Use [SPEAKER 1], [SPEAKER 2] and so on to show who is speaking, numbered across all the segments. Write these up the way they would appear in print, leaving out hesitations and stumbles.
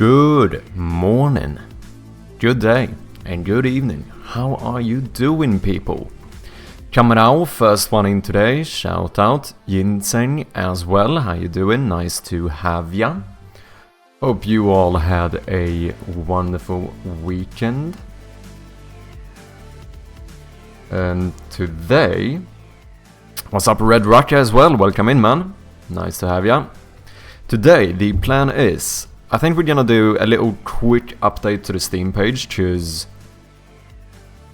[SPEAKER 1] Good morning, good day, and good evening. How are you doing, people? Coming out, first one in today, shout out Yinseng as well. How you doing? Nice to have ya. Hope you all had a wonderful weekend. And today, what's up, Red Rocker as well? Welcome in, man. Nice to have ya. Today, the plan is, I think we're gonna do a little quick update to the Steam page, cause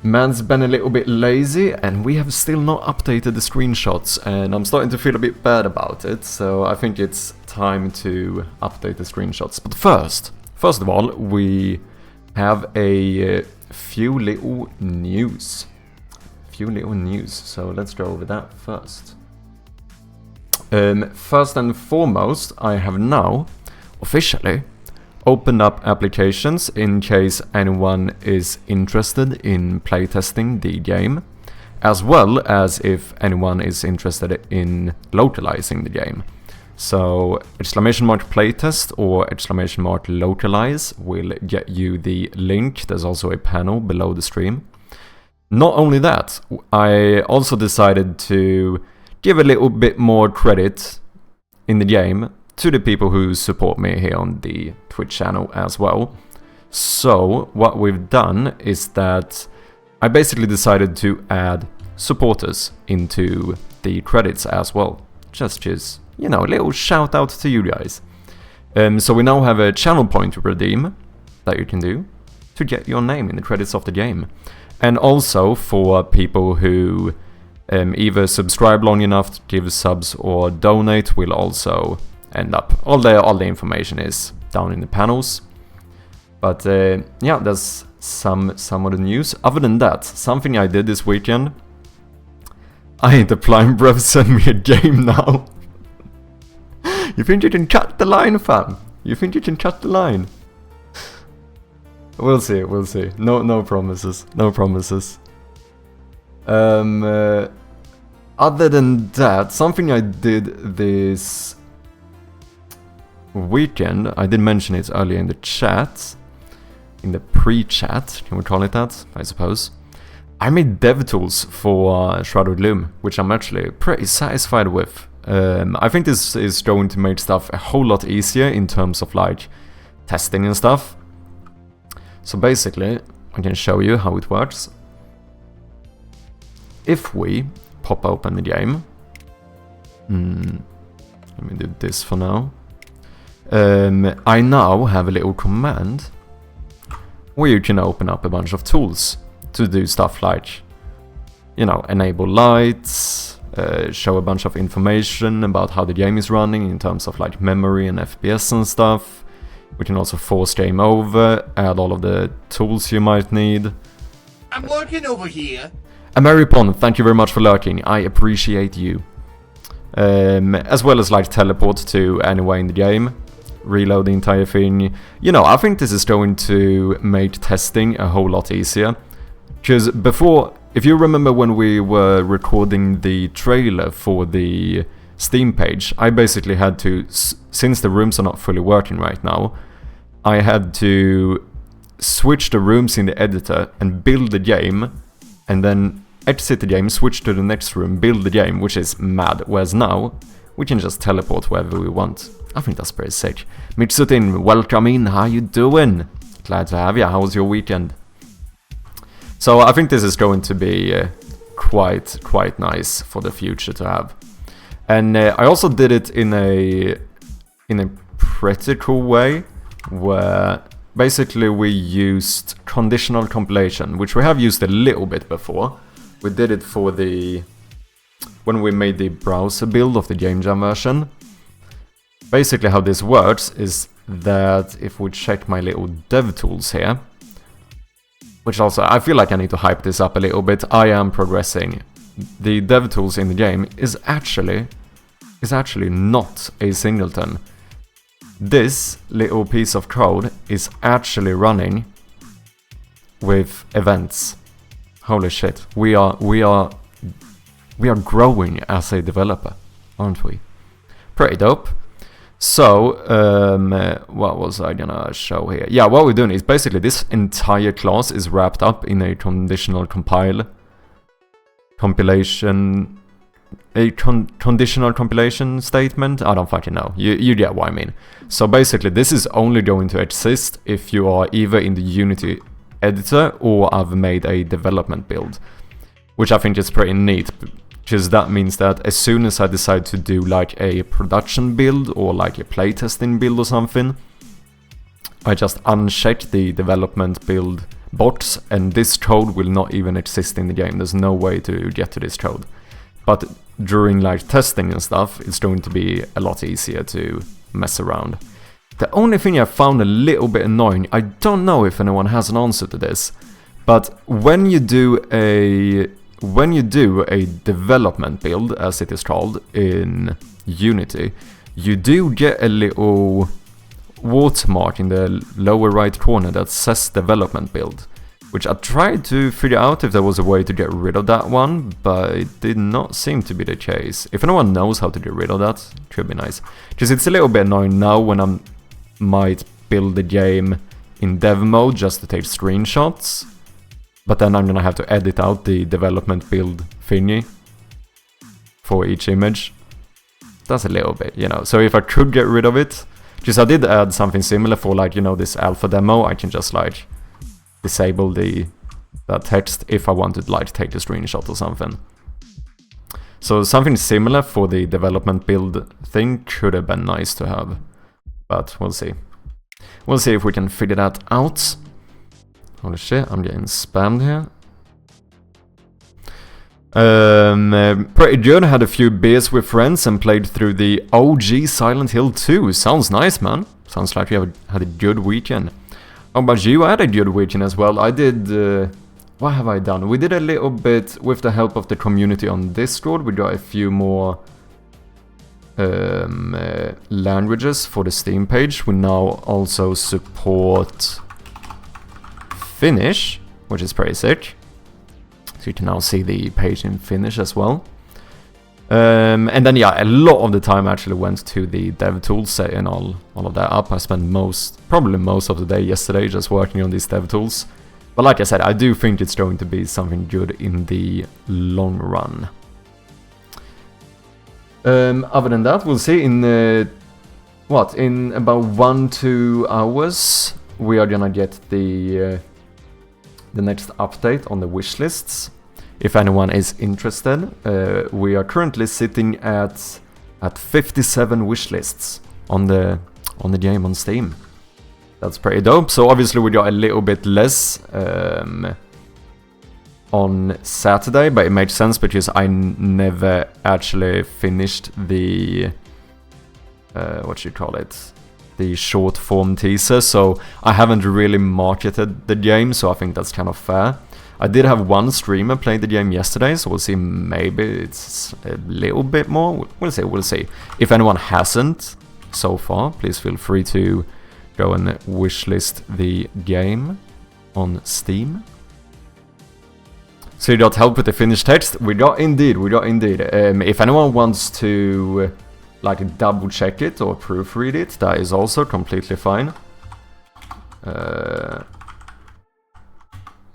[SPEAKER 1] man's been a little bit lazy and we have still not updated the screenshots, and I'm starting to feel a bit bad about it, so I think it's time to update the screenshots. But first of all, we have a few little news, so let's go over that first. First and foremost, I have now officially opened up applications in case anyone is interested in playtesting the game, as well as if anyone is interested in localizing the game. So !playtest or !localize will get you the link. There's also a panel below the stream. Not only that, I also decided to give a little bit more credit in the game to the people who support me here on the Twitch channel as well. So what we've done is that I basically decided to add supporters into the credits as well. Just, you know, a little shout out to you guys. So we now have a channel point to redeem that you can do to get your name in the credits of the game. And also for people who either subscribe long enough to give subs or donate will also end up. All the information is down in the panels. But yeah, that's some of the news. Other than that, something I did this weekend. The Prime Brev sent me a game now. You think you can cut the line, fam? You think you can cut the line? We'll see. No promises. Other than that, something I did this weekend, I did mention it earlier in the chat, in the pre-chat, can we call it that, I suppose. I made dev tools for Shroud of Gloom, which I'm actually pretty satisfied with. I think this is going to make stuff a whole lot easier in terms of like testing and stuff. So basically, I can show you how it works. If we pop open the game, let me do this for now. I now have a little command where you can open up a bunch of tools to do stuff like, you know, enable lights, show a bunch of information about how the game is running in terms of like memory and FPS and stuff. We can also force game over, add all of the tools you might need.
[SPEAKER 2] I'm lurking over here.
[SPEAKER 1] Ameripon, thank you very much for lurking. I appreciate you. As well as like teleport to anywhere in the game, reload the entire thing. You know, I think this is going to make testing a whole lot easier. Because before, if you remember when we were recording the trailer for the Steam page, I basically had to, since the rooms are not fully working right now, I had to switch the rooms in the editor and build the game, and then exit the game, switch to the next room, build the game, which is mad. Whereas now, we can just teleport wherever we want. I think that's pretty sick. Mitsutin, welcome in, how you doing? Glad to have you, how was your weekend? So I think this is going to be quite nice for the future to have. And I also did it in a pretty cool way, where basically we used conditional compilation, which we have used a little bit before. We did it for when we made the browser build of the Game Jam version. Basically how this works is that if we check my little dev tools here, which also I feel like I need to hype this up a little bit, I am progressing. The dev tools in the game is actually not a singleton. This little piece of code is actually running with events. Holy shit, we are growing as a developer, aren't we? Pretty dope. So, what was I gonna show here? Yeah, what we're doing is basically this entire class is wrapped up in a conditional compilation, conditional compilation statement. I don't fucking know. You get what I mean. So basically, this is only going to exist if you are either in the Unity editor or have made a development build, which I think is pretty neat. Because that means that as soon as I decide to do like a production build or like a playtesting build or something, I just uncheck the development build box and this code will not even exist in the game. There's no way to get to this code. But during like testing and stuff, it's going to be a lot easier to mess around. The only thing I found a little bit annoying, I don't know if anyone has an answer to this, but when you do a development build, as it is called in Unity, you do get a little watermark in the lower right corner that says development build, which I tried to figure out if there was a way to get rid of that one, but it did not seem to be the case. If anyone knows how to get rid of that, it could be nice. Because it's a little bit annoying now when I might build the game in dev mode just to take screenshots, but then I'm gonna have to edit out the development build thingy for each image. That's a little bit, you know. So if I could get rid of it, because I did add something similar for like, you know, this alpha demo, I can just like disable that text if I wanted like to take a screenshot or something. So something similar for the development build thing could have been nice to have, but we'll see. We'll see if we can figure that out. Holy shit, I'm getting spammed here. Pretty good, had a few beers with friends and played through the OG Silent Hill 2. Sounds nice, man. Sounds like you had a good weekend. How about you? I had a good weekend as well. I did... what have I done? We did a little bit with the help of the community on Discord. We got a few more languages for the Steam page. We now also support Finnish, which is pretty sick. So you can now see the page in Finnish as well. And then yeah, a lot of the time actually went to the dev tools, setting all of that up. I spent probably most of the day yesterday just working on these dev tools. But like I said, I do think it's going to be something good in the long run. Other than that, we'll see in in about 1-2 hours we are gonna get the next update on the wish lists. If anyone is interested, we are currently sitting at 57 wish lists on the game on Steam. That's pretty dope. So obviously we got a little bit less on Saturday, but it makes sense because I never actually finished the the short form teaser, so I haven't really marketed the game, so I think that's kind of fair. I did have one streamer play the game yesterday, so we'll see, maybe it's a little bit more. We'll see. If anyone hasn't so far, please feel free to go and wishlist the game on Steam. So you got help with the Finnish text? We got indeed. If anyone wants to like double check it or proofread it, that is also completely fine. Let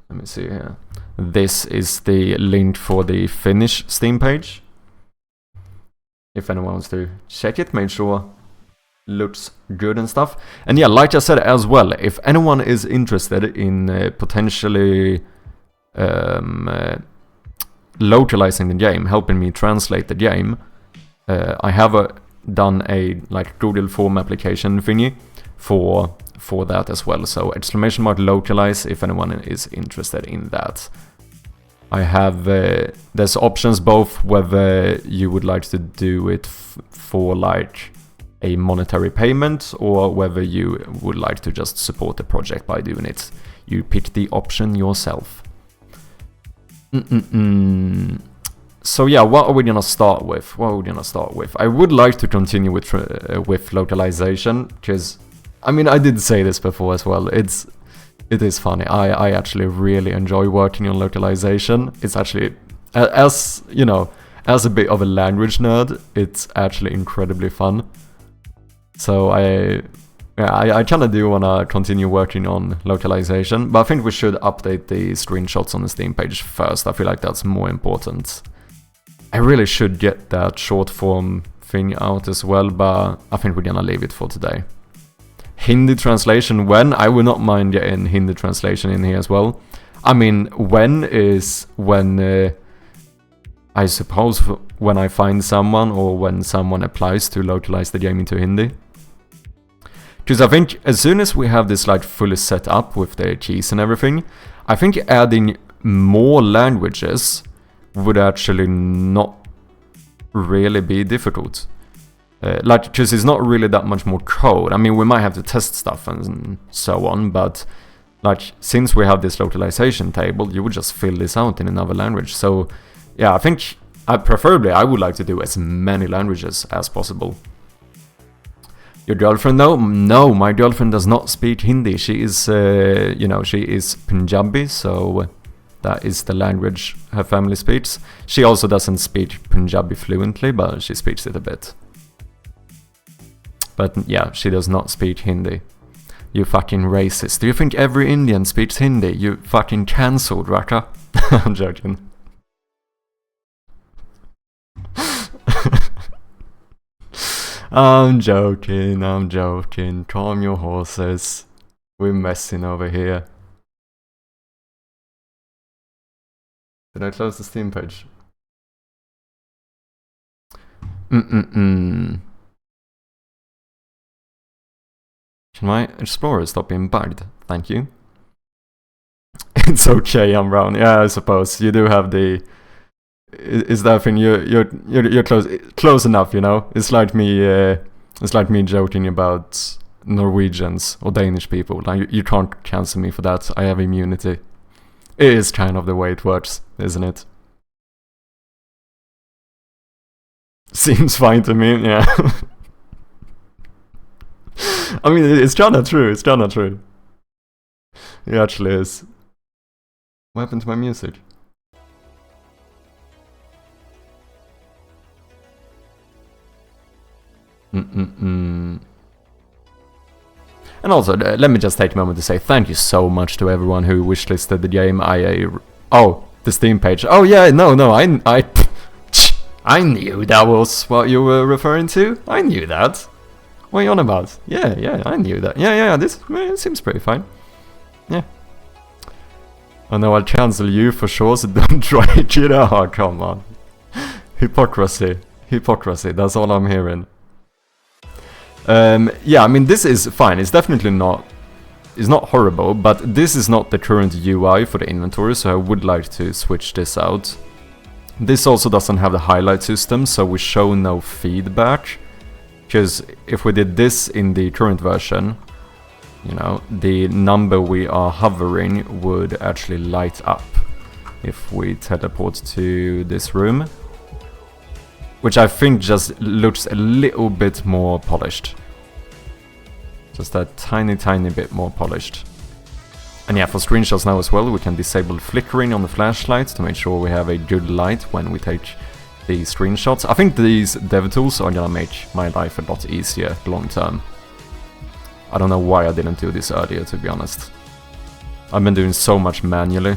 [SPEAKER 1] me see here. This is the link for the Finnish Steam page. If anyone wants to check it, make sure it looks good and stuff. And yeah, like I said as well, if anyone is interested in potentially localizing the game, helping me translate the game, I have done a like Google form application thingy for that as well. So !localize if anyone is interested in that. I have there's options both whether you would like to do it for like a monetary payment or whether you would like to just support the project by doing it. You pick the option yourself. So yeah, what are we gonna start with? I would like to continue with localization, because I mean I did say this before as well. It is funny. I actually really enjoy working on localization. It's actually, as you know, as a bit of a language nerd, it's actually incredibly fun. So I kind of do want to continue working on localization, but I think we should update the screenshots on the Steam page first. I feel like that's more important. I really should get that short form thing out as well, but I think we're gonna leave it for today. Hindi translation when? I would not mind getting Hindi translation in here as well. I mean, when is when I suppose when I find someone or when someone applies to localize the game into Hindi. Because I think as soon as we have this like fully set up with the keys and everything, I think adding more languages would actually not really be difficult. Like, because it's not really that much more code. I mean, we might have to test stuff and so on, but like, since we have this localization table, you would just fill this out in another language. So, yeah, I think, preferably, I would like to do as many languages as possible. Your girlfriend, though? No, my girlfriend does not speak Hindi. She is, you know, she is Punjabi, so that is the language her family speaks. She also doesn't speak Punjabi fluently, but she speaks it a bit. But yeah, she does not speak Hindi. You fucking racist. Do you think every Indian speaks Hindi? You fucking cancelled, Raka. I'm joking. I'm joking. Calm your horses. We're messing over here. Did I close the Steam page? Can my Explorer stop being bugged? Thank you. It's okay, I'm brown. Yeah, I suppose you do have the. Is that thing you're close enough? You know, it's like me joking about Norwegians or Danish people. Like you can't cancel me for that. I have immunity. It is kind of the way it works, isn't it? Seems fine to me. Yeah. I mean, it's kinda true, It actually is. What happened to my music? And also, let me just take a moment to say thank you so much to everyone who wishlisted the game. Oh, the Steam page. Oh yeah, no, I knew that was what you were referring to. I knew that. What are you on about? Yeah, I knew that. Yeah, this seems pretty fine. Yeah. I know I'll cancel you for sure, so don't try it. Oh, come on. Hypocrisy, that's all I'm hearing. Yeah, I mean, this is fine. It's definitely not... It's not horrible, but this is not the current UI for the inventory, so I would like to switch this out. This also doesn't have the highlight system, so we show no feedback. Because if we did this in the current version, you know, the number we are hovering would actually light up if we teleport to this room. Which I think just looks a little bit more polished. Just a tiny bit more polished. And yeah, for screenshots now as well, we can disable flickering on the flashlight to make sure we have a good light when we take the screenshots. I think these dev tools are gonna make my life a lot easier long term. I don't know why I didn't do this earlier, to be honest. I've been doing so much manually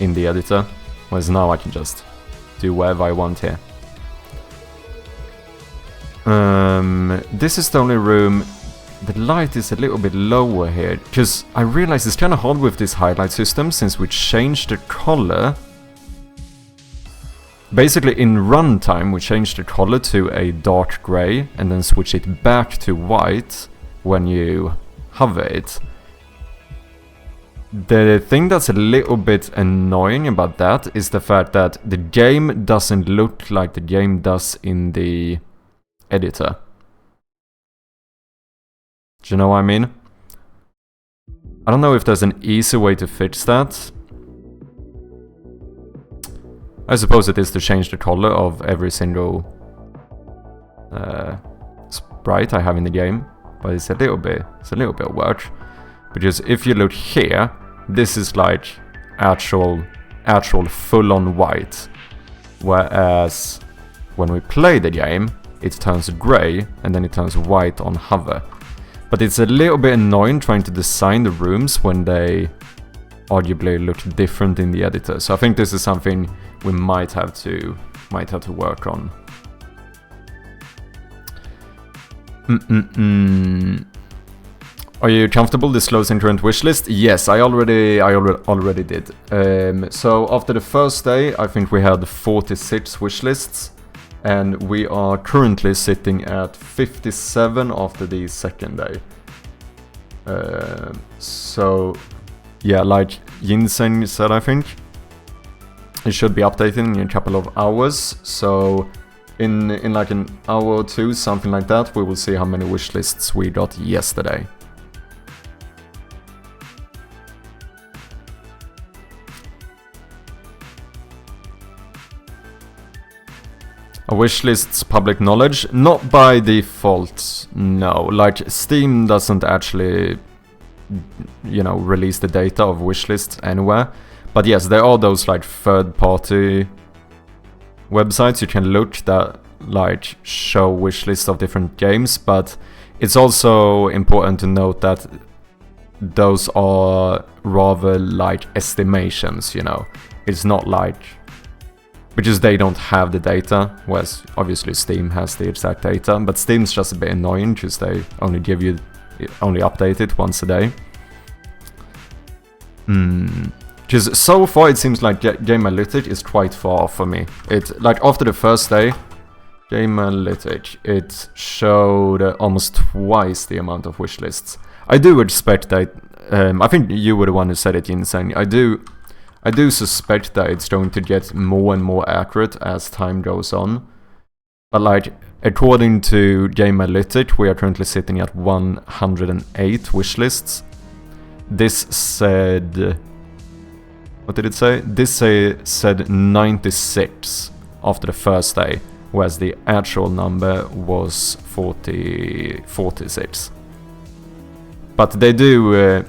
[SPEAKER 1] in the editor, whereas now I can just do whatever I want here. This is the only room. The light is a little bit lower here, because I realize it's kind of hard with this highlight system since we changed the color. Basically, in runtime, we changed the color to a dark gray and then switch it back to white when you hover it. The thing that's a little bit annoying about that is the fact that the game doesn't look like the game does in the editor. Do you know what I mean? I don't know if there's an easy way to fix that. I suppose it is to change the color of every single sprite I have in the game, but it's a little bit of work. Because if you look here, this is like actual full-on white, whereas when we play the game, it turns grey, and then it turns white on hover. But it's a little bit annoying trying to design the rooms when they arguably look different in the editor. So I think this is something we might have to work on. Are you comfortable disclosing current wishlist? Yes, I already did. So after the first day, I think we had 46 wishlists, and we are currently sitting at 57 after the second day. So yeah, like Yinsen said, I think it should be updated in a couple of hours. So in like an hour or two, something like that, we will see how many wishlists we got yesterday. A wishlist's public knowledge? Not by default, no. Like, Steam doesn't actually, you know, release the data of wishlists anywhere. But yes, there are those, like, third-party websites you can look that, like, show wishlists of different games. But it's also important to note that those are rather, like, estimations, you know. It's not like... because they don't have the data, whereas obviously Steam has the exact data, but Steam's just a bit annoying because they only update it once a day. Because so far it seems like Gameanalytic is quite far for me. It, like, after the first day, Gameanalytic, it showed almost twice the amount of wishlists. I do expect that, I think you were the one who said it, Insane. I do suspect that it's going to get more and more accurate as time goes on. But like, according to Gameanalytic, we are currently sitting at 108 wishlists. This said... what did it say? This said 96 after the first day, whereas the actual number was 46. But they do...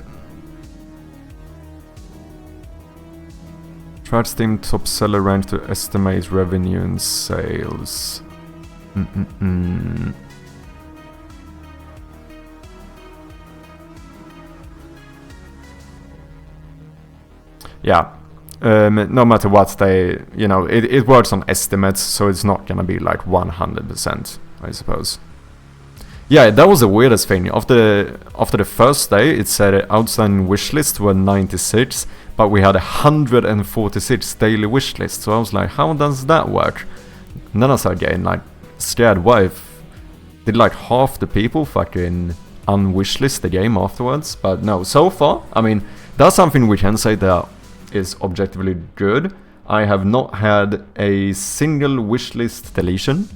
[SPEAKER 1] Try Steam top seller rank to estimate revenue and sales. Yeah. No matter what, they, you know, it works on estimates, so it's not gonna be like 100%, I suppose. Yeah, that was the weirdest thing. After the first day, it said outstanding wishlist were 96, but we had 146 daily wishlists. So I was like, how does that work? And then I started getting like scared. What if did like half the people fucking unwishlist the game afterwards? But no, so far, I mean, that's something we can say that is objectively good. I have not had a single wishlist deletion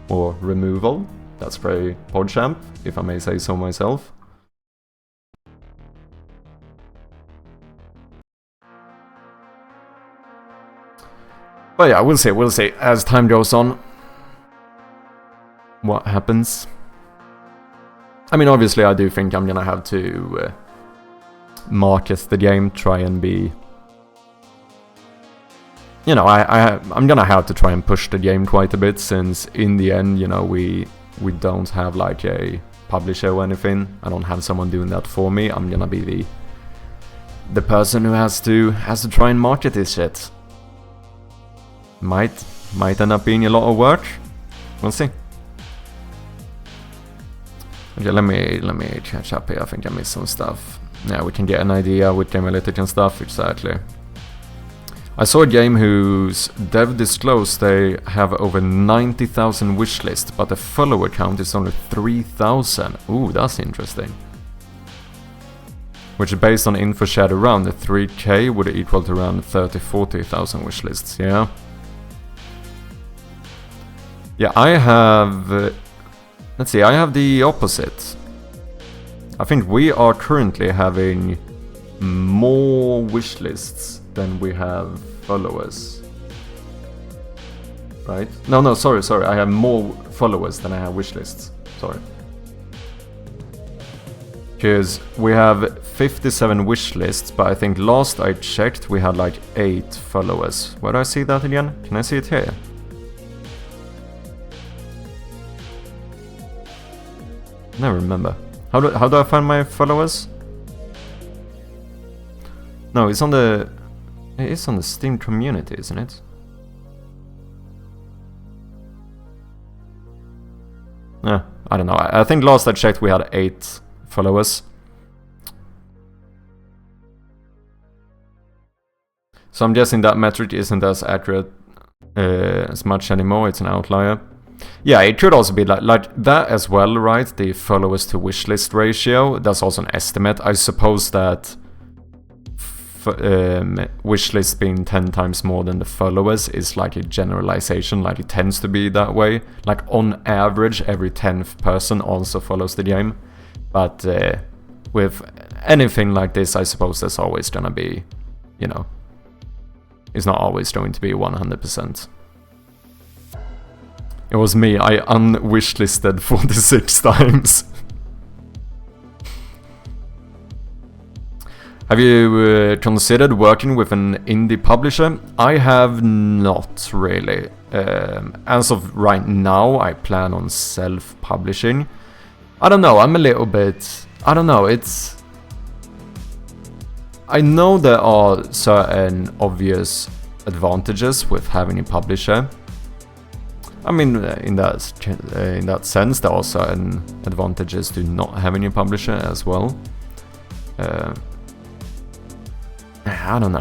[SPEAKER 1] or removal. That's pretty PogChamp, if I may say so myself. But yeah, we'll see as time goes on what happens. I mean, obviously I do think I'm gonna have to market the game, try and be... You know, I'm gonna have to try and push the game quite a bit, since in the end, you know, we don't have like a publisher or anything. I don't have someone doing that for me. I'm gonna be the person who has to try and market this shit. Might end up being a lot of work. We'll see. Okay, let me catch up here. I think I missed some stuff. Yeah, we can get an idea with Gameanalytic and stuff, exactly. I saw a game whose dev disclosed they have over 90,000 wishlists, but the follower count is only 3,000. Ooh, that's interesting. Which, based on info shared around, the 3k would equal to around 30,000-40,000 wishlists, yeah? Yeah, I have... let's see, I have the opposite. I think we are currently having more wishlists than we have followers. Right? No, sorry. I have more followers than I have wishlists. Sorry. Because we have 57 wishlists, but I think last I checked we had like 8 followers. Where do I see that again? Can I see it here? Never remember. How do I find my followers? No, it's on the... It is on the Steam community, isn't it? I don't know. I think last I checked we had 8 followers. So I'm guessing that metric isn't as accurate as much anymore. It's an outlier. Yeah, it could also be like that as well, right? The followers to wishlist ratio. That's also an estimate. I suppose that wishlist being 10 times more than the followers is like a generalization, like it tends to be that way. Like on average, every 10th person also follows the game. But with anything like this, I suppose there's always gonna be, you know, it's not always going to be 100%. It was me, I unwishlisted 46 times. Have you considered working with an indie publisher? I have not really. As of right now, I plan on self-publishing. I don't know, I'm a little bit... I don't know, it's... I know there are certain obvious advantages with having a publisher. I mean, in that sense, there are certain advantages to not having a publisher as well. I don't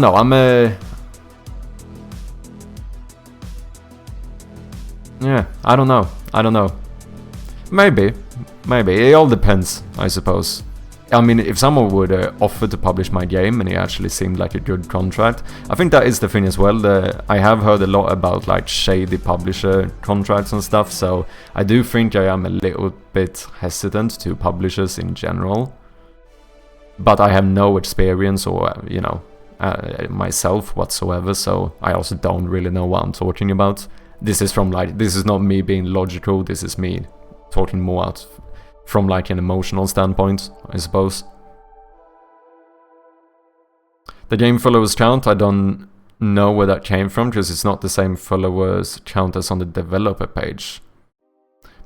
[SPEAKER 1] know. I'm a... Yeah, I don't know. Maybe. It all depends, I suppose. I mean, if someone would offer to publish my game and it actually seemed like a good contract, I think that is the thing as well. I have heard a lot about like shady publisher contracts and stuff, so I do think I am a little bit hesitant to publishers in general. But I have no experience or, you know, myself whatsoever, so I also don't really know what I'm talking about. This is not me being logical, this is me talking more out from like an emotional standpoint, I suppose. The game followers count, I don't know where that came from, because it's not the same followers count as on the developer page.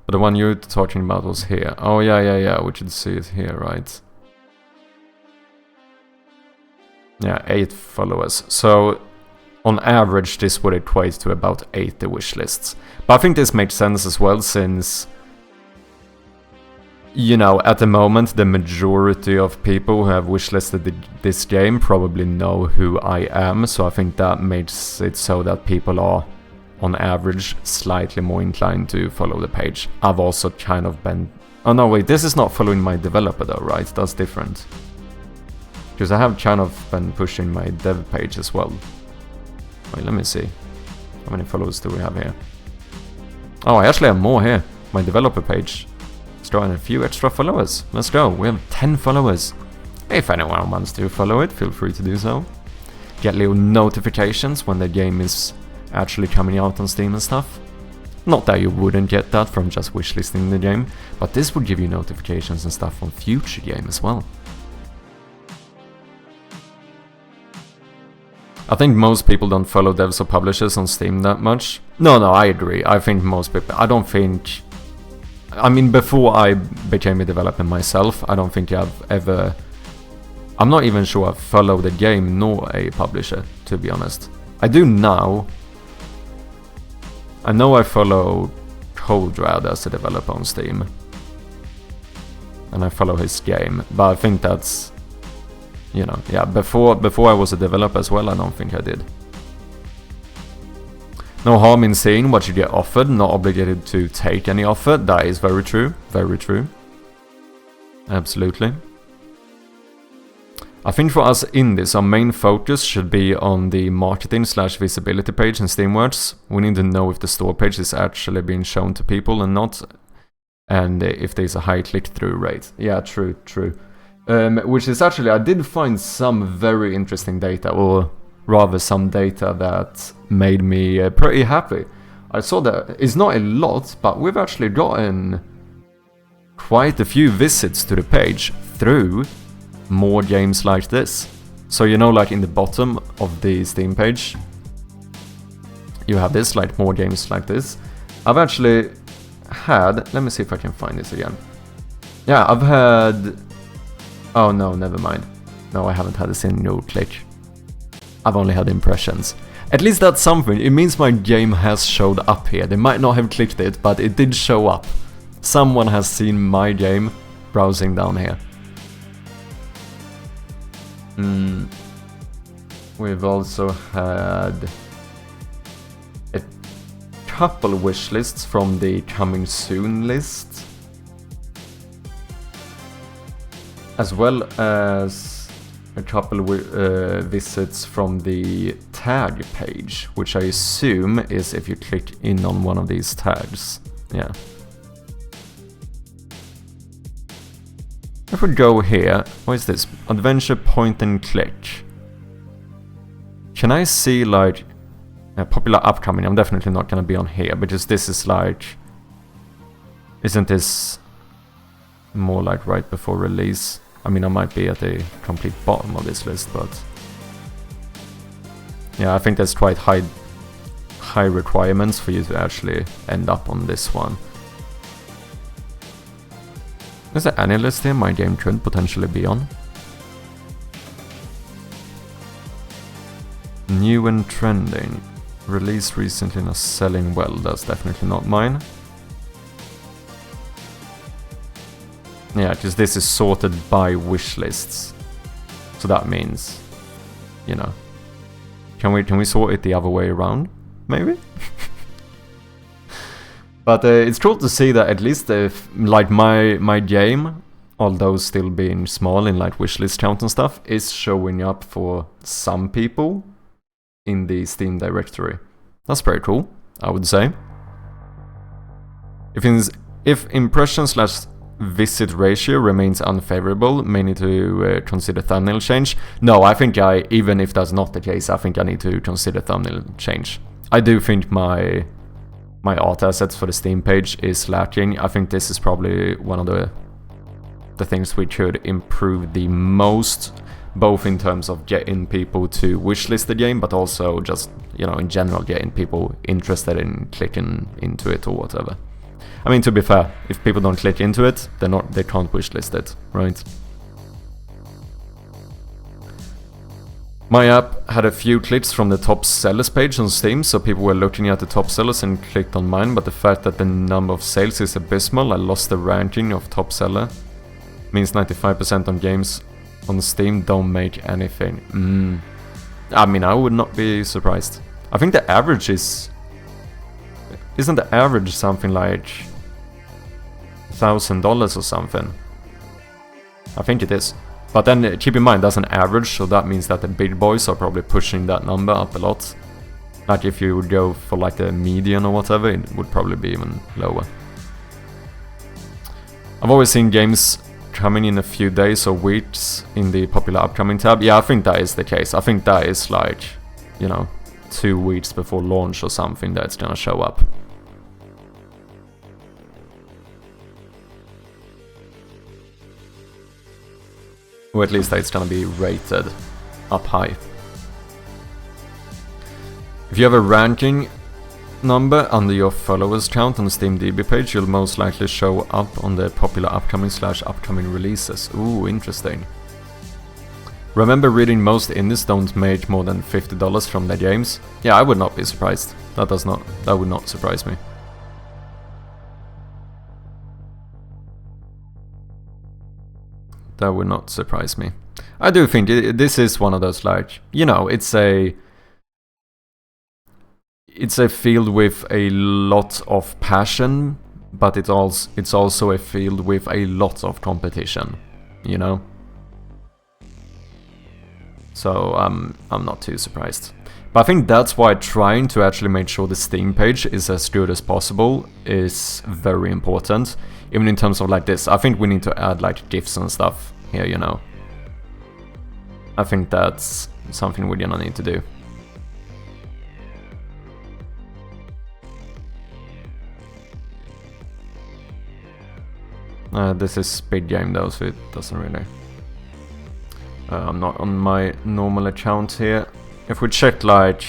[SPEAKER 1] But the one you're talking about was here. Oh yeah, we should see it here, right? Yeah, 8 followers. So, on average, this would equate to about 80 wishlists. But I think this makes sense as well, since, you know, at the moment, the majority of people who have wishlisted this game probably know who I am. So I think that makes it so that people are, on average, slightly more inclined to follow the page. I've also kind of been... Oh no, wait, this is not following my developer though, right? That's different. Because I have kind of been pushing my dev page as well. Wait, let me see. How many followers do we have here? Oh, I actually have more here. My developer page. Let's throw in a few extra followers. Let's go. We have 10 followers. If anyone wants to follow it, feel free to do so. Get little notifications when the game is actually coming out on Steam and stuff. Not that you wouldn't get that from just wishlisting the game, but this would give you notifications and stuff on future game as well. I think most people don't follow devs or publishers on Steam that much. No, I agree. I think most people... I don't think... I mean, before I became a developer myself, I don't think I've ever... I'm not even sure I've followed a game nor a publisher, to be honest. I do now. I know I follow Coldrad as a developer on Steam. And I follow his game, but I think that's... You know, yeah, before I was a developer as well, I don't think I did. No harm in seeing what you get offered, not obligated to take any offer. That is very true, very true. Absolutely. I think for us indies, our main focus should be on the marketing/visibility page in Steamworks. We need to know if the store page is actually being shown to people and not, and if there's a high click-through rate. Yeah, true. Which is actually, I did find some very interesting data, or rather some data that made me pretty happy. I saw that it's not a lot, but we've actually gotten quite a few visits to the page through more games like this. So you know, like in the bottom of the Steam page, you have this, like more games like this. I've actually had... Let me see if I can find this again. Yeah, I've had... Oh no, never mind. No, I haven't had a single click. I've only had impressions. At least that's something. It means my game has showed up here. They might not have clicked it, but it did show up. Someone has seen my game browsing down here. We've also had a couple wish lists from the coming soon list, as well as a couple visits from the tag page, which I assume is if you click in on one of these tags. Yeah. If we go here, what is this? Adventure point and click. Can I see like popular upcoming? I'm definitely not gonna be on here because this is like, isn't this more like right before release? I mean, I might be at the complete bottom of this list, but yeah, I think there's quite high requirements for you to actually end up on this one. Is there any list here my game could potentially be on? New and trending. Released recently and are selling well. That's definitely not mine. Yeah, because this is sorted by wish lists. So that means, you know. Can we sort it the other way around? Maybe? But it's cool to see that at least if, like my game, although still being small in like wishlist count and stuff, is showing up for some people in the Steam directory. That's pretty cool, I would say. If impression/visit ratio remains unfavorable, may need to consider thumbnail change. No, I think even if that's not the case, I think I need to consider thumbnail change. I do think my art assets for the Steam page is lacking. I think this is probably one of the things we could improve the most, both in terms of getting people to wishlist the game, but also just, you know, in general getting people interested in clicking into it or whatever. I mean, to be fair, if people don't click into it, they can't wishlist it, right? My app had a few clicks from the top sellers page on Steam, so people were looking at the top sellers and clicked on mine, but the fact that the number of sales is abysmal, I lost the ranking of top seller. Means 95% on games on Steam don't make anything. I mean, I would not be surprised. I think the average is... Isn't the average something like $1,000 or something? I think it is. But then keep in mind that's an average, so that means that the big boys are probably pushing that number up a lot. Like if you would go for like the median or whatever, it would probably be even lower. I've always seen games coming in a few days or weeks in the popular upcoming tab. Yeah, I think that is the case. I think that is like, you know, 2 weeks before launch or something that's gonna show up. Or at least it's gonna be rated up high. If you have a ranking number under your followers count on the Steam DB page, you'll most likely show up on the popular upcoming/upcoming releases. Ooh, interesting. Remember, reading most indies don't make more than $50 from their games. Yeah, I would not be surprised. That would not surprise me. That would not surprise me. I do think this is one of those, like, you know, it's a field with a lot of passion, but it's also a field with a lot of competition, you know? So I'm not too surprised. But I think that's why trying to actually make sure the Steam page is as good as possible is very important. Even in terms of like this, I think we need to add like GIFs and stuff here, you know. I think that's something we're gonna need to do. This is big game though, so it doesn't really... I'm not on my normal account here. If we check like...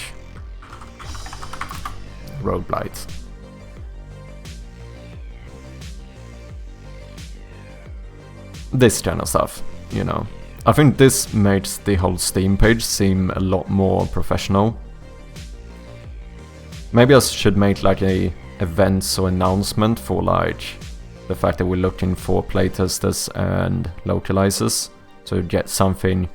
[SPEAKER 1] Road Blight. this kind of stuff, you know. I think this makes the whole Steam page seem a lot more professional. Maybe I should make like a events or announcement for like the fact that we're looking for playtesters and localizers to get something.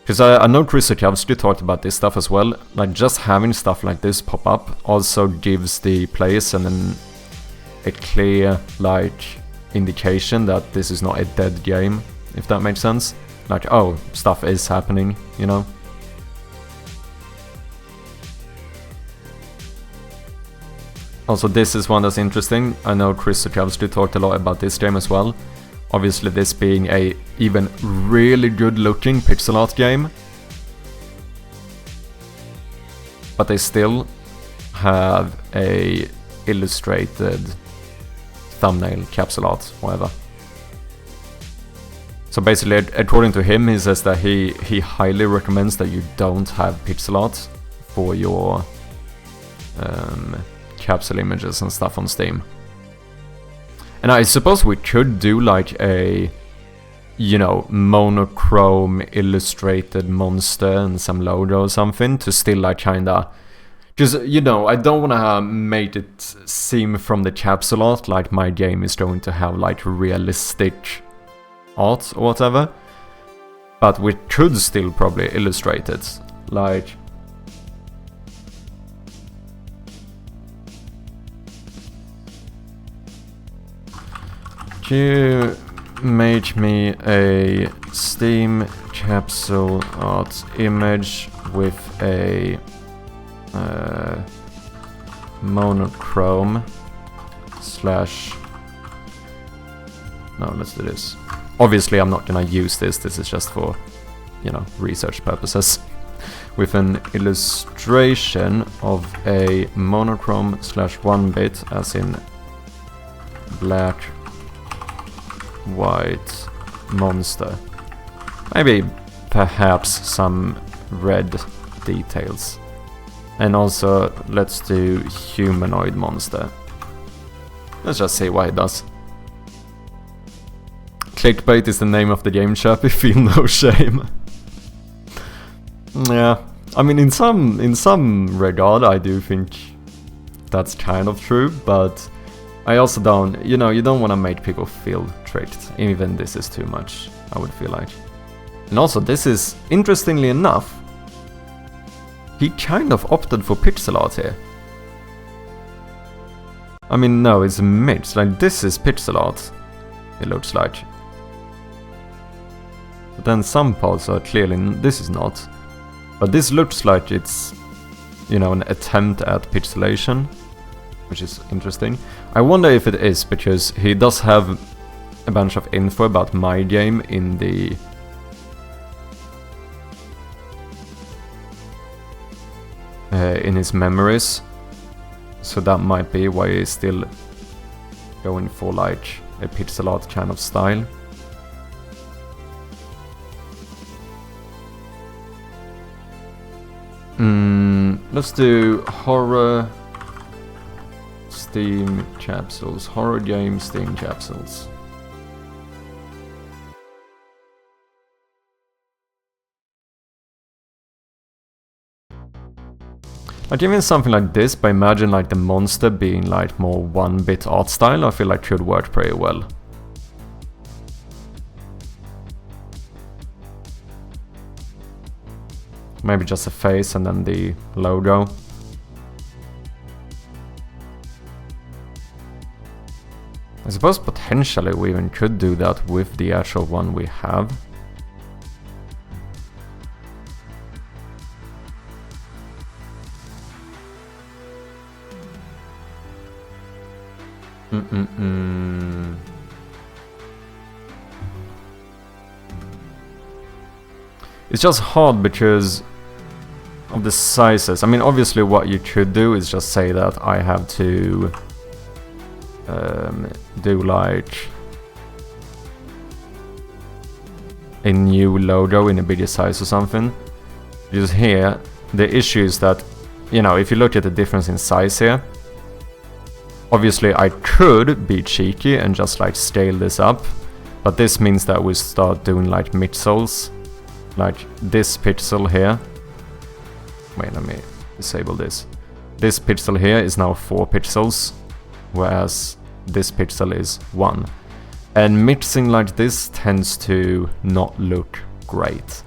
[SPEAKER 1] Because I know Chris Okowski talked about this stuff as well. Like just having stuff like this pop up also gives the players a clear like indication that this is not a dead game, if that makes sense. Like, oh, stuff is happening, you know. Also, this is one that's interesting. I know Chris Okowski talked a lot about this game as well. Obviously, this being a even really good-looking pixel art game. But they still have a illustrated thumbnail, capsule art, whatever. So basically, according to him, he says that he highly recommends that you don't have pixel art for your capsule images and stuff on Steam. And I suppose we could do like a, you know, monochrome illustrated monster and some logo or something to still like kinda, because, you know, I don't wanna make it seem from the capsule art like my game is going to have like realistic art or whatever, but we could still probably illustrate it, like you make me a Steam capsule art image with a monochrome slash... No, let's do this. Obviously I'm not gonna use this is just for, you know, research purposes. With an illustration of a monochrome slash 1-bit, as in black, white monster. Maybe perhaps some red details. And also let's do humanoid monster. Let's just see what it does. Clickbait is the name of the game, Chirpy, feel no shame. Yeah, I mean in some regard I do think that's kind of true, but I also don't, you know, you don't want to make people feel tricked. Even this is too much, I would feel like. And also this is, interestingly enough, he kind of opted for pixel art here. I mean, no, it's a mix, like this is pixel art, it looks like. But then some parts are clearly, this is not. But this looks like it's, you know, an attempt at pixelation, which is interesting. I wonder if it is, because he does have a bunch of info about my game in the in his memories, so that might be why he's still going for like a pixel art kind of style. Let's do horror Steam capsules. Horror game Steam capsules. Like even something like this, but imagine like the monster being like more 1-bit art style, I feel like could work pretty well. Maybe just a face and then the logo. I suppose potentially we even could do that with the actual one we have. It's just hard because of the sizes. I mean, obviously what you could do is just say that I have to do like a new logo in a bigger size or something. Because here, the issue is that, you know, if you look at the difference in size here, obviously I could be cheeky and just like scale this up, But this means that we start doing like pixels, like this pixel here. Wait, let me disable this. This pixel here is now 4 pixels, whereas this pixel is 1. And mixing like this tends to not look great.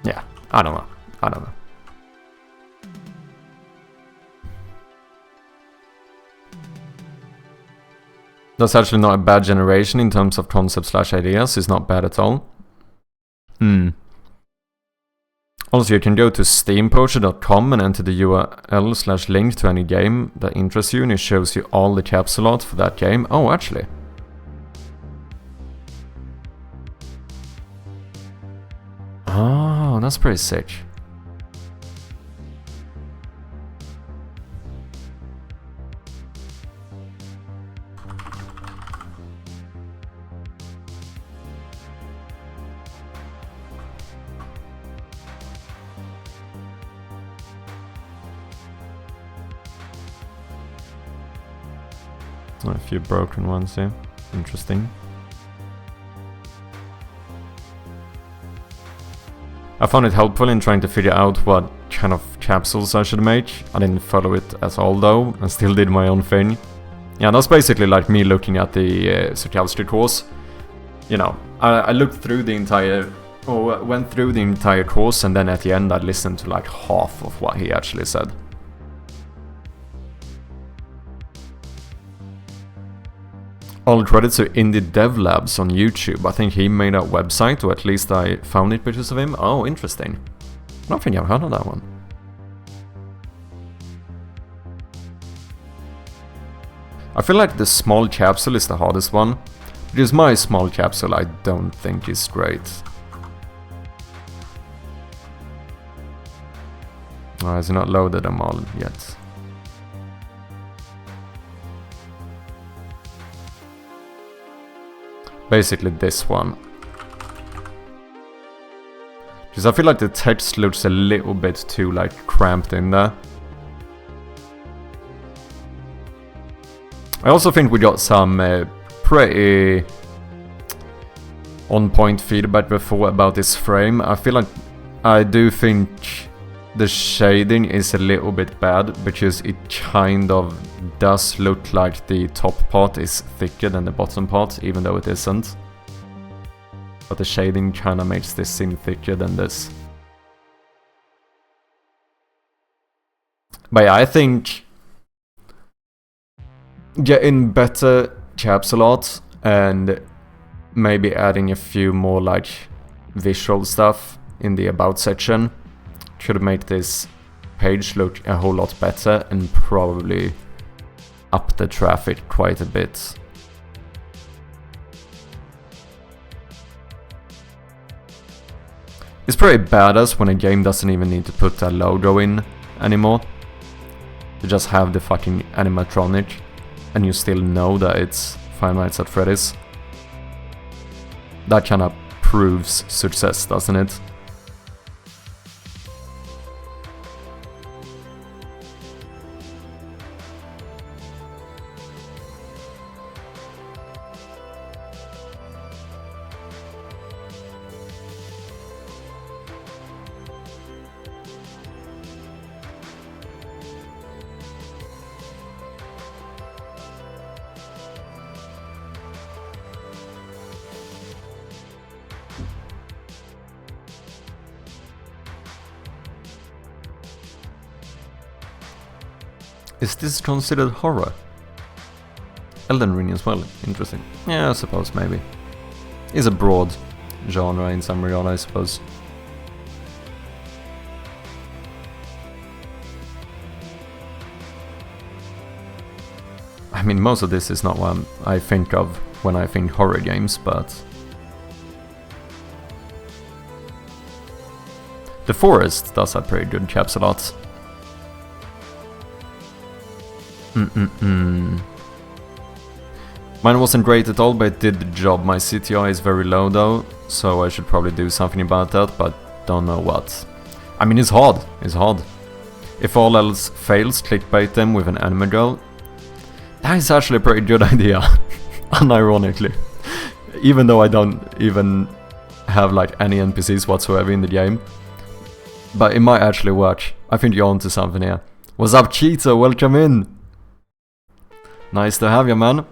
[SPEAKER 1] Yeah, I don't know. That's actually not a bad generation in terms of concept/ideas. It's not bad at all. Also, you can go to steampoacher.com and enter the URL/link to any game that interests you, and it shows you all the capsule art for that game. Oh, actually. Oh, that's pretty sick. A few broken ones here. Interesting. I found it helpful in trying to figure out what kind of capsules I should make. I didn't follow it at all though, and still did my own thing. Yeah, that's basically like me looking at the Sokolsky course. You know, I looked through the entire, or went through the entire course, and then at the end I listened to like half of what he actually said. All credits to Indie Dev Labs on YouTube. I think he made a website, or at least I found it because of him. Oh, interesting. I don't think I've heard of that one. I feel like the small capsule is the hardest one, because my small capsule I don't think is great. Oh, has he not loaded them all yet? Basically this one. Because I feel like the text looks a little bit too like cramped in there. I also think we got some pretty on point feedback before about this frame. I feel like I do think the shading is a little bit bad, because it kind of does look like the top part is thicker than the bottom part, even though it isn't. But the shading kind of makes this seem thicker than this. But yeah, I think getting better capsule art and maybe adding a few more like visual stuff in the about section should make this page look a whole lot better, and probably up the traffic quite a bit. It's pretty badass when a game doesn't even need to put a logo in anymore. You just have the fucking animatronic and you still know that it's Five Nights at Freddy's. That kind of proves success, doesn't it? Is this considered horror? Elden Ring as well, interesting. Yeah, I suppose, maybe. It's a broad genre in some regard, I suppose. I mean, most of this is not what I think of when I think horror games, but... The Forest does have pretty good capsule art. Mine wasn't great at all, but it did the job. My CTI is very low though, so I should probably do something about that, but don't know what. I mean, it's hard. It's hard. If all else fails, clickbait them with an anime girl. That is actually a pretty good idea, unironically. Even though I don't even have like any NPCs whatsoever in the game. But it might actually work. I think you're onto something here. What's up, Cheeto? Welcome in. Nice to have you, man.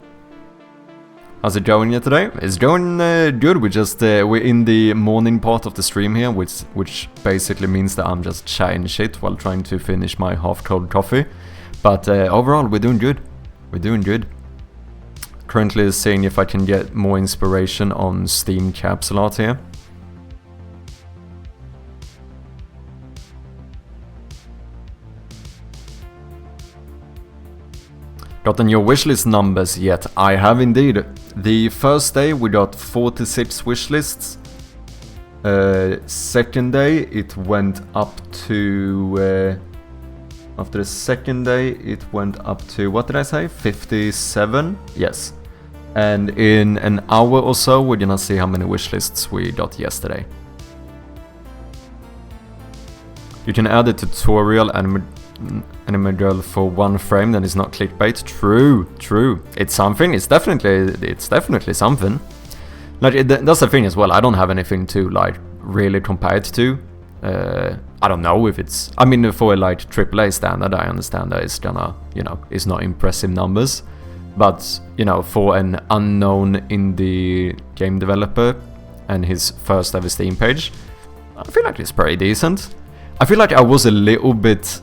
[SPEAKER 1] How's it going here today? It's going good. We're in the morning part of the stream here, which basically means that I'm just chatting shit while trying to finish my half-cold coffee. But overall, we're doing good. We're doing good. Currently seeing if I can get more inspiration on Steam capsule art here. Gotten your wishlist numbers yet? I have indeed. The first day we got 46 wishlists. Second day it went up to... after the second day it went up to, what did I say? 57? Yes. And in an hour or so we're gonna see how many wishlists we got yesterday. You can add a tutorial anime girl for one frame, then it's not clickbait. True, true. It's something. It's definitely something. Like that's the thing as well. I don't have anything to like really compare it to. I don't know if it's. I mean, for a like AAA standard, I understand that it's gonna, it's not impressive numbers. But for an unknown indie game developer and his first ever Steam page, I feel like it's pretty decent. I feel like I was a little bit.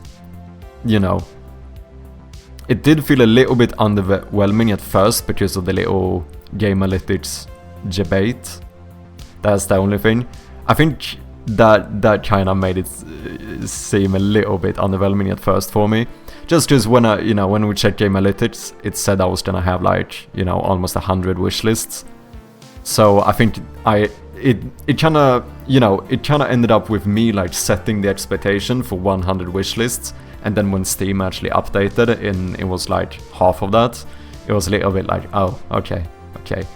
[SPEAKER 1] It did feel a little bit underwhelming at first because of the little Gamealytics debate. That's the only thing. I think that kind of made it seem a little bit underwhelming at first for me. Just because when when we checked Gamealytics, it said I was gonna have like almost 100 wish lists. So I think it kind of ended up with me like setting the expectation for 100 wish lists. And then when Steam actually updated and it was like half of that, it was a little bit like, oh, okay.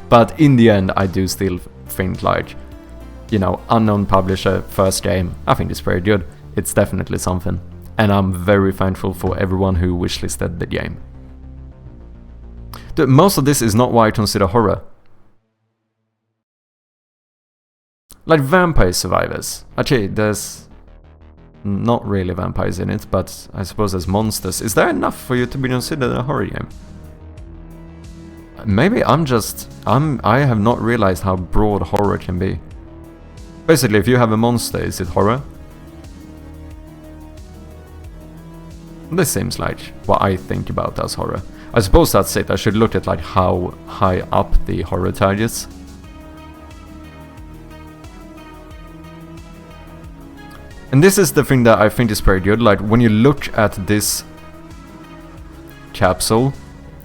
[SPEAKER 1] But in the end, I do still think like, unknown publisher, first game, I think it's pretty good. It's definitely something. And I'm very thankful for everyone who wishlisted the game. Most of this is not what I consider horror. Like Vampire Survivors. Actually, there's... not really vampires in it, but I suppose there's monsters. Is there enough for you to be considered a horror game? Maybe I have not realized how broad horror can be. Basically, if you have a monster, is it horror? This seems like what I think about as horror. I suppose that's it. I should look at like how high up the horror tag is. And this is the thing that I think is pretty good. Like when you look at this capsule,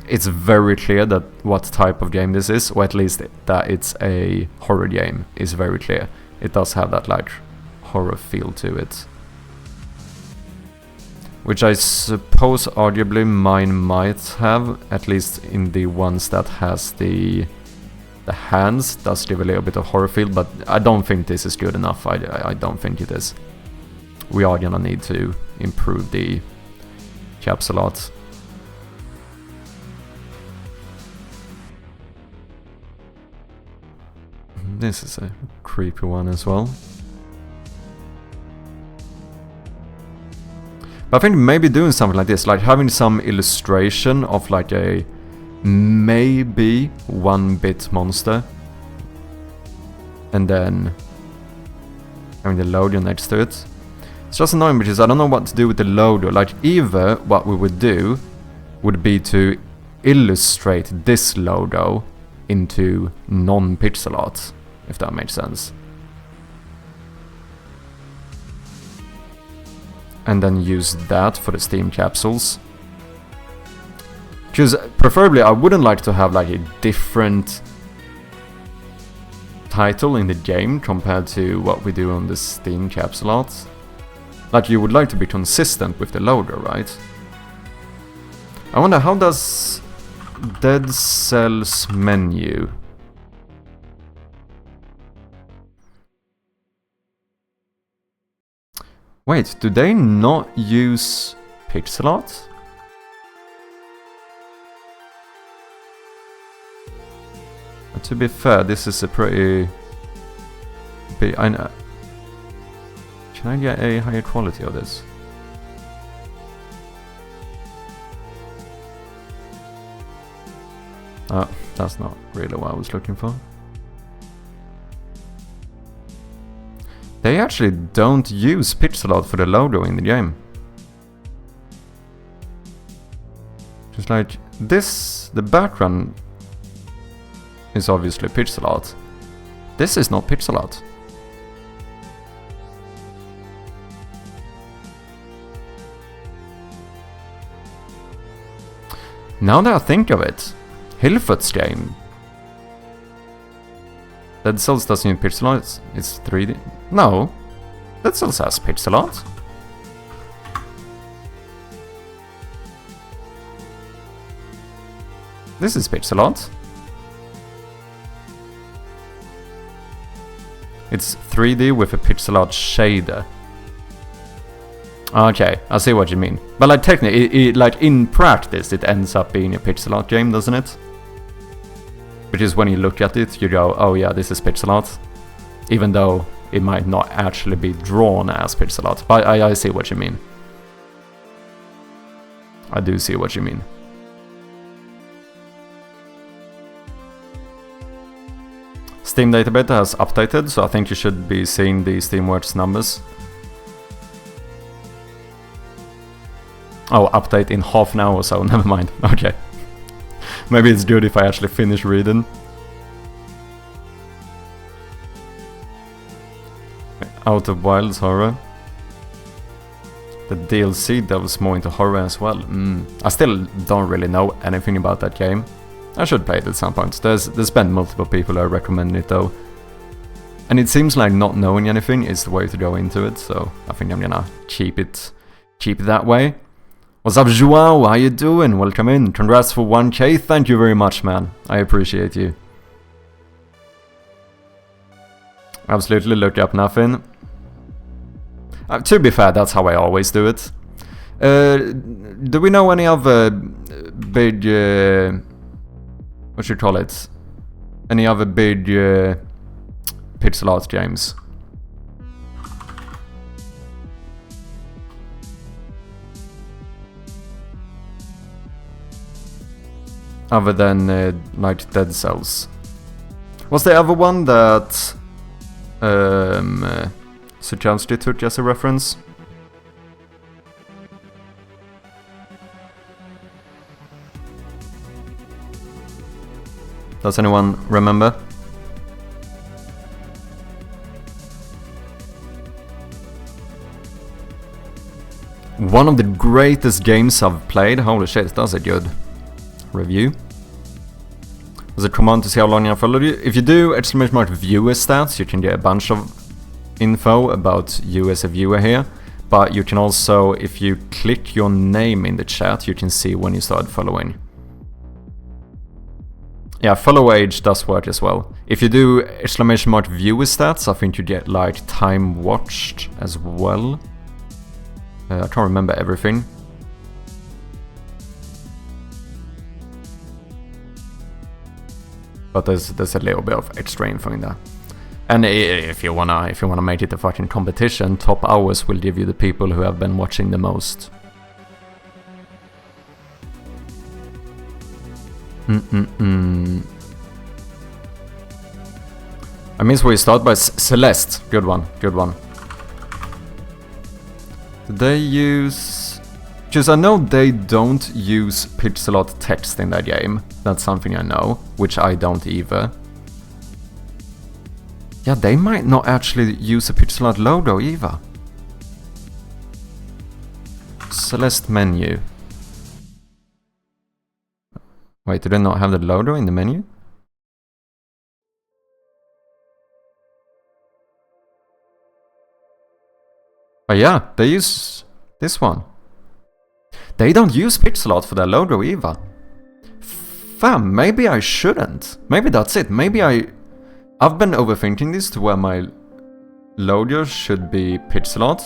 [SPEAKER 1] it's very clear that what type of game this is, or at least that it's a horror game is very clear. It does have that like horror feel to it. Which I suppose arguably mine might have, at least in the ones that has the hands does give a little bit of horror feel, but I don't think this is good enough. I don't think it is. We are gonna need to improve the capsule art. This is a creepy one as well. But I think maybe doing something like this, like having some illustration of like a maybe 1-bit monster. And then having the logo next to it. It's just annoying because I don't know what to do with the logo. Like either what we would do would be to illustrate this logo into non-pixel art, if that makes sense. And then use that for the Steam capsules. Because preferably I wouldn't like to have like a different title in the game compared to what we do on the Steam capsule art. Like, you would like to be consistent with the logo, right? I wonder, how does Dead Cells menu? Wait, do they not use pixel art? But to be fair, this is a pretty big... I know. Can I get a higher quality of this? Oh, that's not really what I was looking for. They actually don't use pixel art for the logo in the game. Just like this, the background is obviously pixel art. This is not pixel art. Now that I think of it, Hilfoot's game. Dead Cells doesn't use pixel art, it's 3D. No, Dead Cells has pixel art. This is pixel art. It's 3D with a pixel art shader. Okay, I see what you mean. But like technically, like in practice, it ends up being a pixel art game, doesn't it? Which is when you look at it, you go, oh yeah, this is pixel art. Even though it might not actually be drawn as pixel art. But I see what you mean. I do see what you mean. Steam database has updated, so I think you should be seeing the Steamworks numbers. Oh, update in half an hour or so, never mind. Okay. Maybe it's good if I actually finish reading. Out of Wilds horror. The DLC delves more into horror as well. I still don't really know anything about that game. I should play it at some point. There's been multiple people who are recommending it though. And it seems like not knowing anything is the way to go into it, so I think I'm gonna keep it that way. What's up, Joao? How you doing? Welcome in. Congrats for 1k. Thank you very much, man. I appreciate you. Absolutely look up nothing. To be fair, that's how I always do it. Do we know any other big... what should you call it? Any other big pixel art games? Other than like Dead Cells. Was there ever one that Suchansky took as a reference? Does anyone remember? One of the greatest games I've played. Holy shit, that's a good review. There's a command to see how long I followed you. If you do exclamation mark viewer stats, you can get a bunch of info about you as a viewer here. But you can also, if you click your name in the chat, you can see when you started following. Yeah, follow age does work as well. If you do exclamation mark viewer stats, I think you get like time watched as well. I can't remember everything. But there's a little bit of extra info in there. And if you wanna make it a fucking competition, top hours will give you the people who have been watching the most. I mean, we start by Celeste. Good one, good one. Do they use... Because I know they don't use pixel art text in that game. That's something I know, which I don't either. Yeah, they might not actually use a pixel art logo either. Celeste menu. Wait, do they not have the loader in the menu? Oh yeah, they use this one. They don't use pixel art for their logo either. Fam, maybe I shouldn't. Maybe that's it. Maybe I've been overthinking this to where my logo should be pixel art.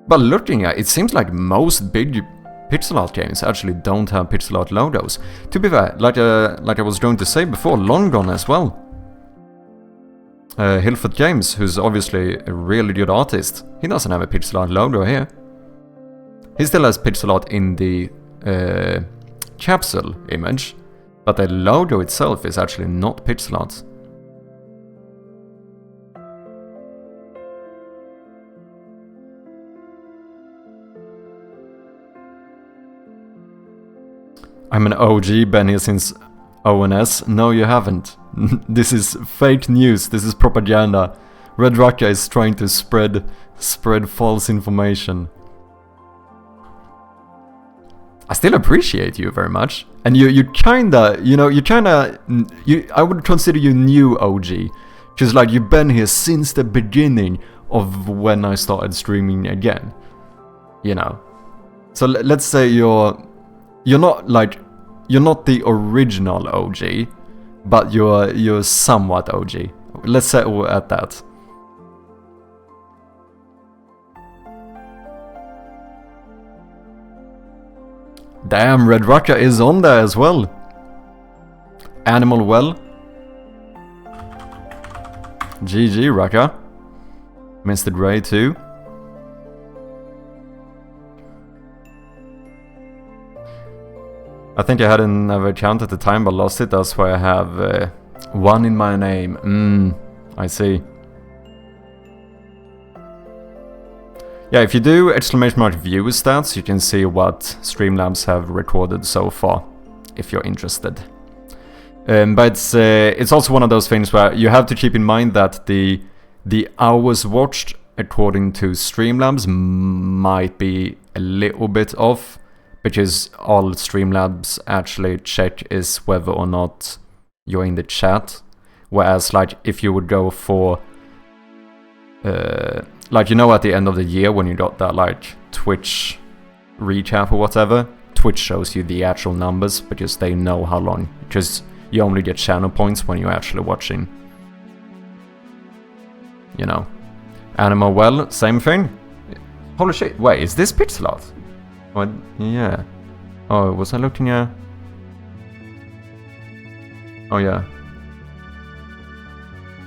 [SPEAKER 1] But looking at it, it seems like most big pixel art games actually don't have pixel art logos. To be fair, like I was going to say before, Long Gone as well. Hilford Games, who's obviously a really good artist, he doesn't have a pixel art logo here. He still has pixel art in the capsule image, but the logo itself is actually not pixel art. I'm an OG, been here since ONS. No, you haven't. This is fake news. This is propaganda. Red Rocket is trying to spread false information. I still appreciate you very much, and you kinda, I would consider you new OG, because like you've been here since the beginning of when I started streaming again, you know. So let's say you're not the original OG, but you're somewhat OG. Let's settle at that. Damn, Red Raka is on there as well. Animal Well. GG Raka. Mr. Grey too. I think I had another account at the time but lost it. That's why I have one in my name. I see. Yeah, if you do ! Viewer stats, you can see what Streamlabs have recorded so far, if you're interested. But it's also one of those things where you have to keep in mind that the hours watched according to Streamlabs might be a little bit off, because all Streamlabs actually check is whether or not you're in the chat. Whereas, like, if you would go for like, you know, at the end of the year when you got that, like, Twitch recap or whatever, Twitch shows you the actual numbers because they know how long, because you only get channel points when you're actually watching. You know. Animal Well, same thing. Holy shit, wait, is this pixel art? What? Yeah. Oh, was I looking at... Oh yeah.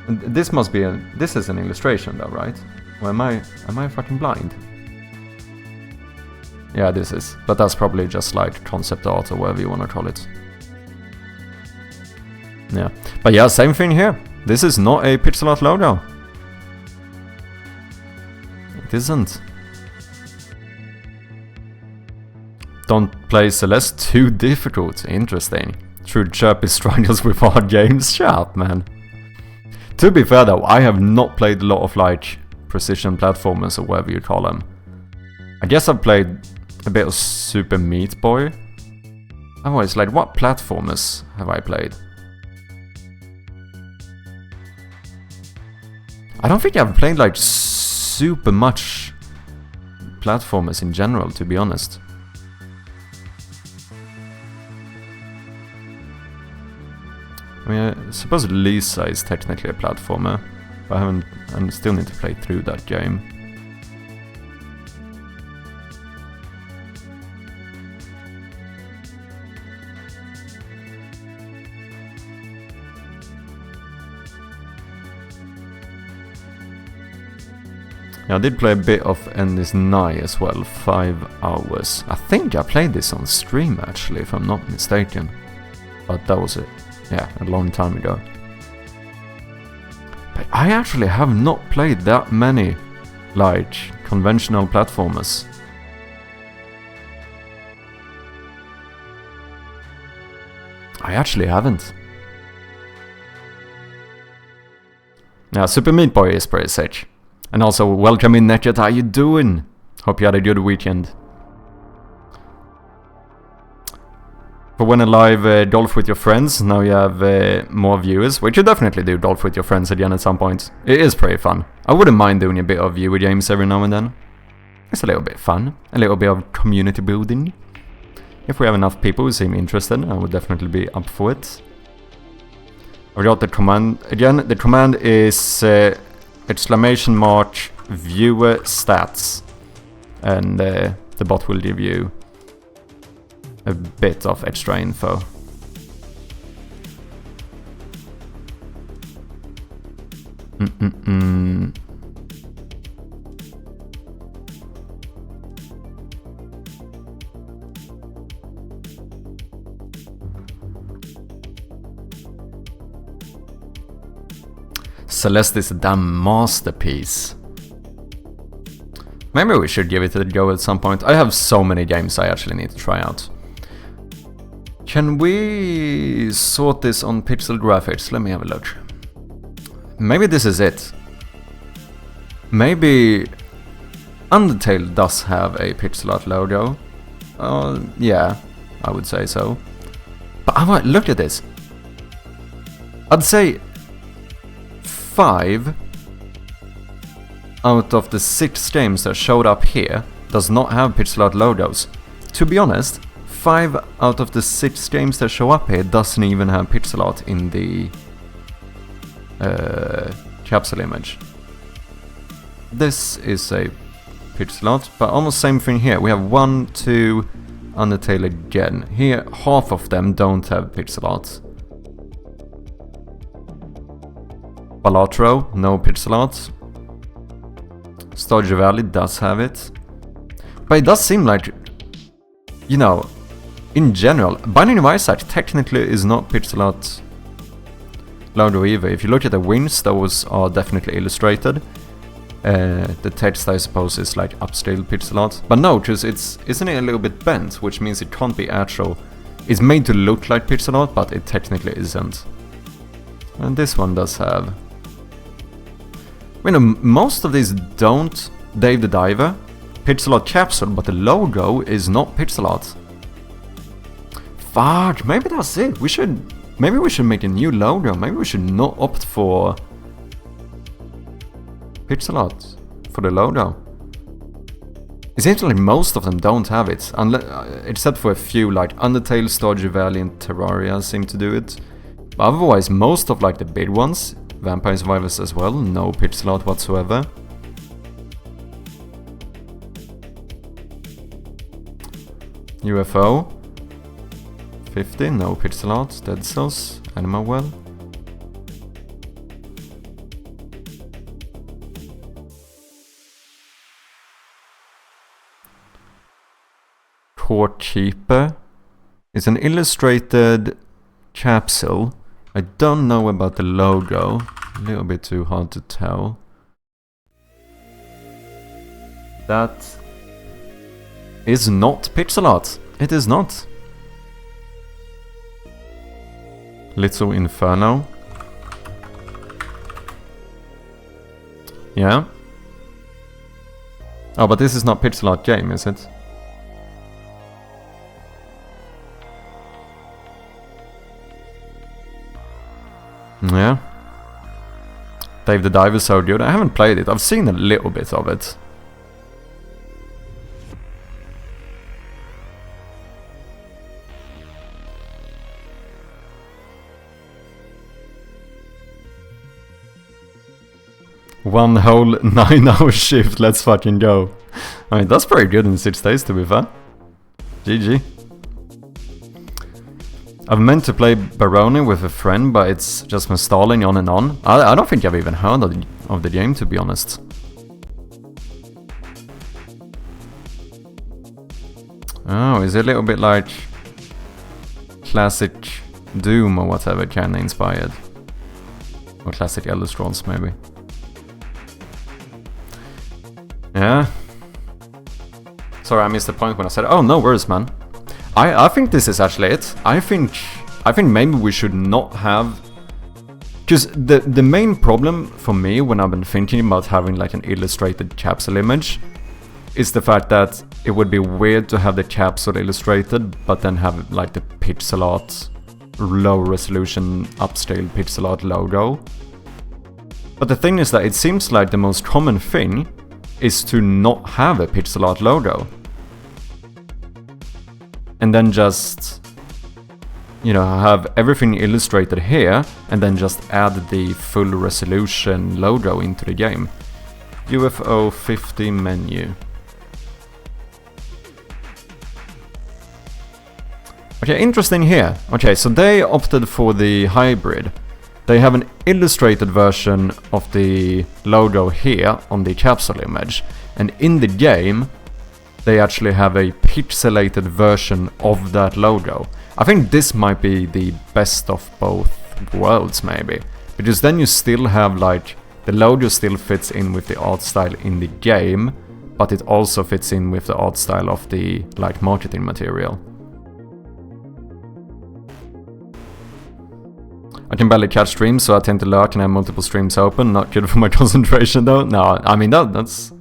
[SPEAKER 1] This must be this is an illustration though, right? Or am I fucking blind? Yeah, this is. But that's probably just like concept art or whatever you want to call it. Yeah. But yeah, same thing here. This is not a pixel art logo. It isn't. Don't play Celeste, too difficult. Interesting. True Chirpy struggles with hard games. Shut up, man. To be fair though, I have not played a lot of like precision platformers or whatever you call them. I guess I've played a bit of Super Meat Boy. Otherwise, like, what platformers have I played? I don't think I've played like super much platformers in general, to be honest. I mean, I suppose Lisa is technically a platformer, but I still need to play through that game. Yeah, I did play a bit of Endless Night as well, 5 hours. I think I played this on stream actually, if I'm not mistaken. But that was it. Yeah, a long time ago. But I actually have not played that many, like, conventional platformers. I actually haven't. Yeah, Super Meat Boy is pretty sick. And also, welcome in Netjet, how you doing? Hope you had a good weekend. For when a live Dolph with your friends, now you have more viewers, which you definitely do Dolph with your friends again at some point. It is pretty fun. I wouldn't mind doing a bit of viewer games every now and then. It's a little bit fun, a little bit of community building. If we have enough people who seem interested, I would definitely be up for it. I've got the command again. The command is exclamation mark viewer stats, and the bot will give you a bit of extra info. Celeste is a damn masterpiece. Maybe we should give it a go at some point. I have so many games I actually need to try out. Can we sort this on pixel graphics? Let me have a look. Maybe this is it. Maybe Undertale does have a pixel art logo. Yeah, I would say so. But I might look at this. I'd say 5 out of the 6 games that showed up here does not have pixel art logos. To be honest, 5 out of the 6 games that show up here doesn't even have pixel art in the capsule image. This is a pixel art, but almost same thing here. We have 1, 2, Undertale again. Here, half of them don't have pixel art. Balatro, no pixel art. Stardew Valley does have it. But it does seem like, you know, in general, Binding of Isaac technically is not pixel art logo either. If you look at the wings, those are definitely illustrated. The text, I suppose, is like upscale pixel art. But no, because isn't it a little bit bent, which means it can't be actual. It's made to look like pixel art, but it technically isn't. And this one does have. You know, most of these don't. Dave the Diver, pixel art capsule, but the logo is not pixel art. Fuck, maybe that's it. Maybe we should make a new logo. Maybe we should not opt for pixel art for the logo. It seems like most of them don't have it, except for a few like Undertale, Stardew Valley, and Terraria seem to do it. But otherwise, most of like the big ones, Vampire Survivors as well, no pixel art whatsoever. UFO 50, no pixel art. Dead Cells, Animal Well. Court Keeper is an illustrated capsule. I don't know about the logo. A little bit too hard to tell. That is not pixel art. It is not. Little Inferno. Yeah. Oh, but this is not pixel art game, is it? Yeah. Dave the Diver is so good. I haven't played it. I've seen a little bit of it. One whole 9-hour shift. Let's fucking go. I mean, that's pretty good in 6 days, to be fair. GG. I've meant to play Baroni with a friend, but it's just been stalling on and on. I don't think I've even heard of the game, to be honest. Oh, is it a little bit like classic Doom or whatever, kind of inspired? Or classic Elder Scrolls, maybe. Yeah. Sorry, I missed the point when I said, oh, no worries, man. I think this is actually it. I think maybe we should not have... Because the main problem for me when I've been thinking about having like an illustrated capsule image is the fact that it would be weird to have the capsule illustrated, but then have like the pixel art, low resolution, upscale pixel art logo. But the thing is that it seems like the most common thing is to not have a pixel art logo. And then just, you know, have everything illustrated here, and then just add the full resolution logo into the game. UFO 50 menu. Okay, interesting here. Okay, so they opted for the hybrid. They have an illustrated version of the logo here on the capsule image, and in the game they actually have a pixelated version of that logo. I think this might be the best of both worlds, maybe, because then you still have like the logo still fits in with the art style in the game, but it also fits in with the art style of the like marketing material. I can barely catch streams, so I tend to lurk and have multiple streams open. Not good for my concentration though. No, I mean that's...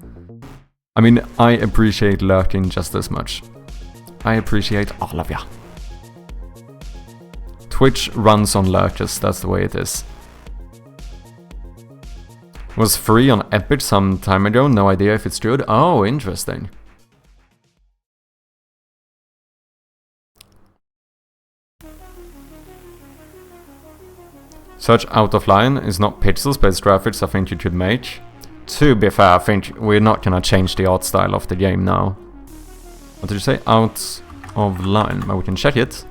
[SPEAKER 1] I mean, I appreciate lurking just as much. I appreciate all of ya. Twitch runs on lurkers, that's the way it is. It was free on Epic some time ago, no idea if it's good. Oh, interesting. Search out of line is not pixels, but it's graphics I think you could make. To be fair, I think we're not gonna change the art style of the game now. What did you say? Out of line. Well, we can check it.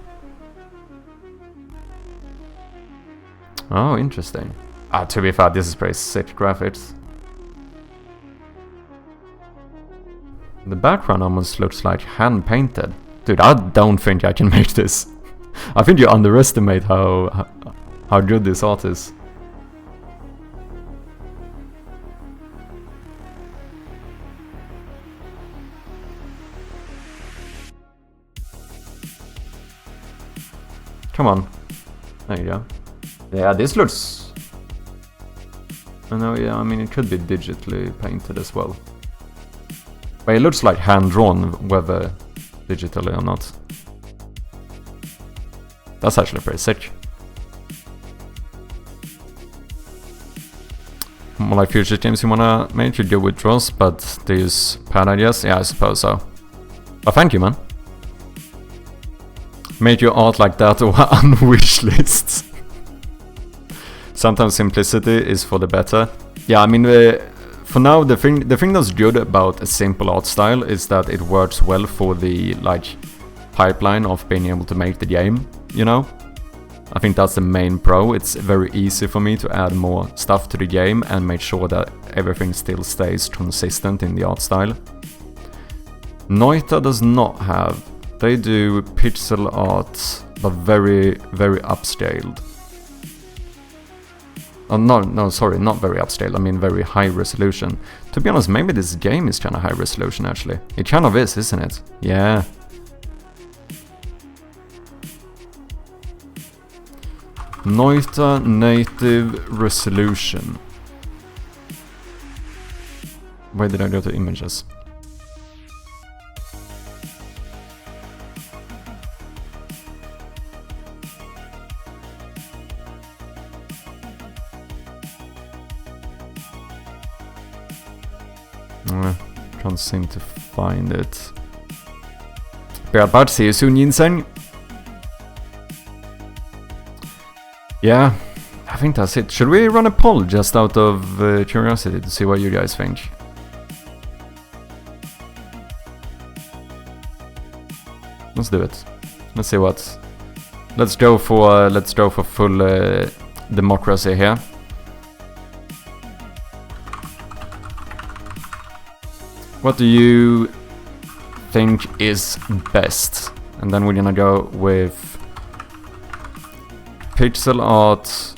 [SPEAKER 1] Oh, interesting. To be fair, this is pretty sick graphics. The background almost looks like hand-painted. Dude, I don't think I can make this. I think you underestimate how good this art is. Come on. There you go. Yeah, this looks... I know, yeah, I mean, it could be digitally painted as well. But it looks like hand-drawn, whether digitally or not. That's actually pretty sick. More like future games you wanna make, you go with draws, but they use pad ideas? Yeah, I suppose so. But thank you, man. Make your art like that or on wish lists. Sometimes simplicity is for the better. Yeah, I mean, for now, the thing that's good about a simple art style is that it works well for the like pipeline of being able to make the game, you know? I think that's the main pro. It's very easy for me to add more stuff to the game and make sure that everything still stays consistent in the art style. Noita does not have. They do pixel art, but very, very upscaled. Oh, no, sorry, not very upscaled, I mean very high resolution. To be honest, maybe this game is kind of high resolution actually. It kind of is, isn't it? Yeah. Noita native resolution. Where did I go to images? Can't seem to find it. Be about to see you soon, Yinseng. Yeah, I think that's it. Should we run a poll just out of curiosity to see what you guys think? Let's do it. Let's see what. Let's go for full democracy here. What do you think is best? And then we're gonna go with pixel art,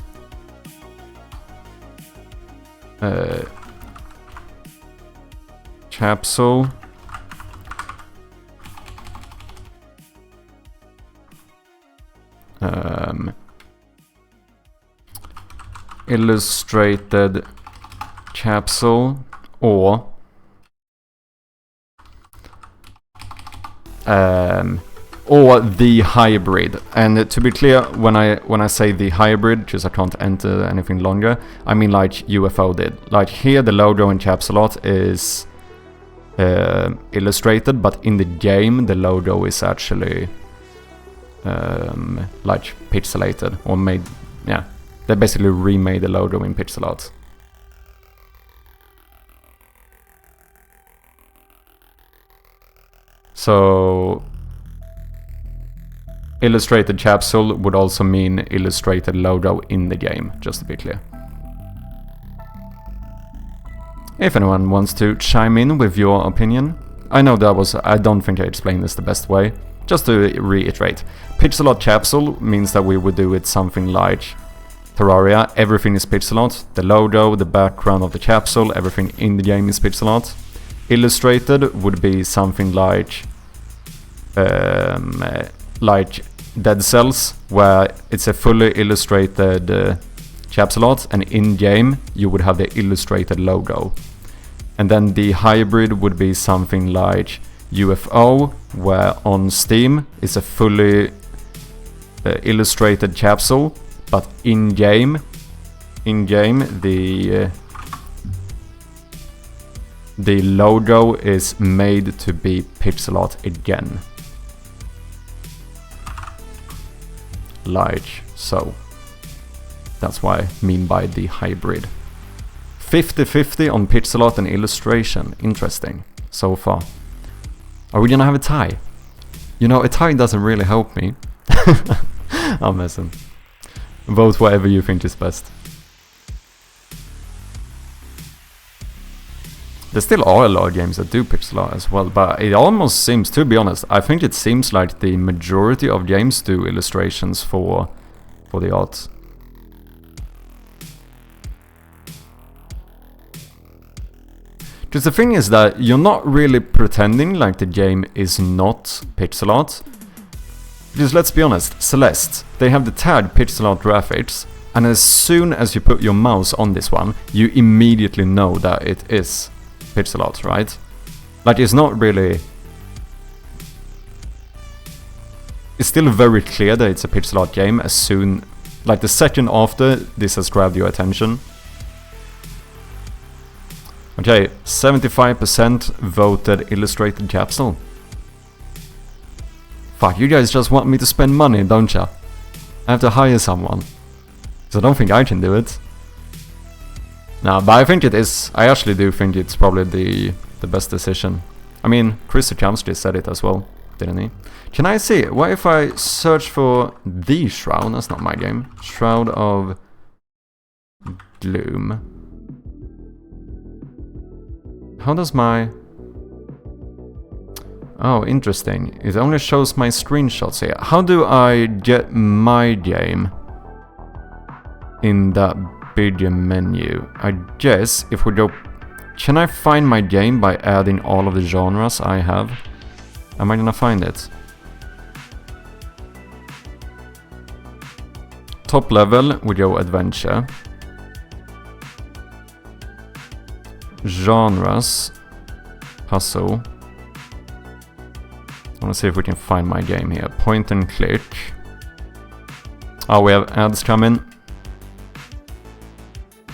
[SPEAKER 1] capsule, illustrated capsule, or or the hybrid. And to be clear, when I say the hybrid, because I can't enter anything longer, I mean like UFO did. Like here the logo in caps lock is illustrated, but in the game the logo is actually like pixelated or made. Yeah, they basically remade the logo in pixel art. So illustrated capsule would also mean illustrated logo in the game, just to be clear. If anyone wants to chime in with your opinion. I know I don't think I explained this the best way. Just to reiterate, pixel art capsule means that we would do it something like Terraria. Everything is pixel art. The logo, the background of the capsule, everything in the game is pixel art. Illustrated would be something like Dead Cells, where it's a fully illustrated capsule art, and in game you would have the illustrated logo. And then the hybrid would be something like UFO, where on Steam it's a fully illustrated capsule, but in game the logo is made to be pixel art again. Like so. That's what I mean by the hybrid. 50-50 on pixel art and illustration. Interesting so far. Are we gonna have a tie? You know, a tie doesn't really help me. I'm messing. Vote whatever you think is best. There still are a lot of games that do pixel art as well, but it almost seems, to be honest, I think it seems like the majority of games do illustrations for the art. Because the thing is that you're not really pretending like the game is not pixel art. Because let's be honest, Celeste, they have the tag pixel art graphics, and as soon as you put your mouse on this one, you immediately know that it is pixel art, right? Like, it's not really... It's still very clear that it's a pixel art game as soon... Like, the second after this has grabbed your attention. Okay, 75% voted illustrated capsule. Fuck, you guys just want me to spend money, don't ya? I have to hire someone. So I don't think I can do it. No, but I think it is. I actually do think it's probably the best decision. I mean, Chris Sukamsky said it as well, didn't he? Can I see? What if I search for the Shroud? That's not my game. Shroud of Gloom. How does my... Oh, interesting. It only shows my screenshots here. How do I get my game in that bigger menu? I guess if we go... Can I find my game by adding all of the genres I have? Am I gonna find it? Top level, we go adventure. Genres, puzzle. I want to see if we can find my game here. Point and click. Oh, we have ads coming. I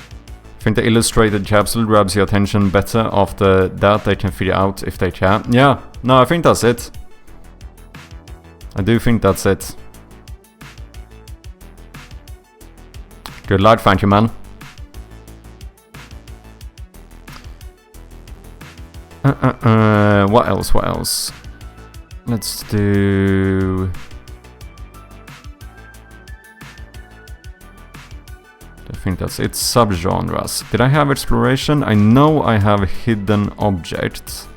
[SPEAKER 1] think the illustrated capsule grabs your attention better. After that, they can figure out if they can. Yeah, no, I think that's it. I do think that's it. Good luck, thank you, man. What else? What else? Let's do... I think that's it. Subgenres. Did I have exploration? I know I have hidden objects.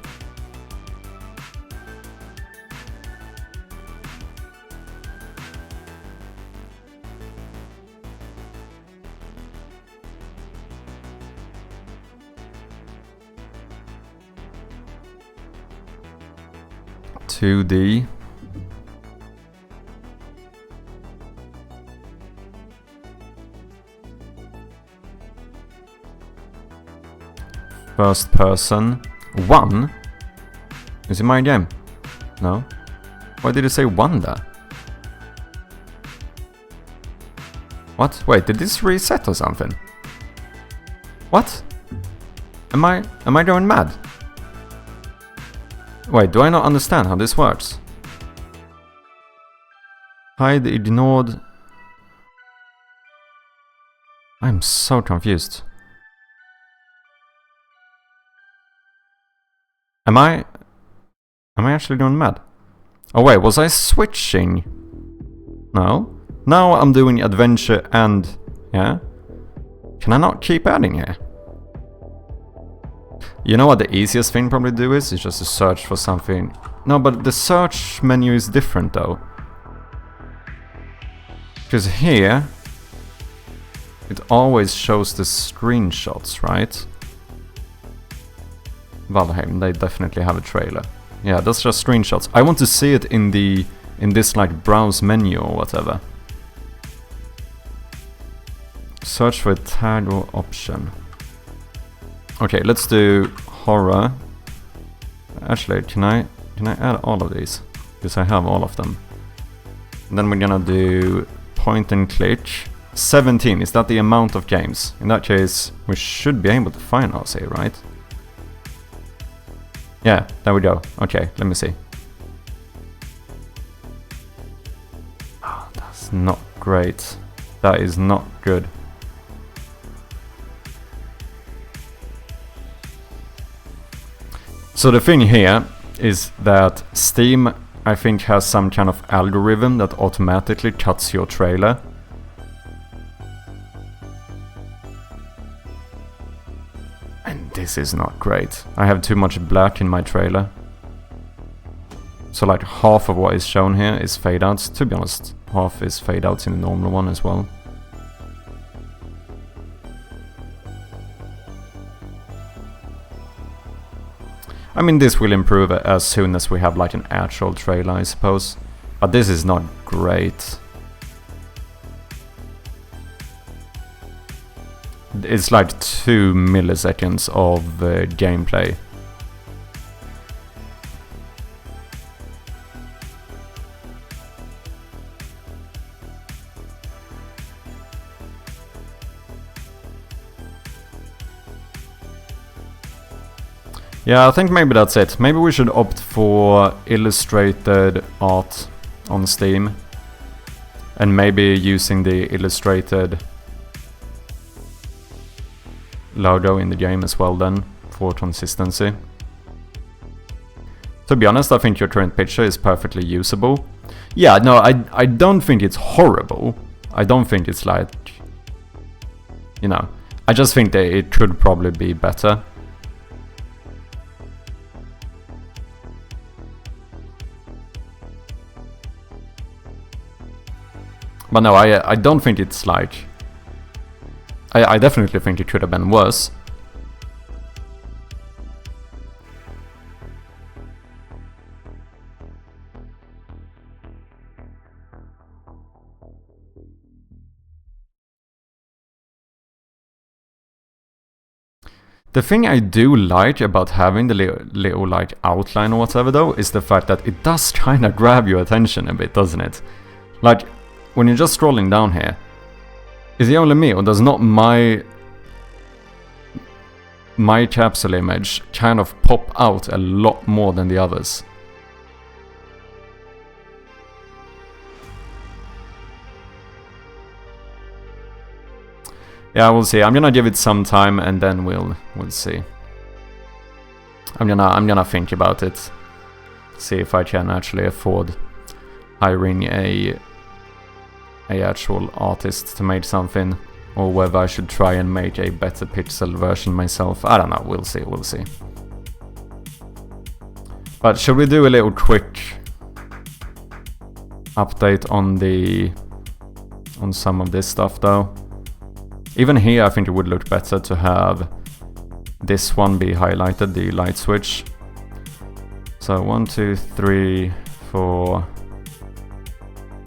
[SPEAKER 1] .2D. First person. 1? Is it my game? No? Why did you say Wanda? What? Wait, did this reset or something? What? Am I going mad? Wait, do I not understand how this works? Hide, ignored. I'm so confused. Am I actually going mad? Oh wait, was I switching? No. Now I'm doing adventure and... yeah? Can I not keep adding here? You know what the easiest thing probably to do is? It's just to search for something. No, but the search menu is different though. Because here... it always shows the screenshots, right? Valheim, they definitely have a trailer. Yeah, that's just screenshots. I want to see it in this like browse menu or whatever. Search for a tag or option. Okay, let's do horror. Actually, can I add all of these? Because I have all of them. And then we're gonna do point and click. 17, is that the amount of games? In that case, we should be able to find ours here, right? Yeah, there we go. Okay, let me see. Oh, that's not great. That is not good. So the thing here is that Steam, I think, has some kind of algorithm that automatically cuts your trailer. And this is not great. I have too much black in my trailer. So like half of what is shown here is fade outs. To be honest, half is fade outs in the normal one as well. I mean, this will improve as soon as we have like an actual trailer, I suppose. But this is not great. It's like 2 milliseconds of gameplay. Yeah, I think maybe that's it. Maybe we should opt for illustrated art on Steam. And maybe using the illustrated logo in the game as well then, for consistency. To be honest, I think your current picture is perfectly usable. Yeah, no, I don't think it's horrible. I don't think it's like... you know, I just think that it could probably be better. But no, I don't think it's like... I definitely think it could have been worse. The thing I do like about having the little like outline or whatever though is the fact that it does kind of grab your attention a bit, doesn't it? Like, when you're just scrolling down here, is it only me, or does not my capsule image kind of pop out a lot more than the others? Yeah, we'll see. I'm gonna give it some time and then we'll see. I'm gonna think about it. See if I can actually afford hiring a actual artist to make something, or whether I should try and make a better pixel version myself. I don't know, we'll see. But should we do a little quick update on some of this stuff though? Even here I think it would look better to have this one be highlighted, the light switch. So 1, 2, 3, 4...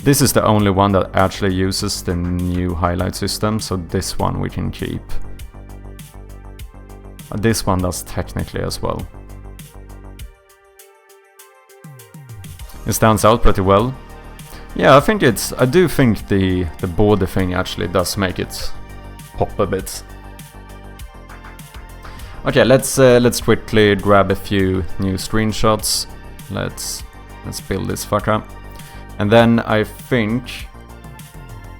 [SPEAKER 1] This is the only one that actually uses the new highlight system, so this one we can keep. This one does technically as well. It stands out pretty well. Yeah, I do think the border thing actually does make it pop a bit. Okay, let's quickly grab a few new screenshots. Let's build this fucker. And then I think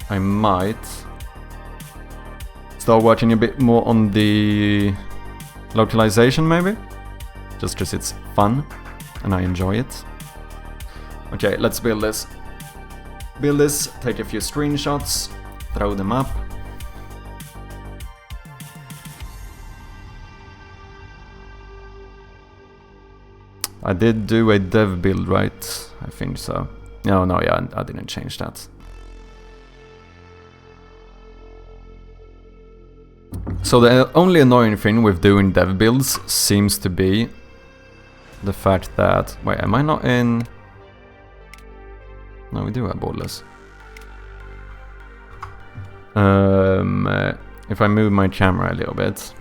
[SPEAKER 1] I might start working a bit more on the localization maybe. Just because it's fun and I enjoy it. Okay, let's build this. Build this, take a few screenshots, throw them up. I did do a dev build, right? I think so. No, yeah, I didn't change that. So the only annoying thing with doing dev builds seems to be the fact that... Wait, am I not in... No, we do have borderless. If I move my camera a little bit...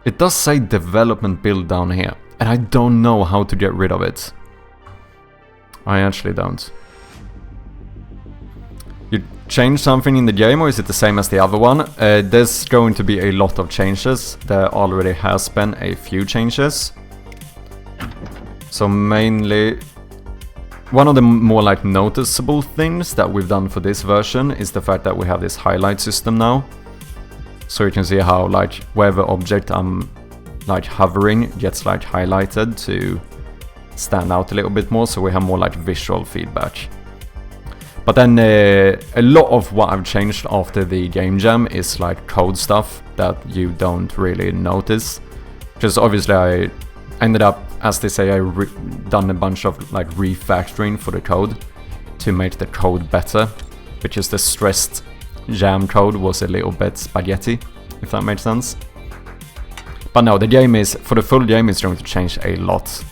[SPEAKER 1] It does say development build down here. And I don't know how to get rid of it. I actually don't. You change something in the game, or is it the same as the other one? There's going to be a lot of changes. There already has been a few changes. So mainly... One of the more like noticeable things that we've done for this version is the fact that we have this highlight system now. So you can see how like wherever object I'm like hovering gets like highlighted to stand out a little bit more, so we have more like visual feedback. But then a lot of what I've changed after the game jam is like code stuff that you don't really notice. Because obviously I ended up, as they say, done a bunch of like refactoring for the code to make the code better, because the stressed jam code was a little bit spaghetti, if that makes sense. But no, the game is, for the full game, it's going to change a lot.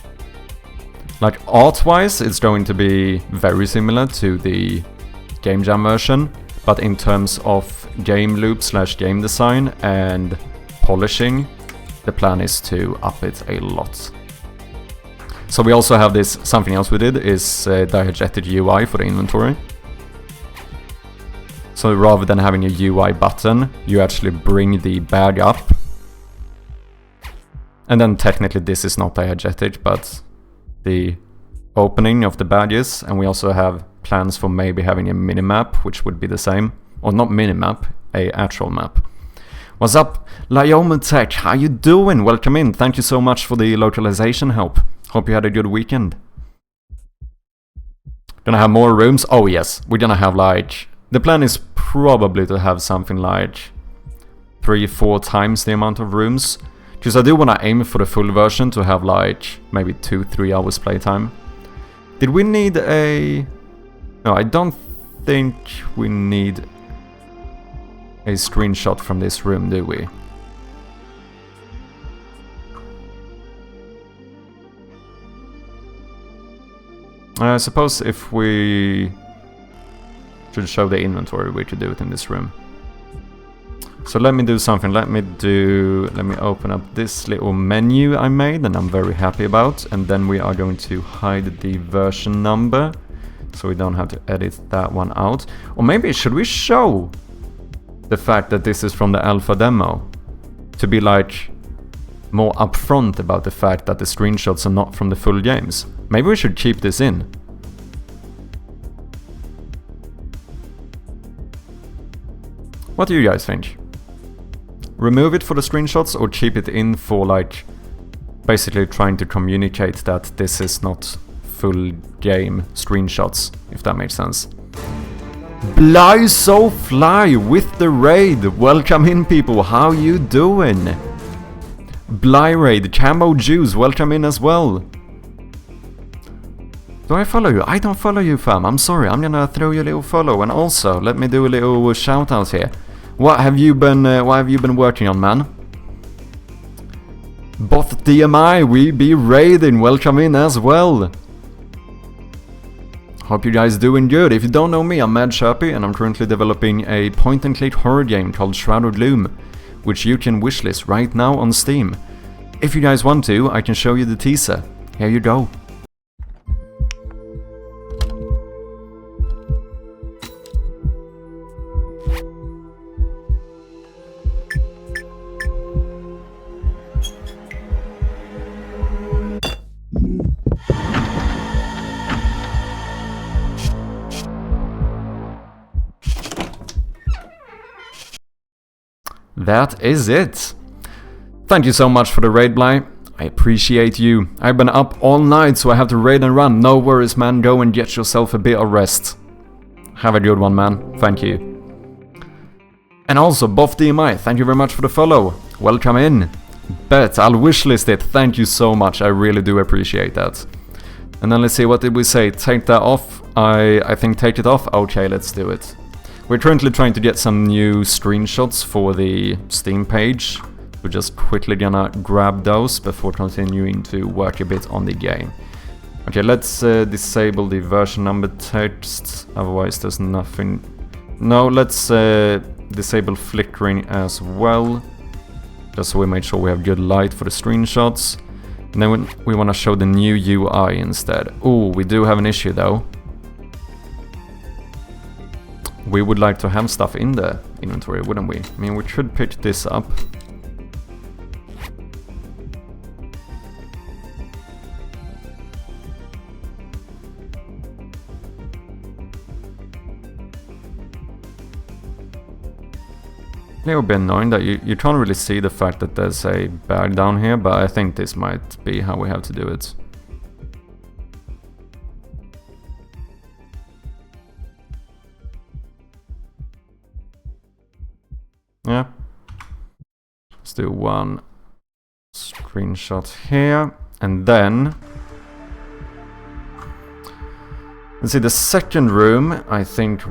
[SPEAKER 1] Like art-wise, it's going to be very similar to the game jam version, but in terms of game loop / game design and polishing, the plan is to up it a lot. So we also have this, something else we did is diegetic UI for the inventory. So rather than having a UI button, you actually bring the bag up. And then technically this is not diegetic, but the opening of the badges, and we also have plans for maybe having a minimap, which would be the same. Or not minimap, a actual map. What's up, Lyometech? How you doing? Welcome in. Thank you so much for the localization help. Hope you had a good weekend. Gonna have more rooms? Oh yes, we're gonna have like... The plan is probably to have something like 3-4 times the amount of rooms. Because I do want to aim for the full version to have like maybe 2-3 hours playtime. Did we need a... No, I don't think we need a screenshot from this room, do we? I suppose if we should show the inventory, we could do it in this room. So let me do something. Let me open up this little menu I made and I'm very happy about. And then we are going to hide the version number, so we don't have to edit that one out. Or maybe should we show the fact that this is from the alpha demo, to be like more upfront about the fact that the screenshots are not from the full games? Maybe we should keep this in. What do you guys think? Remove it for the screenshots or keep it in for like basically trying to communicate that this is not full game screenshots, if that makes sense. Bly so fly with the raid. Welcome in, people. How you doing? Bly raid, Camo Juice, welcome in as well. Do I follow you? I don't follow you, fam. I'm sorry. I'm gonna throw you a little follow. And also, let me do a little shout out here. What have you been working on, man? Both DMI, we be raiding. Welcome in as well. Hope you guys doing good. If you don't know me, I'm Mad Sherpy, and I'm currently developing a point-and-click horror game called Shroud of Gloom, which you can wishlist right now on Steam. If you guys want to, I can show you the teaser. Here you go. that is it. Thank you so much for the raid, Bly. I appreciate you. I've been up all night, so I have to raid and run. No worries, man. Go and get yourself a bit of rest. Have a good one, man. Thank you. And also, Boff DMI, thank you very much for the follow. Welcome in. Bet, I'll wishlist it. Thank you so much. I really do appreciate that. And then let's see, what did we say? Take that off. I think take it off. Okay, let's do it. We're currently trying to get some new screenshots for the Steam page. We're just quickly gonna grab those before continuing to work a bit on the game. Okay, let's disable the version number text, otherwise there's nothing. No, let's disable flickering as well, just so we make sure we have good light for the screenshots. And then we want to show the new UI instead. Oh, we do have an issue though. We would like to have stuff in the inventory, wouldn't we? I mean, we should pick this up. A little bit annoying that you can't really see the fact that there's a bag down here, but I think this might be how we have to do it. Yeah. Let's do one screenshot here, and then let's see the second room. I think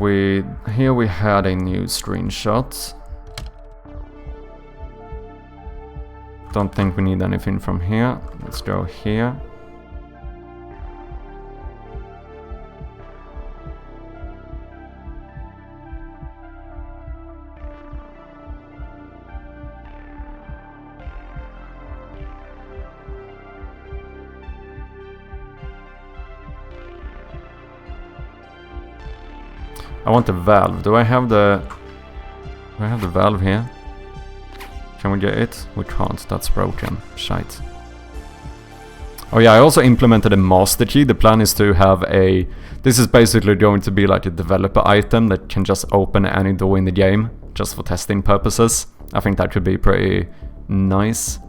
[SPEAKER 1] here we had a new screenshot. Don't think we need anything from here. Let's go here. I want the valve. Do I have the valve here? Can we get it? We can't, that's broken. Shite. Oh yeah, I also implemented a master key. The plan is to have a... This is basically going to be like a developer item that can just open any door in the game, just for testing purposes. I think that could be pretty nice.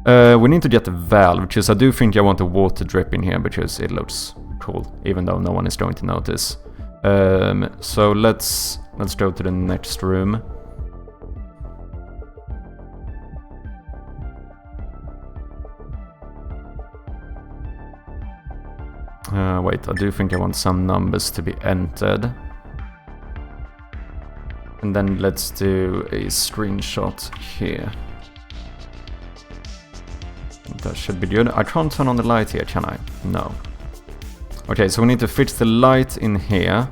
[SPEAKER 1] We need to get the valve, because I do think I want the water drip in here, because it looks cool, even though no one is going to notice. So let's go to the next room. Wait, I do think I want some numbers to be entered. And then let's do a screenshot here. That should be good. I can't turn on the light here, can I? No. Okay, so we need to fix the light in here.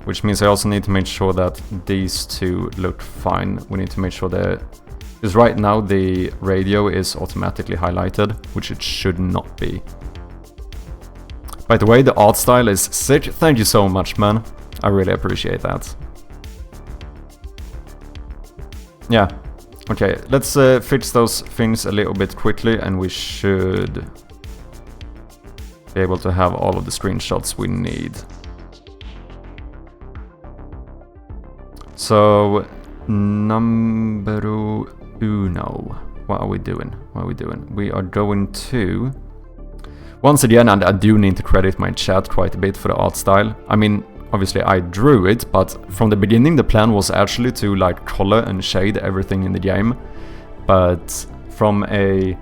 [SPEAKER 1] Which means I also need to make sure that these two look fine. We need to make sure that... Because right now the radio is automatically highlighted, which it should not be. By the way, the art style is sick. Thank you so much, man. I really appreciate that. Yeah. Okay, let's fix those things a little bit quickly, and we should be able to have all of the screenshots we need. So, numero uno. What are we doing? What are we doing? We are going to... Once again, and I do need to credit my chat quite a bit for the art style. I mean, obviously I drew it, but from the beginning the plan was actually to like color and shade everything in the game. But from a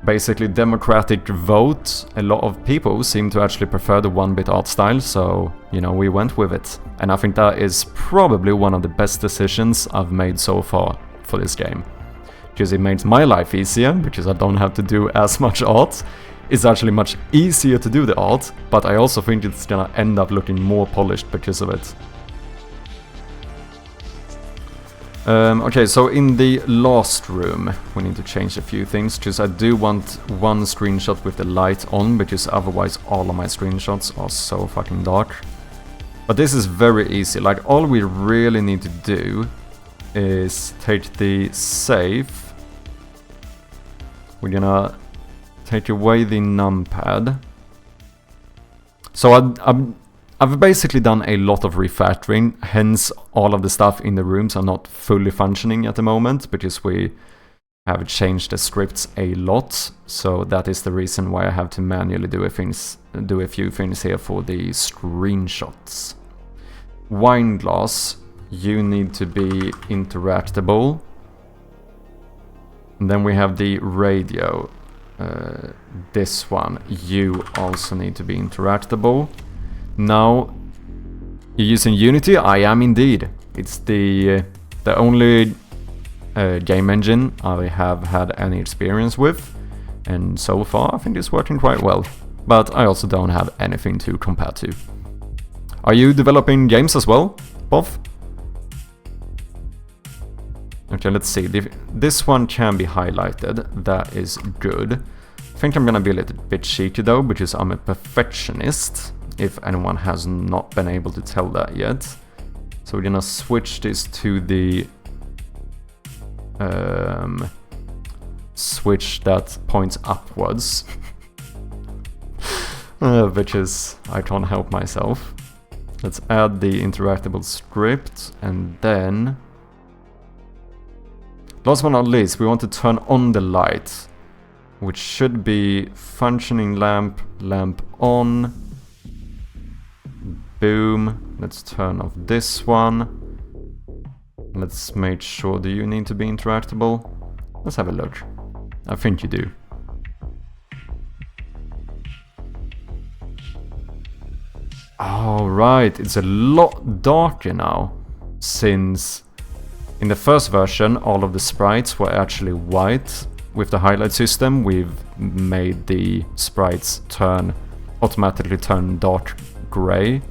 [SPEAKER 1] basically democratic vote, a lot of people seem to actually prefer the one-bit art style, so, you know, we went with it. And I think that is probably one of the best decisions I've made so far for this game. Because it makes my life easier, because I don't have to do as much art. It's actually much easier to do the art, but I also think it's gonna end up looking more polished because of it. Okay, so in the last room, we need to change a few things, because I do want one screenshot with the light on, because otherwise all of my screenshots are so fucking dark. But this is very easy, like all we really need to do is take the save. We're gonna take away the numpad. So I've basically done a lot of refactoring, hence all of the stuff in the rooms are not fully functioning at the moment, because we have changed the scripts a lot, so that is the reason why I have to manually do a few things here for the screenshots. Wine glass, you need to be interactable. And then we have the radio. This one, you also need to be interactable. Now, you're using Unity? I am indeed. It's the only game engine I have had any experience with, and so far I think it's working quite well. But I also don't have anything to compare to. Are you developing games as well, Bob? Okay, let's see. This one can be highlighted. That is good. I think I'm gonna be a little bit cheeky though, because I'm a perfectionist, if anyone has not been able to tell that yet. So we're gonna switch this to the switch that points upwards. Which is, I can't help myself. Let's add the interactable script, and then last but not least, we want to turn on the light, which should be functioning lamp, lamp on. Boom. Let's turn off this one. Let's make sure, do you need to be interactable? Let's have a look. I think you do. Alright, it's a lot darker now, since in the first version all of the sprites were actually white. With the highlight system we've made the sprites automatically turn dark grey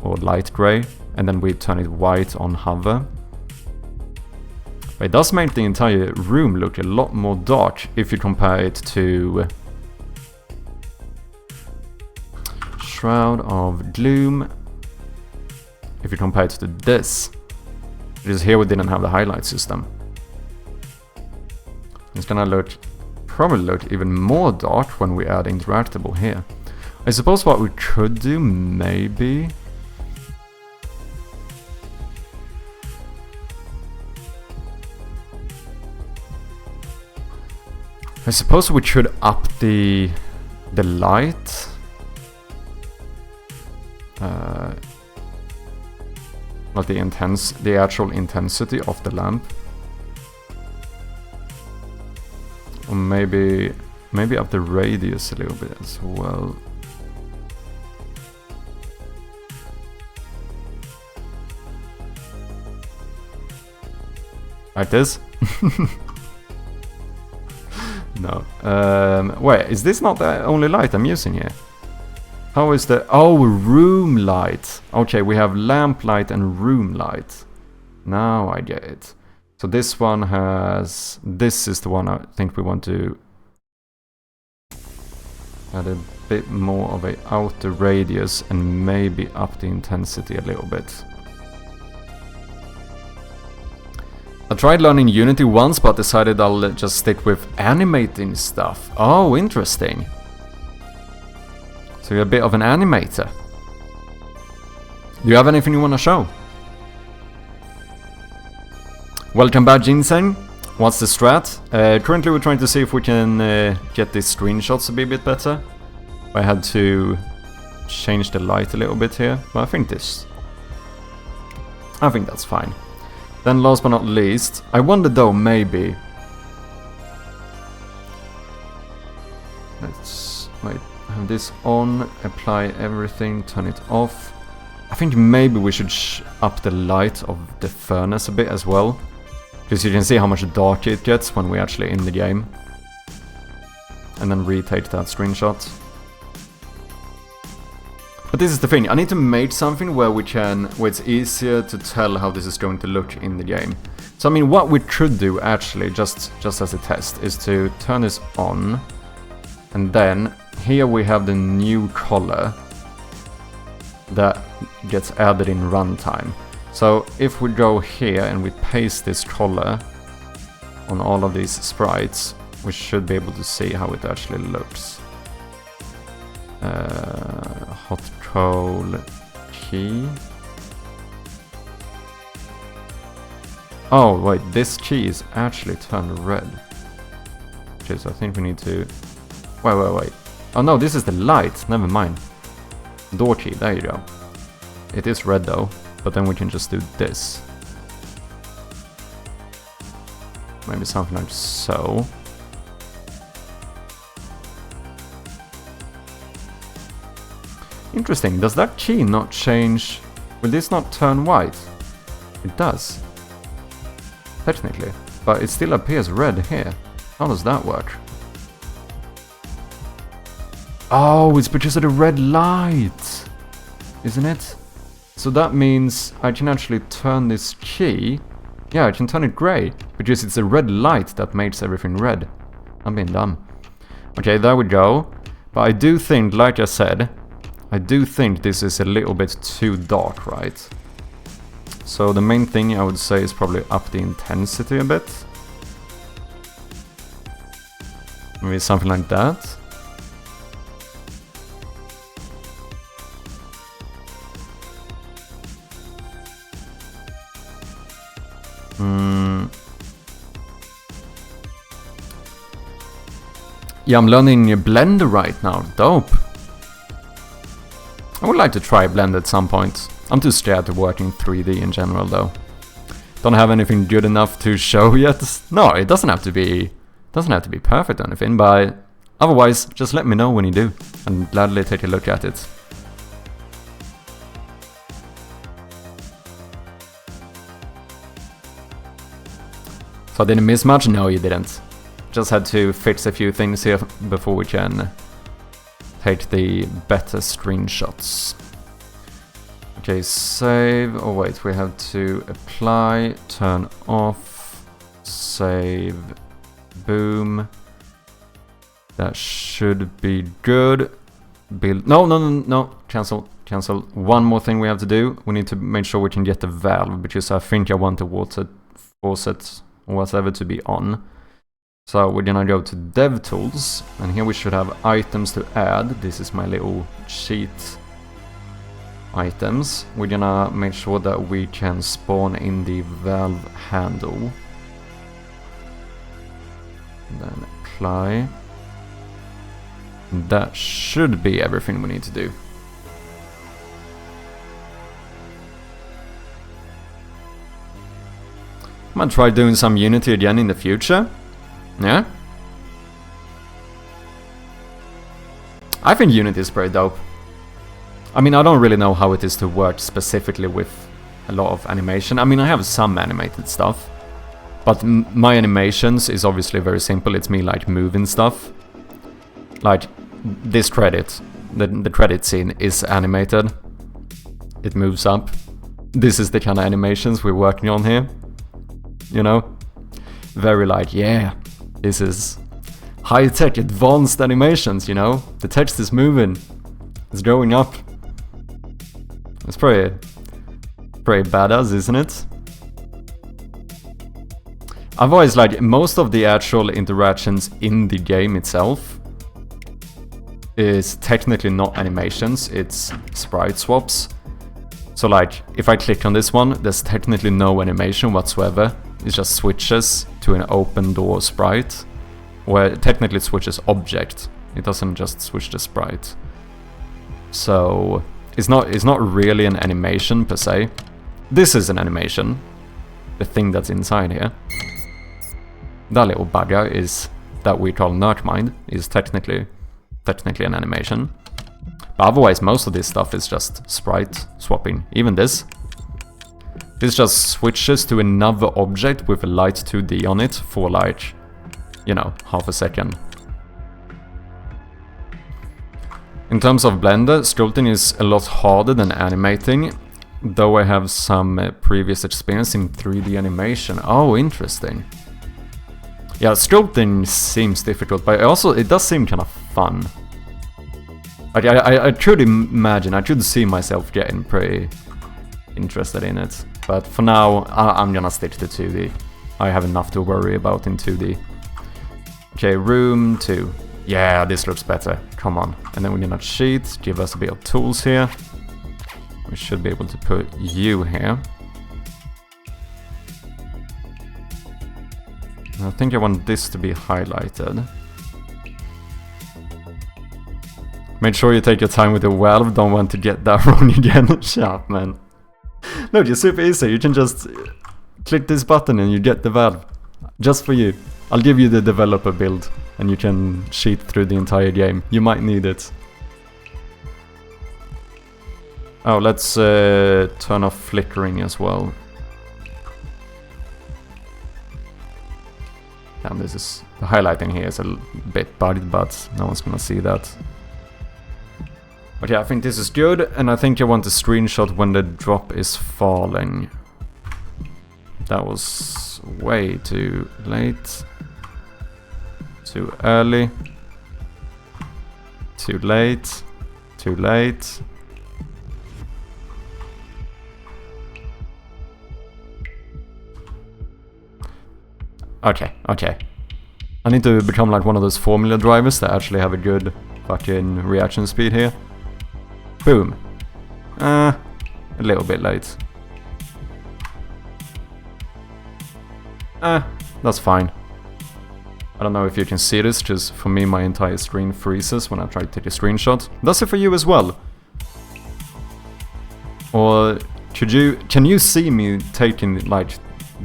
[SPEAKER 1] or light grey, and then we turn it white on hover. But it does make the entire room look a lot more dark if you compare it to Shroud of Gloom. If you compare it to this, because here we didn't have the highlight system. It's gonna probably look even more dark when we add interactable here. I suppose what we could do, maybe, I suppose we should up the light. Not the actual intensity of the lamp. Or maybe up the radius a little bit as well. Like this? No. Wait, is this not the only light I'm using here? How is the... Oh, room light. Okay, we have lamp light and room light. Now I get it. So this one has... This is the one I think we want to add a bit more of a outer radius and maybe up the intensity a little bit. I tried learning Unity once, but decided I'll just stick with animating stuff. Oh, interesting. So you're a bit of an animator. Do you have anything you want to show? Welcome back, Ginseng. What's the strat? Currently we're trying to see if we can get these screenshots to be a bit better. I had to change the light a little bit here, but I think that's fine. Then last but not least, I wonder though, maybe... Let's wait, have this on, apply everything, turn it off. I think maybe we should up the light of the furnace a bit as well. Because you can see how much darker it gets when we're actually in the game. And then retake that screenshot. But this is the thing, I need to make something where it's easier to tell how this is going to look in the game. So I mean, what we could do actually, just as a test, is to turn this on. And then, here we have the new color that gets added in runtime. So if we go here and we paste this color on all of these sprites, we should be able to see how it actually looks. Hot coal key. Oh wait, this key is actually turned red. Okay, so I think we need to... Wait. Oh no, this is the light, never mind. Door key, there you go. It is red though, but then we can just do this. Maybe something like so. Interesting, does that key not change? Will this not turn white? It does. Technically, but it still appears red here. How does that work? Oh, it's because of the red light, isn't it? So that means I can actually turn this key. Yeah, I can turn it grey, because it's a red light that makes everything red. I'm being dumb. Okay, there we go. But I do think, like I said, I do think this is a little bit too dark, right? So the main thing I would say is probably up the intensity a bit. Maybe something like that. Yeah, I'm learning Blender right now. Dope. I would like to try Blender at some point. I'm too scared to work in 3D in general though. Don't have anything good enough to show yet. No, it doesn't have to be perfect or anything, but otherwise just let me know when you do and gladly take a look at it. So I didn't miss much? No, you didn't. Just had to fix a few things here before we can take the better screenshots. Okay, save. Oh wait, we have to apply, turn off, save, boom. That should be good. Build. No. Cancel. One more thing we have to do. We need to make sure we can get the valve, because I think I want the water faucet or whatever to be on. So we're gonna go to DevTools, and here we should have items to add. This is my little sheet items. We're gonna make sure that we can spawn in the valve handle. And then apply. That should be everything we need to do. I'm gonna try doing some Unity again in the future. Yeah? I think Unity is pretty dope. I mean, I don't really know how it is to work specifically with a lot of animation. I mean, I have some animated stuff, but my animations is obviously very simple. It's me like moving stuff. Like this credit, the credit scene is animated. It moves up. This is the kind of animations we're working on here. You know? Very like, yeah, this is high-tech advanced animations, you know? The text is moving. It's going up. It's pretty badass, isn't it? Otherwise, like, most of the actual interactions in the game itself is technically not animations, it's sprite swaps. So like, if I click on this one, there's technically no animation whatsoever. It just switches to an open door sprite, where technically it switches object. It doesn't just switch the sprite. So it's not really an animation per se. This is an animation, the thing that's inside here. That little bugger is that we call Nerkmind is technically an animation. But otherwise, most of this stuff is just sprite swapping. Even this just switches to another object with a light 2D on it for like, you know, half a second. In terms of Blender, sculpting is a lot harder than animating, though I have some previous experience in 3D animation. Oh, interesting. Yeah, sculpting seems difficult, but also it does seem kind of fun. Like, I could imagine, I could see myself getting pretty interested in it. But for now, I'm gonna stick to 2D. I have enough to worry about in 2D. Okay, room 2. Yeah, this looks better. Come on. And then we're gonna cheat, give us a bit of tools here. We should be able to put you here. I think I want this to be highlighted. Make sure you take your time with the valve, don't want to get that wrong again. Sharp, man. No, it's super easy, you can just click this button and you get the valve. Just for you. I'll give you the developer build and you can cheat through the entire game. You might need it. Oh, let's turn off flickering as well. Damn, this is... the highlighting here is a bit bugged, but no one's gonna see that. But yeah, I think this is good, and I think I want to screenshot when the drop is falling. That was way too late. Too early. Too late. Too late. Okay, okay. I need to become like one of those formula drivers that actually have a good fucking reaction speed here. Boom. A little bit late. That's fine. I don't know if you can see this, just for me my entire screen freezes when I try to take a screenshot. Does it for you as well? Or can you see me taking, like,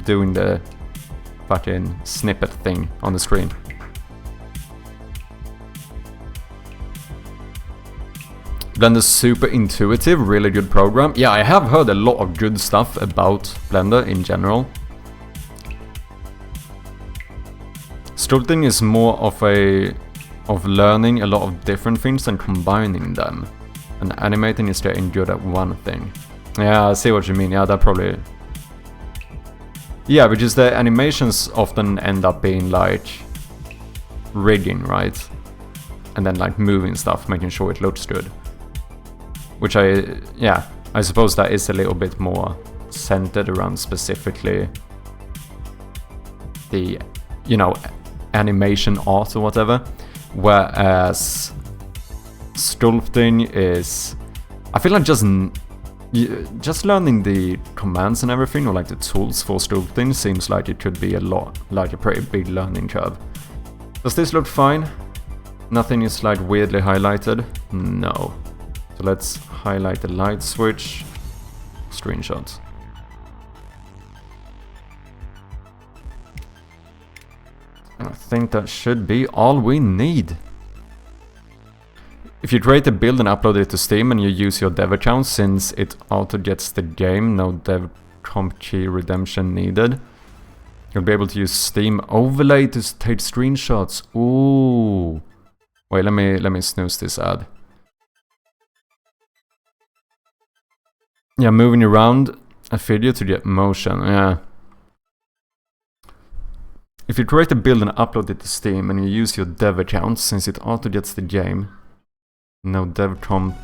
[SPEAKER 1] doing the fucking snippet thing on the screen? Blender's super intuitive, really good program. Yeah, I have heard a lot of good stuff about Blender in general. Sculpting is more of learning a lot of different things and combining them. And animating is getting good at one thing. Yeah, I see what you mean. Yeah, that probably... yeah, because the animations often end up being like rigging, right? And then like moving stuff, making sure it looks good. Which I suppose that is a little bit more centered around specifically the, you know, animation art or whatever. Whereas sculpting is, I feel like just learning the commands and everything, or like the tools for sculpting, seems like it could be a pretty big learning curve. Does this look fine? Nothing is like weirdly highlighted? No. So let's highlight the light switch. Screenshot. I think that should be all we need. If you create a build and upload it to Steam and you use your dev account, since it auto gets the game, no dev comp key redemption needed, you'll be able to use Steam overlay to take screenshots. Ooh. Wait, let me snooze this ad. Yeah, moving around a video to get motion. Yeah. If you create a build and upload it to Steam and you use your dev account, since it auto gets the game, no dev comp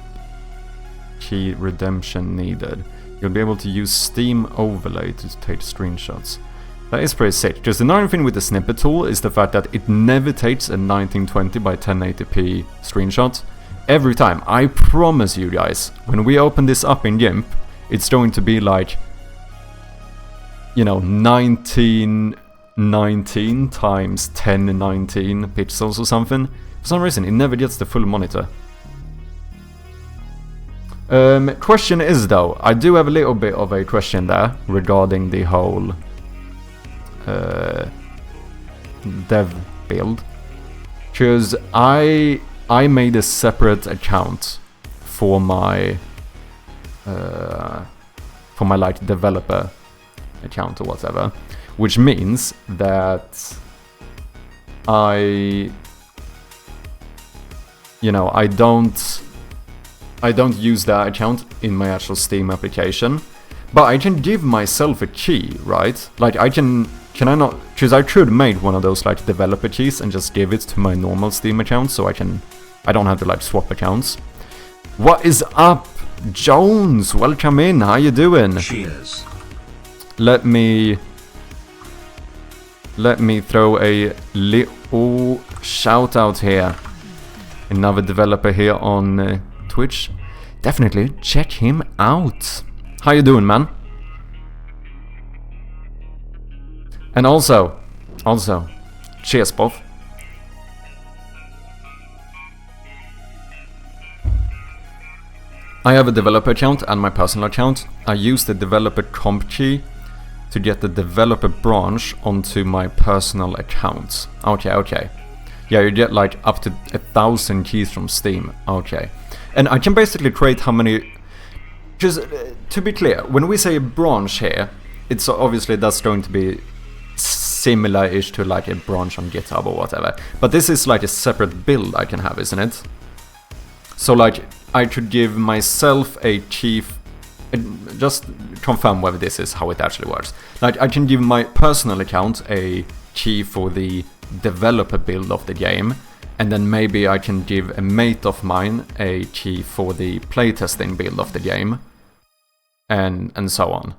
[SPEAKER 1] key redemption needed, you'll be able to use Steam overlay to take screenshots. That is pretty sick, because the annoying thing with the snippet tool is the fact that it never takes a 1920 by 1080p screenshot. Every time, I promise you guys, when we open this up in GIMP, it's going to be like, you know, 1919 times 1019 pixels or something. For some reason, it never gets the full monitor. Question is though, I do have a little bit of a question there regarding the whole dev build, because I made a separate account for my like developer account or whatever, which means that I don't use that account in my actual Steam application, but I can give myself a key, right? Like can I not, because I could make one of those like developer keys and just give it to my normal Steam account, so I don't have to like swap accounts. What is up, Jones? Welcome in, how you doing?
[SPEAKER 2] Cheers.
[SPEAKER 1] Let me throw a little shout out here another developer here on Twitch. Definitely check him out. How you doing, man? And also, cheers, both. I have a developer account and my personal account. I use the developer comp key to get the developer branch onto my personal account. Okay. Yeah, you get like up to 1,000 keys from Steam. Okay. And I can basically create how many... Just to be clear, when we say a branch here, it's obviously that's going to be similar-ish to like a branch on GitHub or whatever. But this is like a separate build I can have, isn't it? So like, I could give myself a key... Just confirm whether this is how it actually works. Like, I can give my personal account a key for the developer build of the game, and then maybe I can give a mate of mine a key for the playtesting build of the game, and so on.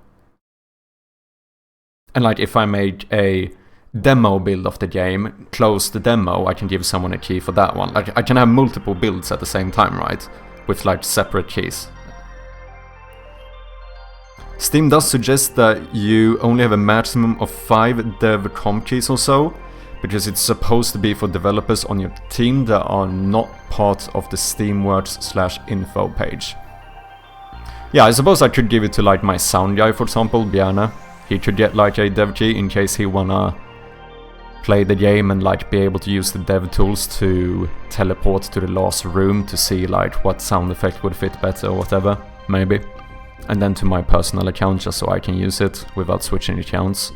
[SPEAKER 1] And like, if I make a demo build of the game, close the demo, I can give someone a key for that one. Like, I can have multiple builds at the same time, right? With like separate keys. Steam does suggest that you only have a maximum of 5 dev comp keys or so, because it's supposed to be for developers on your team that are not part of the Steamworks/info page. Yeah, I suppose I could give it to like my sound guy, for example, Bjarne. He could get like a dev key in case he wanna play the game and like be able to use the dev tools to teleport to the last room to see like what sound effect would fit better or whatever, maybe. And then to my personal account just so I can use it without switching accounts.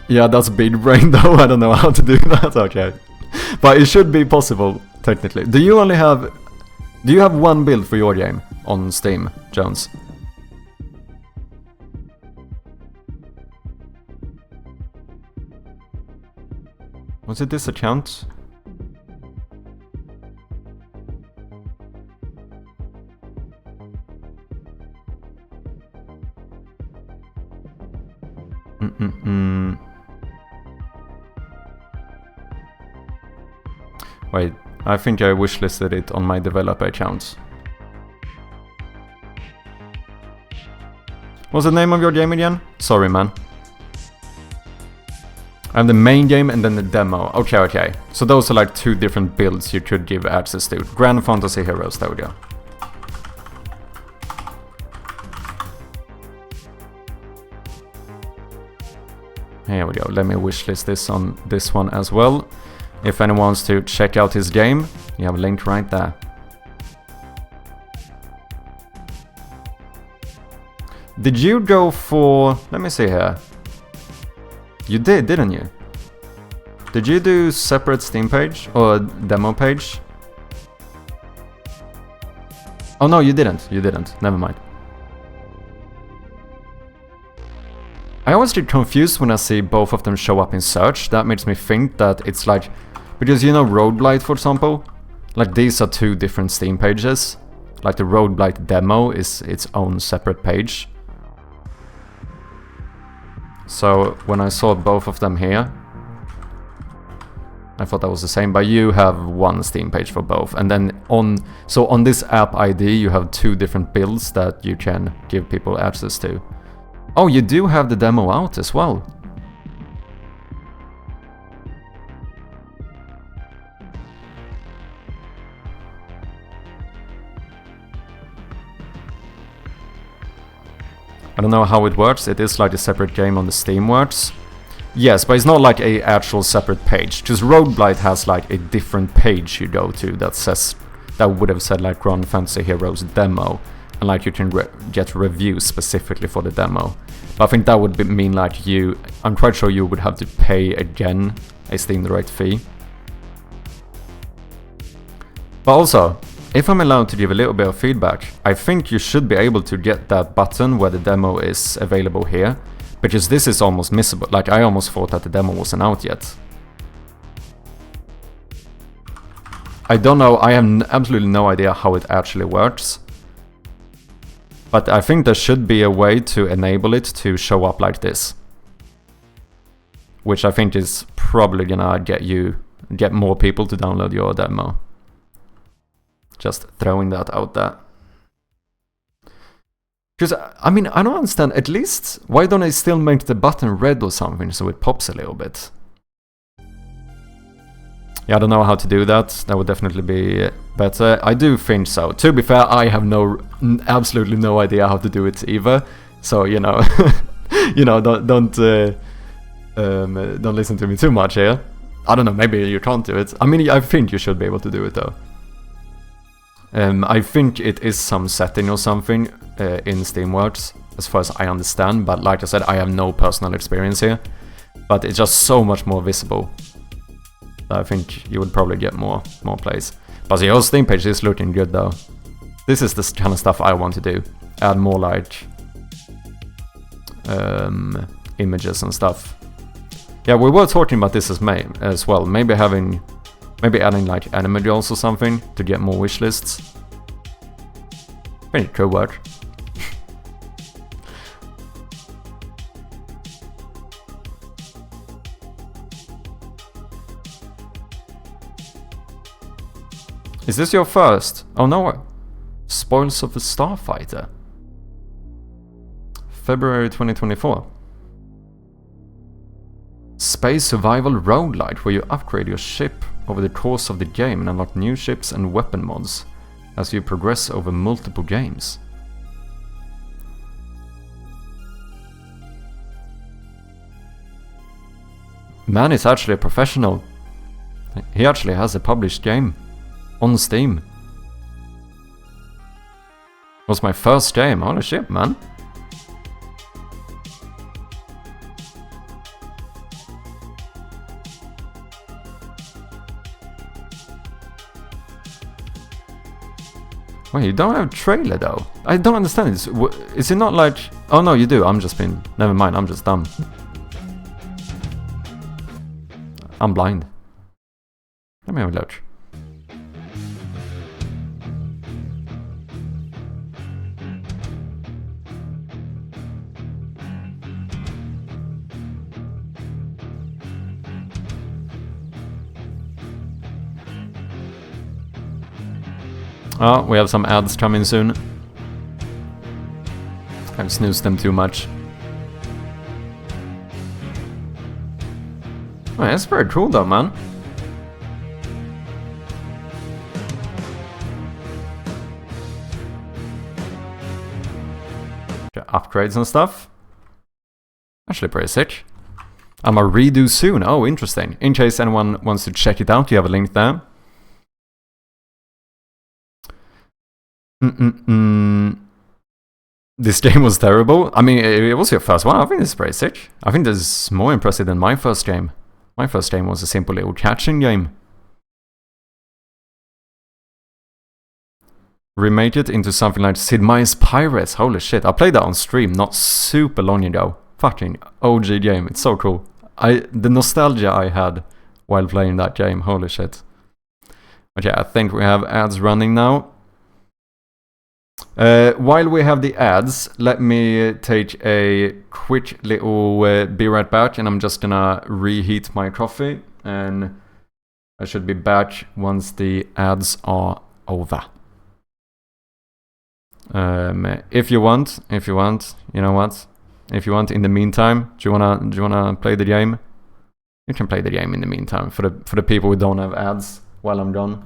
[SPEAKER 1] Yeah, that's big brain though, I don't know how to do that, okay. But it should be possible, technically. Do you have one build for your game on Steam, Jones? Was it this account? Wait, I think I wishlisted it on my developer account. What's the name of your game again? Sorry, man. I have the main game and then the demo. Okay. So those are like 2 different builds you could give access to. Grand Fantasy Heroes, there we go. Here we go, let me wishlist this on this one as well. If anyone wants to check out his game, you have a link right there. Did you go for... Let me see here. You did, didn't you? Did you do separate Steam page or demo page? Oh no, you didn't. Never mind. I always get confused when I see both of them show up in search. That makes me think that it's like... Because you know Roadblight, for example? Like these are 2 different Steam pages. Like the Roadblight demo is its own separate page. So when I saw both of them here, I thought that was the same, but you have one Steam page for both. And then on this app ID you have 2 different builds that you can give people access to. Oh, you do have the demo out as well. I don't know how it works. It is like a separate game on the Steamworks. Yes, but it's not like a actual separate page. Because Roadblight has like a different page you go to that says... That would have said like Grand Fantasy Heroes demo. And like you can get reviews specifically for the demo. But I think that would mean like you... I'm quite sure you would have to pay again a Steam Direct fee. But also, if I'm allowed to give a little bit of feedback, I think you should be able to get that button where the demo is available here. Because this is almost missable. Like I almost thought that the demo wasn't out yet. I don't know, I have absolutely no idea how it actually works. But I think there should be a way to enable it to show up like this. Which I think is probably gonna get you get more people to download your demo. Just throwing that out there. Because, I mean, I don't understand, at least, why don't I still make the button red or something so it pops a little bit? Yeah, I don't know how to do that. That would definitely be better. I do think so. To be fair, I have absolutely no idea how to do it either. So, you know, you know, don't listen to me too much here. I don't know, maybe you can't do it. I mean, I think you should be able to do it though. I think it is some setting or something in Steamworks, as far as I understand. But like I said, I have no personal experience here. But it's just so much more visible. I think you would probably get more plays. But your Steam page is looking good though. This is the kind of stuff I want to do. Add more like images and stuff. Yeah, we were talking about this as well. Maybe adding like anime girls or something to get more wish lists. I think it could work. Is this your first? Oh no, Spoils of a Starfighter. February 2024. Space survival roguelite where you upgrade your ship over the course of the game and unlock new ships and weapon mods as you progress over multiple games. Man is actually a professional. He actually has a published game on Steam. It was my first game. Holy shit, man. Wait, you don't have a trailer though? I don't understand this. Is it not like... Oh no, you do. Never mind, I'm just dumb. I'm blind. Let me have a look. Oh, we have some ads coming soon. I've snoozed them too much. Oh, that's very cool though, man. Upgrades and stuff. Actually pretty sick. I'm a redo soon. Oh, interesting. In case anyone wants to check it out, you have a link there. This game was terrible. I mean, it was your first one. I think this is pretty sick. I think this is more impressive than my first game. My first game was a simple little catching game. Remake it into something like Sid Meier's Pirates. Holy shit. I played that on stream not super long ago. Fucking OG game. It's so cool. The nostalgia I had while playing that game. Holy shit. But yeah, I think we have ads running now. While we have the ads, let me take a quick little be right back, and I'm just gonna reheat my coffee, and I should be back once the ads are over. If you want, you know what? If you want, in the meantime, do you wanna play the game? You can play the game in the meantime for the people who don't have ads while I'm gone.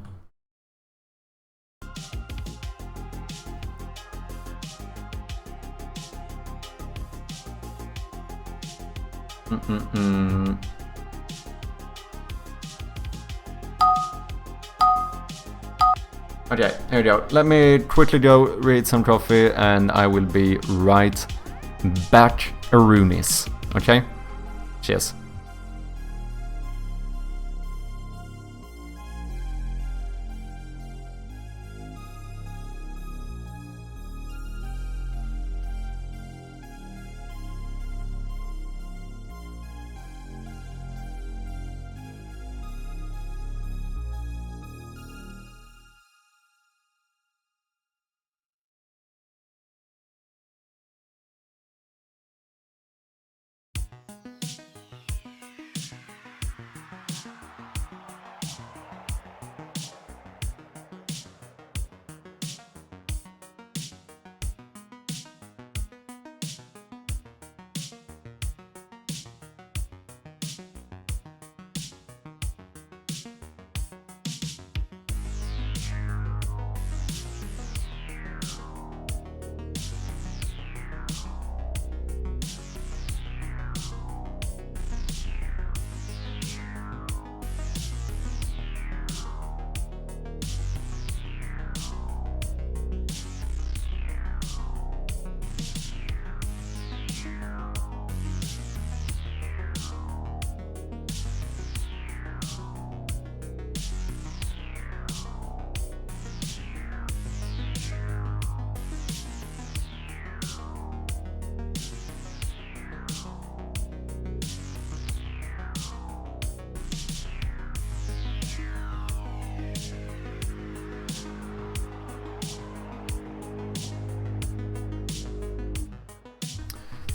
[SPEAKER 1] Okay, here we go. Let me quickly go read some coffee and I will be right back, Arunis. Okay? Cheers.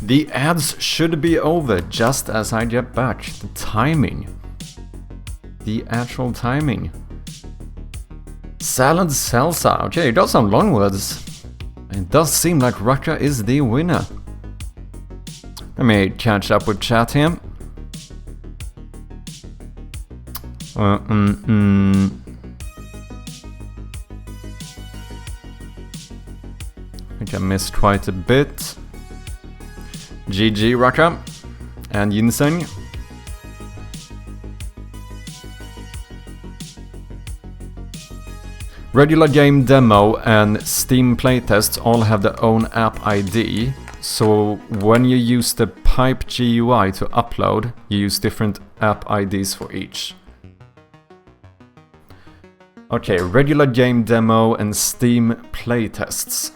[SPEAKER 1] The ads should be over just as I get back. The timing. The actual timing. Salad salsa. Okay, those are long words. It does seem like Russia is the winner. Let me catch up with chat here. I think I missed quite a bit. GG Raka and Ginseng. Regular game demo and Steam playtests all have their own app ID. So when you use the pipe GUI to upload, you use different app IDs for each. Okay, regular game demo and Steam playtests.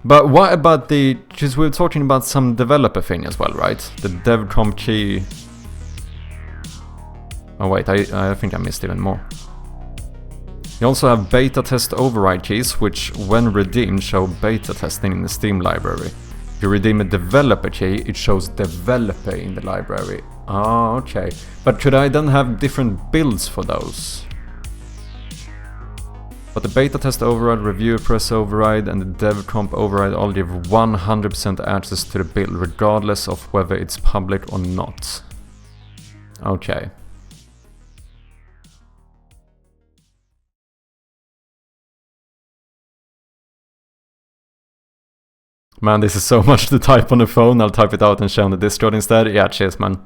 [SPEAKER 1] But what about the... because we were talking about some developer thing as well, right? The devcomp key... oh wait, I think I missed even more. You also have beta test override keys, which when redeemed show beta testing in the Steam library. If you redeem a developer key, it shows developer in the library. Ah, okay. But could I then have different builds for those? But the beta test override, review press override, and the dev comp override all give 100% access to the build, regardless of whether it's public or not. Okay. Man, this is so much to type on the phone. I'll type it out and share on the Discord instead. Yeah, cheers, man.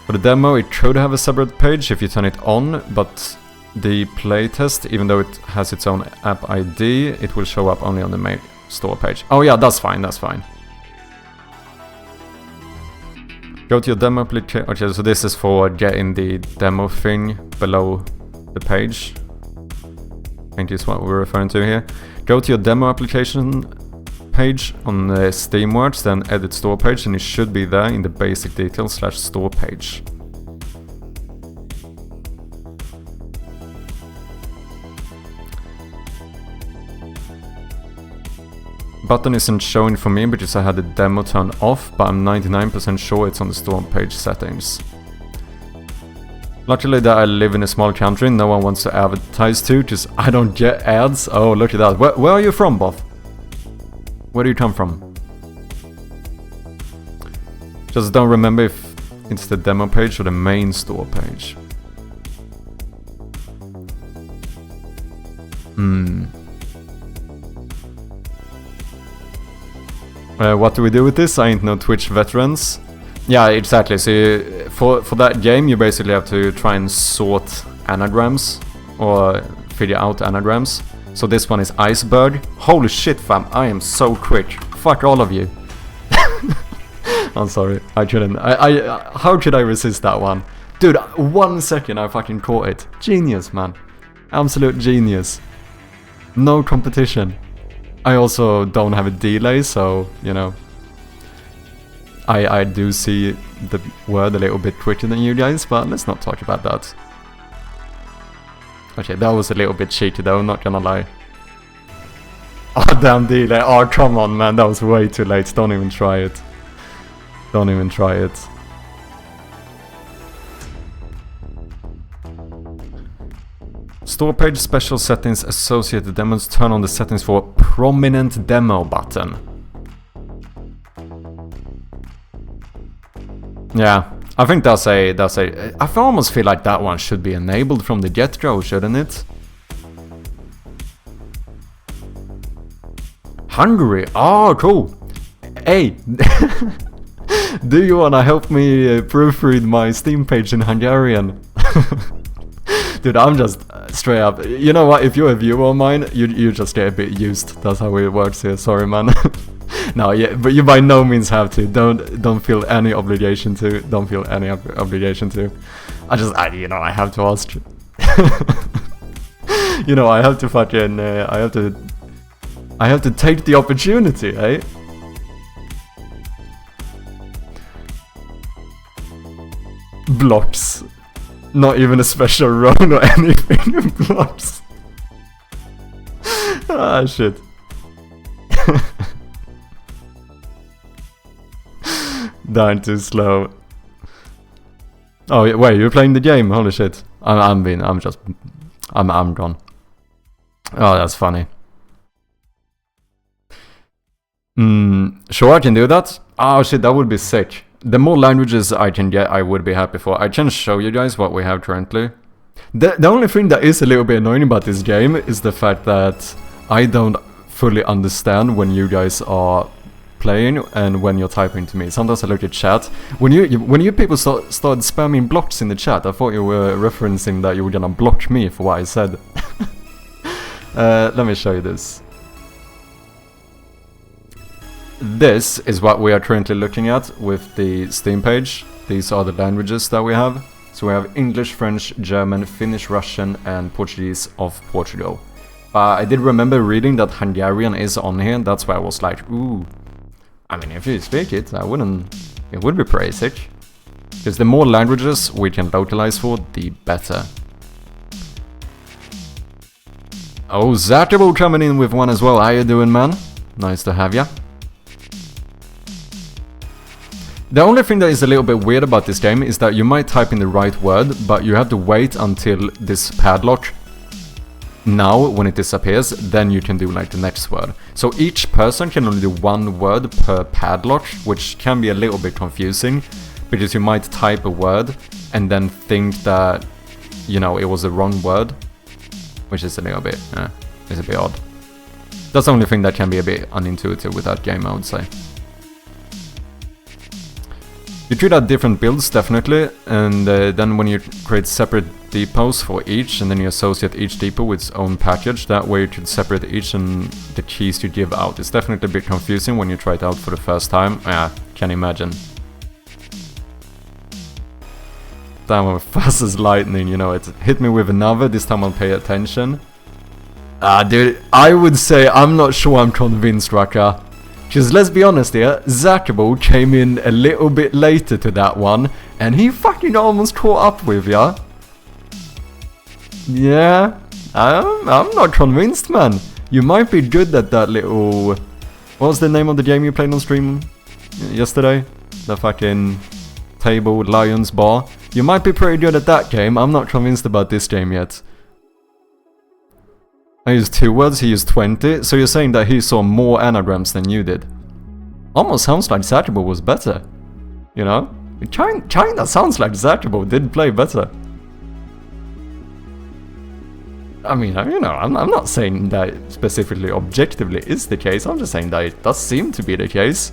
[SPEAKER 1] For the demo, it could have a separate page if you turn it on, but the playtest, even though it has its own app ID, it will show up only on the main store page. Oh yeah, that's fine, that's fine. Go to your demo application. Okay, so this is for getting the demo thing below the page. I think is what we're referring to here. Go to your demo application page on the Steamworks, then edit store page, and it should be there in the basic details / store page. Button isn't showing for me because I had the demo turned off, but I'm 99% sure it's on the store page settings. Luckily that I live in a small country, no one wants to advertise to, because I don't get ads. Oh, look at that. Where are you from, Both? Where do you come from? Just don't remember if it's the demo page or the main store page. What do we do with this? I ain't no Twitch veterans. Yeah, exactly. So for that game, you basically have to try and sort anagrams or figure out anagrams. So this one is iceberg. Holy shit, fam! I am so quick. Fuck all of you. I'm sorry. I couldn't. How could I resist that one, dude? 1 second, I fucking caught it. Genius, man. Absolute genius. No competition. I also don't have a delay, so, you know, I do see the word a little bit quicker than you guys, but let's not talk about that. Okay, that was a little bit cheeky though, not gonna lie. Oh, damn delay. Oh, come on, man, that was way too late. Don't even try it. Don't even try it. Store page special settings associated demos. Turn on the settings for prominent demo button. Yeah, I think that's a. I almost feel like that one should be enabled from the get-go, shouldn't it? Hungary. Oh, cool. Hey, do you wanna help me proofread my Steam page in Hungarian? Dude, I'm just straight up. You know what? If you're a viewer of mine, you just get a bit used. That's how it works here. Sorry, man. No, yeah, but you by no means have to. Don't feel any obligation to. Don't feel any obligation to. You know, I have to ask. You know, I have to fucking. I have to take the opportunity, eh? Blocks. Not even a special run or anything. Blocks. Ah, shit. Dying too slow. Oh, wait, you're playing the game? Holy shit. I'm gone. Oh, that's funny. Sure, I can do that. Oh shit, that would be sick. The more languages I can get, I would be happy for. I can show you guys what we have currently. The only thing that is a little bit annoying about this game is the fact that I don't fully understand when you guys are playing and when you're typing to me. Sometimes I look at chat. When you people started spamming blocks in the chat, I thought you were referencing that you were gonna block me for what I said. Let me show you this. This is what we are currently looking at with the Steam page. These are the languages that we have. So we have English, French, German, Finnish, Russian and Portuguese of Portugal. I did remember reading that Hungarian is on here, and that's why I was like, ooh. I mean, if you speak it, it would be pretty sick. Because the more languages we can localize for, the better. Oh, Zatabo coming in with one as well. How you doing, man? Nice to have ya. The only thing that is a little bit weird about this game is that you might type in the right word, but you have to wait until this padlock. Now, when it disappears, then you can do like the next word. So each person can only do one word per padlock, which can be a little bit confusing, because you might type a word and then think that, you know, it was the wrong word, which is a little bit, it's a bit odd. That's the only thing that can be a bit unintuitive with that game, I would say. You could add different builds, definitely, and then when you create separate depots for each, and then you associate each depot with its own package, that way you could separate each and the keys you give out. It's definitely a bit confusing when you try it out for the first time. Yeah, can imagine. That one fast as lightning, you know, it hit me with another, this time I'll pay attention. Dude, I would say I'm not sure I'm convinced, Raka. Because let's be honest here, Zakabo came in a little bit later to that one, and he fucking almost caught up with ya. Yeah, I'm not convinced, man. You might be good at that little... What was the name of the game you played on stream yesterday? The fucking table, Lions Bar. You might be pretty good at that game. I'm not convinced about this game yet. I used 2 words, he used 20, so you're saying that he saw more anagrams than you did. Almost sounds like Zatchable was better. You know? It kinda sounds like Zatchable did play better. I mean, you know, I'm not saying that specifically objectively is the case, I'm just saying that it does seem to be the case.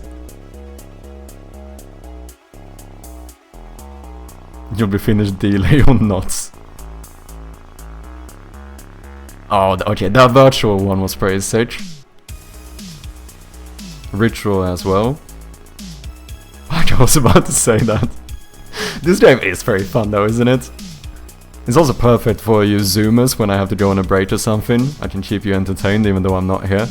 [SPEAKER 1] You'll be finished delay or not. Oh, okay, that virtual one was pretty sick. Ritual as well. I was about to say that. This game is very fun though, isn't it? It's also perfect for you Zoomers when I have to go on a break or something. I can keep you entertained even though I'm not here.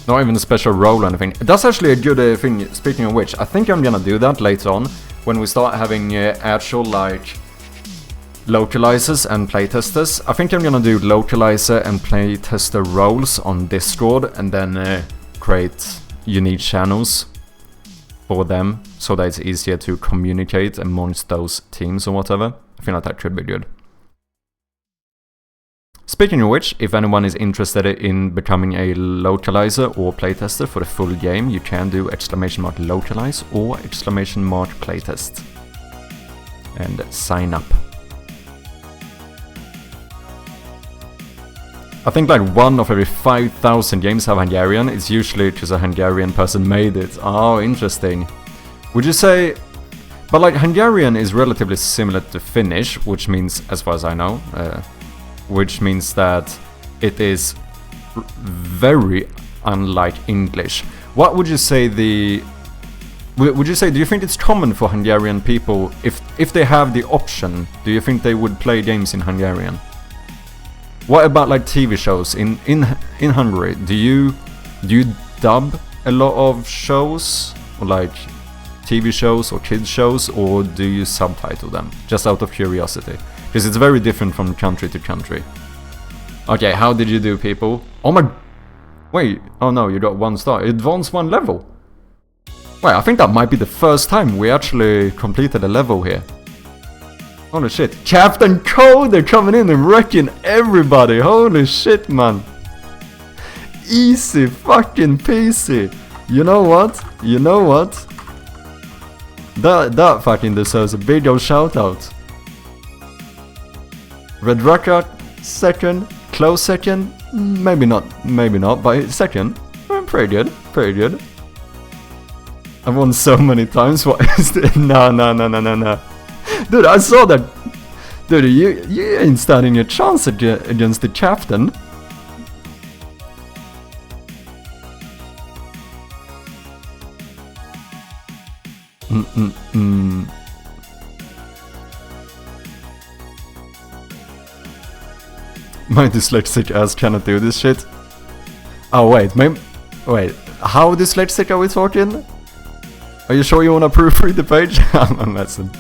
[SPEAKER 1] Not even a special role or anything. That's actually a good thing, speaking of which. I think I'm gonna do that later on. When we start having actual like localizers and playtesters. I think I'm gonna do localizer and playtester roles on Discord and then create unique channels for them so that it's easier to communicate amongst those teams or whatever. I feel like that could be good. Speaking of which, if anyone is interested in becoming a localizer or playtester for the full game, you can do !localize or !playtest and sign up. I think like 1 of every 5,000 games have Hungarian. It's usually because a Hungarian person made it. Oh, interesting. Would you say... But like Hungarian is relatively similar to Finnish, which means, as far as I know, which means that it is very unlike English. What would you say the... Would you say, do you think it's common for Hungarian people, if they have the option, do you think they would play games in Hungarian? What about like TV shows in Hungary? Do you dub a lot of shows, or like TV shows or kids shows, or do you subtitle them? Just out of curiosity. Because it's very different from country to country. Okay, how did you do, people? Oh my... Wait, oh no, you got 1 star. Advanced 1 level. Wait, I think that might be the first time we actually completed a level here. Holy shit. Captain Coder coming in and wrecking everybody. Holy shit, man. Easy fucking peasy. You know what? You know what? That fucking deserves a big old shout out. Red Rocket, second. Close second. Maybe not, but second. Pretty good, pretty good. I've won so many times. What is this? No. Dude, I saw that. Dude, you ain't standing a chance against the captain. My dyslexic ass cannot do this shit. Oh wait, wait. How dyslexic are we talking? Are you sure you wanna proofread the page? I'm messing.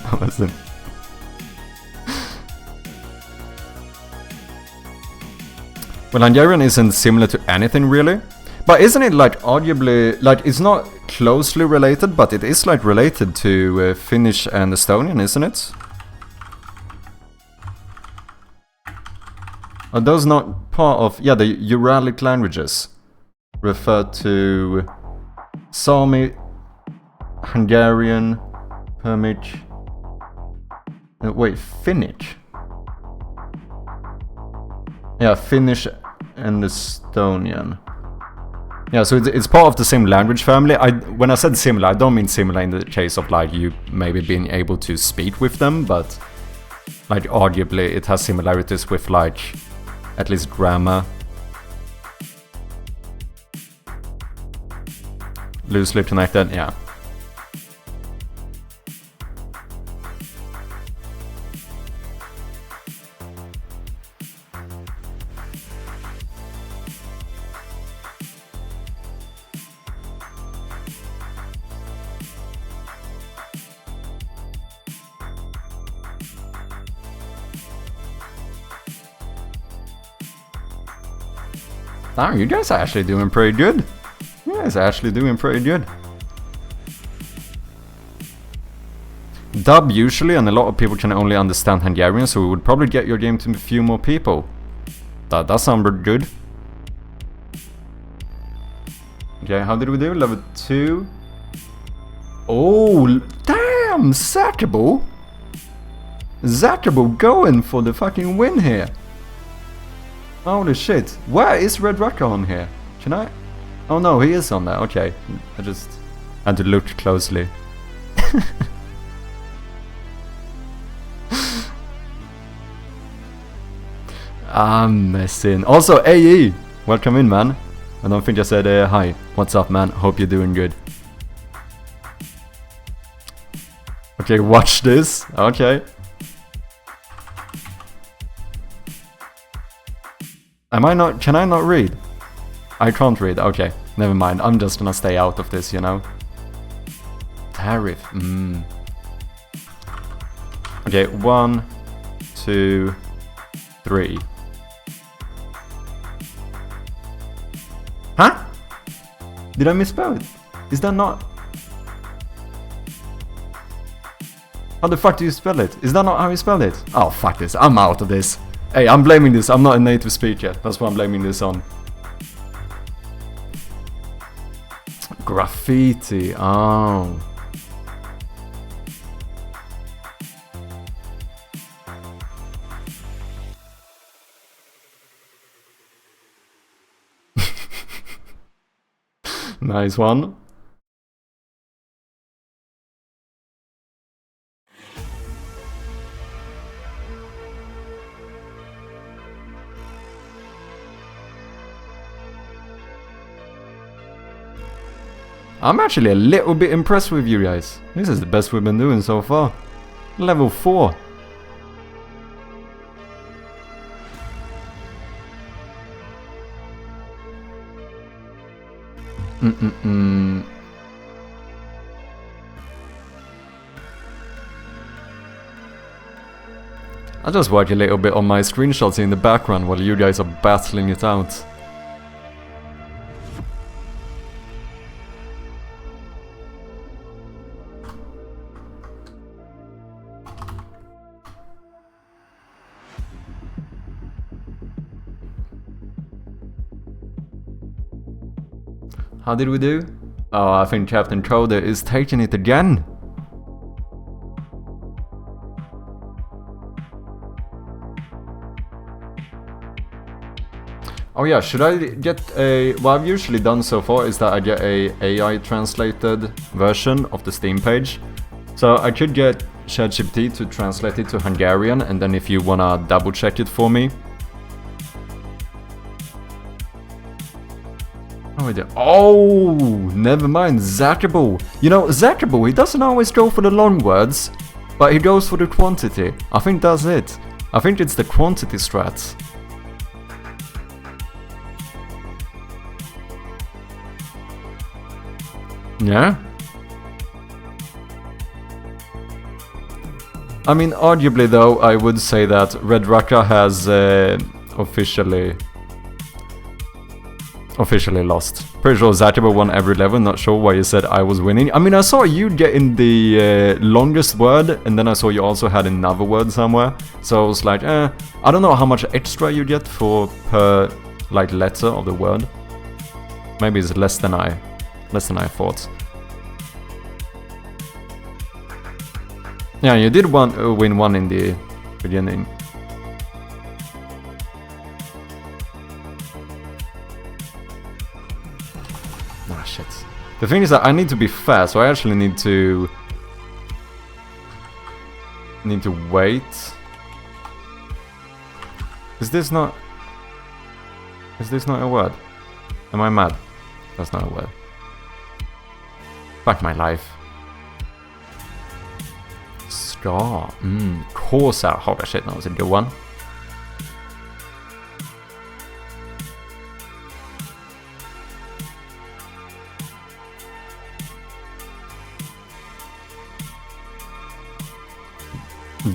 [SPEAKER 1] Well, Hungarian isn't similar to anything really, but isn't it like arguably, like it's not closely related, but it is like related to Finnish and Estonian, isn't it? Are those not part of, yeah, the Uralic languages? Refer to Sami, Hungarian, Permich, wait, Finnish? Yeah, Finnish and Estonian. Yeah, so it's part of the same language family. When I said similar, I don't mean similar in the case of like you maybe being able to speak with them, but like arguably it has similarities with like at least grammar. Loosely connected, yeah. Oh, you guys are actually doing pretty good. You guys are actually doing pretty good. Dub usually, and a lot of people can only understand Hungarian, so we would probably get your game to a few more people. That sounded good. Okay, how did we do? Level 2. Oh, damn! Zackable! Zackable going for the fucking win here. Holy shit. Where is Red Rocker on here? Can I? Oh no, he is on there. Okay. I just had to look closely. I'm messing. Also, AE! Welcome in, man. I don't think I said hi. What's up, man? Hope you're doing good. Okay, watch this. Okay. Am I not? Can I not read? I can't read. Okay, never mind. I'm just gonna stay out of this, you know. Tariff. Okay, 1, 2, 3. Huh? Did I misspell it? Is that not? How the fuck do you spell it? Is that not how you spell it? Oh, fuck this. I'm out of this. Hey, I'm blaming this. I'm not a native speaker. That's what I'm blaming this on. Graffiti. Oh. Nice one. I'm actually a little bit impressed with you guys. This is the best we've been doing so far. Level 4. I'll just work a little bit on my screenshots in the background while you guys are battling it out. How did we do? Oh, I think Captain Coder is taking it again. Oh yeah, should I get a... What I've usually done so far is that I get a AI translated version of the Steam page. So I could get ChatGPT to translate it to Hungarian, and then if you wanna double check it for me. Oh, never mind, Zakable. You know, Zakable, he doesn't always go for the long words, but he goes for the quantity. I think that's it. I think it's the quantity strat. Yeah? I mean, arguably though, I would say that Red Raka has officially lost. Pretty sure Zatiba won every level, not sure why you said I was winning. I mean, I saw you get in the longest word, and then I saw you also had another word somewhere. So I was like, I don't know how much extra you get for per like letter of the word. Maybe it's less than I thought. Yeah, you did win one in the beginning. Ah, shit. The thing is that I need to be fair, so I actually need to wait. Is this not a word? Am I mad? That's not a word. Fuck my life. Star. Corsair. Holy shit, that was a good one.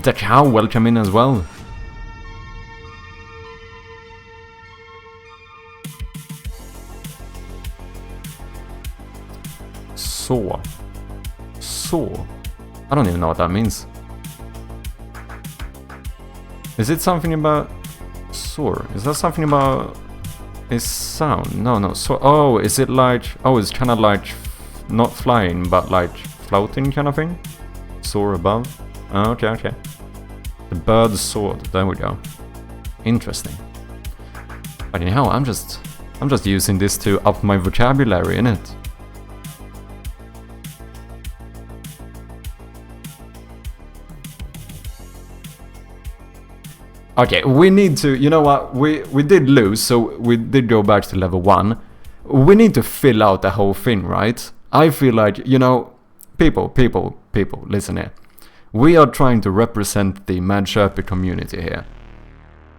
[SPEAKER 1] The cow, welcome in as well. Saw. I don't even know what that means. Is it something about soar? Is that something about a sound? No. So, oh, is it like... Oh, it's kind of like not flying, but like floating kind of thing? Soar above? Oh, okay. The bird's sword. There we go. Interesting. But anyhow, I'm just using this to up my vocabulary, innit? Okay, we need to, you know what, we did lose, so we did go back to level 1. We need to fill out the whole thing, right? I feel like, you know, people, listen here. We are trying to represent the Mad Sherpy community here.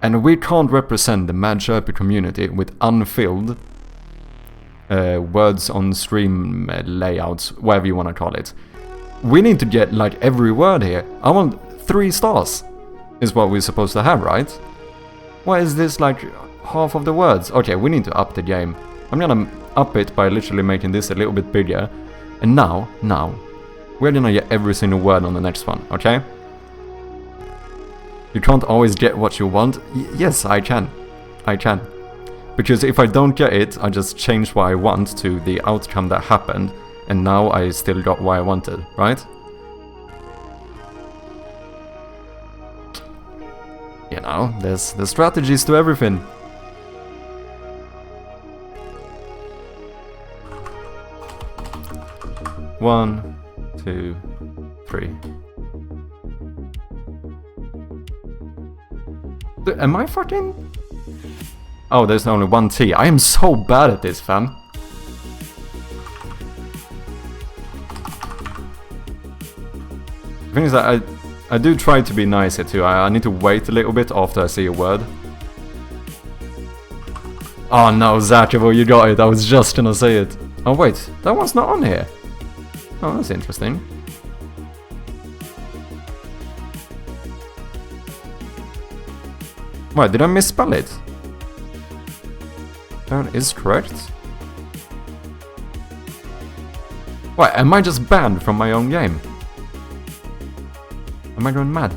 [SPEAKER 1] And we can't represent the Mad Sherpy community with unfilled words on stream layouts, whatever you want to call it. We need to get like every word here. I want 3 stars. Is what we're supposed to have, right? Why is this like half of the words? Okay, we need to up the game. I'm gonna up it by literally making this a little bit bigger. And now, we're gonna get every single word on the next one, okay? You can't always get what you want. Yes, I can. Because if I don't get it, I just change what I want to the outcome that happened. And now I still got what I wanted, right? You know, there's strategies to everything. One, 2, 3. Am I fucking... Oh, there's only one T. I am so bad at this, fam. The thing is that I do try to be nicer too. I need to wait a little bit after I see a word. Oh no, Zachavo, you got it. I was just gonna say it. Oh wait, that one's not on here. Oh, that's interesting. Wait, did I misspell it? That is correct. Wait, am I just banned from my own game? Am I going mad?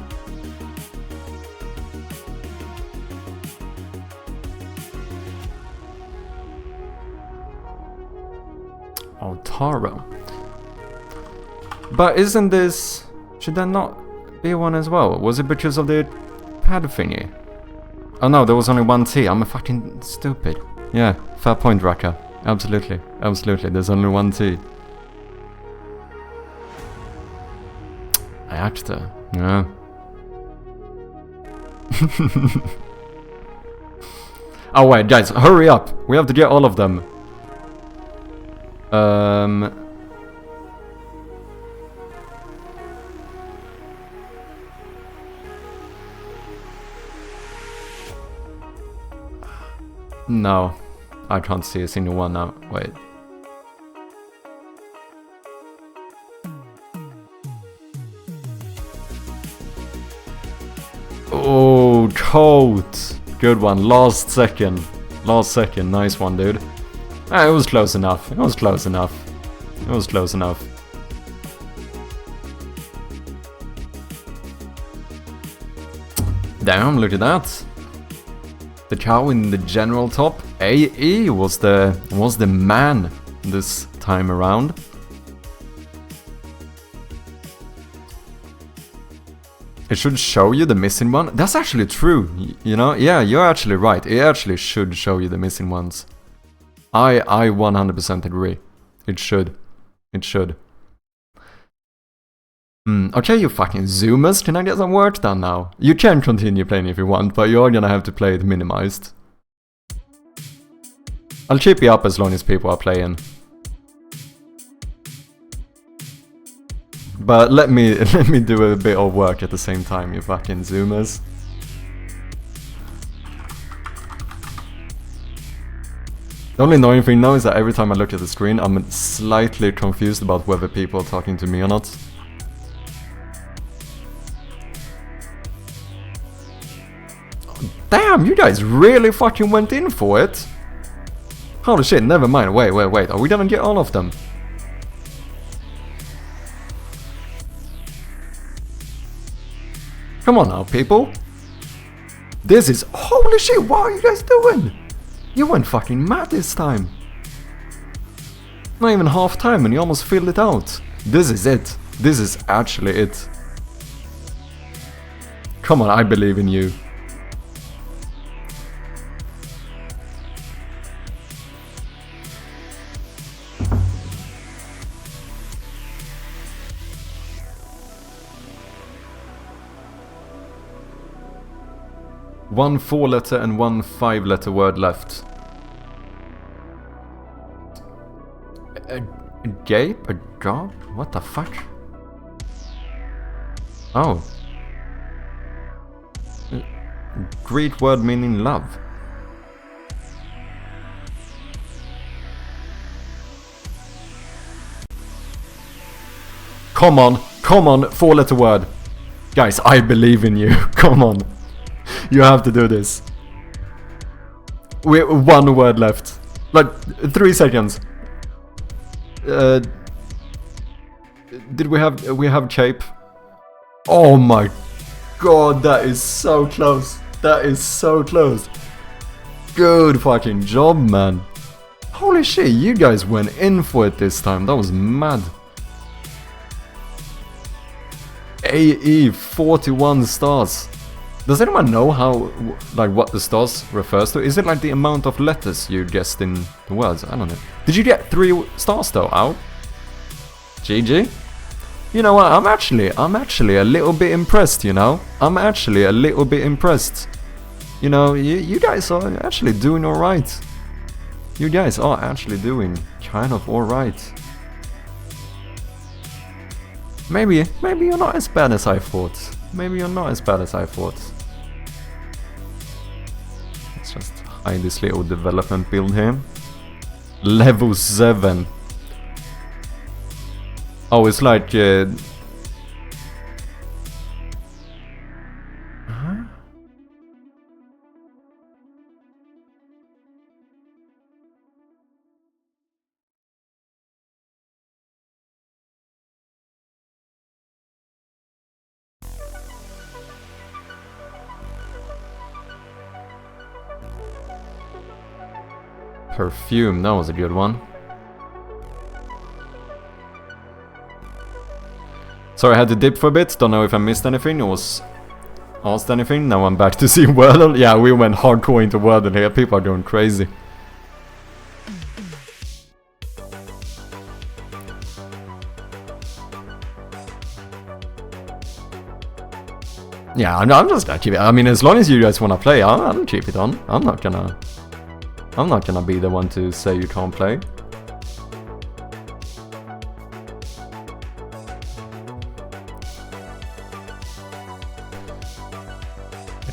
[SPEAKER 1] Oh, Taro. But isn't this... Should that not be one as well? Was it because of the pad thingy? Oh no, there was only one T. I'm a fucking stupid. Yeah, fair point, Raka. Absolutely. Absolutely, there's only one T. Actor. Yeah. Oh wait, guys, hurry up! We have to get all of them. No, I can't see a single one now. Wait. Oh, coat. Good one. Last second. Last second. Nice one, dude. It was close enough. It was close enough. It was close enough. Damn, look at that. The cow in the general top. AE was the man this time around. It should show you the missing one. That's actually true, you know? Yeah, you're actually right. It actually should show you the missing ones. I 100% agree. It should. It should. Okay, you fucking zoomers, can I get some work done now? You can continue playing if you want, but you're gonna have to play it minimized. I'll keep you up as long as people are playing. But let me do a bit of work at the same time, you fucking zoomers. The only annoying thing now is that every time I look at the screen, I'm slightly confused about whether people are talking to me or not. Damn, you guys really fucking went in for it! Holy shit, never mind. Wait. Are we gonna get all of them? Come on now, people. This is... Holy shit, what are you guys doing? You went fucking mad this time. Not even half time and you almost filled it out. This is it. This is actually it. Come on, I believe in you. One 4-letter and one 5-letter word left. A gape? A job? What the fuck? Oh. Greek word meaning love. Come on, 4-letter word. Guys, I believe in you. Come on. You have to do this. We have 1 word left. Like 3 seconds. Did we have Chape? Oh my god, that is so close. That is so close. Good fucking job, man. Holy shit, you guys went in for it this time. That was mad. AE 41 stars. Does anyone know how, like, what the stars refers to? Is it like the amount of letters you guessed in the words? I don't know. Did you get 3 stars though? Ow. GG. You know what? I'm actually a little bit impressed. You know, I'm actually a little bit impressed. You know, you guys are actually doing all right. You guys are actually doing kind of all right. Maybe you're not as bad as I thought. Maybe you're not as bad as I thought. Let's just hide this little development build here. Level 7. Oh, it's like... Huh? Perfume, that was a good one. Sorry, I had to dip for a bit. Don't know if I missed anything or was asked anything. Now I'm back to see Wordle. Yeah, we went hardcore into Wordle here. People are going crazy. Yeah, I'm just gonna keep it. I mean, as long as you guys wanna play, I'll keep it on. I'm not gonna be the one to say you can't play.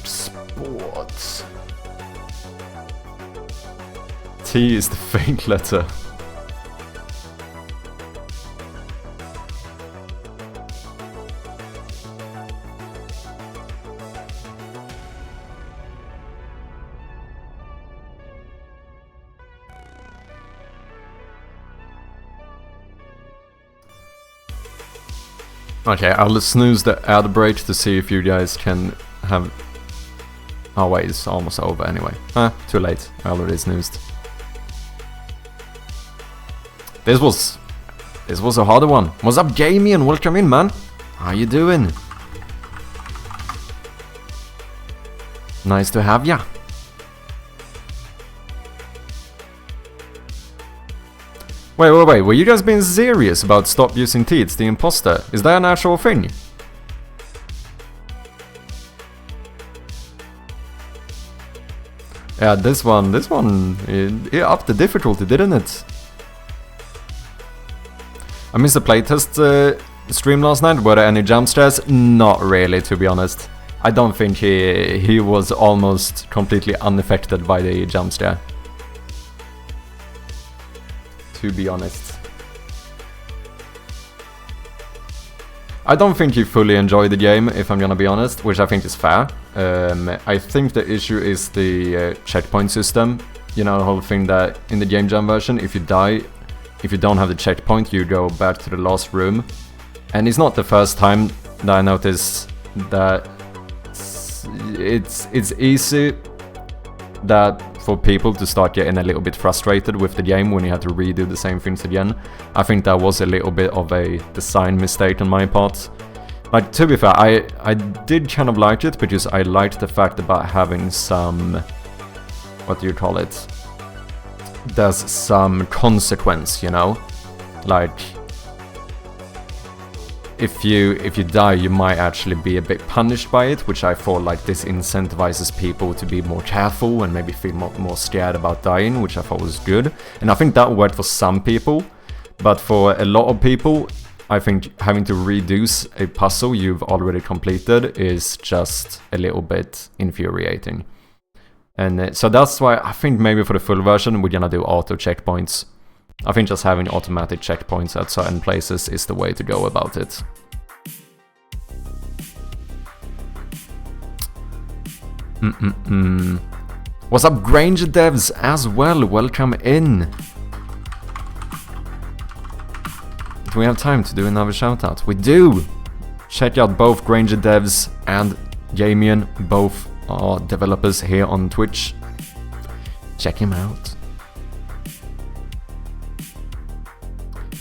[SPEAKER 1] Sports. T is the faint letter. Okay, I'll snooze the ad break to see if you guys can have... Oh wait, it's almost over anyway. Too late. I already snoozed. This was a harder one. What's up, Jamie, and welcome in, man. How you doing? Nice to have ya. Wait, were you guys being serious about stop using T, it's the imposter? Is that an actual thing? Yeah, this one, it upped the difficulty, didn't it? I missed the playtest stream last night. Were there any jump scares? Not really, to be honest. I don't think he was almost completely unaffected by the jump scare. To be honest. I don't think he fully enjoyed the game, if I'm gonna be honest, which I think is fair. I think the issue is the checkpoint system. You know, the whole thing that in the game jam version, if you die, if you don't have the checkpoint, you go back to the last room. And it's not the first time that I notice that it's easy that for people to start getting a little bit frustrated with the game when you have to redo the same things again. I think that was a little bit of a design mistake on my part. Like, to be fair, I did kind of like it because I liked the fact about having some... what do you call it? There's some consequence, you know? Like... If you die, you might actually be a bit punished by it, which I thought like this incentivizes people to be more careful and maybe feel more scared about dying, which I thought was good. And I think that worked for some people, but for a lot of people, I think having to reduce a puzzle you've already completed is just a little bit infuriating. And so that's why I think maybe for the full version we're gonna do auto checkpoints. I think just having automatic checkpoints at certain places is the way to go about it. What's up, Granger devs as well? Welcome in. Do we have time to do another shoutout? We do! Check out both Granger devs and Gamian. Both are developers here on Twitch. Check him out.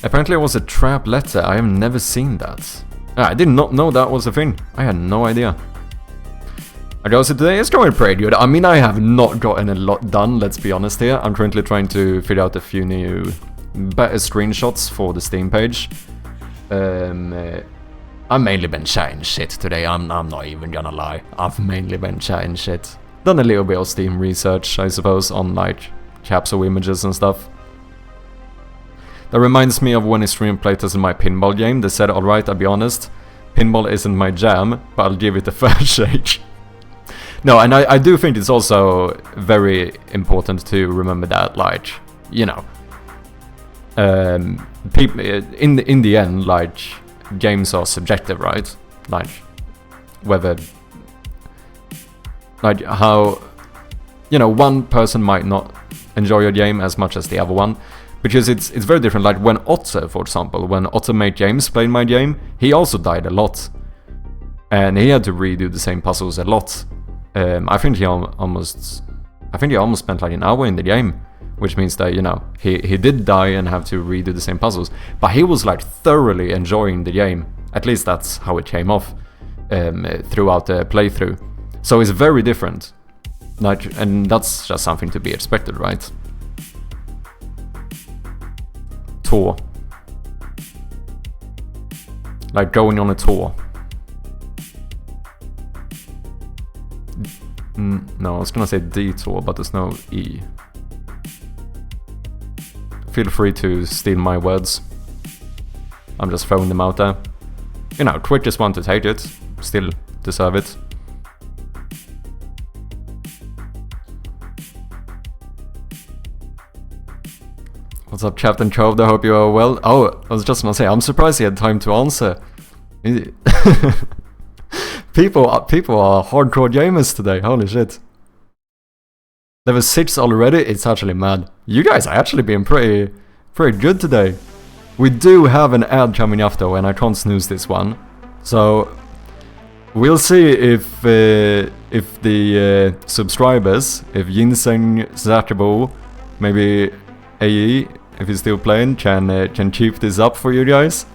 [SPEAKER 1] Apparently it was a trap letter. I have never seen that. I did not know that was a thing. I had no idea. Okay, so today is going pretty good. I mean, I have not gotten a lot done, let's be honest here. I'm currently trying to figure out a few new better screenshots for the Steam page. I've mainly been chatting shit today. I'm not even gonna lie. I've mainly been chatting shit. Done a little bit of Steam research, I suppose, on like capsule images and stuff. That reminds me of when I streamed playtest in my pinball game. They said, alright, I'll be honest, pinball isn't my jam, but I'll give it a fair shake. No, and I do think it's also very important to remember that, like, you know, people in the end, like, games are subjective, right? Like, whether, like, how, you know, one person might not enjoy your game as much as the other one. Because it's very different, like when Otter, for example, when Otter Made James played my game, he also died a lot. And he had to redo the same puzzles a lot. I think he almost spent like an hour in the game. which means that, you know, he did die and have to redo the same puzzles, but he was like thoroughly enjoying the game. At least that's how it came off throughout the playthrough. So it's very different, like, and that's just something to be expected, right? Tour, like going on a tour. No, I was gonna say detour, but there's no E. Feel free to steal my words. I'm just throwing them out there. You know, Twitch just want to take it. Still deserve it. What's up, Captain Choved? I hope you are well. Oh, I was just gonna say, I'm surprised he had time to answer. People are hardcore gamers today, holy shit. Level 6 already? It's actually mad. You guys are actually being pretty good today. We do have an ad coming up though, and I can't snooze this one. So we'll see if the subscribers, if Ginseng, Zackerbo, maybe AE, if he's still playing, can keep this up for you guys.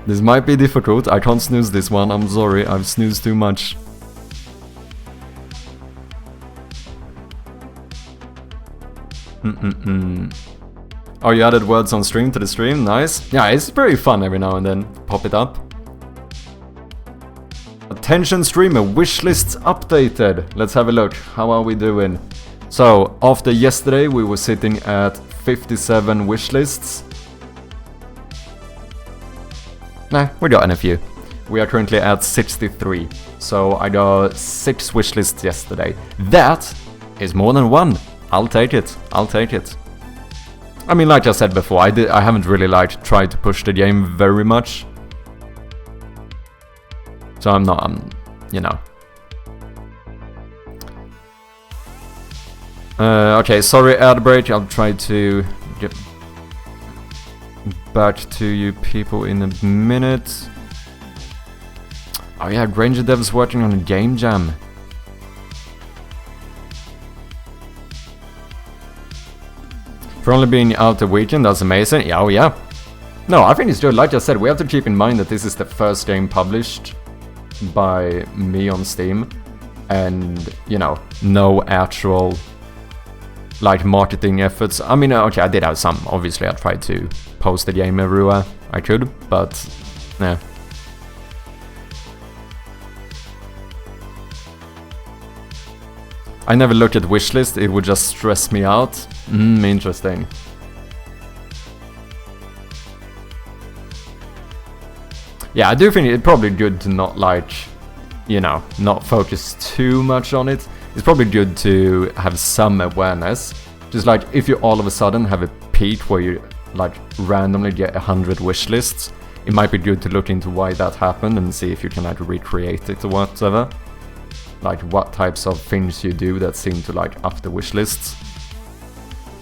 [SPEAKER 1] This might be difficult. I can't snooze this one. I'm sorry. I've snoozed too much. Oh, you added words on stream to the stream? Nice. Yeah, it's very fun every now and then. Pop it up. Attention streamer, wishlists updated. Let's have a look. How are we doing? So, after yesterday, we were sitting at 57 wishlists. Nah, we're getting a few. We are currently at 63. So, I got 6 wishlists yesterday. That is more than one. I'll take it. I'll take it. I mean, like I said before, I haven't really tried to push the game very much. So I'm you know. Okay, sorry ad break, I'll try to get back to you people in a minute. Oh yeah, Granger Dev's working on a game jam. For only being out a weekend, that's amazing. Yeah, oh yeah. No, I think it's good. Like I said, we have to keep in mind that this is the first game published by me on Steam. And, you know, no actual, like, marketing efforts. I mean, okay, I did have some. Obviously, I tried to post the game everywhere I could, but, yeah. I never looked at wishlist, it would just stress me out. Interesting. Yeah, I do think it's probably good to not, like, you know, not focus too much on it. It's probably good to have some awareness. Just like, if you all of a sudden have a peak where you, like, randomly get 100 wishlists, it might be good to look into why that happened and see if you can, like, recreate it or whatever. Like, what types of things you do that seem to, like, up the wish lists.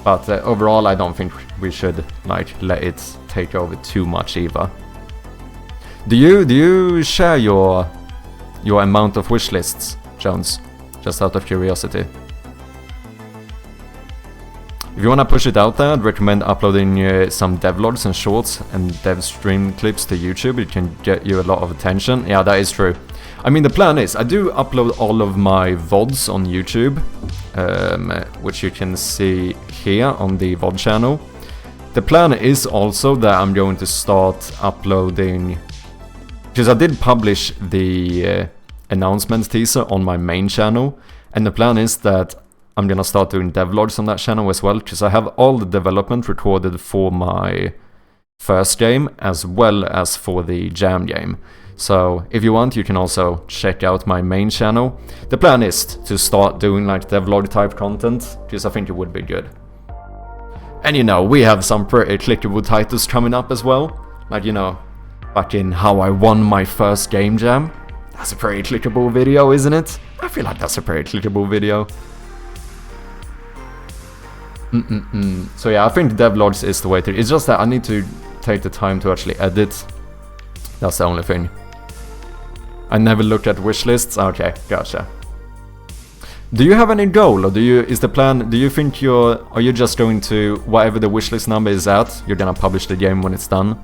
[SPEAKER 1] But overall, I don't think we should, like, let it take over too much either. Do you share your amount of wish lists, Jones? Just out of curiosity. If you wanna push it out there, I'd recommend uploading some devlogs and shorts and dev stream clips to YouTube. It can get you a lot of attention. Yeah, that is true. I mean, the plan is, I do upload all of my VODs on YouTube, which you can see here on the VOD channel. The plan is also that I'm going to start uploading, because I did publish the announcement teaser on my main channel, and the plan is that I'm gonna start doing devlogs on that channel as well, because I have all the development recorded for my first game, as well as for the jam game. So, if you want, you can also check out my main channel. The plan is to start doing, like, devlog type content, because I think it would be good. And, you know, we have some pretty clickable titles coming up as well. Like, you know, back in how I won my first game jam. That's a pretty clickable video, isn't it? I feel like that's a pretty clickable video. So yeah, I think devlogs is the way to... It's just that I need to take the time to actually edit. That's the only thing. I never looked at wishlists. Okay, gotcha. Do you have any goal, or is the plan? Do you think are you just going to, whatever the wishlist number is at, you're gonna publish the game when it's done?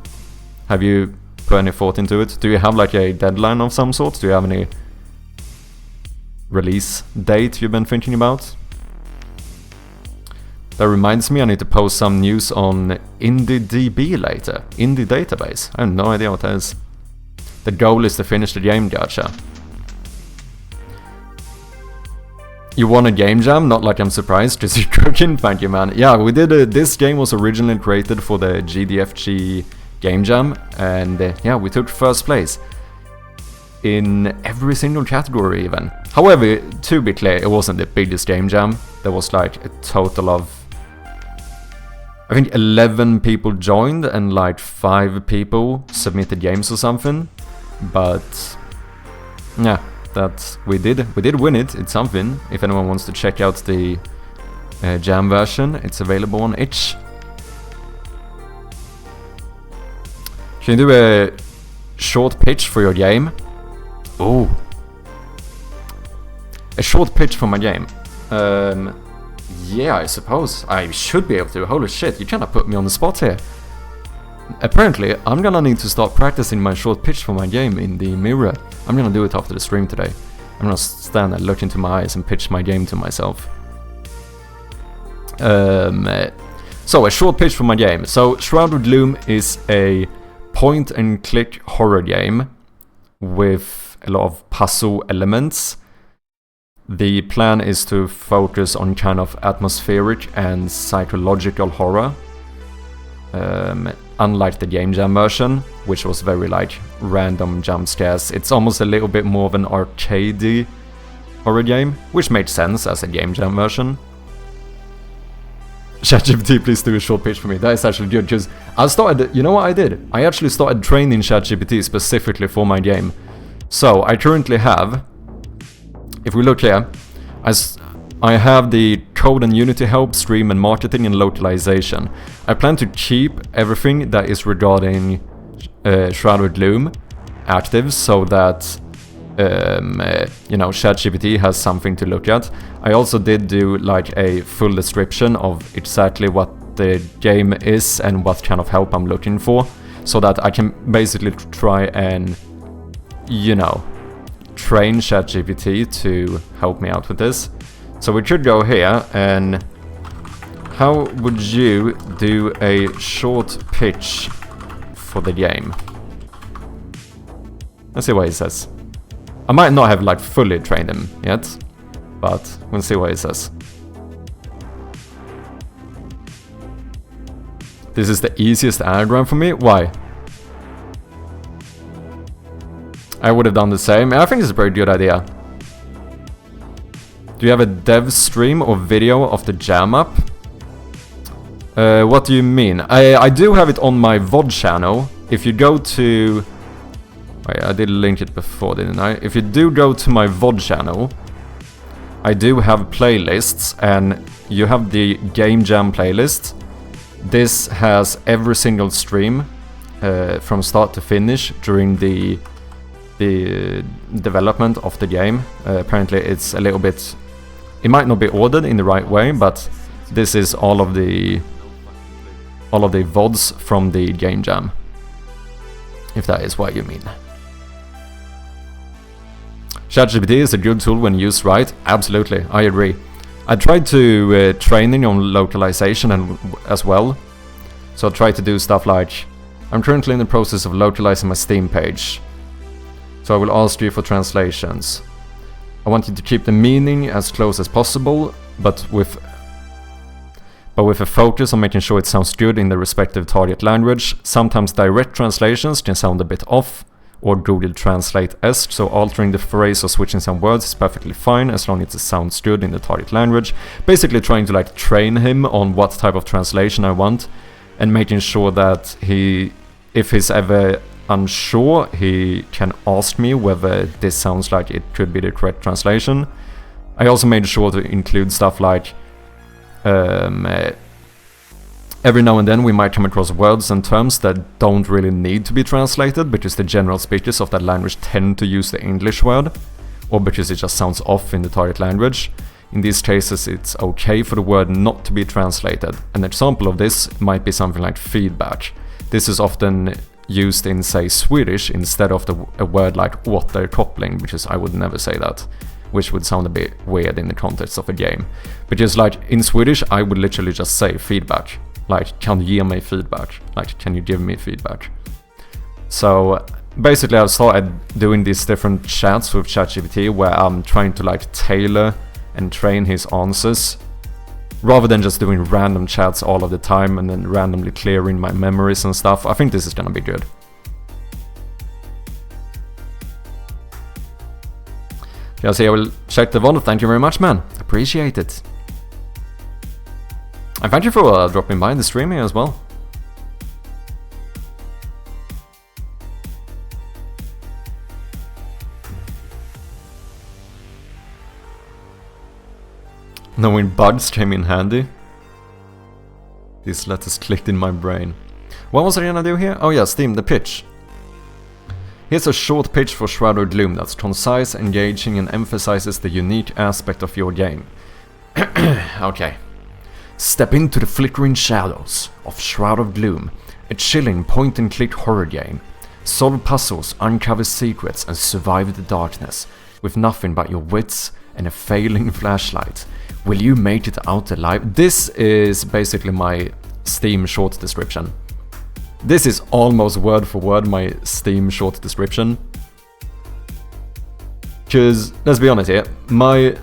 [SPEAKER 1] Have you put any thought into it? Do you have like a deadline of some sort? Do you have any release date you've been thinking about? That reminds me, I need to post some news on IndieDB later. Indie database. I have no idea what that is. The goal is to finish the game, gotcha. You won a game jam? Not like I'm surprised, just you cooking. Thank you, man. Yeah, we did. This game was originally created for the GDFG game jam, and yeah, we took first place in every single category even. However, to be clear, it wasn't the biggest game jam. There was like a total of, I think 11 people joined and like 5 people submitted games or something. But yeah, that we did win it. It's something. If anyone wants to check out the jam version, it's available on itch. Can you do a short pitch for your game? Oh, a short pitch for my game. Yeah, I suppose I should be able to. Holy shit, you kinda put me on the spot here. Apparently, I'm gonna need to start practicing my short pitch for my game in the mirror. I'm gonna do it after the stream today. I'm gonna stand and look into my eyes and pitch my game to myself. So, a short pitch for my game. So, Shroud of Gloom is a point-and-click horror game with a lot of puzzle elements. The plan is to focus on kind of atmospheric and psychological horror. Unlike the game jam version, which was very like random jump scares, it's almost a little bit more of an arcadey horror game, which made sense as a game jam version. ChatGPT, please do a short pitch for me. That is actually good, because I started, you know what I did? I actually started training ChatGPT specifically for my game. So I currently have, if we look here, I have the code and Unity help, stream and marketing and localization. I plan to keep everything that is regarding Shroud of Gloom active, so that you know, ChatGPT has something to look at. I also did do like a full description of exactly what the game is and what kind of help I'm looking for, so that I can basically try and, you know, train ChatGPT to help me out with this. So we could go here, and how would you do a short pitch for the game? Let's see what he says. I might not have like fully trained him yet, but we'll see what he says. This is the easiest anagram for me? Why? I would have done the same. I think it's a very good idea. Do you have a dev stream or video of the jam up? What do you mean? I do have it on my VOD channel. If you go to... Wait, I did link it before, didn't I? If you do go to my VOD channel, I do have playlists, and you have the Game Jam playlist. This has every single stream from start to finish during the development of the game. Apparently it's a little bit... It might not be ordered in the right way, but this is all of the VODs from the Game Jam, if that is what you mean. ChatGPT is a good tool when used right. Absolutely, I agree. I tried to training on localization and as well. So I tried to do stuff like, I'm currently in the process of localizing my Steam page. So I will ask you for translations. I want you to keep the meaning as close as possible, but with a focus on making sure it sounds good in the respective target language. Sometimes direct translations can sound a bit off, or Google Translate-esque, so altering the phrase or switching some words is perfectly fine as long as it sounds good in the target language. Basically trying to like train him on what type of translation I want, and making sure that if he's ever unsure, he can ask me whether this sounds like it could be the correct translation. I also made sure to include stuff like every now and then we might come across words and terms that don't really need to be translated because the general speakers of that language tend to use the English word, or because it just sounds off in the target language. In these cases, it's okay for the word not to be translated. An example of this might be something like feedback. This is often used in, say, Swedish instead of a word like återkoppling, because I would never say that, which would sound a bit weird in the context of a game. But just like in Swedish, I would literally just say feedback. Like, kan du ge mig feedback? Like, can you give me feedback? So basically, I've started doing these different chats with ChatGPT where I'm trying to like tailor and train his answers, rather than just doing random chats all of the time and then randomly clearing my memories and stuff. I think this is gonna be good. Yeah, so I will check the VOD. Thank you very much, man. Appreciate it. And thank you for dropping by the stream here as well. Knowing bugs came in handy. These letters clicked in my brain. What was I gonna do here? Oh yeah, Steam, the pitch. Here's a short pitch for Shroud of Gloom that's concise, engaging, and emphasizes the unique aspect of your game. Okay. Step into the flickering shadows of Shroud of Gloom, a chilling point-and-click horror game. Solve puzzles, uncover secrets, and survive the darkness, with nothing but your wits and a failing flashlight. Will you make it out alive? This is basically my Steam short description. This is almost word for word my Steam short description. Because, let's be honest here, my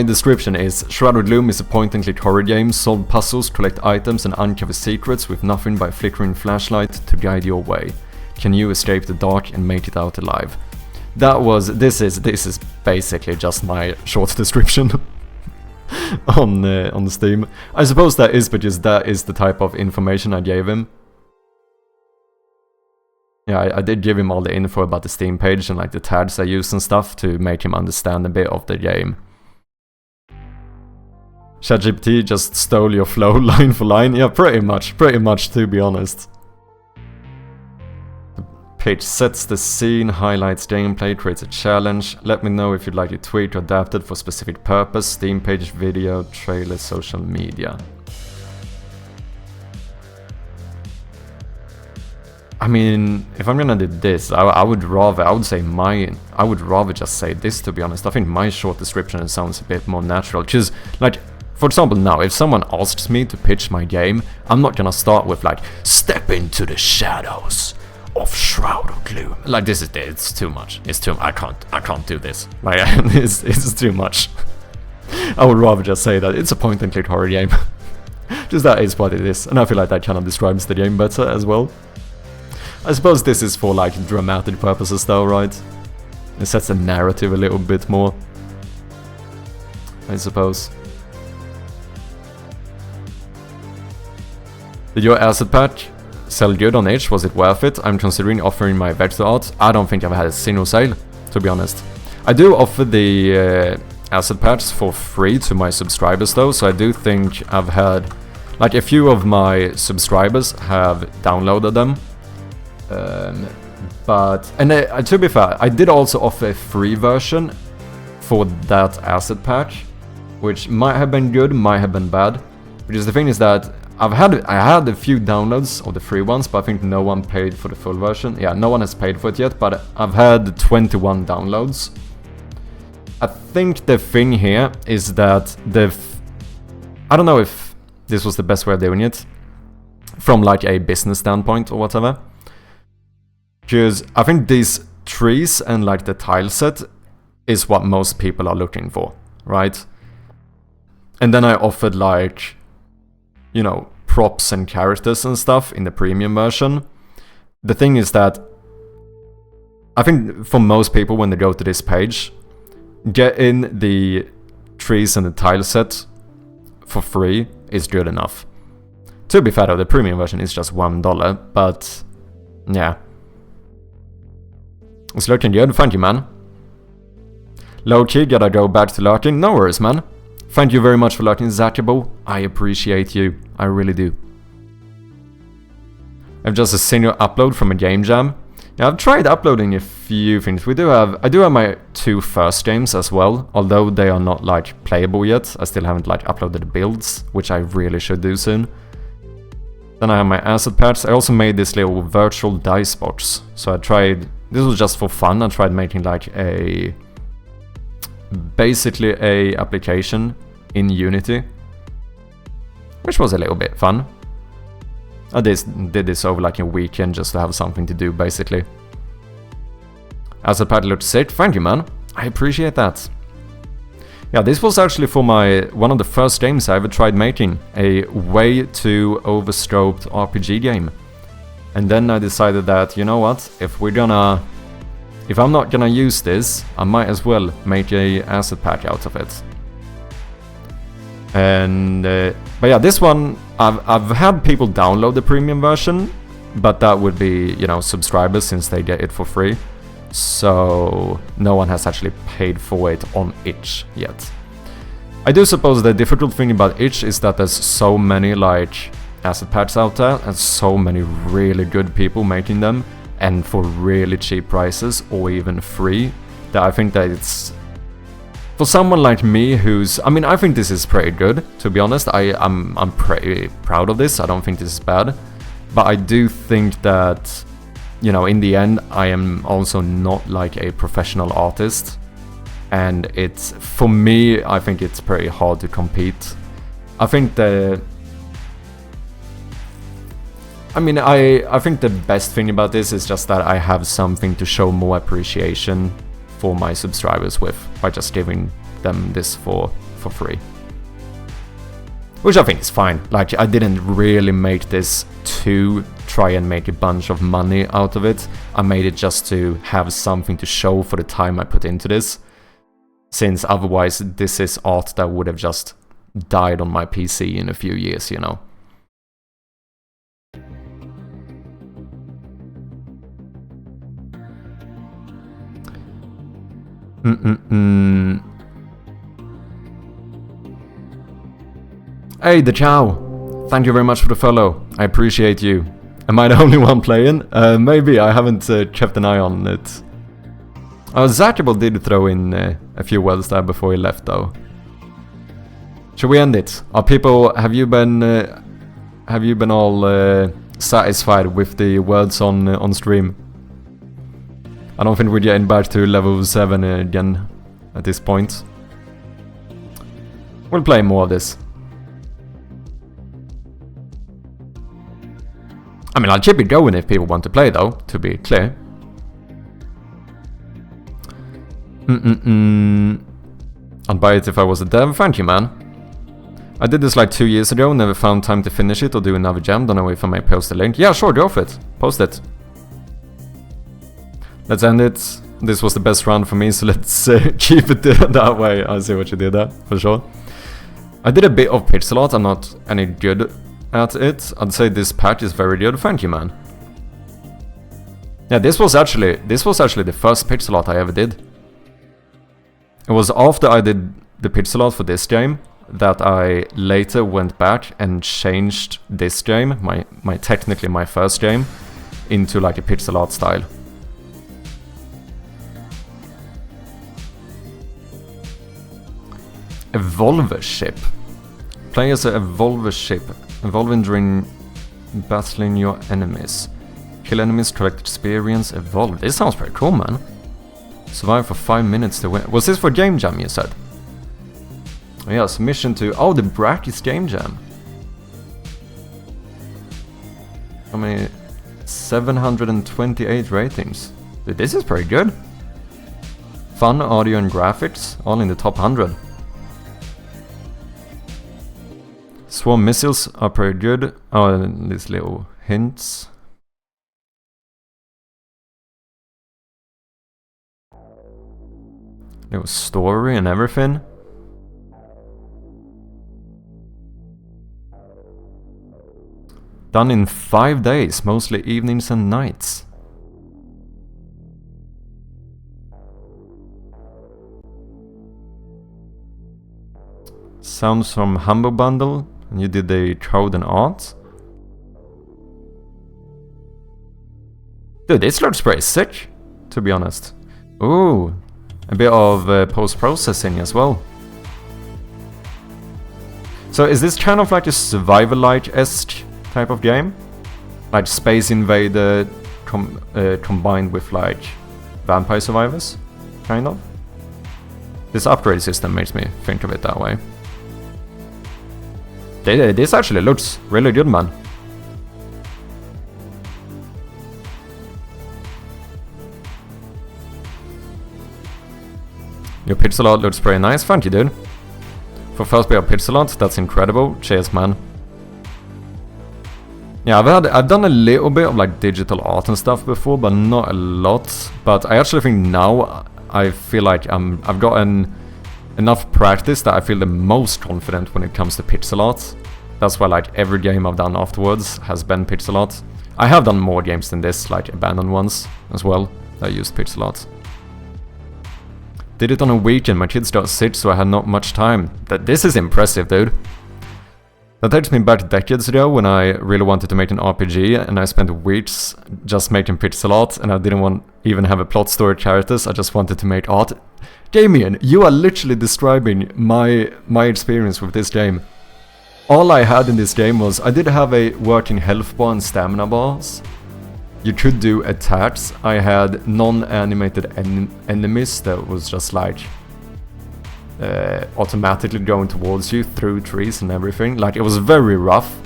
[SPEAKER 1] description is: Shroud of Gloom is a point-and-click horror game. Solve puzzles, collect items, and uncover secrets with nothing but a flickering flashlight to guide your way. Can you escape the dark and make it out alive? This is basically just my short description. on Steam. I suppose that is because that is the type of information I gave him. Yeah, I did give him all the info about the Steam page and like the tags I use and stuff to make him understand a bit of the game. ChatGPT just stole your flow line for line. Yeah, pretty much to be honest. Page sets the scene, highlights gameplay, creates a challenge. Let me know if you'd like it tweaked or adapted for specific purpose. Steam page, video, trailer, social media. I mean, if I'm gonna do this, I would rather just say this, to be honest. I think my short description sounds a bit more natural. Because, like, for example now, if someone asks me to pitch my game, I'm not gonna start with like, step into the shadows of Shroud of Gloom. Like, it's too much. I can't do this. Like, it's too much. I would rather just say that it's a point-and-click horror game. Just that is what it is, and I feel like that kind of describes the game better as well. I suppose this is for like dramatic purposes though, right? It sets the narrative a little bit more, I suppose. Did your asset pack sell good on itch? Was it worth it? I'm considering offering my vector art. I don't think I've had a single sale, to be honest. I do offer the asset packs for free to my subscribers though, so I do think I've had, like, a few of my subscribers have downloaded them. To be fair, I did also offer a free version for that asset pack, which might have been good, might have been bad. Because the thing is that I had a few downloads of the free ones, but I think no one paid for the full version. Yeah, no one has paid for it yet, but I've had 21 downloads. I think the thing here is that I don't know if this was the best way of doing it, from like a business standpoint or whatever. Because I think these trees and like the tile set is what most people are looking for, right? And then I offered like, you know, props and characters and stuff in the premium version. The thing is that I think for most people, when they go to this page, getting the trees and the tile set for free is good enough. To be fair though, the premium version is just $1, but yeah. It's looking good, thank you, man. Low-key, gotta go back to lurking. No worries, man. Thank you very much for lurking, Zakabo. I appreciate you, I really do. I've just a single upload from a game jam. Yeah, I've tried uploading a few things. I do have my 2 first games as well, although they are not like playable yet. I still haven't like uploaded the builds, which I really should do soon. Then I have my asset packs. I also made this little virtual dice box. So I tried, this was just for fun, I tried making like basically a application in Unity, which was a little bit fun. I did this over like a weekend just to have something to do, basically. Asset pack looks sick. Thank you, man. I appreciate that. Yeah, this was actually for one of the first games I ever tried making. A way too overscoped RPG game. And then I decided that, you know what? If I'm not gonna use this, I might as well make a asset pack out of it. And but yeah, this one I've had people download the premium version, but that would be, you know, subscribers, since they get it for free. So no one has actually paid for it on itch yet. I do suppose the difficult thing about itch is that there's so many like asset packs out there and so many really good people making them, and for really cheap prices or even free, that I think that it's, for someone like me who's, I mean, I think this is pretty good, to be honest. I'm pretty proud of this. I don't think this is bad. But I do think that, you know, in the end, I am also not like a professional artist. And it's, for me, I think it's pretty hard to compete. I think I think the best thing about this is just that I have something to show more appreciation for my subscribers with, by just giving them this for free. Which I think is fine. Like, I didn't really make this to try and make a bunch of money out of it. I made it just to have something to show for the time I put into this. Since otherwise this is art that would have just died on my PC in a few years, you know. Hey, the Chow! Thank you very much for the follow. I appreciate you. Am I the only one playing? Maybe, I haven't kept an eye on it. Zachable did throw in a few words there before he left, though. Should we end it? Have you been all satisfied with the words on stream? I don't think we're getting back to level 7 again at this point. We'll play more of this. I mean, I'll keep it going if people want to play, though, to be clear. I'd buy it if I was a dev. Thank you, man. I did this like 2 years ago, never found time to finish it or do another jam. Don't know if I may post the link. Yeah, sure, go for it. Post it. Let's end it. This was the best round for me, so let's keep it that way. I see what you did there, for sure. I did a bit of pixel art. I'm not any good at it. I'd say this patch is very good. Thank you, man. Yeah, this was actually the first pixel art I ever did. It was after I did the pixel art for this game that I later went back and changed this game, technically my first game, into like a pixel art style. Evolver ship. Play as an evolver ship, evolving during battling your enemies. Kill enemies, collect experience, evolve. This sounds pretty cool, man. Survive for 5 minutes to win. Was this for Game Jam, you said? Oh, yeah, submission to... Oh, the Brackies Game Jam. How many? 728 ratings. Dude, this is pretty good. Fun, audio and graphics, all in the top 100. Swarm missiles are pretty good. Oh, and these little hints. Little story and everything. Done in 5 days, mostly evenings and nights. Sounds from Humble Bundle, and you did the code and art. Dude, this looks pretty sick, to be honest. Ooh, a bit of post-processing as well. So is this kind of like a survival-like-esque type of game? Like Space Invader combined with like Vampire Survivors, kind of? This upgrade system makes me think of it that way. This actually looks really good, man. Your pixel art looks pretty nice, thank you, dude. For first bit of pixel art, that's incredible. Cheers, man. Yeah, I've done a little bit of like digital art and stuff before, but not a lot. But I actually think now I feel like I've gotten enough practice that I feel the most confident when it comes to pixel art. That's why like every game I've done afterwards has been pixel art. I have done more games than this, like abandoned ones as well, that used pixel art. Did it on a weekend, my kids got sick, so I had not much time. This is impressive, dude. That takes me back decades ago when I really wanted to make an RPG, and I spent weeks just making pixel art, and I didn't even have a plot story characters, I just wanted to make art. Damien, you are literally describing my experience with this game. All I had in this game was, I did have a working health bar and stamina bars. You could do attacks. I had non-animated enemies that was just like automatically going towards you through trees and everything. Like, it was very rough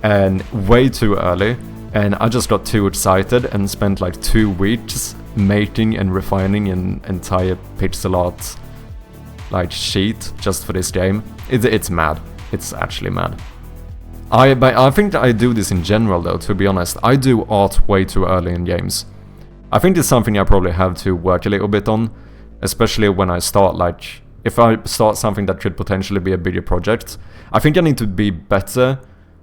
[SPEAKER 1] and way too early, and I just got too excited and spent like 2 weeks making and refining an entire pixel art like sheet just for this game. It's mad. It's actually mad. I think that I do this in general though, to be honest. I do art way too early in games. I think it's something I probably have to work a little bit on, especially when I start, like, if I start something that could potentially be a bigger project. I think I need to be better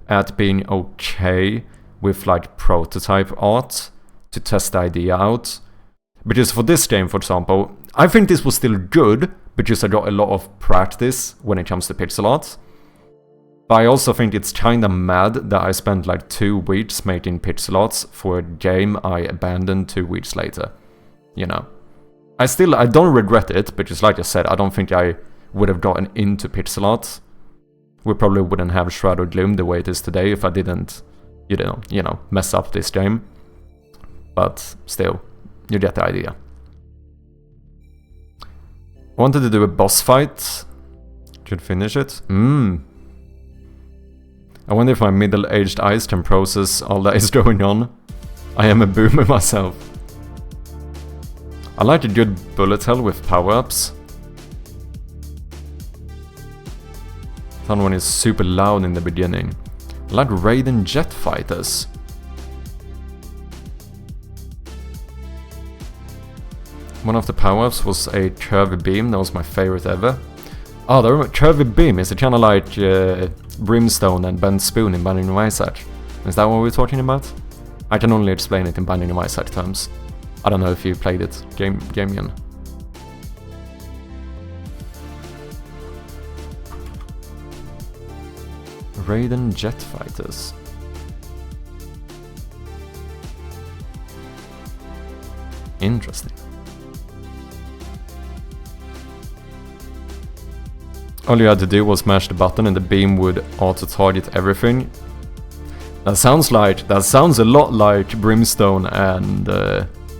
[SPEAKER 1] at being okay with like prototype art to test the idea out. Because for this game, for example, I think this was still good because I got a lot of practice when it comes to pixel art. But I also think it's kinda mad that I spent like 2 weeks making pixel arts for a game I abandoned 2 weeks later. You know. I don't regret it, because like I said, I don't think I would have gotten into pixel art. We probably wouldn't have Shroud of Gloom the way it is today if I didn't, you know, mess up this game. But still, you get the idea. I wanted to do a boss fight. Could finish it. I wonder if my middle-aged eyes can process all that is going on. I am a boomer myself. I like a good bullet hell with power-ups. That one is super loud in the beginning. I like Raiden jet fighters. One of the power-ups was a curvy beam, that was my favorite ever. Oh, the curvy beam, is it kinda like Brimstone and Bent Spoon in Binding of Isaac? Is that what we're talking about? I can only explain it in Binding of Isaac terms. I don't know if you played it, Gamian. Raiden jet fighters. Interesting. All you had to do was mash the button and the beam would auto-target everything. That sounds a lot like Brimstone and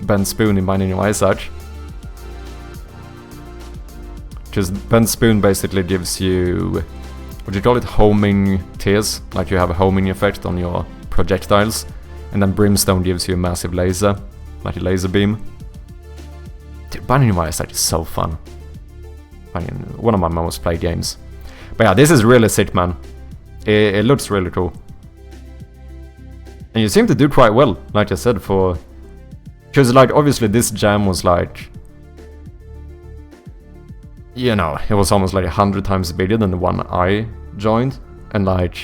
[SPEAKER 1] Bent Spoon in Binding of Isaac. Because Bent Spoon basically gives you, what do you call it, homing tears, like you have a homing effect on your projectiles. And then Brimstone gives you a massive laser, like a laser beam. Dude, Binding of Isaac is so fun. One of my most played games. But yeah, this is really sick, man. It looks really cool. And you seem to do quite well, like I said, for... Because, like, obviously this jam was like... You know, it was almost like 100 times bigger than the one I joined. And like...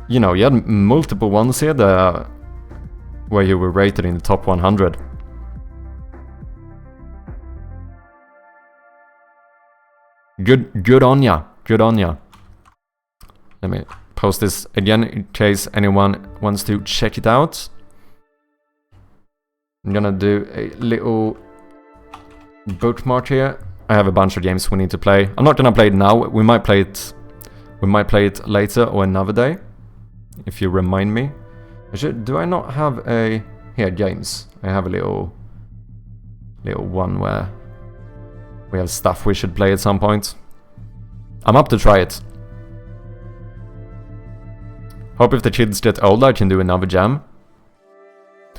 [SPEAKER 1] You know, you had multiple ones here that... Where you were rated in the top 100. Good on ya. Good on ya. Let me post this again in case anyone wants to check it out. I'm gonna do a little bookmark here. I have a bunch of games we need to play. I'm not gonna play it now. We might play it later or another day, if you remind me. Do I not have a... Here, games. I have a little one where we have stuff we should play at some point. I'm up to try it. Hope if the kids get older I can do another jam.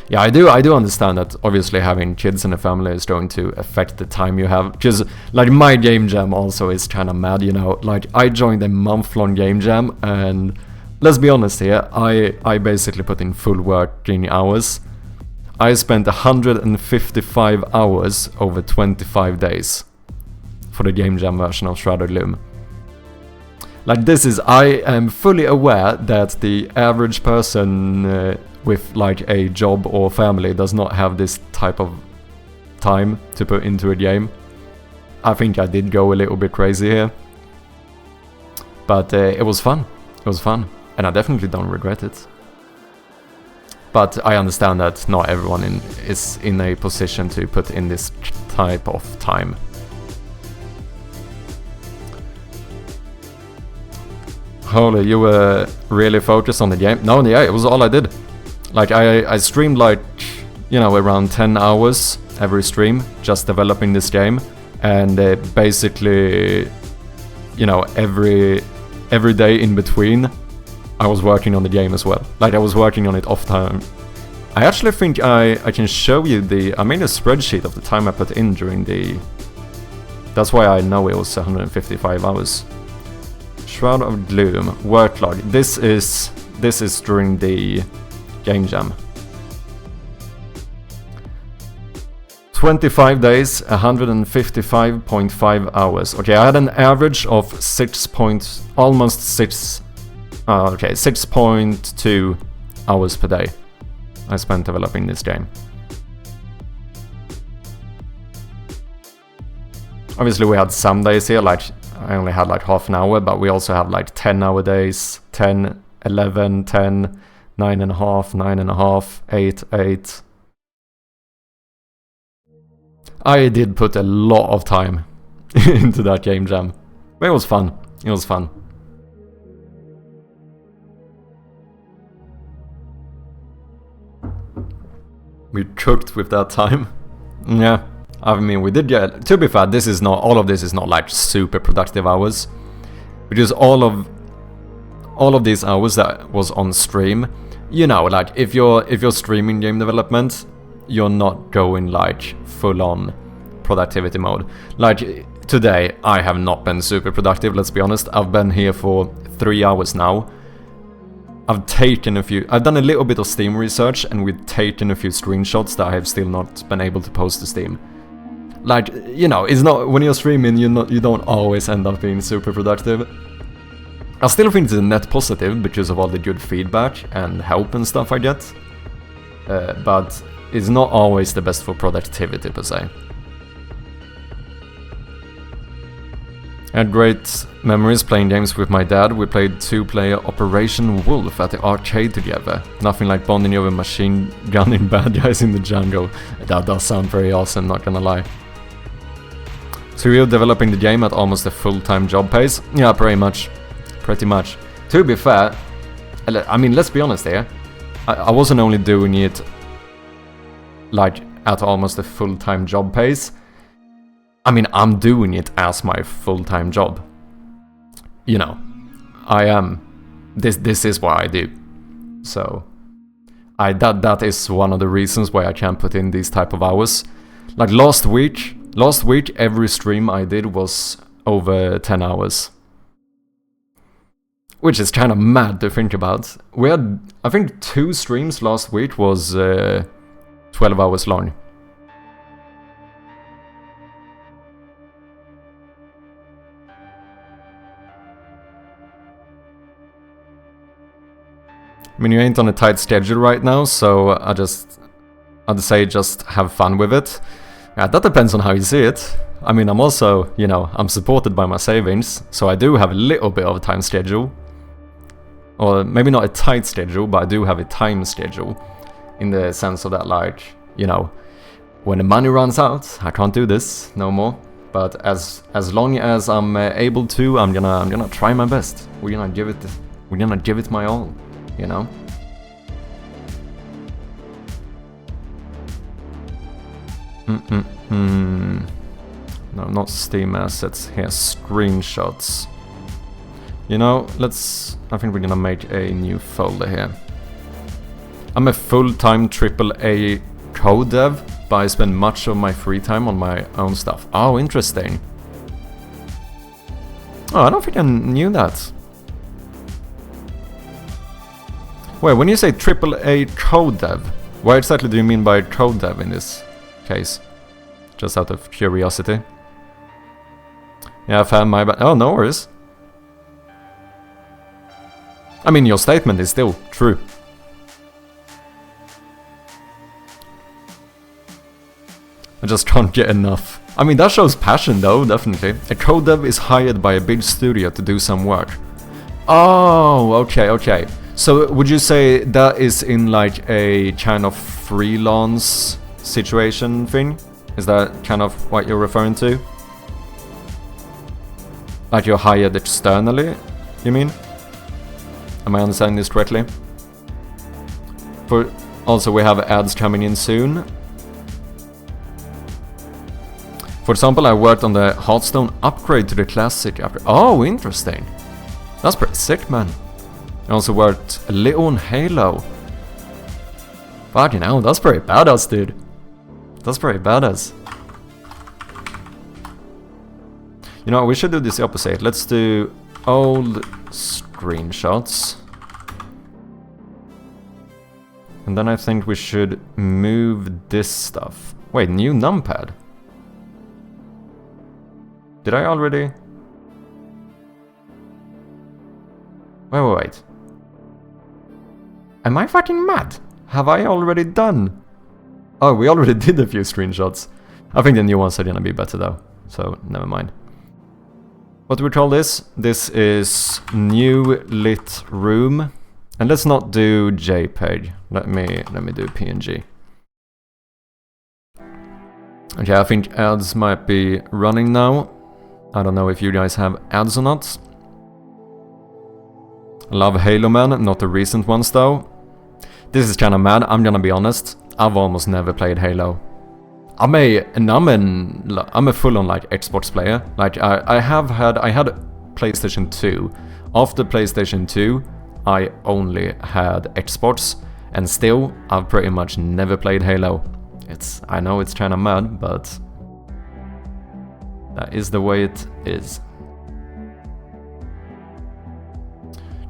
[SPEAKER 1] Yeah, I do understand that obviously having kids in the family is going to affect the time you have. Because, like, my game jam also is kind of mad, you know. Like, I joined a month-long game jam, and let's be honest here, I basically put in full working hours. I spent 155 hours over 25 days for the game jam version of Shrouded Gloom. Like, this is... I am fully aware that the average person... with like a job or family does not have this type of time to put into a game. I think I did go a little bit crazy here. But it was fun. It was fun. And I definitely don't regret it. But I understand that not everyone is in a position to put in this type of time. Holy, you were really focused on the game? No, yeah, it was all I did. Like, I streamed like, you know, around 10 hours every stream, just developing this game. And basically, you know, every day in between, I was working on the game as well. Like, I was working on it off time. I actually think I can show you I made a spreadsheet of the time I put in during the... That's why I know it was 155 hours. Shroud of Gloom, workload. This is during the... game jam. 25 days, 155.5 hours. Okay, I had an average of 6.2 hours per day I spent developing this game. Obviously we had some days here, like I only had like half an hour, but we also have like 10-hour days, 10, 11, 10, 9.5, 9.5, 8, 8. I did put a lot of time into that game jam. But it was fun. It was fun. We cooked with that time. Yeah. I mean, we did get... To be fair, this is not... All of this is not like super productive hours. Because all of these hours that was on stream, you know, like if you're streaming game development, you're not going like full on productivity mode. Like today, I have not been super productive, let's be honest. I've been here for 3 hours now. I've done a little bit of Steam research, and we've taken a few screenshots that I have still not been able to post to Steam. Like, you know, it's not, when you're streaming, you don't always end up being super productive. I still think it's a net positive because of all the good feedback and help and stuff I get. But it's not always the best for productivity per se. I had great memories playing games with my dad. We played 2-player Operation Wolf at the arcade together. Nothing like bonding over machine gunning bad guys in the jungle. That does sound very awesome, not gonna lie. So you're developing the game at almost a full-time job pace? Yeah, pretty much. Pretty much. To be fair, I mean, let's be honest here. I wasn't only doing it like at almost a full-time job pace. I mean, I'm doing it as my full-time job. You know, I am. This is what I do. So, that is one of the reasons why I can't put in these type of hours. Like last week every stream I did was over 10 hours. Which is kind of mad to think about. We had, I think, 2 streams last week was 12 hours long. I mean, you ain't on a tight schedule right now, so I'd say just have fun with it. Yeah, that depends on how you see it. I mean, I'm also, you know, I'm supported by my savings, so I do have a little bit of a time schedule. Or maybe not a tight schedule, but I do have a time schedule. In the sense of that, like, you know, when the money runs out, I can't do this no more. But as long as I'm able to, I'm gonna try my best. We're gonna give it my all, you know. No, not Steam assets. Here, screenshots. You know, I think we're gonna make a new folder here. I'm a full-time AAA code dev, but I spend much of my free time on my own stuff. Oh, interesting. Oh, I don't think I knew that. Wait, when you say AAA code dev, what exactly do you mean by code dev in this case? Just out of curiosity. Yeah, fam, my bad. Oh, no worries. I mean, your statement is still true. I just can't get enough. I mean, that shows passion though, definitely. A code dev is hired by a big studio to do some work. Oh, okay. So would you say that is in like a kind of freelance situation thing? Is that kind of what you're referring to? Like you're hired externally, you mean? Am I understanding this correctly? Also, we have ads coming in soon. For example, I worked on the Hearthstone upgrade to the Classic upgrade. Oh, interesting. That's pretty sick, man. I also worked a little on Halo. Fucking hell, that's pretty badass, dude. That's pretty badass. You know, we should do this the opposite. Let's do old screenshots. And then I think we should move this stuff. Wait, new numpad? Did I already? Wait. Am I fucking mad? Have I already done? Oh, we already did a few screenshots. I think the new ones are gonna be better though, so never mind. What do we call this? This is new lit room. And let's not do JPEG. Let me do PNG. Okay, I think ads might be running now. I don't know if you guys have ads or not. Love Halo Man, not the recent ones though. This is kinda mad, I'm gonna be honest. I've almost never played Halo. I'm a full-on like Xbox player. Like I had PlayStation 2. After PlayStation 2, I only had Xbox, and still I've pretty much never played Halo. I know it's kinda mad, but that is the way it is.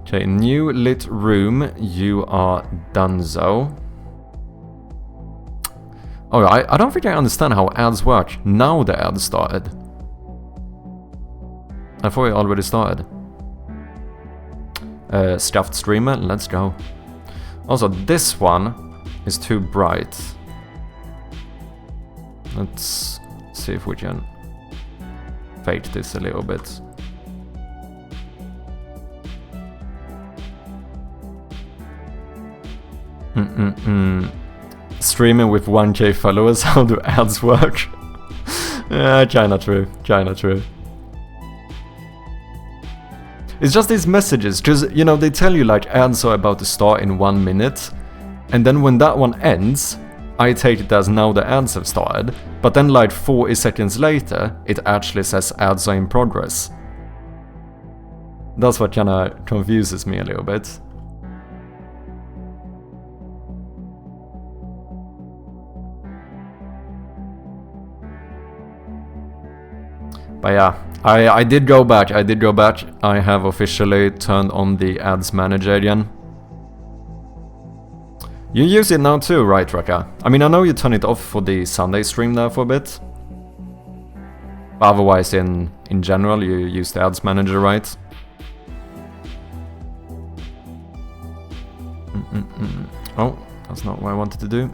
[SPEAKER 1] Okay, new lit room, you are donezo. Oh, I don't think I understand how ads work. Now the ads started. I thought it already started. Scuffed streamer, let's go. Also, this one is too bright. Let's see if we can fade this a little bit. Streaming with 1k followers, how do ads work? Yeah, kinda true. It's just these messages, because, you know, they tell you like ads are about to start in 1 minute, and then when that one ends, I take it as now the ads have started, but then like 40 seconds later, it actually says ads are in progress. That's what kinda confuses me a little bit. But yeah, I did go back. I have officially turned on the ads manager again. You use it now too, right, Raka? I mean, I know you turn it off for the Sunday stream there for a bit. But otherwise, in general, you use the ads manager, right? Oh, that's not what I wanted to do.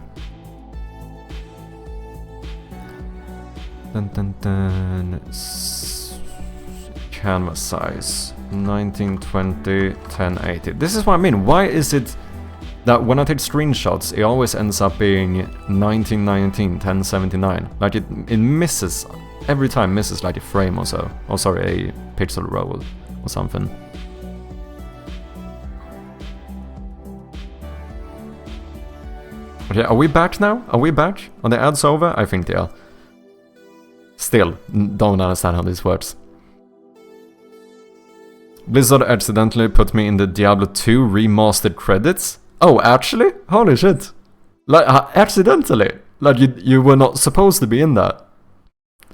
[SPEAKER 1] Canvas size 1920 1080. This is what I mean. Why is it that when I take screenshots, it always ends up being 1919, 1079. Like it misses, every time misses like a frame or so. Or sorry, a pixel roll or something. Okay, are we back now? Are we back? Are the ads over? I think they are. Still, don't understand how this works. Blizzard accidentally put me in the Diablo 2 remastered credits? Oh, actually? Holy shit. Like, accidentally? Like, you were not supposed to be in that?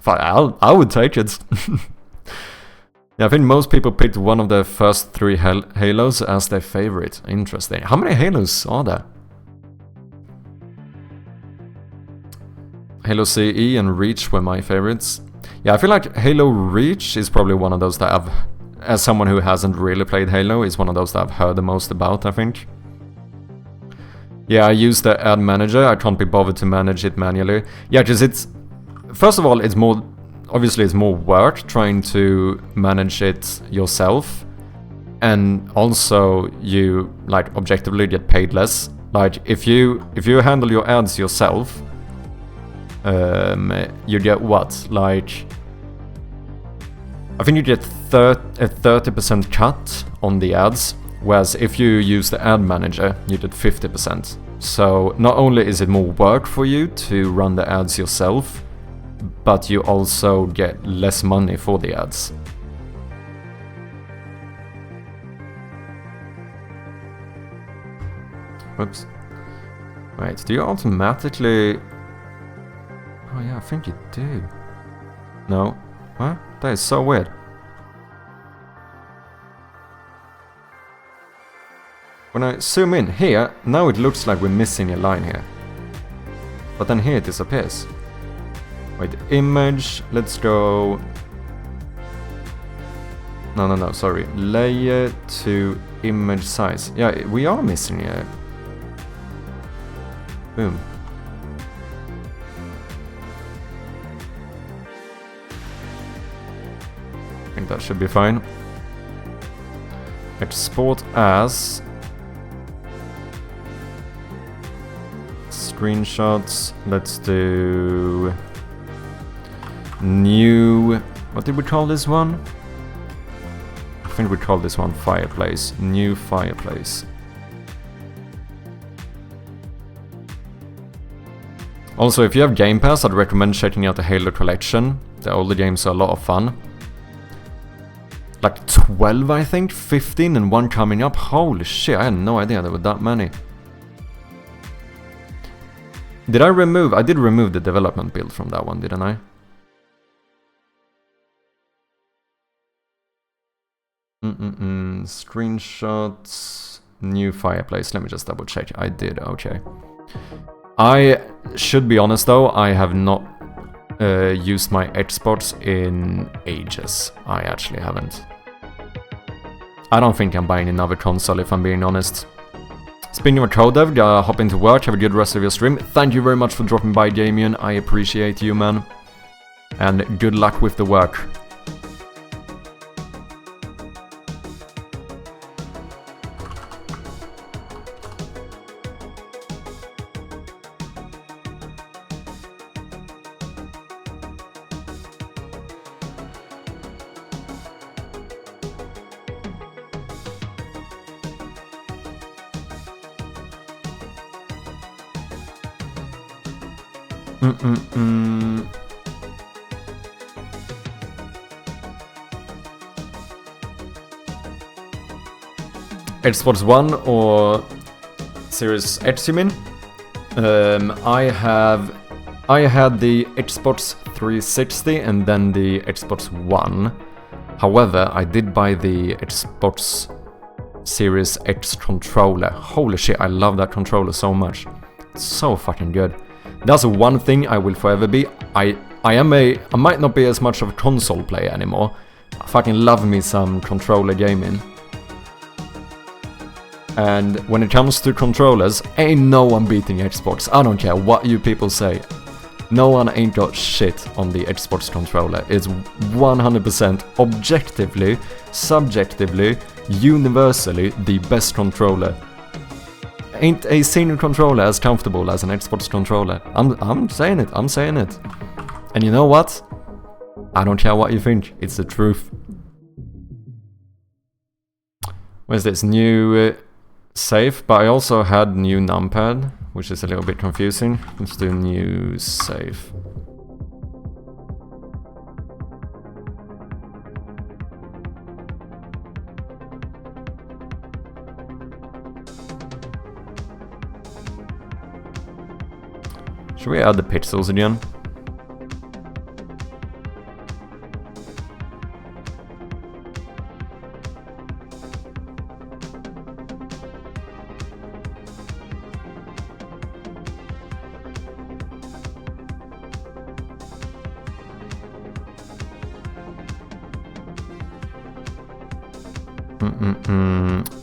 [SPEAKER 1] I would take it. Yeah, I think most people picked one of the first 3 Halos as their favorite. Interesting. How many Halos are there? Halo CE and Reach were my favorites. Yeah, I feel like Halo Reach is probably one of those that I've, as someone who hasn't really played Halo, is one of those that I've heard the most about, I think. Yeah, I use the ad manager. I can't be bothered to manage it manually. Yeah, because it's... First of all, it's more... Obviously, it's more work trying to manage it yourself. And also, you, like, objectively get paid less. Like, if you handle your ads yourself... you get what? Like... I think you get a 30% cut on the ads, whereas if you use the ad manager, you get 50%. So not only is it more work for you to run the ads yourself, but you also get less money for the ads. Whoops. Wait, do you automatically... Oh yeah, I think you do. No. What? That is so weird. When I zoom in here, now it looks like we're missing a line here. But then here it disappears. Wait, image, let's go... No, sorry. Layer to image size. Yeah, we are missing it. Boom. I think that should be fine. Export as... Screenshots. Let's do... New... What did we call this one? I think we call this one Fireplace. New Fireplace. Also, if you have Game Pass, I'd recommend checking out the Halo Collection. The older games are a lot of fun. Like 12, I think? 15 and one coming up? Holy shit, I had no idea there were that many. Did I remove... I did remove the development build from that one, didn't I? Screenshots... New Fireplace. Let me just double check. I did, okay. I should be honest though, I have not used my Xbox in ages. I actually haven't. I don't think I'm buying another console if I'm being honest. Speaking of codev, gotta hop into work, have a good rest of your stream. Thank you very much for dropping by, Damien. I appreciate you, man. And good luck with the work. Xbox One or Series X, you mean? I had the Xbox 360 and then the Xbox One. However, I did buy the Xbox Series X controller. Holy shit, I love that controller so much. It's so fucking good. That's one thing I will forever be. I might not be as much of a console player anymore. I fucking love me some controller gaming. And when it comes to controllers, ain't no one beating Xbox. I don't care what you people say. No one ain't got shit on the Xbox controller. It's 100% objectively, subjectively, universally the best controller. ain't a single controller as comfortable as an Xbox controller. I'm saying it, I'm saying it. And you know what? I don't care what you think, it's the truth. Where's this? New save, but I also had new numpad, which is a little bit confusing. Let's do new save. Should we add the pixels again?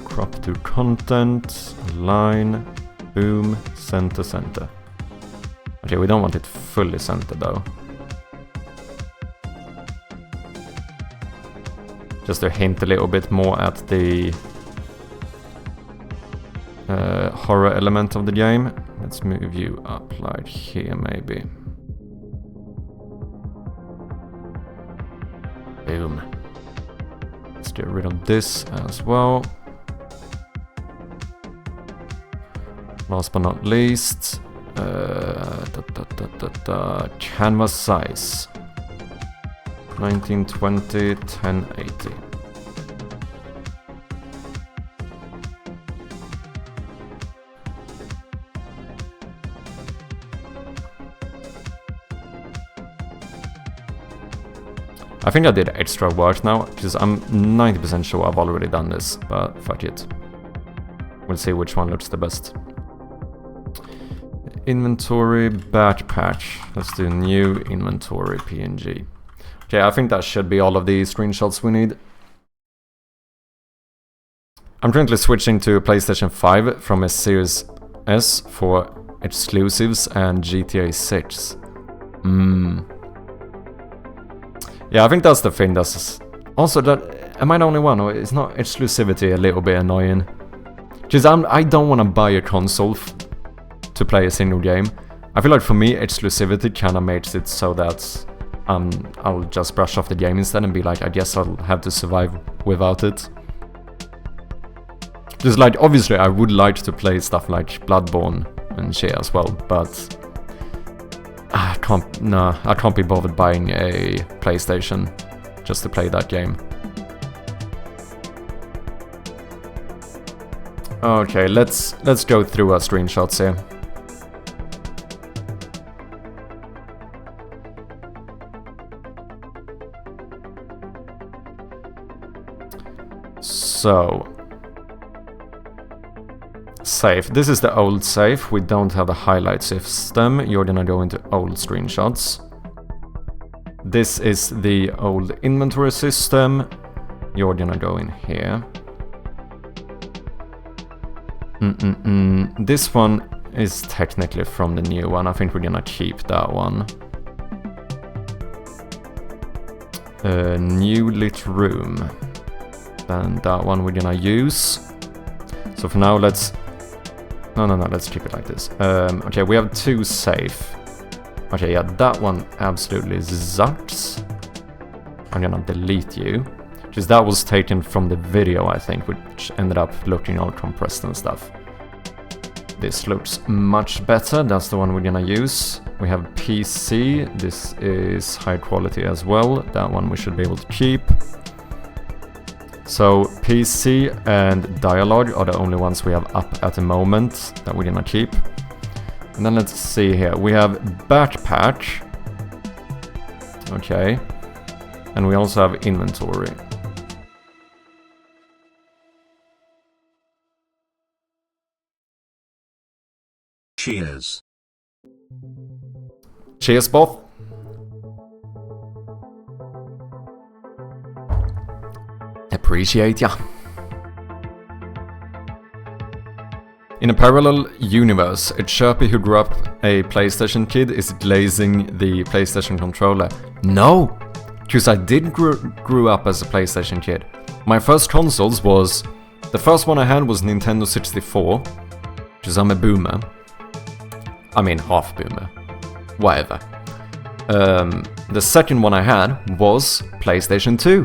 [SPEAKER 1] Crop to content, line, boom, center, center. Okay, we don't want it fully centered though. Just to hint a little bit more at the horror element of the game. Let's move you up like here maybe. Boom. Let's get rid of this as well. Last but not least, canvas size 1920 1080. I think I did extra work now, because I'm 90% sure I've already done this, but fuck it. We'll see which one looks the best. Inventory batch patch. Let's do new inventory PNG. Okay, I think that should be all of the screenshots we need. I'm currently switching to PlayStation 5 from a Series S for exclusives and GTA 6. Yeah, I think that's the thing. That's also that. Am I the only one, or is not exclusivity a little bit annoying? Because I don't want to buy a console to play a single game. I feel like for me, exclusivity kind of makes it so that I'll just brush off the game instead and be like, I guess I'll have to survive without it. Just like, obviously, I would like to play stuff like Bloodborne and shit as well, but I can't be bothered buying a PlayStation just to play that game. Okay, let's go through our screenshots here. So, save. This is the old save. We don't have the highlight system. You're gonna go into old screenshots. This is the old inventory system. You're gonna go in here. This one is technically from the new one. I think we're gonna keep that one. New lit room. Then that one we're gonna use. So for now, let's keep it like this. Okay, we have two safe. Okay, yeah, that one absolutely sucks. I'm gonna delete you. Because that was taken from the video, I think, which ended up looking all compressed and stuff. This looks much better. That's the one we're gonna use. We have PC. This is high quality as well. That one we should be able to keep. So PC and dialogue are the only ones we have up at the moment that we're gonna keep. And then let's see here. We have backpack. Okay. And we also have inventory.
[SPEAKER 2] Cheers.
[SPEAKER 1] Cheers, both. Appreciate ya. In a parallel universe, a chirpy who grew up a PlayStation kid is glazing the PlayStation controller. No! Because I did grew up as a PlayStation kid. My first consoles was... The first one I had was Nintendo 64. because I'm a boomer. I mean, half boomer. Whatever. The second one I had was PlayStation 2.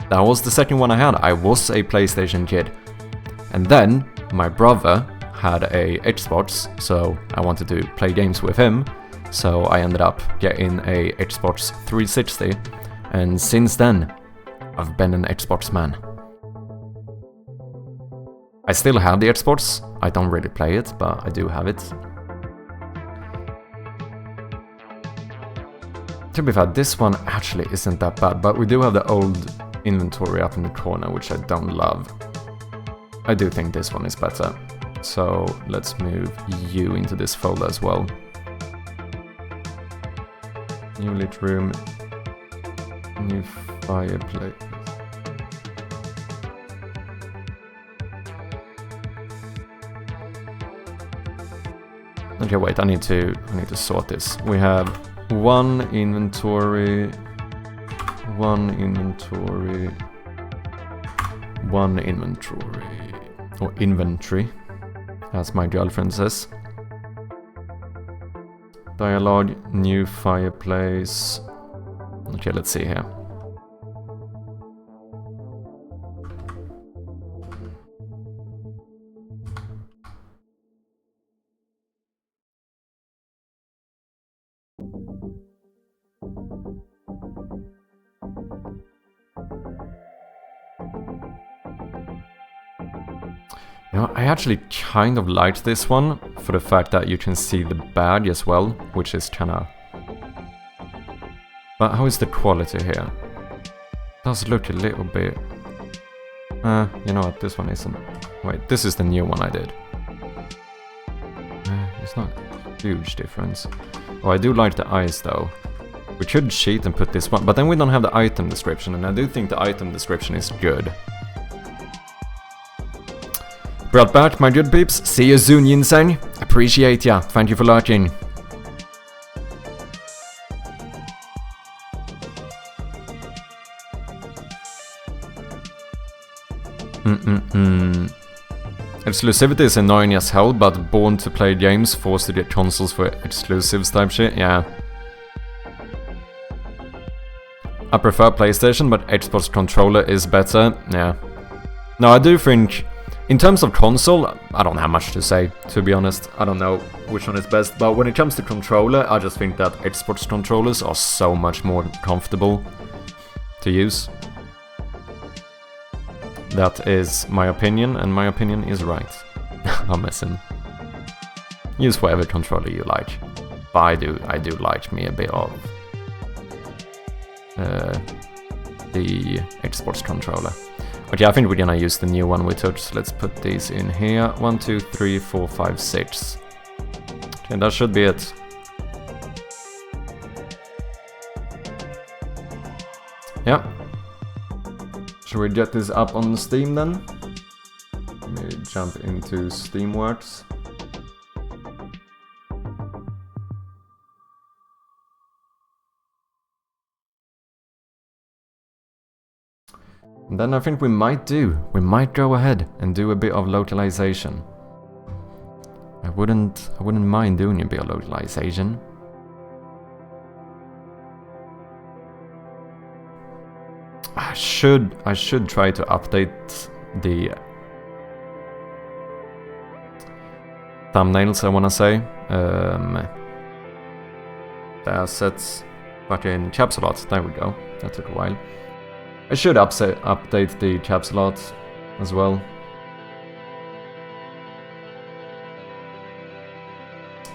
[SPEAKER 1] That was the second one I had. I was a PlayStation kid. And then my brother had a Xbox, so I wanted to play games with him. So I ended up getting a Xbox 360. And since then, I've been an Xbox man. I still have the Xbox. I don't really play it, but I do have it. To be fair, this one actually isn't that bad, but we do have the old inventory up in the corner, which I don't love. I do think this one is better. So let's move you into this folder as well. New lit room. New fireplace. Okay, wait, I need to sort this. We have one inventory, or inventory, as my girlfriend says. Dialogue, new fireplace. Okay, let's see here. You know, I actually kind of liked this one for the fact that you can see the badge as well, which is kinda... But how is the quality here? It does look a little bit... you know what, this one isn't. Wait, this is the new one I did. It's not a huge difference. Oh, I do like the eyes though. We could cheat and put this one, but then we don't have the item description, and I do think the item description is good. Brought back, my good peeps. See you soon, Yinseng. Appreciate ya. Thank you for lurking. Exclusivity is annoying as hell, but born to play games, forced to get consoles for exclusives type shit, yeah. I prefer PlayStation, but Xbox controller is better, yeah. No, I do think... In terms of console, I don't have much to say, to be honest. I don't know which one is best, but when it comes to controller, I just think that Xbox controllers are so much more comfortable to use. That is my opinion, and my opinion is right. I'm messing. Use whatever controller you like. But I do like me a bit of the Xbox controller. Okay, I think we're gonna use the new one we took, so let's put these in here. 1, 2, 3, 4, 5, 6. Okay, that should be it. Yeah. Should we get this up on Steam then? Maybe jump into Steamworks. And then I think we might go ahead and do a bit of localization. I wouldn't mind doing a bit of localization. I should try to update the thumbnails, I wanna say. The assets, fucking caps art, there we go. That took a while. I should update the caps art as well.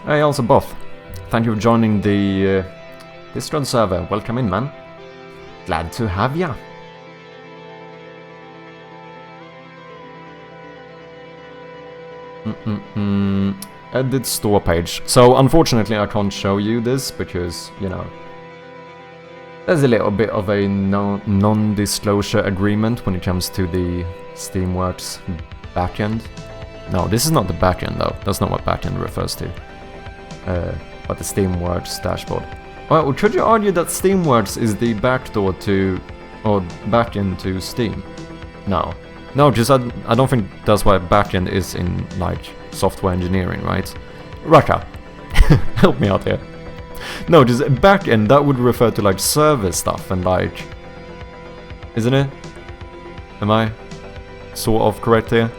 [SPEAKER 1] Hey, also Both. Thank you for joining the Discord server. Welcome in, man. Glad to have ya. Edit store page. So unfortunately I can't show you this because, you know, there's a little bit of a non-disclosure agreement when it comes to the Steamworks backend. No, this is not the backend though. That's not what backend refers to. But the Steamworks dashboard. Well, could you argue that Steamworks is the backdoor to, or backend to Steam? No, No, just I don't think that's why backend is in like software engineering, right? Raka, help me out here. No, just backend, that would refer to like server stuff and like, isn't it? Am I sort of correct here?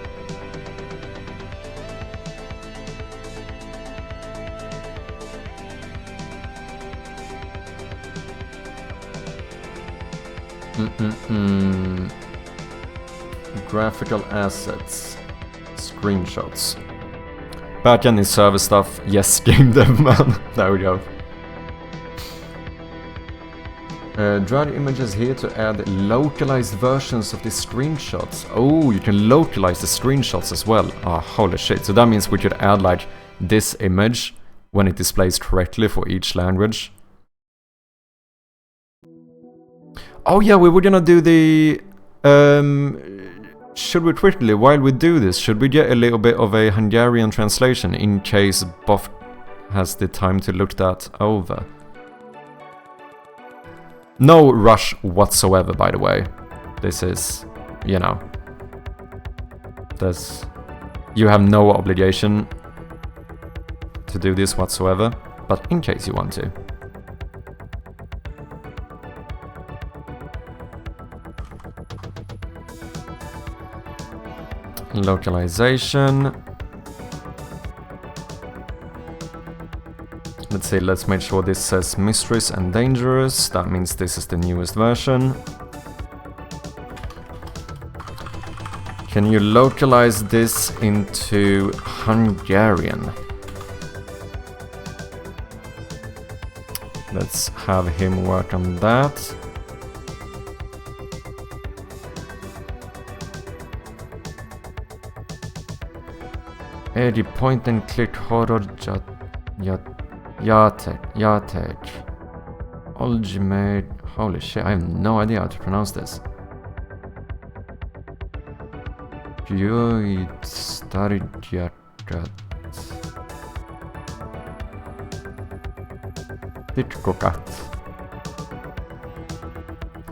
[SPEAKER 1] Graphical assets, screenshots. Backend is server stuff. Yes, game dev man. There we go. Drag images here to add localized versions of the screenshots. Oh, you can localize the screenshots as well. Ah, holy shit. So that means we could add like this image when it displays correctly for each language. Oh yeah, we were gonna do the... should we quickly, while we do this, should we get a little bit of a Hungarian translation in case Boff has the time to look that over? No rush whatsoever, by the way. This is, you know... You have no obligation to do this whatsoever, but in case you want to. Localization. Let's see, let's make sure this says Mistress and Dangerous. That means this is the newest version. Can you localize this into Hungarian? Let's have him work on that. The point and click horror Yatek. Ultimate. Holy shit, I have no idea how to pronounce this.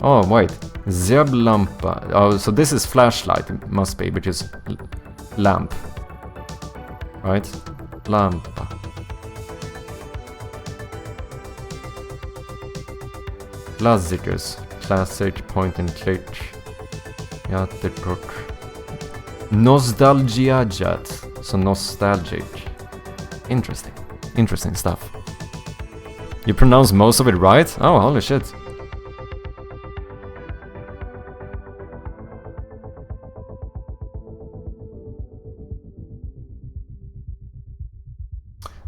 [SPEAKER 1] Oh, wait. Zeblampa. Oh, so this is flashlight, it must be, which is lamp. Right? Lampa. Klassikus. Classic point and click. Jättekort. Nostalgiajat. So nostalgic. Interesting. Interesting stuff. You pronounce most of it right? Oh, holy shit.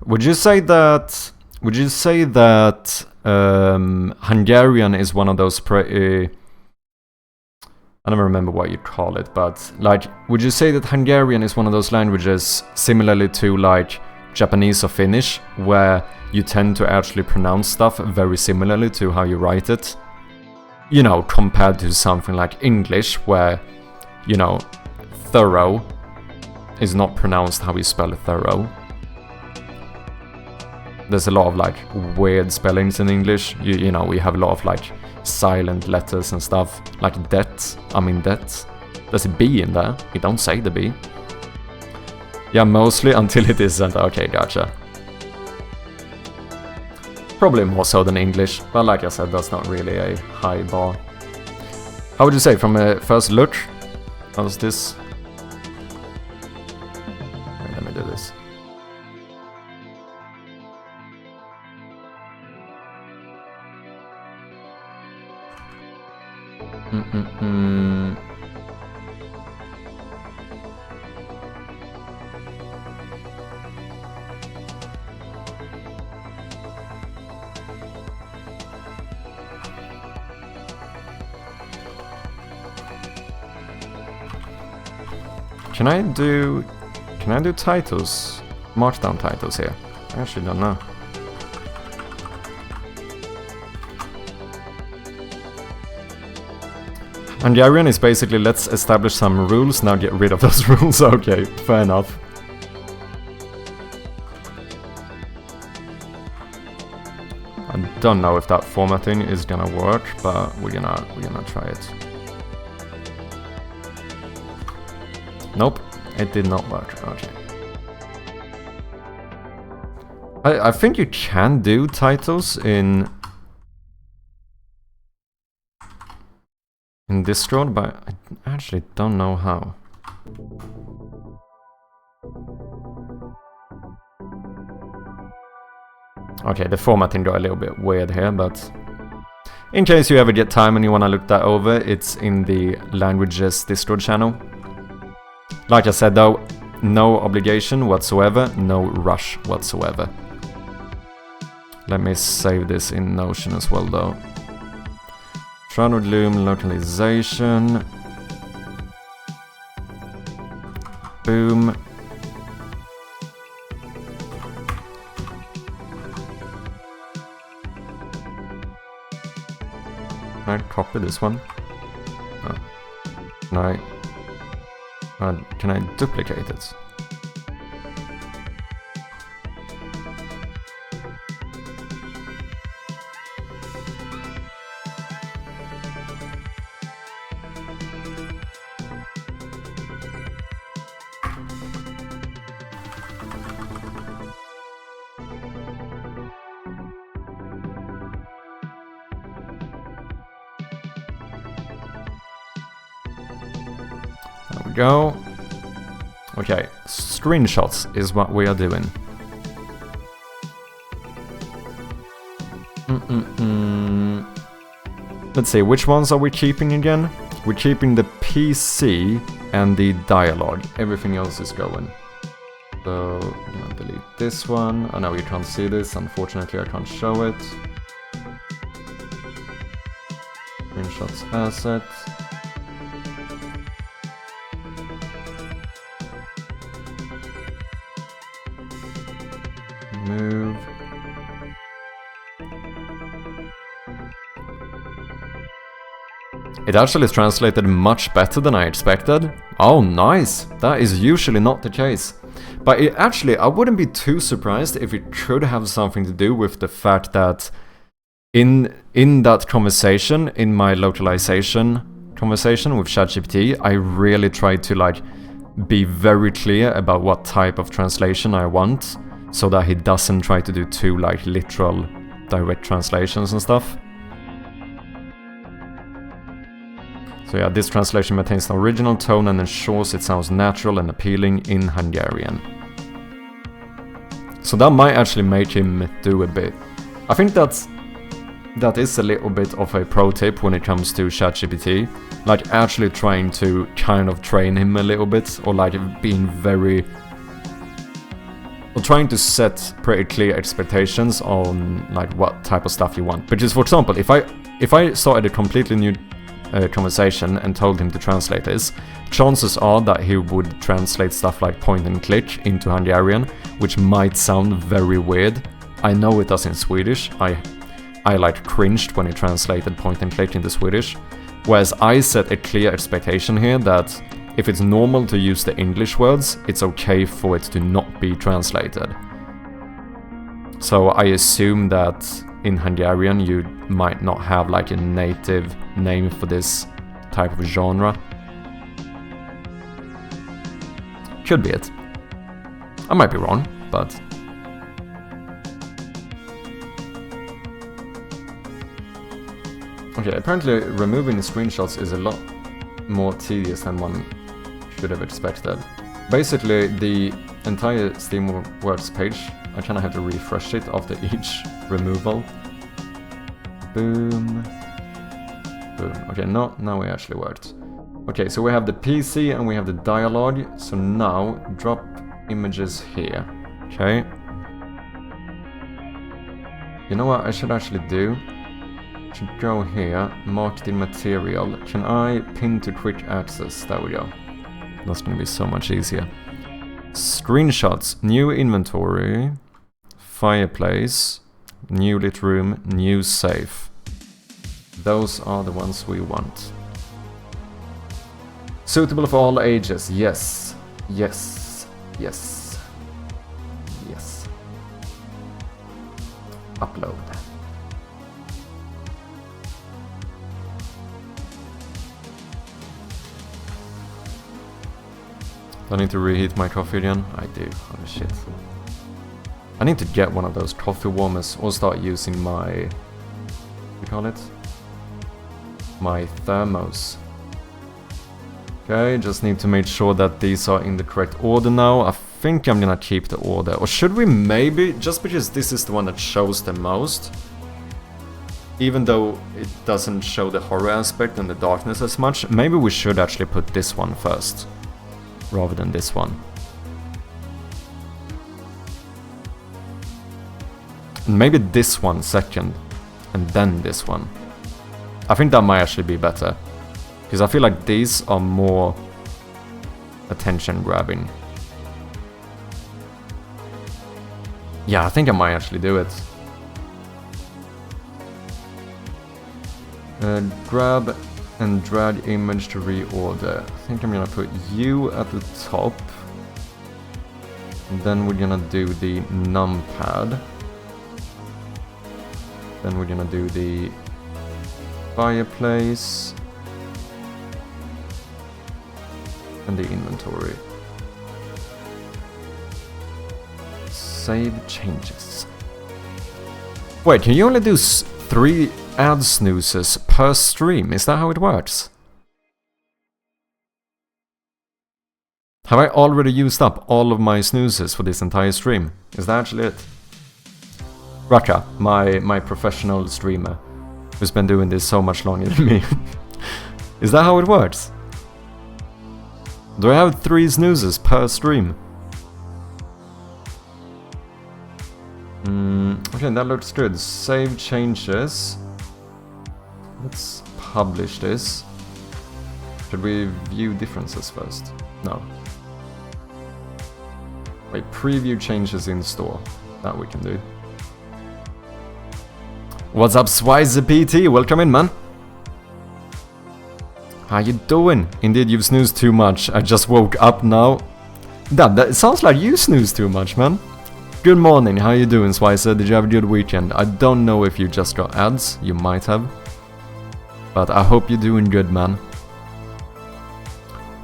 [SPEAKER 1] Would you say that Hungarian is one of those I don't remember what you call it, but like, would you say that Hungarian is one of those languages similarly to like Japanese or Finnish, where you tend to actually pronounce stuff very similarly to how you write it? You know, compared to something like English, where, you know, thorough is not pronounced how you spell thorough. There's a lot of like weird spellings in English. You know, we have a lot of like silent letters and stuff. Like debt, I mean debt. There's a B in there. You don't say the B. Yeah, mostly until it isn't. Okay, gotcha. Probably more so than English, but like I said, that's not really a high bar. How would you say from a first look? How's this? Wait, let me do this. Can I do titles? Markdown titles here? I actually don't know. Hungarian is basically, let's establish some rules, now get rid of those rules. Okay, fair enough. I don't know if that formatting is gonna work, but we're gonna try it. Nope, it did not work. Okay. I think you can do titles in Discord, but I actually don't know how. Okay, the formatting got a little bit weird here, but in case you ever get time and you want to look that over, it's in the Languages Discord channel. Like I said though, no obligation whatsoever, no rush whatsoever. Let me save this in Notion as well though. Shrouded Loom, localization. Boom. Can I copy this one? Oh. Can I duplicate it? There we go. Okay, screenshots is what we are doing. Let's see, which ones are we keeping again? We're keeping the PC and the dialogue. Everything else is going. So, I'm gonna delete this one. I know you can't see this, unfortunately I can't show it. Screenshots asset. Move. It actually is translated much better than I expected. Oh, nice! That is usually not the case. But it actually, I wouldn't be too surprised if it could have something to do with the fact that in that conversation, in my localization conversation with ChatGPT, I really tried to like be very clear about what type of translation I want, so that he doesn't try to do too like literal direct translations and stuff. So yeah, this translation maintains the original tone and ensures it sounds natural and appealing in Hungarian. So that might actually make him do a bit. I think that is a little bit of a pro tip when it comes to ChatGPT. Like actually trying to kind of train him a little bit, or like being very... or trying to set pretty clear expectations on like what type of stuff you want. Because for example, if I started a completely new conversation and told him to translate this, chances are that he would translate stuff like point and click into Hungarian, which might sound very weird. I know it does in Swedish. I like cringed when he translated point and click into Swedish. Whereas I set a clear expectation here that if it's normal to use the English words, it's okay for it to not be translated. So I assume that in Hungarian you might not have like a native name for this type of genre. Could be it. I might be wrong, but... okay, apparently removing screenshots is a lot more tedious than one should have expected. Basically, the entire Steamworks page, I kind of have to refresh it after each removal. Boom. Boom. Okay, now it actually worked. Okay, so we have the PC and we have the dialogue. So now, drop images here. Okay. You know what I should actually do? I should go here, marked in material. Can I pin to quick access? There we go. That's gonna be so much easier. Screenshots, new inventory, fireplace, new lit room, new safe. Those are the ones we want. Suitable for all ages, yes, yes, yes, yes. Upload. Do I need to reheat my coffee again? I do. Oh shit. I need to get one of those coffee warmers or start using my... what do you call it? My thermos. Okay, just need to make sure that these are in the correct order now. I think I'm gonna keep the order. Or should we maybe, just because this is the one that shows the most, even though it doesn't show the horror aspect and the darkness as much, maybe we should actually put this one first, rather than this one. And maybe this one second, and then this one. I think that might actually be better, because I feel like these are more attention grabbing. Yeah, I think I might actually do it. Grab and drag image to reorder. I think I'm gonna put you at the top. And then we're gonna do the numpad. Then we're gonna do the fireplace. And the inventory. Save changes. Wait, can you only do 3 ad snoozes per stream? Is that how it works? Have I already used up all of my snoozes for this entire stream? Is that actually it? Raka, my professional streamer, who's been doing this so much longer than me. Is that how it works? Do I have 3 snoozes per stream? Okay, that looks good. Save changes. Let's publish this. Should we view differences first? No. Wait, preview changes in store. That we can do. What's up, Swizer PT? Welcome in, man. How you doing? Indeed, you've snoozed too much. I just woke up now. That sounds like you snooze too much, man. Good morning, how you doing, Swizer? Did you have a good weekend? I don't know if you just got ads, you might have. But I hope you're doing good, man.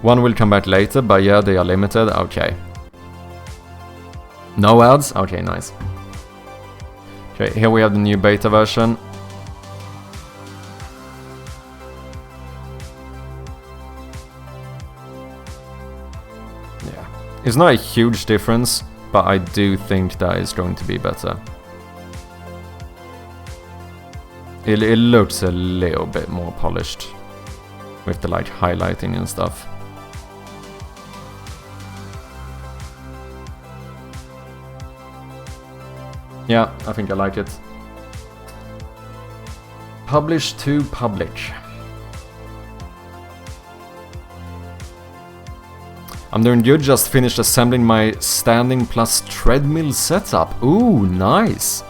[SPEAKER 1] One will come back later, but yeah, they are limited, okay. No ads? Okay, nice. Okay, here we have the new beta version. Yeah, it's not a huge difference, but I do think that is going to be better. It looks a little bit more polished with the like highlighting and stuff. Yeah, I think I like it. Publish to public. I'm doing good, just finished assembling my standing plus treadmill setup. Ooh, nice!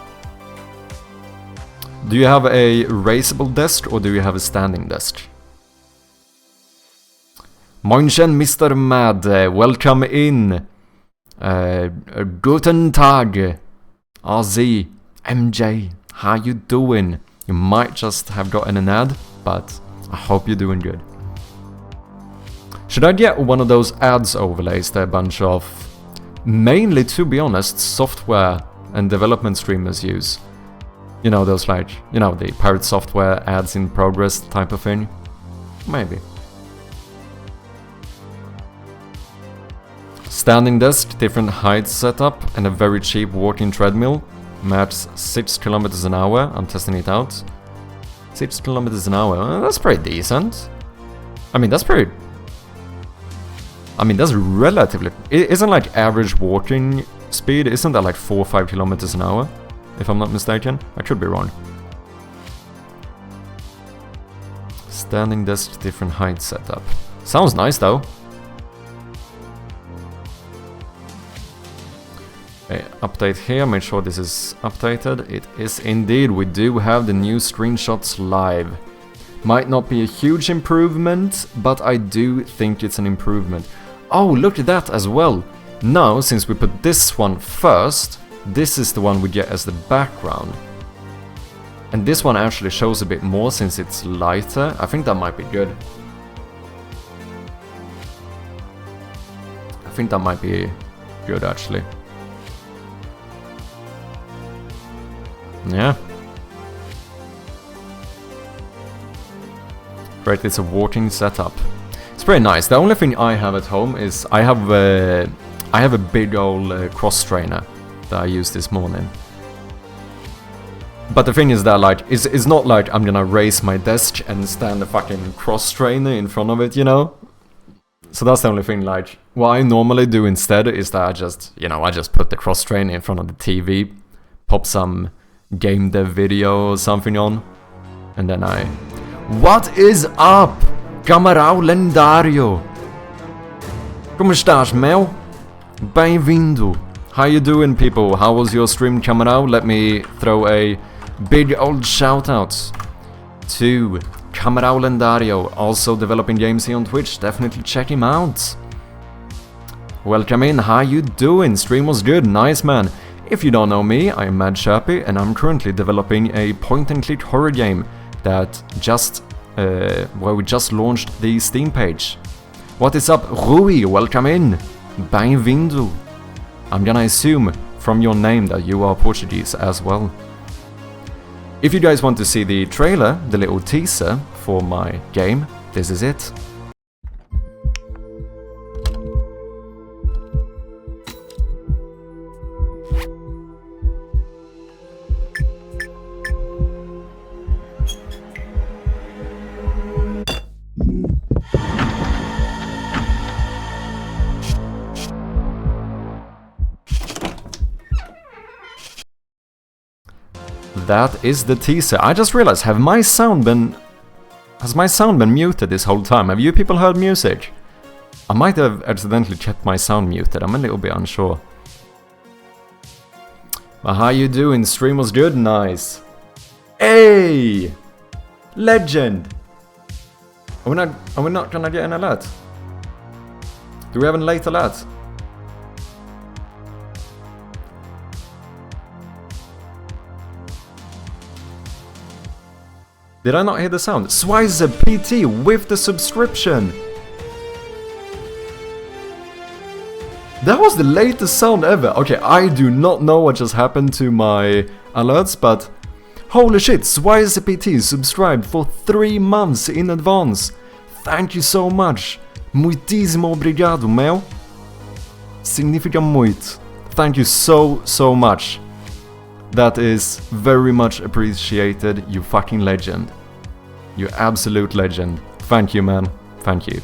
[SPEAKER 1] Do you have a raisable desk or do you have a standing desk? Moinchen, Mr. Mad, welcome in. Guten Tag, RZ, MJ, how you doing? You might just have gotten an ad, but I hope you're doing good. Should I get one of those ads overlays that a bunch of, mainly to be honest, software and development streamers use? You know, those like, you know, the pirate software ads in progress type of thing? Maybe. Standing desk, different height setup, and a very cheap walking treadmill. Max 6 kilometers an hour. I'm testing it out. 6 kilometers an hour. That's pretty decent. I mean, that's relatively... Isn't like average walking speed, isn't that like 4 or 5 kilometers an hour? If I'm not mistaken. I could be wrong. Standing desk, different height setup. Sounds nice though. Okay, update here, make sure this is updated. It is indeed, we do have the new screenshots live. Might not be a huge improvement, but I do think it's an improvement. Oh, look at that as well. Now, since we put this one first, this is the one we get as the background. And this one actually shows a bit more since it's lighter. I think that might be good. I think that might be good, actually. Yeah. Right, it's a working setup. It's pretty nice. The only thing I have at home is I have a big old cross trainer that I used this morning. But the thing is that, like, it's not like I'm gonna raise my desk and stand a fucking cross trainer in front of it, you know? So that's the only thing, like, what I normally do instead is that I just put the cross trainer in front of the TV, pop some gamedev video or something on, and then I... What is up? Camarão lendário! Como estás, meu? Bem-vindo! How you doing, people? How was your stream, Camarão? Let me throw a big old shout out to Camarão lendário, also developing games here on Twitch. Definitely check him out. Welcome in, how you doing? Stream was good, nice man. If you don't know me, I'm Mad Sharpie and I'm currently developing a point-and-click horror game that where we just launched the Steam page. What is up, Rui? Welcome in. Bem-vindo. I'm gonna assume from your name that you are Portuguese as well. If you guys want to see the trailer, the little teaser for my game, this is it. That is the teaser. I just realized, has my sound been muted this whole time? Have you people heard music? I might have accidentally kept my sound muted. I'm a little bit unsure. But how you doing? Stream was good? Nice. Hey! Legend! Are we not gonna get an alert? Do we have a late alert? Did I not hear the sound? Swizer PT with the subscription! That was the latest sound ever! Okay, I do not know what just happened to my alerts, but... Holy shit, Swizer PT subscribed for 3 months in advance! Thank you so much! Muitíssimo obrigado, meu! Significa muito. Thank you so much. That is very much appreciated, you fucking legend. You absolute legend. Thank you, man. Thank you.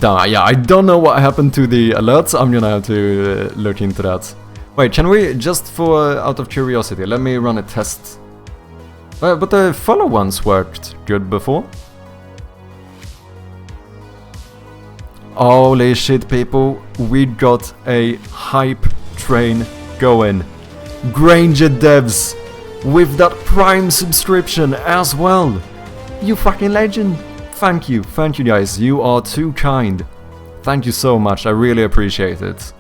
[SPEAKER 1] Yeah, I don't know what happened to the alerts. I'm gonna have to look into that. Wait, can we, just for out of curiosity, let me run a test. But the follow ones worked good before. Holy shit, people, we got a hype train going. Granger devs with that Prime subscription as well. You fucking legend. Thank you guys, you are too kind. Thank you so much, I really appreciate it.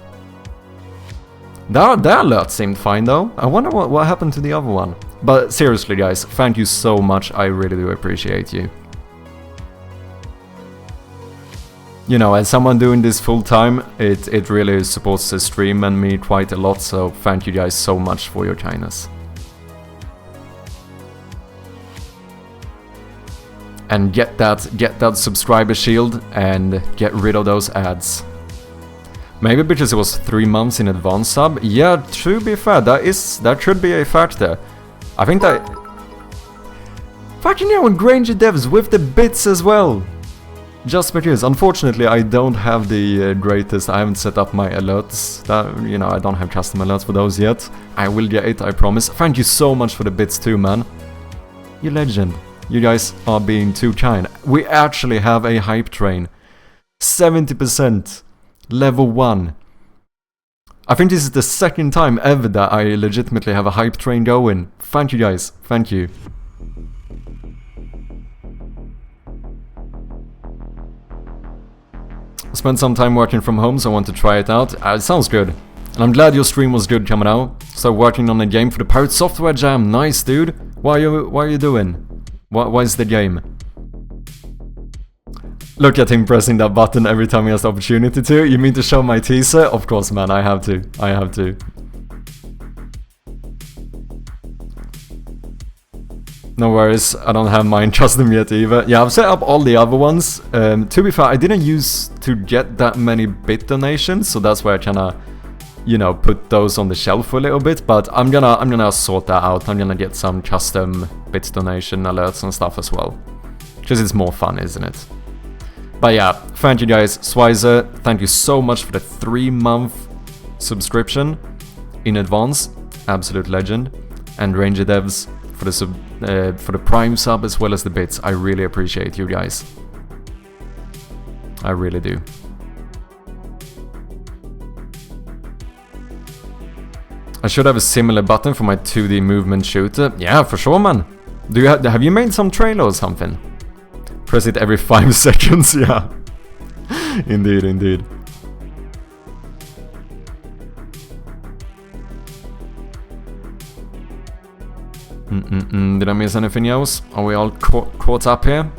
[SPEAKER 1] That alert seemed fine though. I wonder what happened to the other one. But seriously guys, thank you so much, I really do appreciate you. You know, as someone doing this full time, it really supports the stream and me quite a lot, so thank you guys so much for your kindness. And get that subscriber shield and get rid of those ads. Maybe because it was 3 months in advance sub? Yeah, to be fair, that should be a factor. I think that... Fucking hell, and Granger devs with the bits as well! Just because, unfortunately, I don't have the greatest, I haven't set up my alerts, you know, I don't have custom alerts for those yet. I will get it, I promise. Thank you so much for the bits too, man. You legend. You guys are being too kind. We actually have a hype train. 70%. Level 1. I think this is the second time ever that I legitimately have a hype train going. Thank you guys. Thank you. Spent some time working from home, so I want to try it out. It sounds good. And I'm glad your stream was good coming out. So working on a game for the Pirate Software Jam. Nice, dude. What are you doing? What is the game? Look at him pressing that button every time he has the opportunity to. You mean to show my teaser? Of course, man, I have to. I have to. No worries, I don't have mine custom yet either. Yeah, I've set up all the other ones. To be fair, I didn't use to get that many bit donations, so that's why I kinda, you know, put those on the shelf for a little bit. But I'm gonna sort that out. I'm gonna get some custom bit donation alerts and stuff as well, because it's more fun, isn't it? But yeah, thank you guys. Swizer, thank you so much for the 3-month subscription in advance. Absolute legend. And Ranger Devs for the Prime sub as well as the bits. I really appreciate you guys. I really do. I should have a similar button for my 2D movement shooter. Yeah, for sure, man. Do you have you made some trailer or something? Press it every 5 seconds, yeah. Indeed, indeed. Did I miss anything else? Are we all caught up here?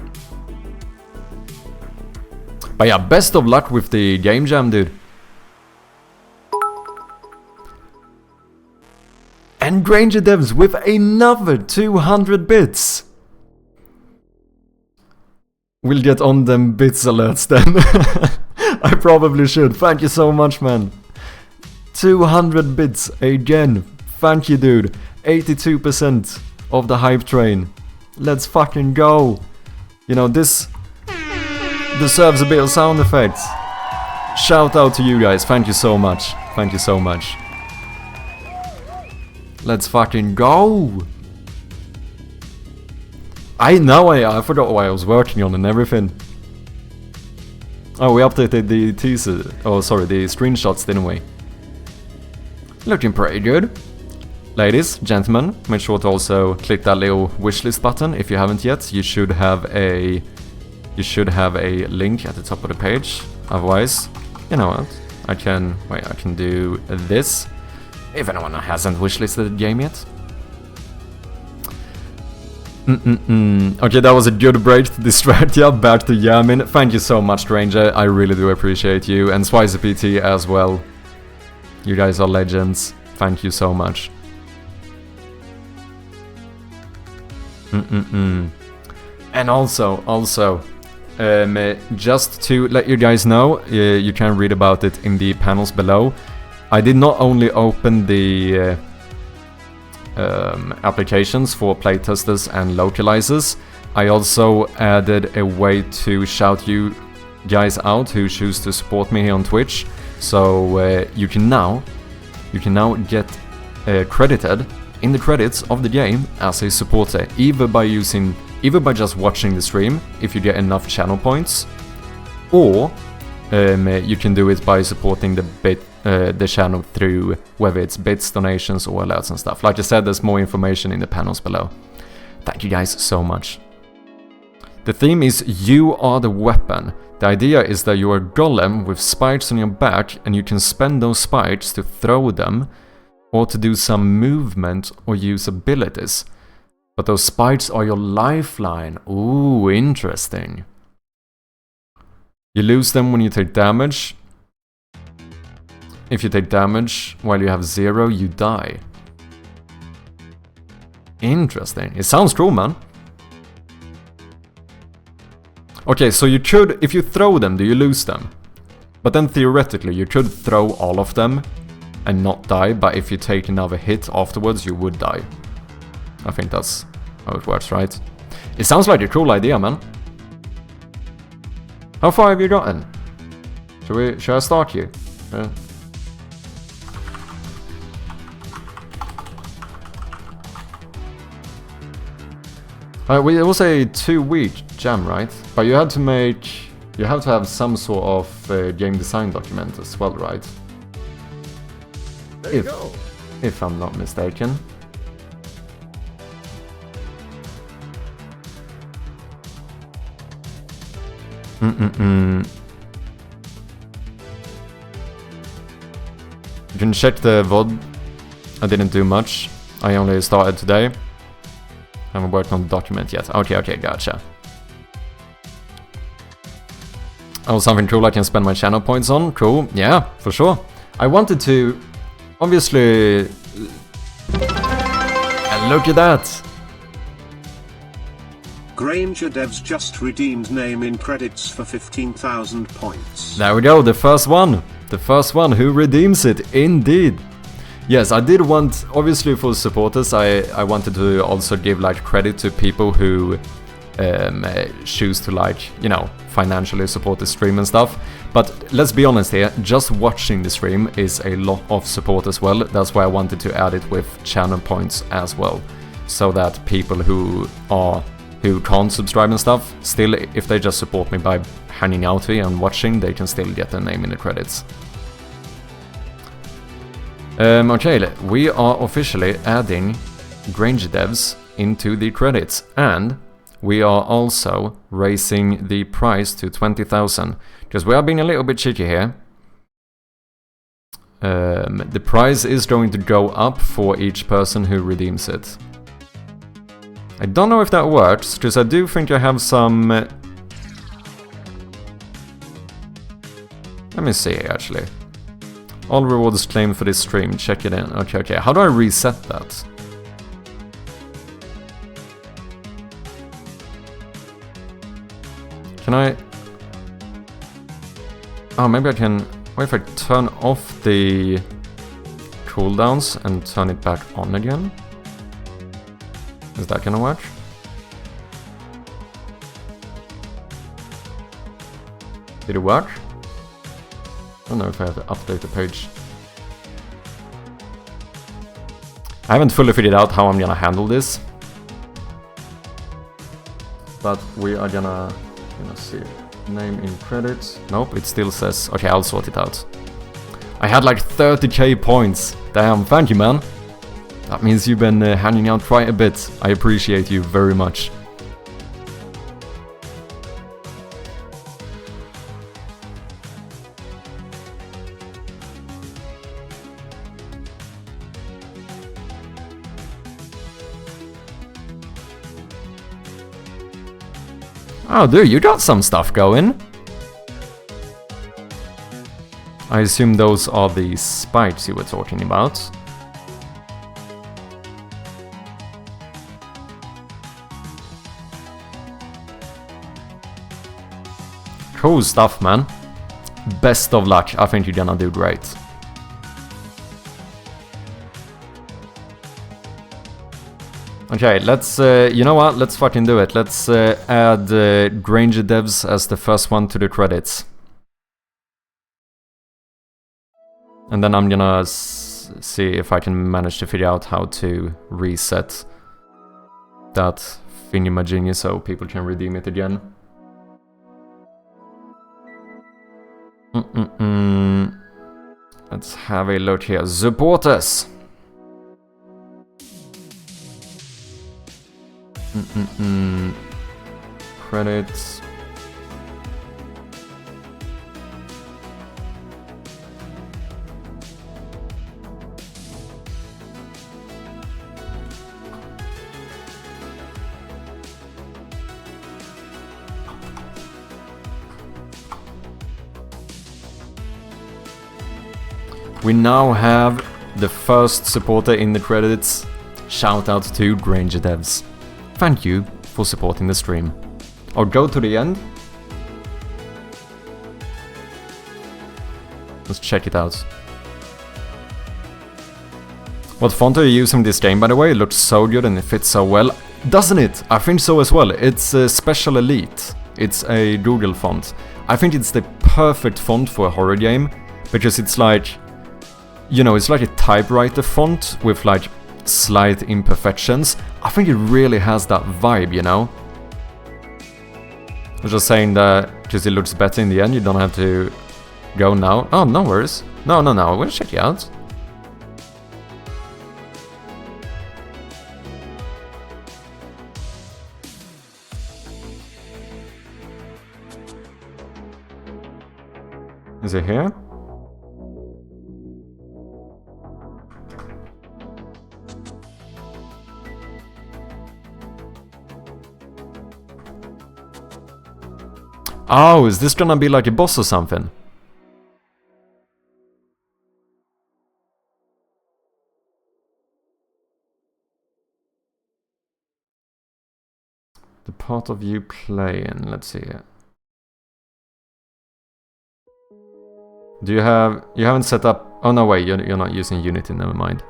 [SPEAKER 1] But yeah, best of luck with the game jam, dude. And Granger Devs with another 200 bits. We'll get on them bits alerts then. I probably should. Thank you so much, man. 200 bits again. Thank you, dude. 82% of the hype train. Let's fucking go. You know, this deserves a bit of sound effects. Shout out to you guys. Thank you so much. Thank you so much. Let's fucking go. I forgot what I was working on and everything. Oh, we updated the teaser. Oh, sorry, the screenshots, didn't we? Looking pretty good. Ladies, gentlemen, make sure to also click that little wishlist button if you haven't yet. You should have a link at the top of the page. Otherwise, you know what? I can do this if anyone hasn't wishlisted the game yet. Okay, that was a good break to distract you. Back to Yamin. Thank you so much, Stranger. I really do appreciate you, and Swizer PT as well. You guys are legends. Thank you so much. And also, just to let you guys know, you can read about it in the panels below. I did not only open the applications for playtesters and localizers, I also added a way to shout you guys out who choose to support me here on Twitch. So you can now get credited in the credits of the game as a supporter, either by just watching the stream if you get enough channel points, or you can do it by supporting the channel through whether it's bits, donations, or alerts and stuff. Like I said, there's more information in the panels below. Thank you guys so much. The theme is You Are the Weapon. The idea is that you're a golem with spikes on your back, and you can spend those spikes to throw them or to do some movement or use abilities. But those spikes are your lifeline. Ooh, interesting. You lose them when you take damage. If you take damage while you have 0, you die. Interesting. It sounds cool, man. Okay, so you could, if you throw them, do you lose them? But then theoretically, you could throw all of them and not die, but if you take another hit afterwards, you would die. I think that's how it works, right? It sounds like a cool idea, man. How far have you gotten? Should I start you? Yeah. It was a 2-week jam, right? But you have to have some sort of game design document as well, right?
[SPEAKER 3] There you go.
[SPEAKER 1] If I'm not mistaken. You can check the VOD. I didn't do much. I only started today. Haven't worked on the document yet. Okay, gotcha. Oh, something cool I can spend my channel points on? Cool, yeah, for sure. I wanted to, obviously... And look at that!
[SPEAKER 2] Gamedev just redeemed name in credits for 15,000 points.
[SPEAKER 1] There we go, the first one. The first one who redeems it, indeed. Yes, I did want, obviously for supporters, I wanted to also give like credit to people who choose to like, you know, financially support the stream and stuff. But let's be honest here, just watching the stream is a lot of support as well. That's why I wanted to add it with channel points as well. So that people who can't subscribe and stuff, still, if they just support me by hanging out here and watching, they can still get their name in the credits. Okay, we are officially adding GameDevs into the credits, and we are also raising the price to 20,000, because we are being a little bit cheeky here. The price is going to go up for each person who redeems it. I don't know if that works, because I do think I have some... Let me see, actually. All rewards claimed for this stream, check it in. Okay. How do I reset that? Can I... Oh, maybe I can... What if I turn off the cooldowns and turn it back on again? Is that gonna work? Did it work? I don't know if I have to update the page. I haven't fully figured out how I'm gonna handle this. But we are gonna see. Name in credits. Nope, it still says... Okay, I'll sort it out. I had like 30k points. Damn, thank you, man. That means you've been handing out quite a bit. I appreciate you very much. Oh, dude, you got some stuff going. I assume those are the spikes you were talking about. Cool stuff, man. Best of luck. I think you're gonna do great. Okay, let's, you know what, let's fucking do it. Let's add GameDevs as the first one to the credits. And then I'm gonna see if I can manage to figure out how to reset that thingy-majiggy so people can redeem it again. Let's have a look here. Supporters! Credits. We now have the first supporter in the credits. Shout out to GameDevs. Thank you for supporting the stream. I'll go to the end. Let's check it out. What font are you using this game, by the way? It looks so good and it fits so well. Doesn't it? I think so as well. It's a Special Elite. It's a Google font. I think it's the perfect font for a horror game, because it's like, you know, it's like a typewriter font with like slight imperfections. I think it really has that vibe, you know? I was just saying that because it looks better in the end, you don't have to go now. Oh, no worries. No, we'll check it out. Is it here? Oh, is this gonna be like a boss or something? The part of you playing, let's see here. Do you haven't set up, oh no wait, you're not using Unity, never mind.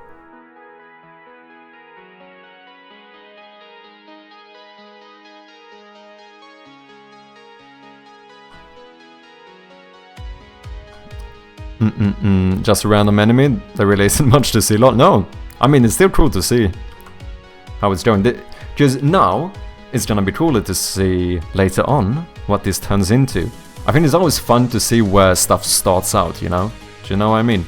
[SPEAKER 1] Just a random enemy, there really isn't much to see. No, I mean it's still cool to see how it's going. Because now, it's gonna be cooler to see later on what this turns into. I think it's always fun to see where stuff starts out, you know? Do you know what I mean?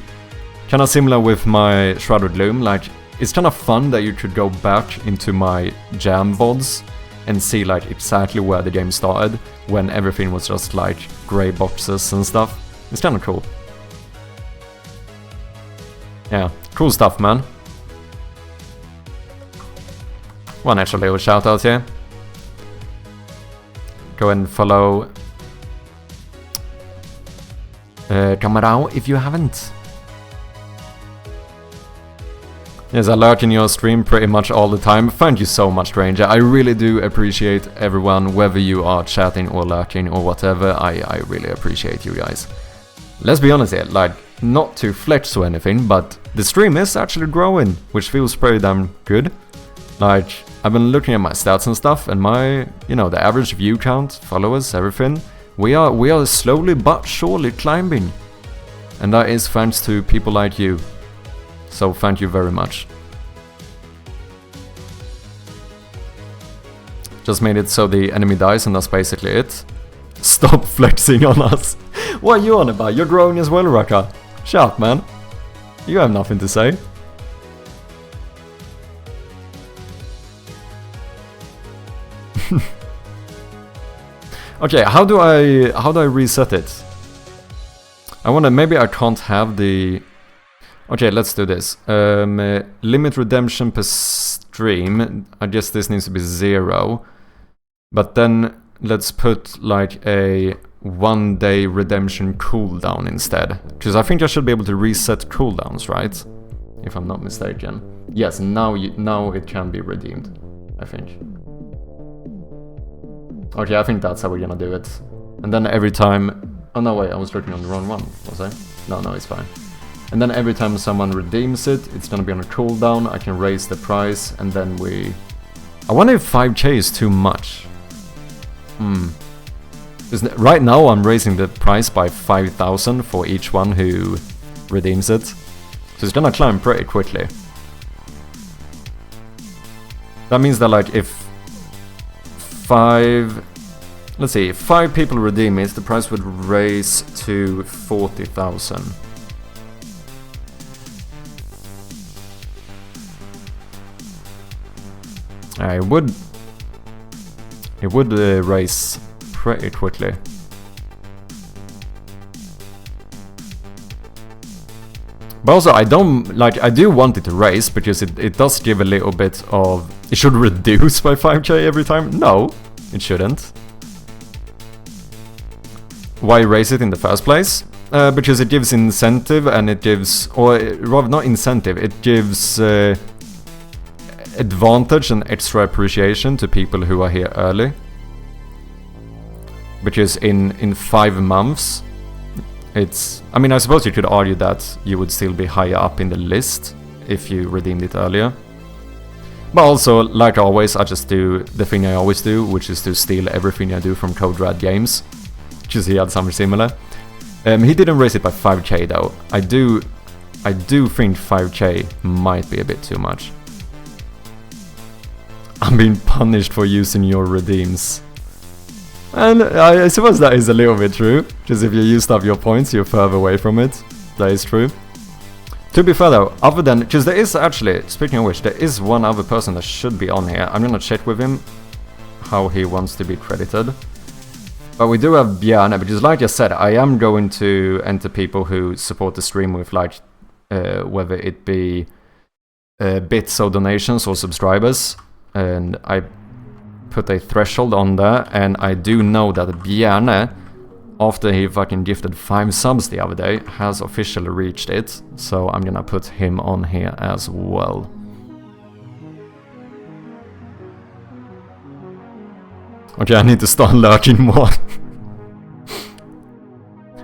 [SPEAKER 1] Kinda similar with my Shrouded Loom, like, it's kinda fun that you could go back into my jam VODs and see like exactly where the game started, when everything was just like grey boxes and stuff. It's kinda cool. Yeah, cool stuff, man. One extra little shout out here. Go and follow Kamarao if you haven't. Yes, I lurk in your stream pretty much all the time. Thank you so much, Stranger. I really do appreciate everyone, whether you are chatting or lurking or whatever. I really appreciate you guys. Let's be honest here, like, not to flex or anything, but the stream is actually growing, which feels pretty damn good. Like, I've been looking at my stats and stuff, and my, you know, the average view count, followers, everything, we are slowly but surely climbing. And that is thanks to people like you. So thank you very much. Just made it so the enemy dies, and that's basically it. Stop flexing on us. What are you on about? You're growing as well, Raka. Shut up, man. You have nothing to say. Okay, how do I reset it? I wonder, maybe I can't have the... Okay, let's do this. Limit redemption per stream. I guess this needs to be 0. But then let's put like a 1-day redemption cooldown instead. Because I think I should be able to reset cooldowns, right? If I'm not mistaken. Yes, now it can be redeemed, I think. Okay, I think that's how we're gonna do it. And then every time... Oh no, wait, I was looking on the wrong one, was I? No, it's fine. And then every time someone redeems it, it's gonna be on a cooldown, I can raise the price, and then we... I wonder if 5k is too much. Right now I'm raising the price by 5,000 for each one who redeems it. So it's gonna climb pretty quickly. That means that like if 5 people redeem it, the price would raise to 40,000. It would raise pretty quickly. But also I do want it to raise, because it does give a little bit of... It should reduce by 5k every time? No, it shouldn't. Why raise it in the first place? Because it gives incentive, and it gives... Or rather, not incentive, it gives advantage and extra appreciation to people who are here early. Because in 5 months... It's... I mean, I suppose you could argue that you would still be higher up in the list if you redeemed it earlier. But also, like always, I just do the thing I always do, which is to steal everything I do from Code Red Games. Because he had something similar. He didn't raise it by 5k though. I do think 5k might be a bit too much. I'm being punished for using your redeems. And I suppose that is a little bit true, because if you used up your points, you're further away from it. That is true. To be fair though, other than... Because there is actually, speaking of which, there is one other person that should be on here. I'm gonna check with him how he wants to be credited. But we do have Bjarne, because like I said, I am going to enter people who support the stream with like, whether it be bits or donations or subscribers. And I put a threshold on there, and I do know that Bjarne after he fucking gifted 5 subs the other day, has officially reached it. So I'm gonna put him on here as well. Okay, I need to start lurking more.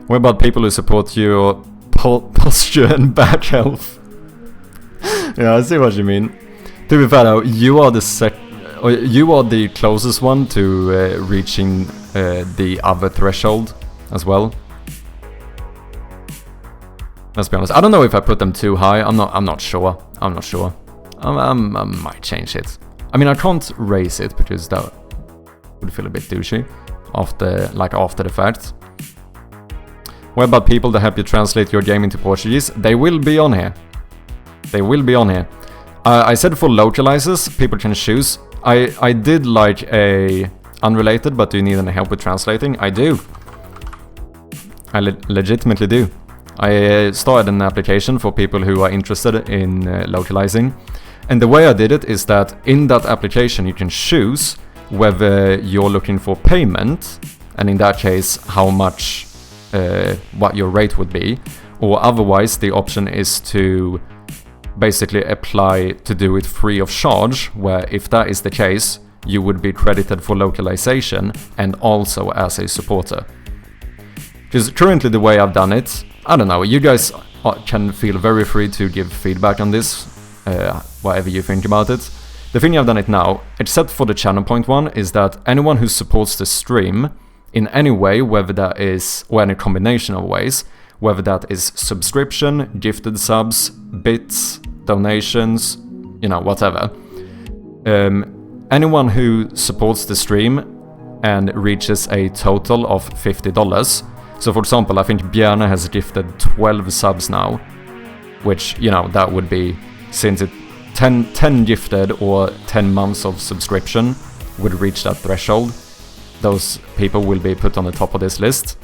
[SPEAKER 1] What about people who support your posture and back health? Yeah, I see what you mean. To be fair though, you are the closest one to reaching the other threshold as well. Let's be honest. I don't know if I put them too high. I'm not sure. I might change it. I mean, I can't raise it because that would feel a bit douchey after the fact. What about people that help you translate your game into Portuguese? They will be on here. They will be on here. I said for localizers, people can choose. I did like a unrelated, but do you need any help with translating? I do. I legitimately do. I started an application for people who are interested in localizing. And the way I did it is that in that application you can choose whether you're looking for payment, and in that case how much, what your rate would be, or otherwise the option is to basically apply to do it free of charge, where if that is the case, you would be credited for localization and also as a supporter. Because currently the way I've done it, I don't know, you guys can feel very free to give feedback on this, whatever you think about it. The thing I've done it now, except for the channel point one, is that anyone who supports the stream in any way, whether that is, or any combination of ways, whether that is subscription, gifted subs, bits, donations, you know, whatever. Anyone who supports the stream and reaches a total of $50. So for example, I think Bjarne has gifted 12 subs now, which, you know, that would be, since it 10 gifted or 10 months of subscription would reach that threshold, those people will be put on the top of this list.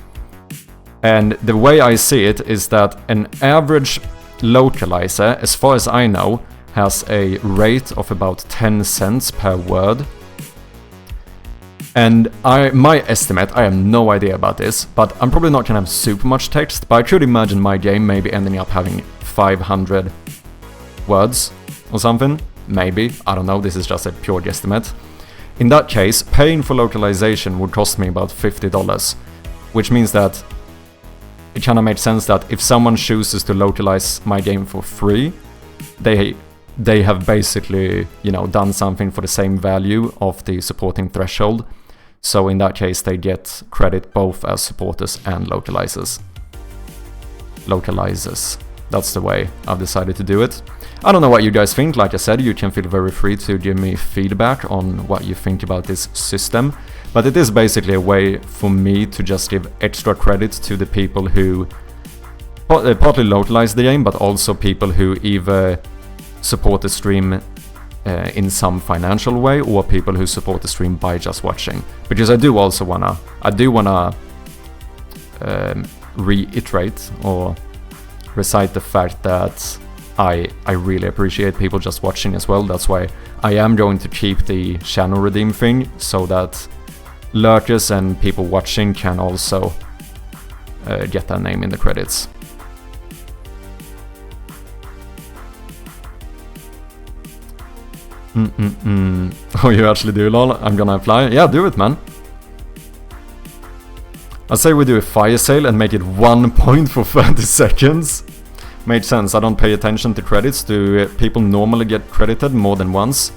[SPEAKER 1] And the way I see it is that an average localizer, as far as I know, has a rate of about 10 cents per word. And my estimate, I have no idea about this, but I'm probably not gonna have super much text, but I could imagine my game maybe ending up having 500 words or something. Maybe, I don't know, this is just a pure guesstimate. In that case, paying for localization would cost me about $50, which means that it kind of makes sense that if someone chooses to localize my game for free, they have basically, you know, done something for the same value of the supporting threshold. So in that case, they get credit both as supporters and localizers. That's the way I've decided to do it. I don't know what you guys think. Like I said, you can feel very free to give me feedback on what you think about this system. But it is basically a way for me to just give extra credit to the people who partly localize the game, but also people who either support the stream in some financial way, or people who support the stream by just watching. Because I do wanna reiterate or recite the fact that I really appreciate people just watching as well. That's why I am going to keep the channel redeem thing, so that lurkers and people watching can also get their name in the credits. Oh, you actually do, lol? I'm gonna apply? Yeah, do it, man. I say we do a fire sale and make it 1 point for 30 seconds. Made sense. I don't pay attention to credits. Do people normally get credited more than once?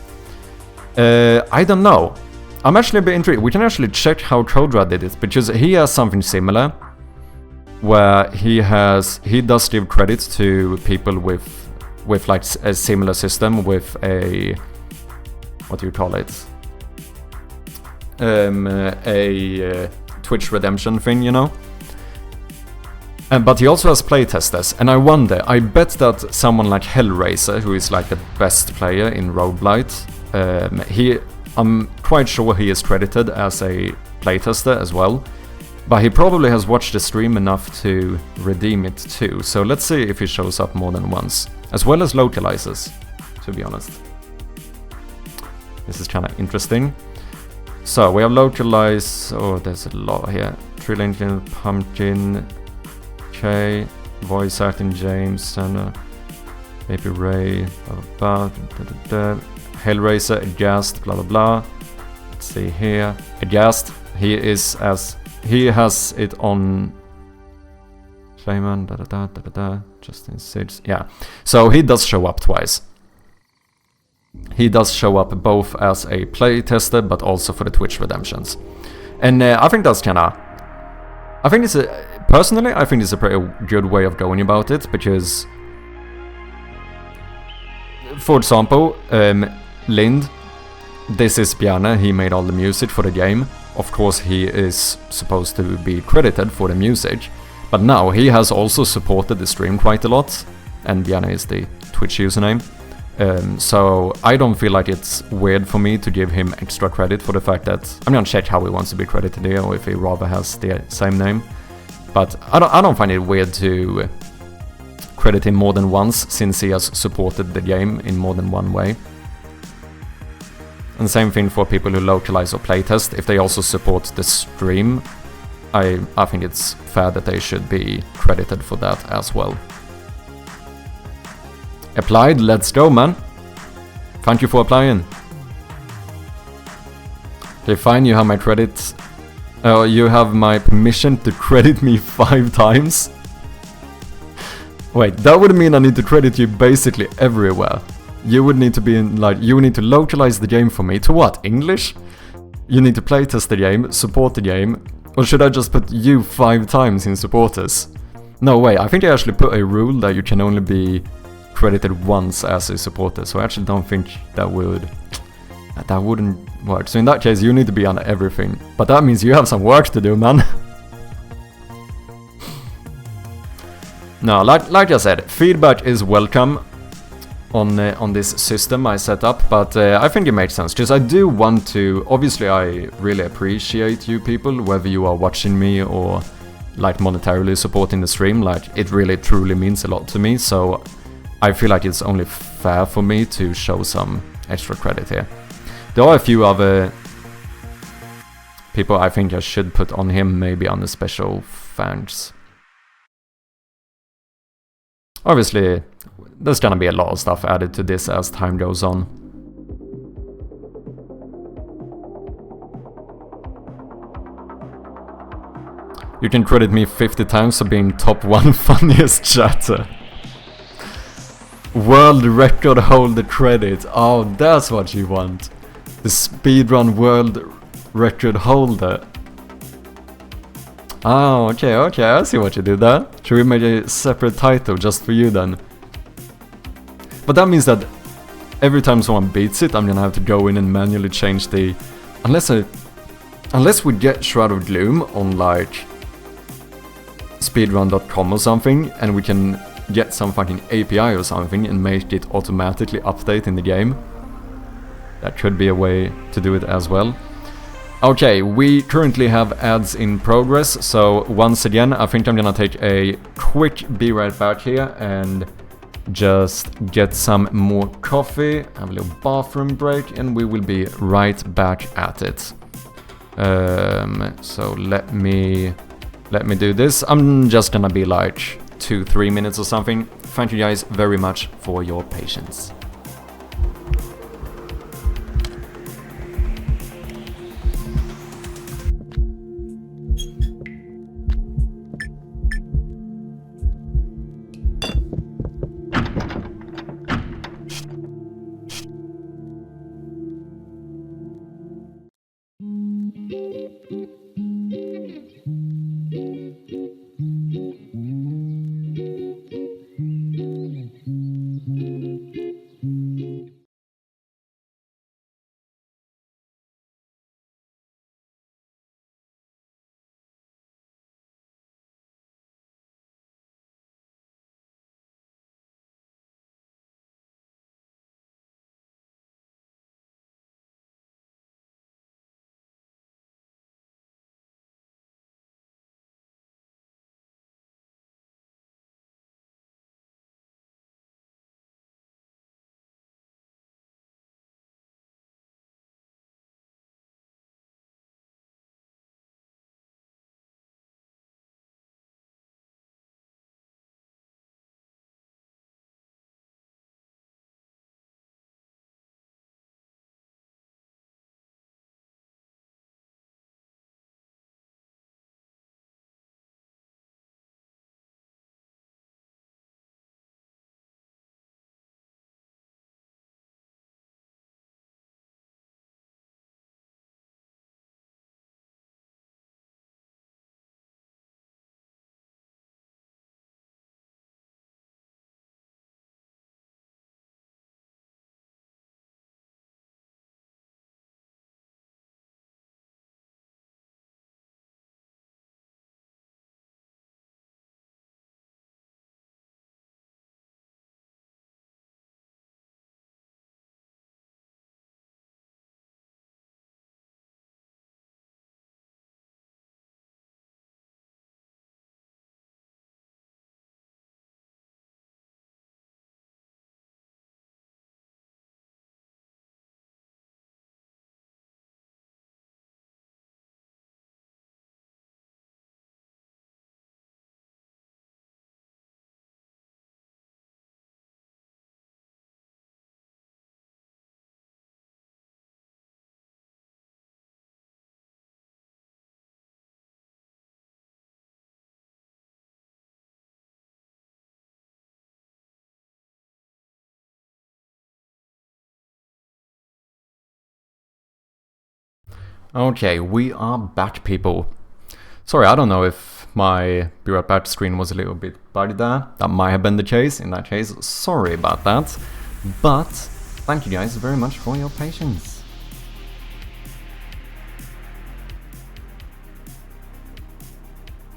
[SPEAKER 1] I don't know. I'm actually a bit intrigued. We can actually check how Kodra did it, because he has something similar, where he does give credit to people with like a similar system, with a, what do you call it? A Twitch redemption thing, you know? But he also has playtesters, and I bet that someone like Hellraiser, who is like the best player in Roguelite, I'm quite sure he is credited as a playtester as well, but he probably has watched the stream enough to redeem it too. So let's see if he shows up more than once, as well as localizers, to be honest. This is kind of interesting. So we have Localize. Oh, there's a lot here. Trill Engine, Pumpkin, K, Voice Acting, James, and Baby Ray, blah blah blah. Hellraiser, Adjust, blah blah blah. Let's see here. Adjust. He has it on. Clayman, da da da da da da. Justin Sids. Yeah. So he does show up twice. He does show up both as a playtester, but also for the Twitch redemptions. And I think that's kinda... Personally, I think it's a pretty good way of going about it, because... For example, Lind, this is Bjarne, he made all the music for the game. Of course, he is supposed to be credited for the music, but now he has also supported the stream quite a lot, and Bjarne is the Twitch username. So I don't feel like it's weird for me to give him extra credit for the fact that... I'm gonna check how he wants to be credited here, or if he rather has the same name. But I don't find it weird to credit him more than once, since he has supported the game in more than one way. And the same thing for people who localize or playtest. If they also support the stream, I think it's fair that they should be credited for that as well. Applied, let's go, man. Thank you for applying. Okay, fine, you have my credit. You have my permission to credit me 5 times. Wait, that would mean I need to credit you basically everywhere. You would need to be in, like, you would need to localize the game for me. To what? English? You need to playtest the game, support the game, or should I just put you 5 times in supporters? No way, I think I actually put a rule that you can only be credited once as a supporter, so I actually don't think that wouldn't work. So in that case, you need to be on everything, but that means you have some work to do, man. No, like I said, feedback is welcome on this system I set up, but I think it makes sense, because I do want to... Obviously, I really appreciate you people, whether you are watching me or like monetarily supporting the stream. Like, it really truly means a lot to me, so I feel like it's only fair for me to show some extra credit here. There are a few other people I think I should put on him, maybe on the special thanks. Obviously, there's gonna be a lot of stuff added to this as time goes on. You can credit me 50 times for being top 1 funniest chatter. World record holder credit. Oh, that's what you want. The speedrun world record holder. Oh, okay, I see what you did there. Should we make a separate title just for you then? But that means that every time someone beats it, I'm gonna have to go in and manually change the... Unless we get Shroud of Gloom on like speedrun.com or something, and we can get some fucking API or something and make it automatically update in the game. That could be a way to do it as well. Okay, we currently have ads in progress, so once again, I think I'm gonna take a quick be right back here and just get some more coffee, have a little bathroom break, and we will be right back at it. So let me do this. I'm just gonna be like 2-3 minutes or something. Thank you guys very much for your patience. Okay, we are back, people. Sorry, I don't know if my Be Right Back screen was a little bit buggy there. That might have been the case. In that case, sorry about that. But thank you guys very much for your patience.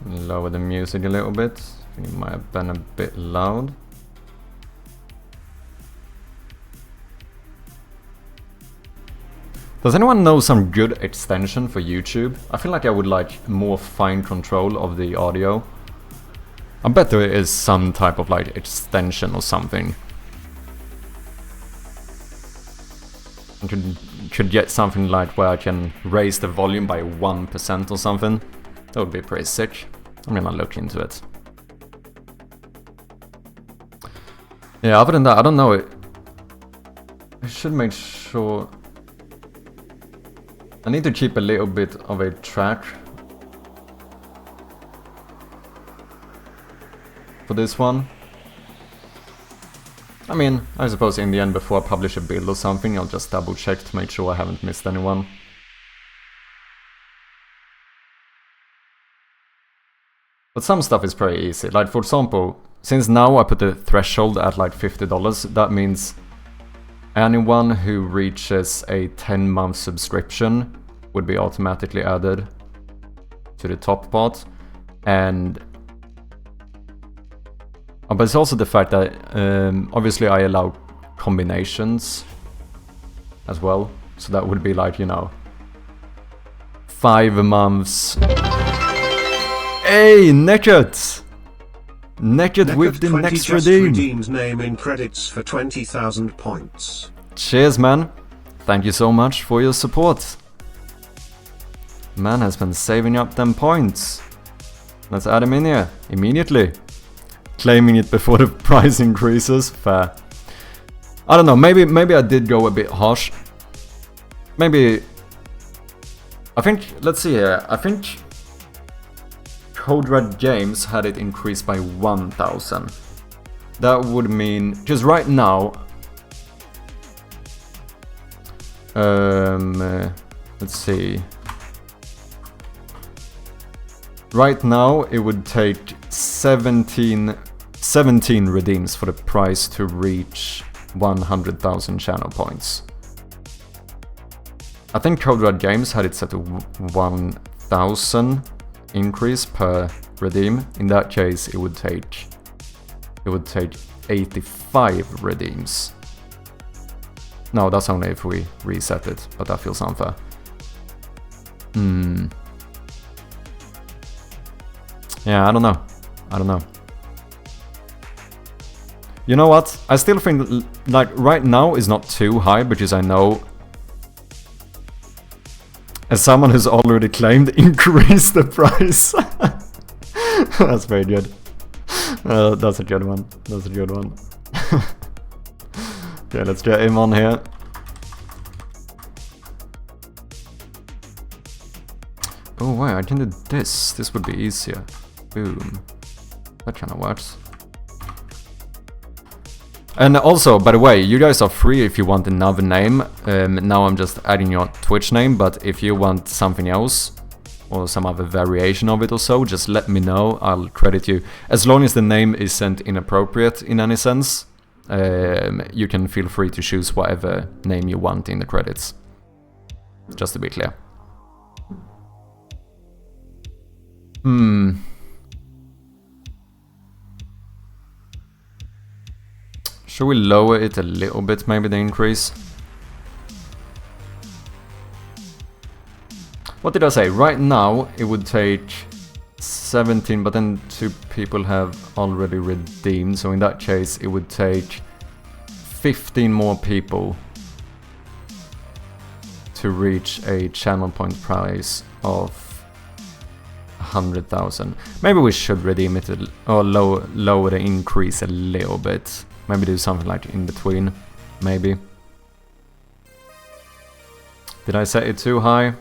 [SPEAKER 1] Lower the music a little bit. It might have been a bit loud. Does anyone know some good extension for YouTube? I feel like I would like more fine control of the audio. I bet there is some type of like extension or something. I could get something like where I can raise the volume by 1% or something. That would be pretty sick. I'm gonna look into it. Yeah, other than that, I don't know. I should make sure... I need to keep a little bit of a track for this one. I mean, I suppose in the end, before I publish a build or something, I'll just double check to make sure I haven't missed anyone. But some stuff is pretty easy. Like, for example, since now I put the threshold at like $50, that means anyone who reaches a 10-month subscription would be automatically added to the top part. And but it's also the fact that obviously I allow combinations as well. So that would be like, you know, 5 months. Hey, Naked! Naked with the next redeem.
[SPEAKER 2] Redeemed name in credits for 20,000 points.
[SPEAKER 1] Cheers, man. Thank you so much for your support. Man has been saving up them points. Let's add him in here immediately. Claiming it before the price increases. Fair. I don't know, maybe I did go a bit harsh. Maybe... I think, let's see here, I think Code Red Games had it increased by 1,000. That would mean, just right now... let's see... Right now, it would take 17 redeems for the price to reach 100,000 channel points. I think Code Red Games had it set to 1,000 increase per redeem. In that case, it would take 85 redeems. No, that's only if we reset it, but that feels unfair. Yeah, I don't know. You know what? I still think, like, right now is not too high, because I know... As someone who's already claimed, increase the price. That's very good. That's a good one. That's a good one. Okay, let's get him on here. Oh, wait, I can do this. This would be easier. Boom. That kind of works. And also, by the way, you guys are free if you want another name. Now I'm just adding your Twitch name, but if you want something else, or some other variation of it or so, just let me know, I'll credit you. As long as the name isn't inappropriate in any sense, you can feel free to choose whatever name you want in the credits. Just to be clear. Should we lower it a little bit, maybe the increase? What did I say? Right now it would take 17, but then 2 people have already redeemed, so in that case it would take 15 more people to reach a channel point price of 100,000. Maybe we should redeem it or lower the increase a little bit. Maybe do something like in between, maybe. Did I set it too high?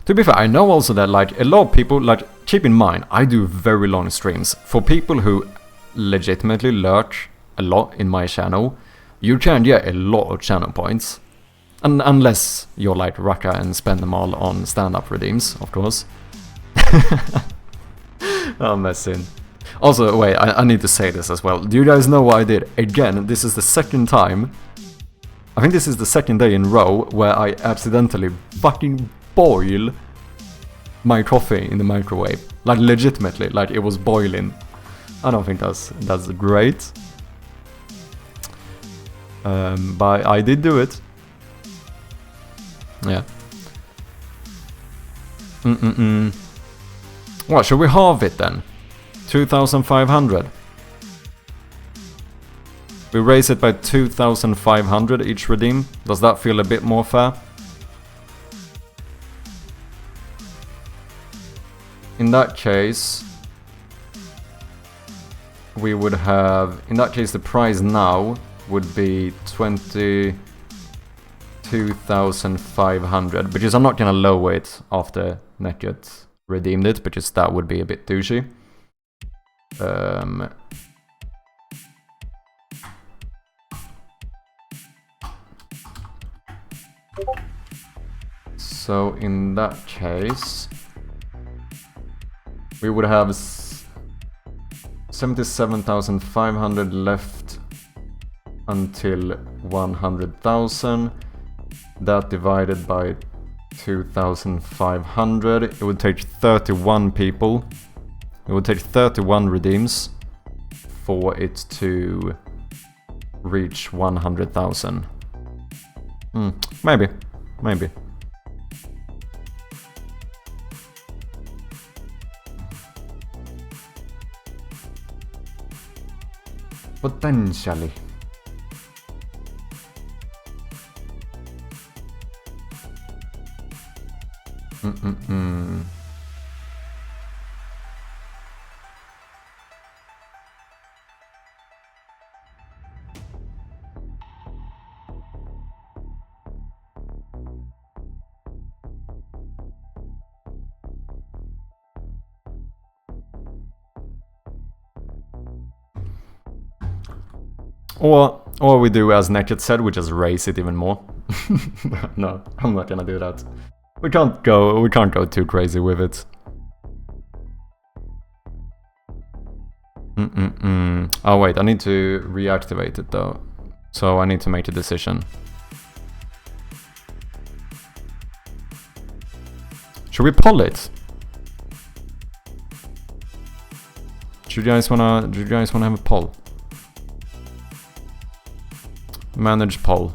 [SPEAKER 1] To be fair, I know also that like a lot of people, like, keep in mind, I do very long streams. For people who legitimately lurk a lot in my channel, you can get a lot of channel points. And unless you're like Raka and spend them all on stand-up redeems, of course. I'm messing. Also, wait, I need to say this as well. Do you guys know what I did? Again, this is the second time. I think this is the second day in a row where I accidentally fucking boil my coffee in the microwave. Like legitimately, like it was boiling. I don't think that's great. But I did do it. Yeah. What, should we halve it then? 2,500. We raise it by 2,500 each redeem. Does that feel a bit more fair? In that case, we would have... In that case, the price now would be 22,500. Because I'm not gonna lower it after Naked redeemed it, because that would be a bit douchey. So in that case, we would have 77,500 left until 100,000. That divided by 2,500, it would take 31 people. It would take 31 redeems for it to reach 100,000. Maybe. Potentially. Or we do as Naked said, we just raise it even more. No, I'm not gonna do that. We can't go too crazy with it. Oh wait, I need to reactivate it though. So I need to make a decision. Should we poll it? Do you guys wanna have a poll? Manage poll.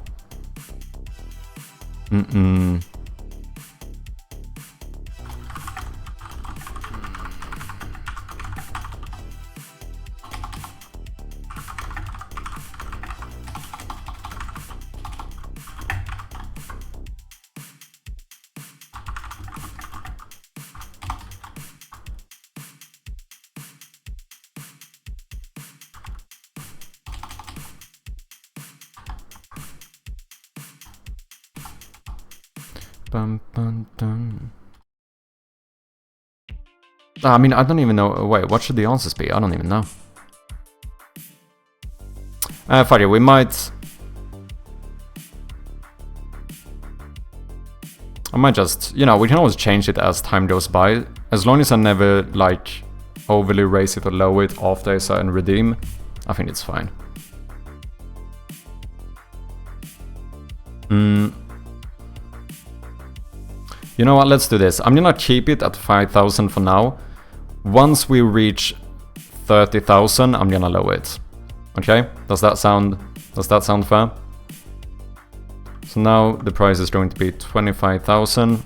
[SPEAKER 1] I mean, I don't even know. Wait, what should the answers be? I don't even know. Fuck it, we might... I might just... You know, we can always change it as time goes by. As long as I never, like, overly raise it or lower it after a certain redeem, I think it's fine. You know what, let's do this. I'm gonna keep it at 5,000 for now. Once we reach 30,000, I'm gonna lower it. Okay? Does that sound fair? So now the price is going to be 25,000.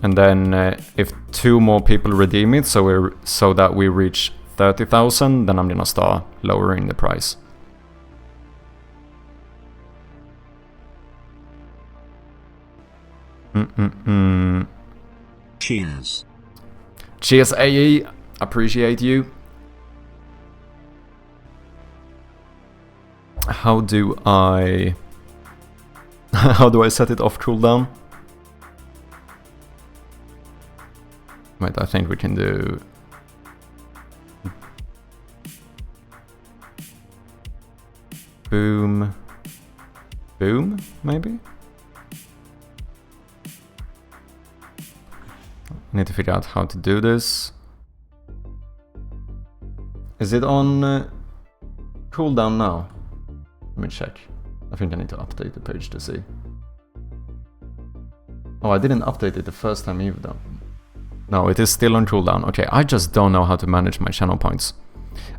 [SPEAKER 1] And then if 2 more people redeem it, so that we reach 30,000, then I'm gonna start lowering the price.
[SPEAKER 2] Cheers.
[SPEAKER 1] Cheers, AE. Appreciate you. How do I set it off cooldown? Wait, I think we can do... boom, boom, maybe? I need to figure out how to do this. Is it on cooldown now? Let me check. I think I need to update the page to see. Oh, I didn't update it the first time either though. No, it is still on cooldown. Okay, I just don't know how to manage my channel points.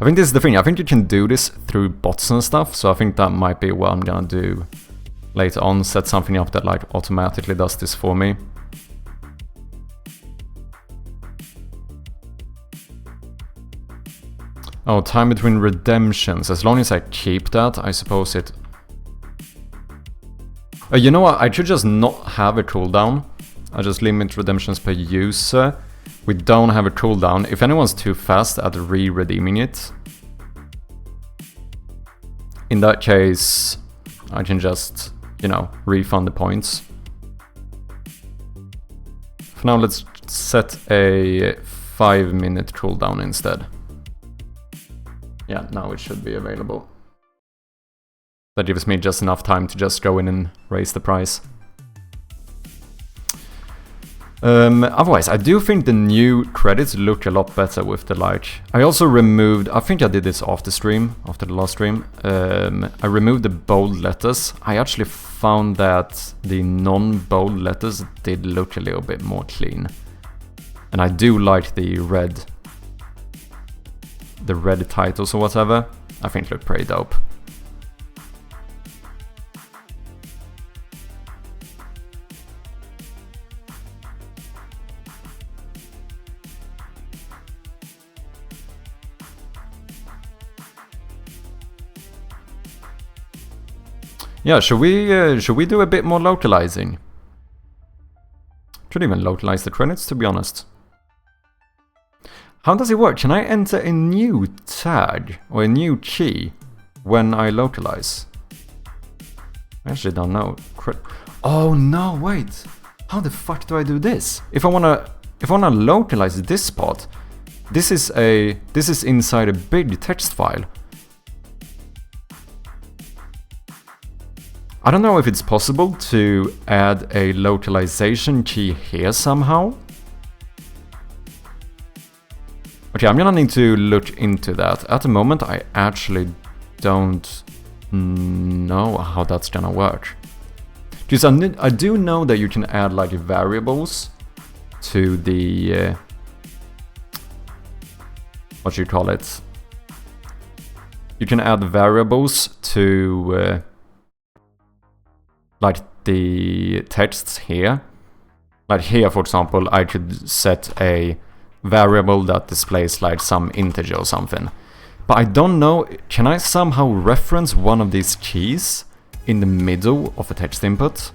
[SPEAKER 1] I think this is the thing. I think you can do this through bots and stuff, so I think that might be what I'm gonna do later on. Set something up that like automatically does this for me. Oh, time between redemptions. As long as I keep that, I suppose it... you know what? I should just not have a cooldown. I just limit redemptions per user. We don't have a cooldown. If anyone's too fast at re-redeeming it, in that case, I can just, you know, refund the points. For now, let's set a 5-minute cooldown instead. Yeah, now it should be available. That gives me just enough time to just go in and raise the price. Otherwise, I do think the new credits look a lot better with the like. I also removed, I think I did this after the last stream. I removed the bold letters. I actually found that the non-bold letters did look a little bit more clean. And I do like the red titles or whatever. I think look pretty dope. Yeah, should we do a bit more localizing? Should even localize the credits, to be honest. How does it work? Can I enter a new tag or a new key when I localize? I actually don't know. Oh no, wait. How the fuck do I do this? If I wanna localize this part, this is inside a big text file. I don't know if it's possible to add a localization key here somehow. Okay, I'm gonna need to look into that. At the moment, I actually don't know how that's gonna work. Because I do know that you can add like variables to the... what do you call it? You can add variables to... like the texts here. Like here, for example, I could set a variable that displays like some integer or something. But I don't know, can I somehow reference one of these keys in the middle of a text input?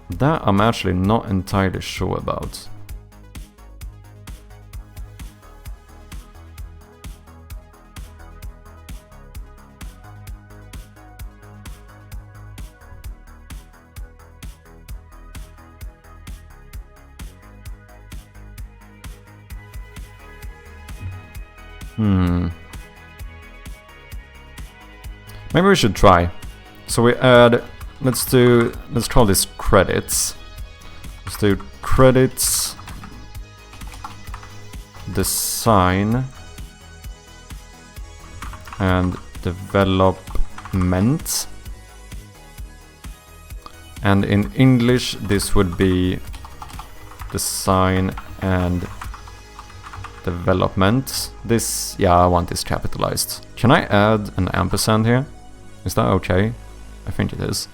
[SPEAKER 1] That I'm actually not entirely sure about. Maybe we should try. So we add, let's call this credits. Let's do credits, design, and development. And in English, this would be design and development. This, yeah, I want this capitalized. Can I add an ampersand here? Is that okay? I think it is.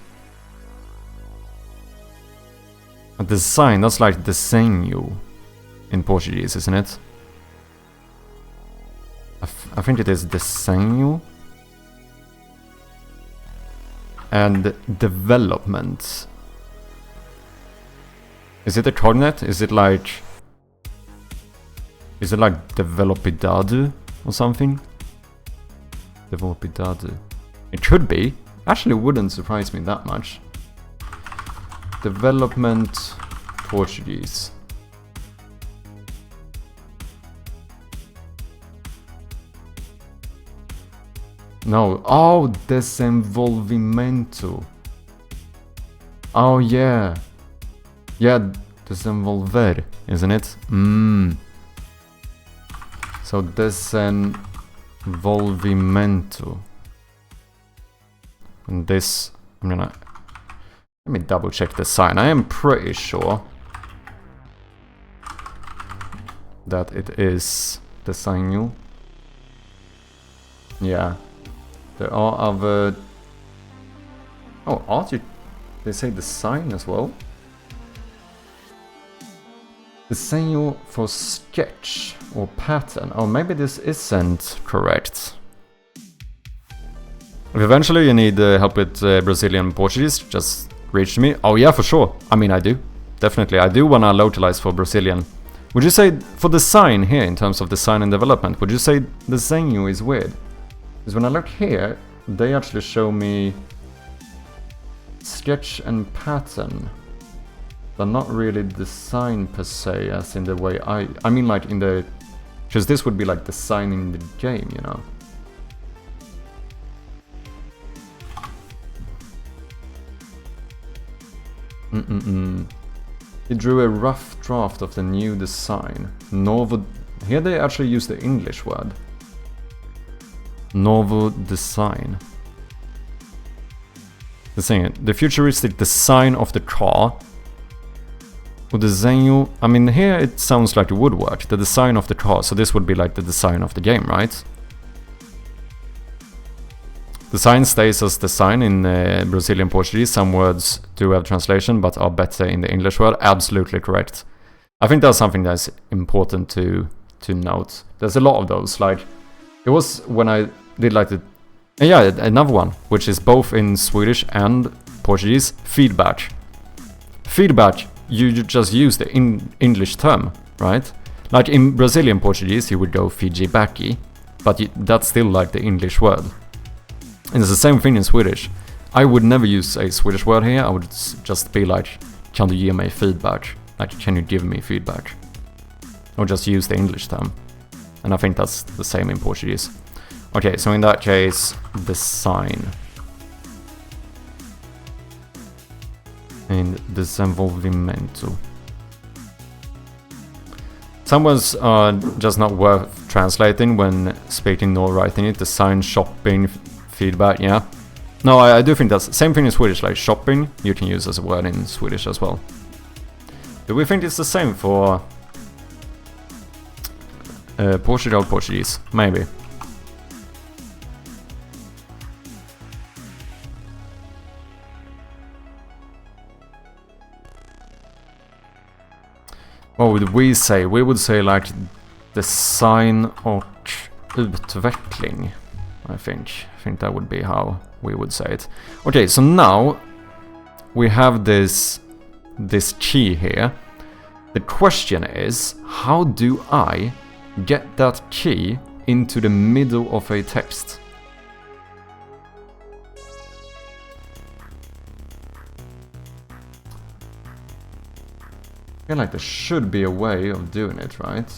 [SPEAKER 1] A design, that's like desenho in Portuguese, isn't it? I think it is desenho. And development. Is it a cognate? Is it like developidade or something? Developidade. It could be. Actually wouldn't surprise me that much. Development Portuguese. No. Oh, desenvolvimento. Oh, yeah. Yeah, desenvolver, isn't it? So, desenvolvimento. And this, I'm gonna... Let me double check the sign. I am pretty sure that it is desenho. Yeah. There are other... Oh, art, they say design as well. Desenho for sketch or pattern. Oh, maybe this isn't correct. If eventually you need help with Brazilian Portuguese, just reach me. Oh yeah, for sure. I mean, I do. Definitely. I do want to localize for Brazilian. Would you say, for design here, in terms of design and development, would you say desenho is weird? Because when I look here, they actually show me sketch and pattern. But not really design per se, as in the way I mean like in the... Because this would be like designing the game, you know? He drew a rough draft of the new design. Novo... Here they actually use the English word. Novo design. The futuristic design of the car. O desenho... I mean, here it sounds like the woodwork. The design of the car. So this would be like the design of the game, right? Design stays as design in Brazilian Portuguese. Some words do have translation, but are better in the English word. Absolutely correct. I think that's something that's important to note. There's a lot of those. Like, it was when I did like the... Yeah, another one, which is both in Swedish and Portuguese. Feedback. Feedback, you just use the English term, right? Like in Brazilian Portuguese, you would go feedbacki, but that's still like the English word. And it's the same thing in Swedish. I would never use a Swedish word here. I would just be like, kan du ge mig feedback? Like, can you give me feedback? Or just use the English term. And I think that's the same in Portuguese. Okay, so in that case, design. And desenvolvimento. Some words are just not worth translating when speaking nor writing it. Design, shopping, feedback, yeah. No, I do think that's same thing in Swedish, like shopping, you can use as a word in Swedish as well. Do we think it's the same for Portuguese? Maybe. What would we say? We would say like design och utveckling. I think that would be how we would say it. Okay, so now we have this key here. The question is, how do I get that key into the middle of a text? I feel like there should be a way of doing it, right?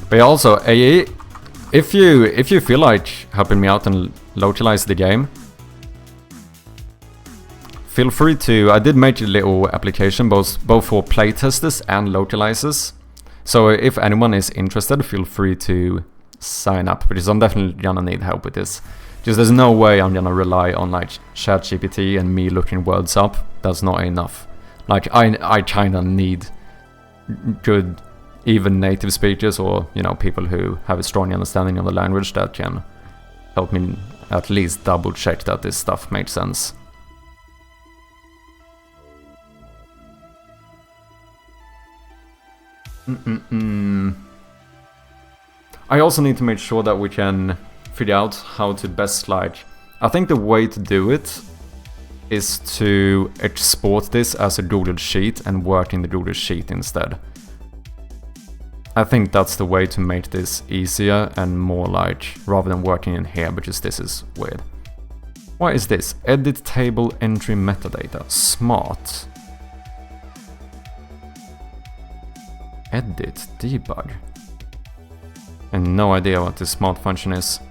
[SPEAKER 1] But also, AE, if you feel like helping me out and localize the game, feel free to. I did make a little application both for playtesters and localizers. So if anyone is interested, feel free to sign up, because I'm definitely gonna need help with this. Just there's no way I'm gonna rely on like ChatGPT and me looking words up. That's not enough. Like I kinda need good, even native speakers, or you know, people who have a strong understanding of the language that can help me at least double check that this stuff makes sense. I also need to make sure that we can figure out how to best like... I think the way to do it is to export this as a Google Sheet and work in the Google Sheet instead. I think that's the way to make this easier and more like, rather than working in here, because this is weird. What is this? Edit table entry metadata. Smart. Edit debug. And no idea what this smart function is.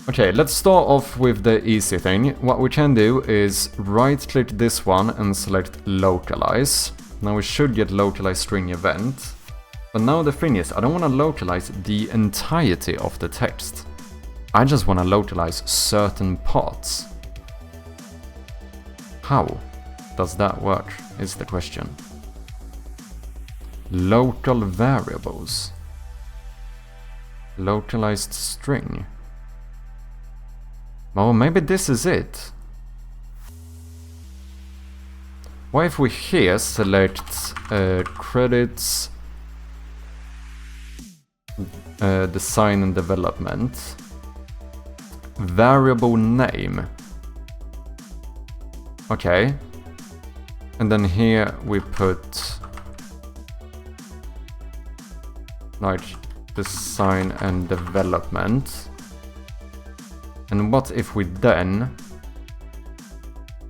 [SPEAKER 1] Okay, let's start off with the easy thing. What we can do is right-click this one and select localize. Now we should get localize string event. But now the thing is, I don't want to localize the entirety of the text. I just want to localize certain parts. How does that work, is the question. Local variables. Localized string. Oh, maybe this is it. What if we here select credits, design and development, variable name. Okay. And then here we put like design and development. And what if we then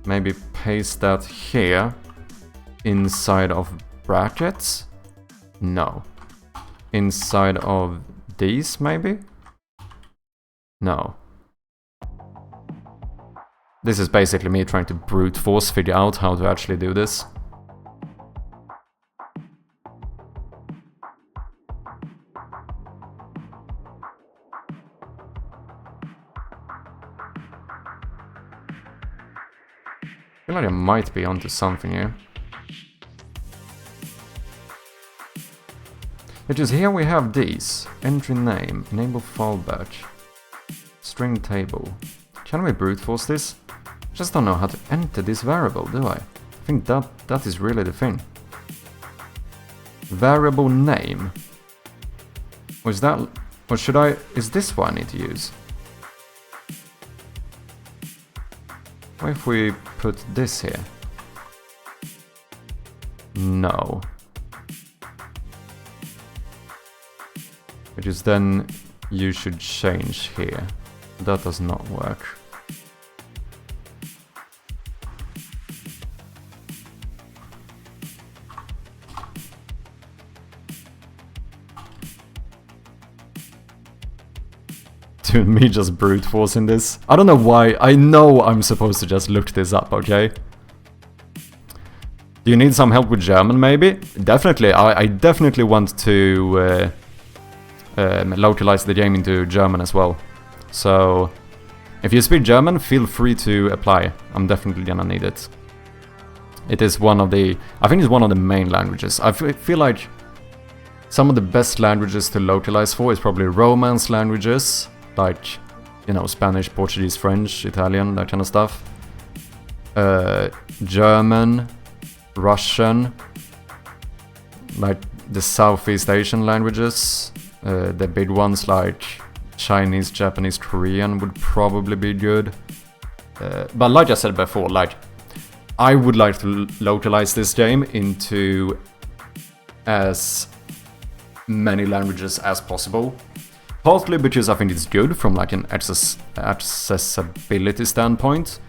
[SPEAKER 1] maybe paste that here inside of brackets? No. Inside of these maybe? No. This is basically me trying to brute force figure out how to actually do this. I feel like I might be onto something here. Because here we have these. Entry name, enable fallback, string table. Can we brute force this? Just don't know how to enter this variable, do I? I think that is really the thing. Variable name. Was that... or should I... is this what I need to use? What if we put this here? No. Because then you should change here. That does not work. Dude, me just brute forcing this. I don't know why. I know I'm supposed to just look this up, okay? Do you need some help with German, maybe? Definitely. I definitely want to localize the game into German as well. So, if you speak German, feel free to apply. I'm definitely gonna need it. It is one of the... I think it's one of the main languages. I feel like some of the best languages to localize for is probably Romance languages. Like, you know, Spanish, Portuguese, French, Italian, that kind of stuff. German, Russian, like the Southeast Asian languages. The big ones like Chinese, Japanese, Korean would probably be good. But like I said before, like, I would like to localize this game into as many languages as possible. Partly because I think it's good from like an accessibility standpoint,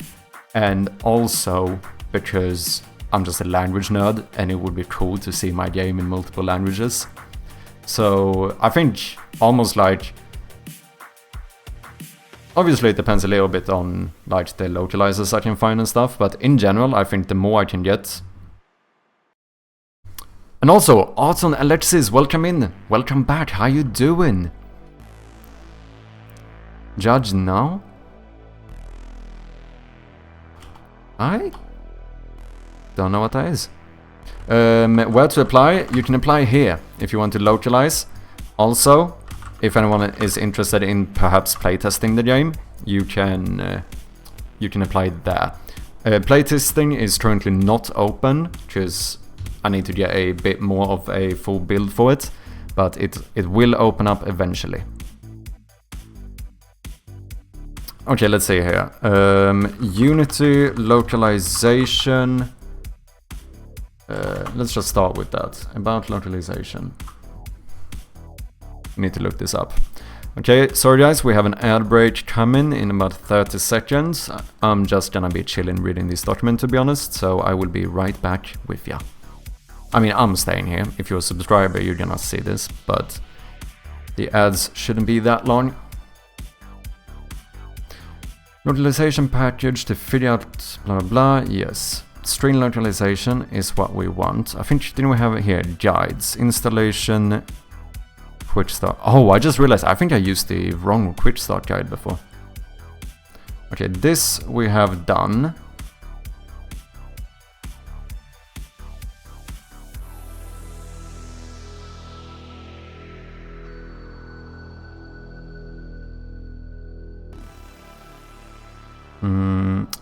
[SPEAKER 1] and also because I'm just a language nerd and it would be cool to see my game in multiple languages. So I think almost like... obviously it depends a little bit on like the localizers I can find and stuff, but in general I think the more I can get. And also, Arton Alexis, welcome in. Welcome back, how you doing? Judge now? I don't know what that is. Where to apply? You can apply here if you want to localize. Also, if anyone is interested in perhaps playtesting the game, you can apply there. Playtesting is currently not open because I need to get a bit more of a full build for it, but it will open up eventually. Okay, let's see here. Unity, localization. Let's just start with that. About localization. Need to look this up. Okay, sorry guys, we have an ad break coming in about 30 seconds. I'm just gonna be chilling reading this document, to be honest, so I will be right back with ya. I mean, I'm staying here. If you're a subscriber, you're gonna see this, but the ads shouldn't be that long. Localization package to figure out blah blah blah. Yes, string localization is what we want. I think, didn't we have it here? Guides, installation, quick start. Oh, I just realized I think I used the wrong quick start guide before. Okay, this we have done.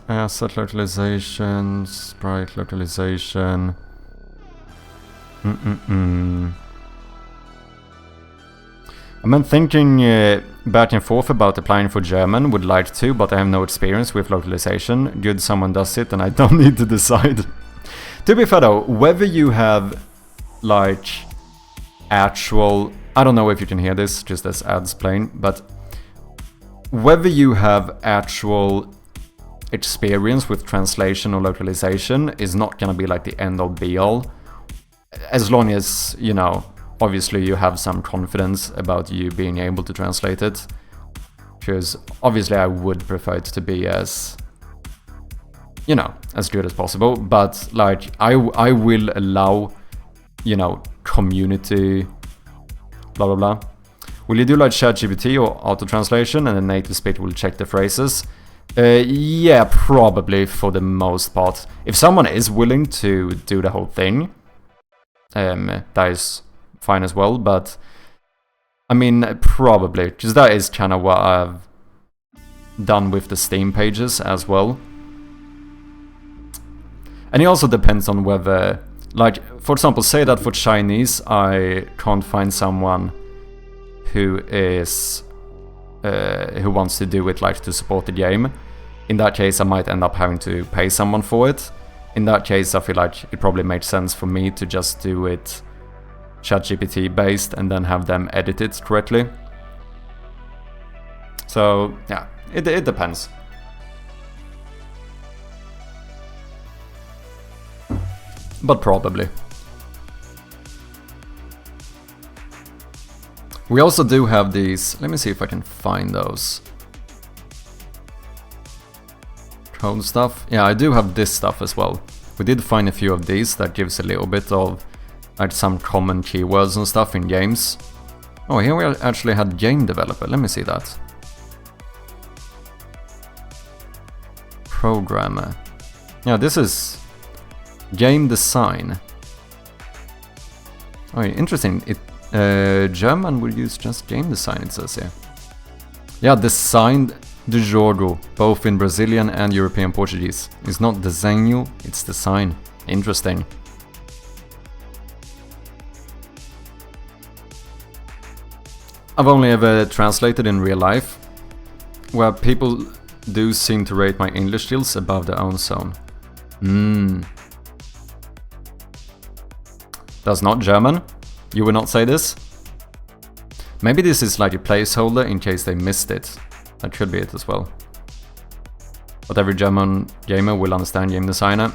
[SPEAKER 1] Asset localization, sprite localization. I've been thinking back and forth about applying for German, would like to, but I have no experience with localization. Good, someone does it and I don't need to decide. To be fair though, whether you have like actual... I don't know if you can hear this, just as ads playing, but whether you have actual experience with translation or localization is not gonna be like the end all be all. As long as, you know, obviously you have some confidence about you being able to translate it. Because obviously I would prefer it to be as, you know, as good as possible. But like I will allow, you know, community blah blah blah. Will you do like ChatGPT or auto-translation and the native speaker will check the phrases? Yeah, probably for the most part. If someone is willing to do the whole thing, that is fine as well, but I mean, probably, because that is kind of what I've done with the Steam pages as well. And it also depends on whether, like, for example, say that for Chinese I can't find someone who is who wants to do it, like, to support the game. In that case I might end up having to pay someone for it. In that case I feel like it probably makes sense for me to just do it ChatGPT based and then have them edit it correctly. So yeah, it depends. But probably. We also do have these, let me see if I can find those. Code stuff. Yeah, I do have this stuff as well. We did find a few of these that gives a little bit of like some common keywords and stuff in games. Oh, here we actually had game developer. Let me see that. Programmer. Yeah, this is game design. Oh, interesting. German will use just game design, it says here. Yeah, designed de jogo, both in Brazilian and European Portuguese. It's not desenho, it's design. Interesting. I've only ever translated in real life, where people do seem to rate my English skills above their own zone. That's not German? You would not say this? Maybe this is like a placeholder in case they missed it. That could be it as well. But every German gamer will understand game designer.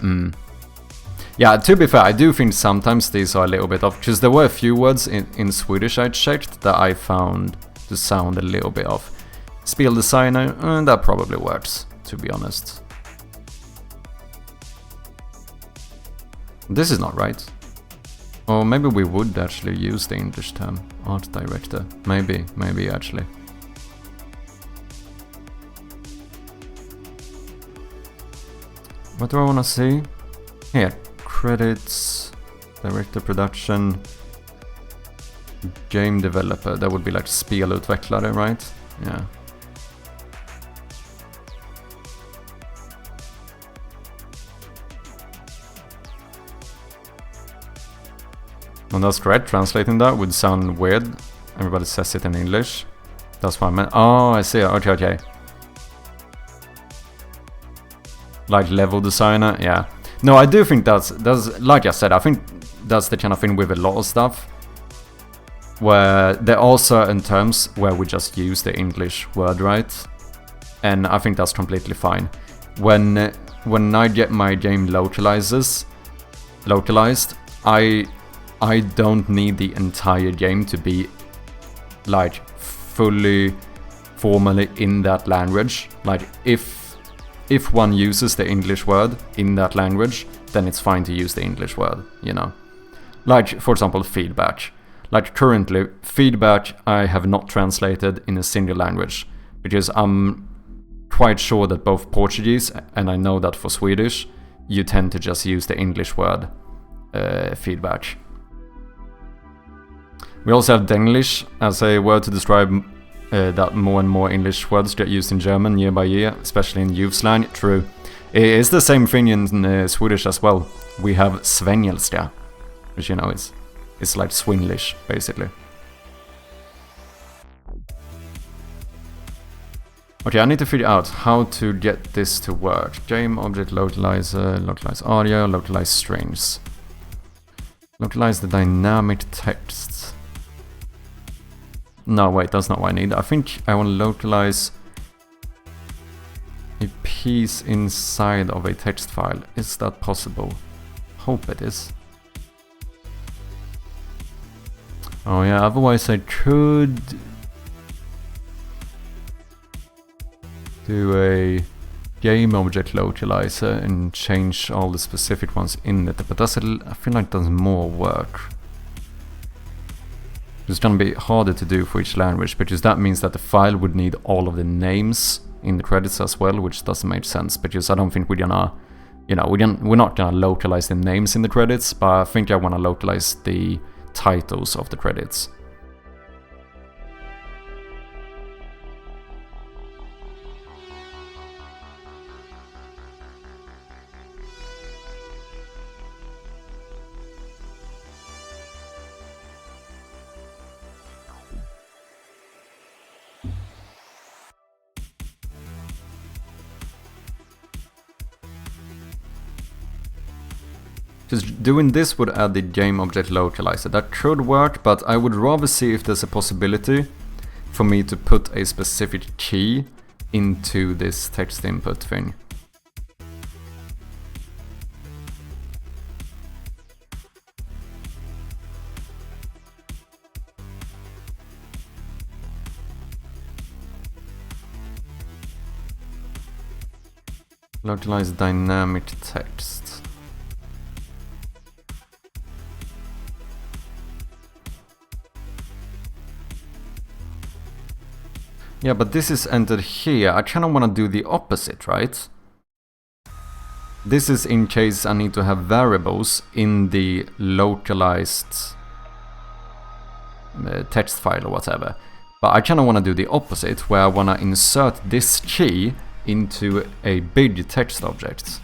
[SPEAKER 1] Yeah, to be fair, I do think sometimes these are a little bit off, because there were a few words in Swedish I checked that I found to sound a little bit off. Spiel designer, that probably works, to be honest. This is not right. Or maybe we would actually use the English term, art director. Maybe actually. What do I want to see? Here, credits, director, production, game developer. That would be like spelutvecklare, right? Yeah. And that's correct, translating that would sound weird. Everybody says it in English. That's what I meant. Oh, I see. Okay. Like level designer, yeah. No, I do think that's like I said, I think that's the kind of thing with a lot of stuff, where there are certain terms where we just use the English word, right? And I think that's completely fine. When I get my game localized, I don't need the entire game to be like fully formally in that language. Like if one uses the English word in that language, then it's fine to use the English word, you know. Like for example, feedback. Like currently, feedback I have not translated in a single language, because I'm quite sure that both Portuguese and I know that for Swedish, you tend to just use the English word feedback. We also have Denglish as a word to describe that more and more English words get used in German year by year, especially in youth slang. True. It's the same thing in Swedish as well. We have svengelska, which you know it's like Swinglish, basically. Okay, I need to figure out how to get this to work. Game object localizer, localize audio, localize strings. Localize the dynamic text. No, wait, that's not what I need. I think I want to localize a piece inside of a text file. Is that possible? Hope it is. Oh yeah, otherwise I could do a game object localizer and change all the specific ones in it, but I feel like that's more work. It's gonna be harder to do for each language, because that means that the file would need all of the names in the credits as well, which doesn't make sense, because I don't think we're gonna, you know, we're not gonna localize the names in the credits, but I think I wanna localize the titles of the credits. Because doing this would add the game object localizer. That could work, but I would rather see if there's a possibility for me to put a specific key into this text input thing. Localize dynamic text. Yeah, but this is entered here. I kind of want to do the opposite, right? This is in case I need to have variables in the localized text file or whatever. But I kind of want to do the opposite, where I want to insert this key into a big text object.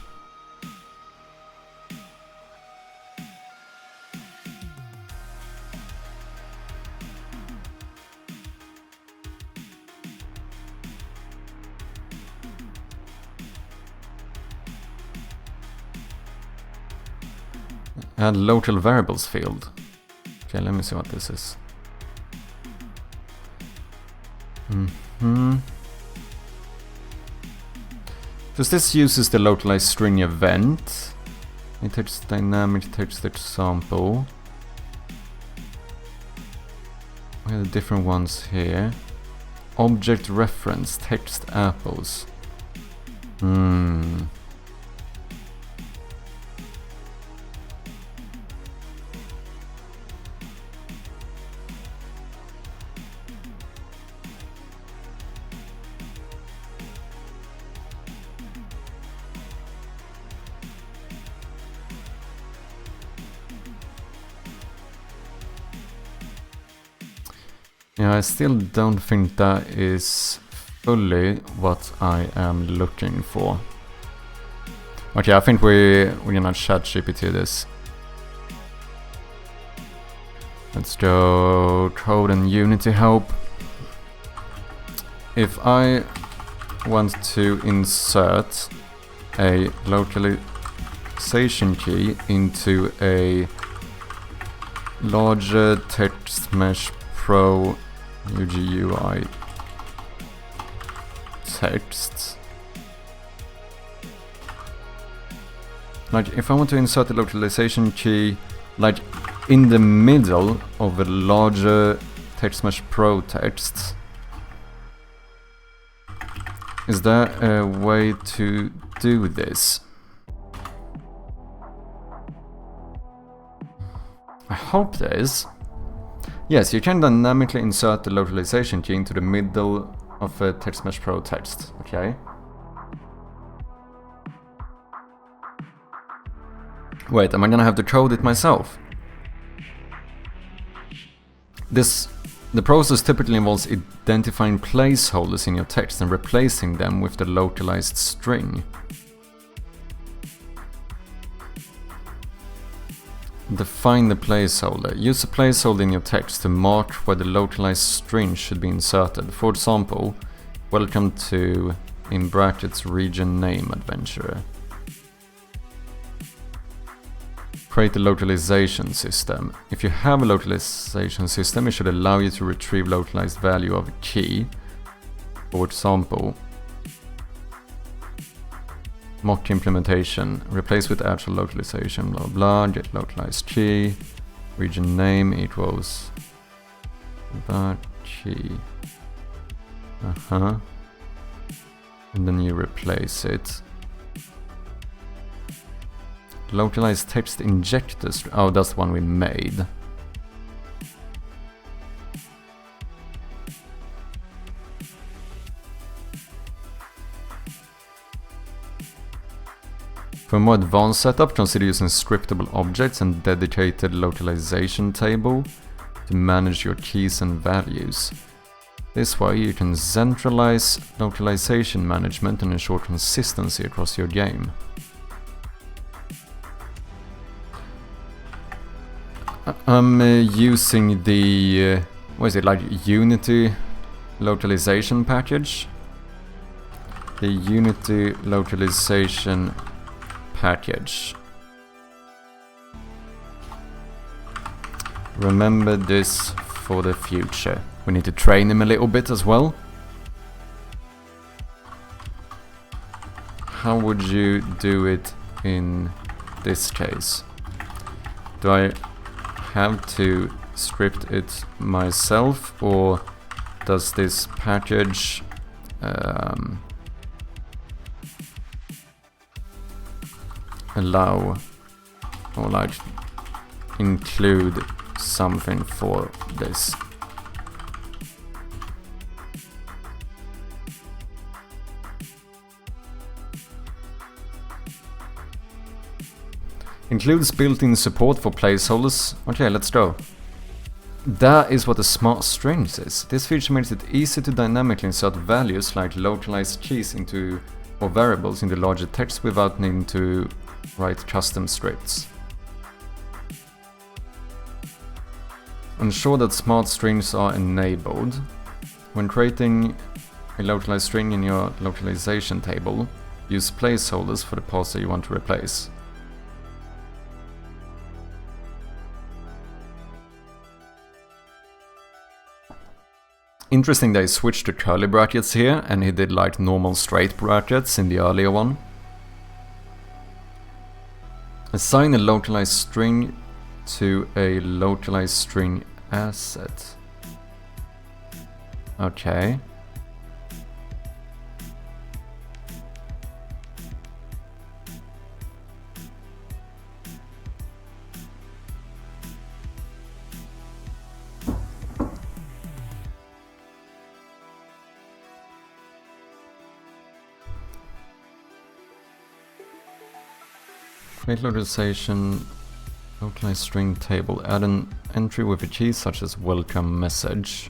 [SPEAKER 1] Add local variables field. Okay, let me see what this is. Because this uses the localized string event. It takes dynamic text example. We have the different ones here. Object reference, text apples. Yeah, I still don't think that is fully what I am looking for. Okay, I think we're gonna chat GPT this. Let's go code and Unity help. If I want to insert a locally localization key into a larger text mesh pro UGUI text. Like if I want to insert the localization key like in the middle of a larger text mesh pro text, is there a way to do this? I hope there is. Yes, you can dynamically insert the localization key into the middle of a text mesh pro text. Okay. Wait, am I gonna have to code it myself? The process typically involves identifying placeholders in your text and replacing them with the localized string. Define the placeholder. Use a placeholder in your text to mark where the localized string should be inserted. For example, welcome to, in brackets, region name adventurer. Create a localization system. If you have a localization system, it should allow you to retrieve localized value of a key. For example, mock implementation, replace with actual localization, blah blah, get localized key, region name equals that key. And then you replace it. Localized text injector. Oh, that's the one we made. For a more advanced setup, consider using scriptable objects and dedicated localization table to manage your keys and values. This way you can centralize localization management and ensure consistency across your game. I'm using the, what is it, like Unity localization package? The Unity localization package. Remember this for the future. We need to train him a little bit as well. How would you do it in this case? Do I have to script it myself, or does this package allow or like include something for this? Includes built-in support for placeholders. Okay, let's go. That is what a smart strings is. This feature makes it easy to dynamically insert values like localized keys into or variables into larger text without needing to write custom scripts. Ensure that smart strings are enabled. When creating a localized string in your localization table, use placeholders for the parser you want to replace. Interesting they switched to curly brackets here, and he did like normal straight brackets in the earlier one. Assign a localized string to a localized string asset. Okay. Create localization, localized string table. Add an entry with a key such as welcome message.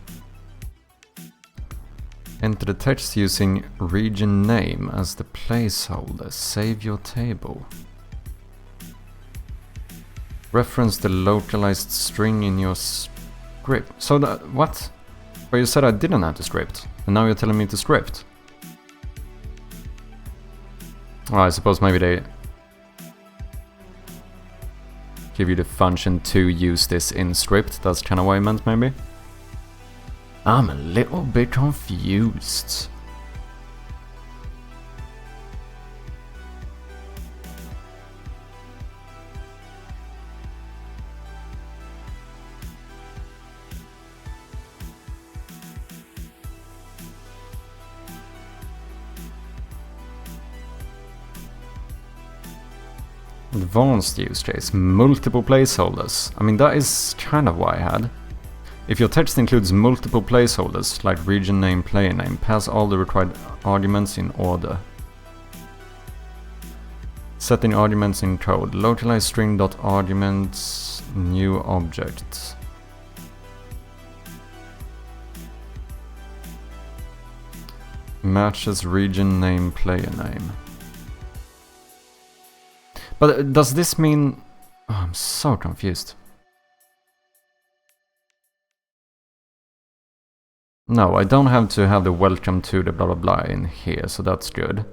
[SPEAKER 1] Enter the text using region name as the placeholder. Save your table. Reference the localized string in your script. So what? But you said I didn't have to script, and now you're telling me to script. Well, I suppose maybe they give you the function to use this in script. That's kind of what I meant, maybe. I'm a little bit confused. Advanced use case, multiple placeholders. I mean, that is kind of what I had. If your text includes multiple placeholders, like region name, player name, pass all the required arguments in order. Setting arguments in code. Localize string.arguments, new object. Matches region name, player name. But does this mean... Oh, I'm so confused. No, I don't have to have the welcome to the blah blah blah in here, so that's good.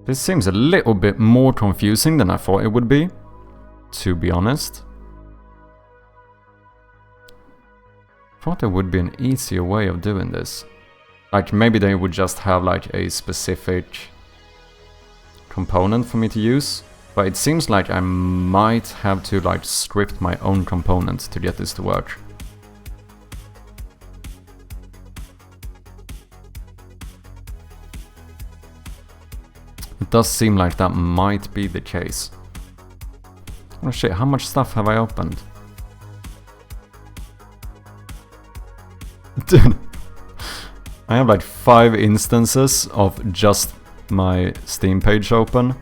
[SPEAKER 1] This seems a little bit more confusing than I thought it would be, to be honest. I thought there would be an easier way of doing this. Like, maybe they would just have like a specific component for me to use. But it seems like I might have to like script my own component to get this to work. It does seem like that might be the case. Oh shit, how much stuff have I opened? Dude. I have like 5 instances of just my Steam page open.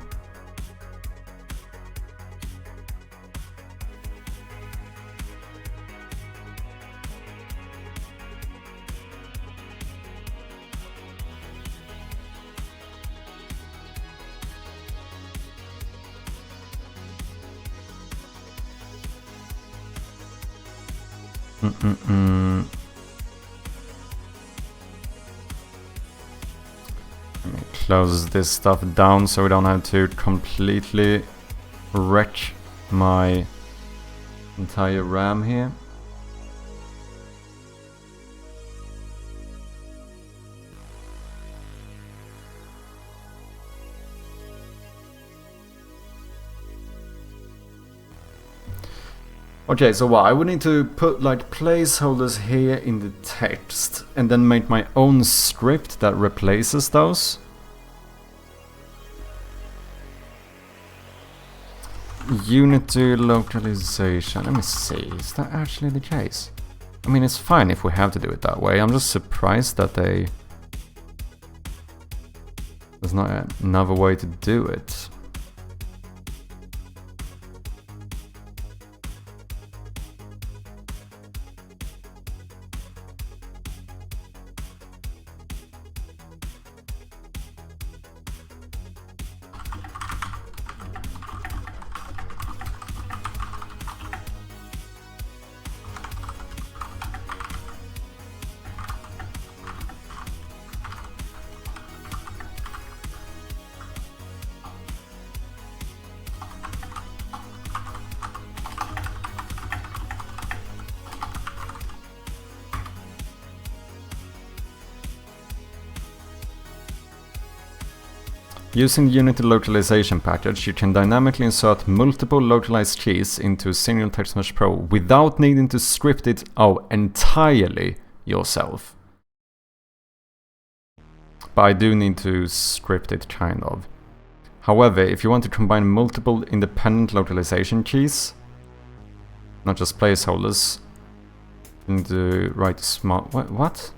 [SPEAKER 1] Let me close this stuff down so we don't have to completely wreck my entire RAM here. Okay, so what? I would need to put like placeholders here in the text and then make my own script that replaces those. Unity localization. Let me see, is that actually the case? I mean, it's fine if we have to do it that way. I'm just surprised that there's not another way to do it. Using the Unity localization package, you can dynamically insert multiple localized keys into a single text mesh pro without needing to script it entirely yourself. But I do need to script it, kind of. However, if you want to combine multiple independent localization keys, not just placeholders, you need to write smart... What?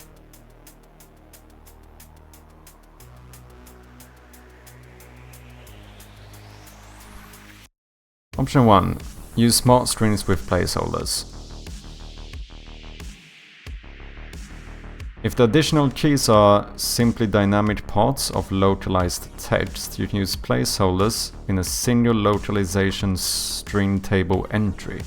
[SPEAKER 1] Option 1. Use smart strings with placeholders. If the additional keys are simply dynamic parts of localized text, you can use placeholders in a single localization string table entry.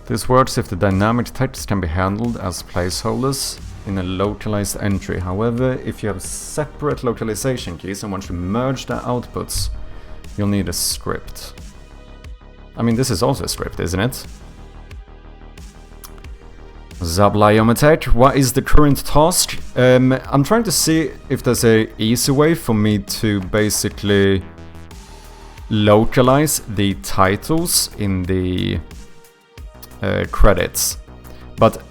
[SPEAKER 1] This works if the dynamic text can be handled as placeholders in a localized entry. However, if you have separate localization keys and want to merge the outputs, you'll need a script. I mean, this is also a script, isn't it? Zabliometech, what is the current task? I'm trying to see if there's a easy way for me to basically localize the titles in the credits. But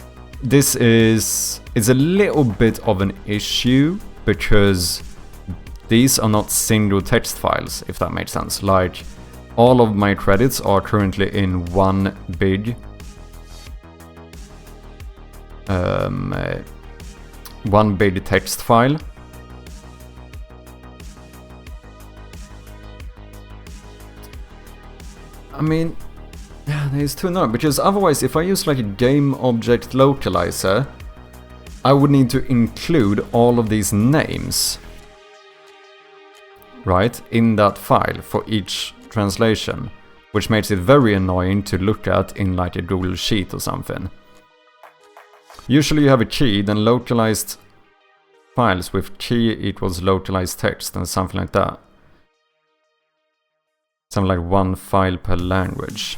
[SPEAKER 1] this is a little bit of an issue because these are not single text files, if that makes sense. Like, all of my credits are currently in one big text file. I mean, yeah, that is too annoying, because otherwise if I use like a game object localizer, I would need to include all of these names, right, in that file for each translation, which makes it very annoying to look at in like a Google Sheet or something. Usually you have a key, then localized files with key equals localized text and something like that. Something like one file per language.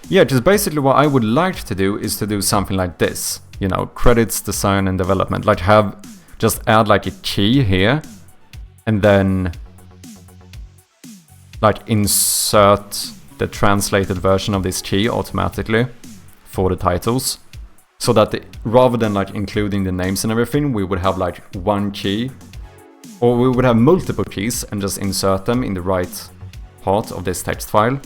[SPEAKER 1] Yeah, just basically what I would like to do is to do something like this. You know, credits, design and development. Like just add like a key here and then like insert the translated version of this key automatically for the titles. So that rather than like including the names and everything, we would have like one key, or we would have multiple keys and just insert them in the right part of this text file.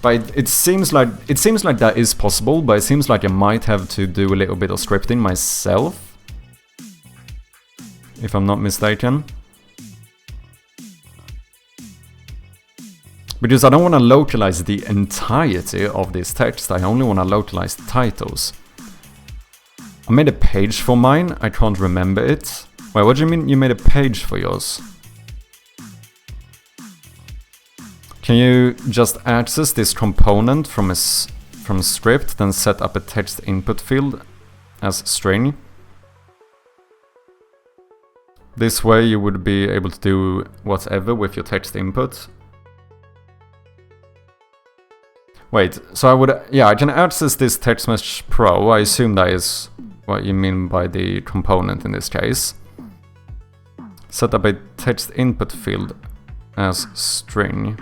[SPEAKER 1] But it seems like that is possible, but it seems like I might have to do a little bit of scripting myself, if I'm not mistaken. Because I don't want to localize the entirety of this text, I only want to localize the titles. I made a page for mine, I can't remember it. Wait, what do you mean you made a page for yours? Can you just access this component from script, then set up a text input field as string? This way you would be able to do whatever with your text input. Wait, so I can access this text message pro. I assume that is what you mean by the component in this case. Set up a text input field as string.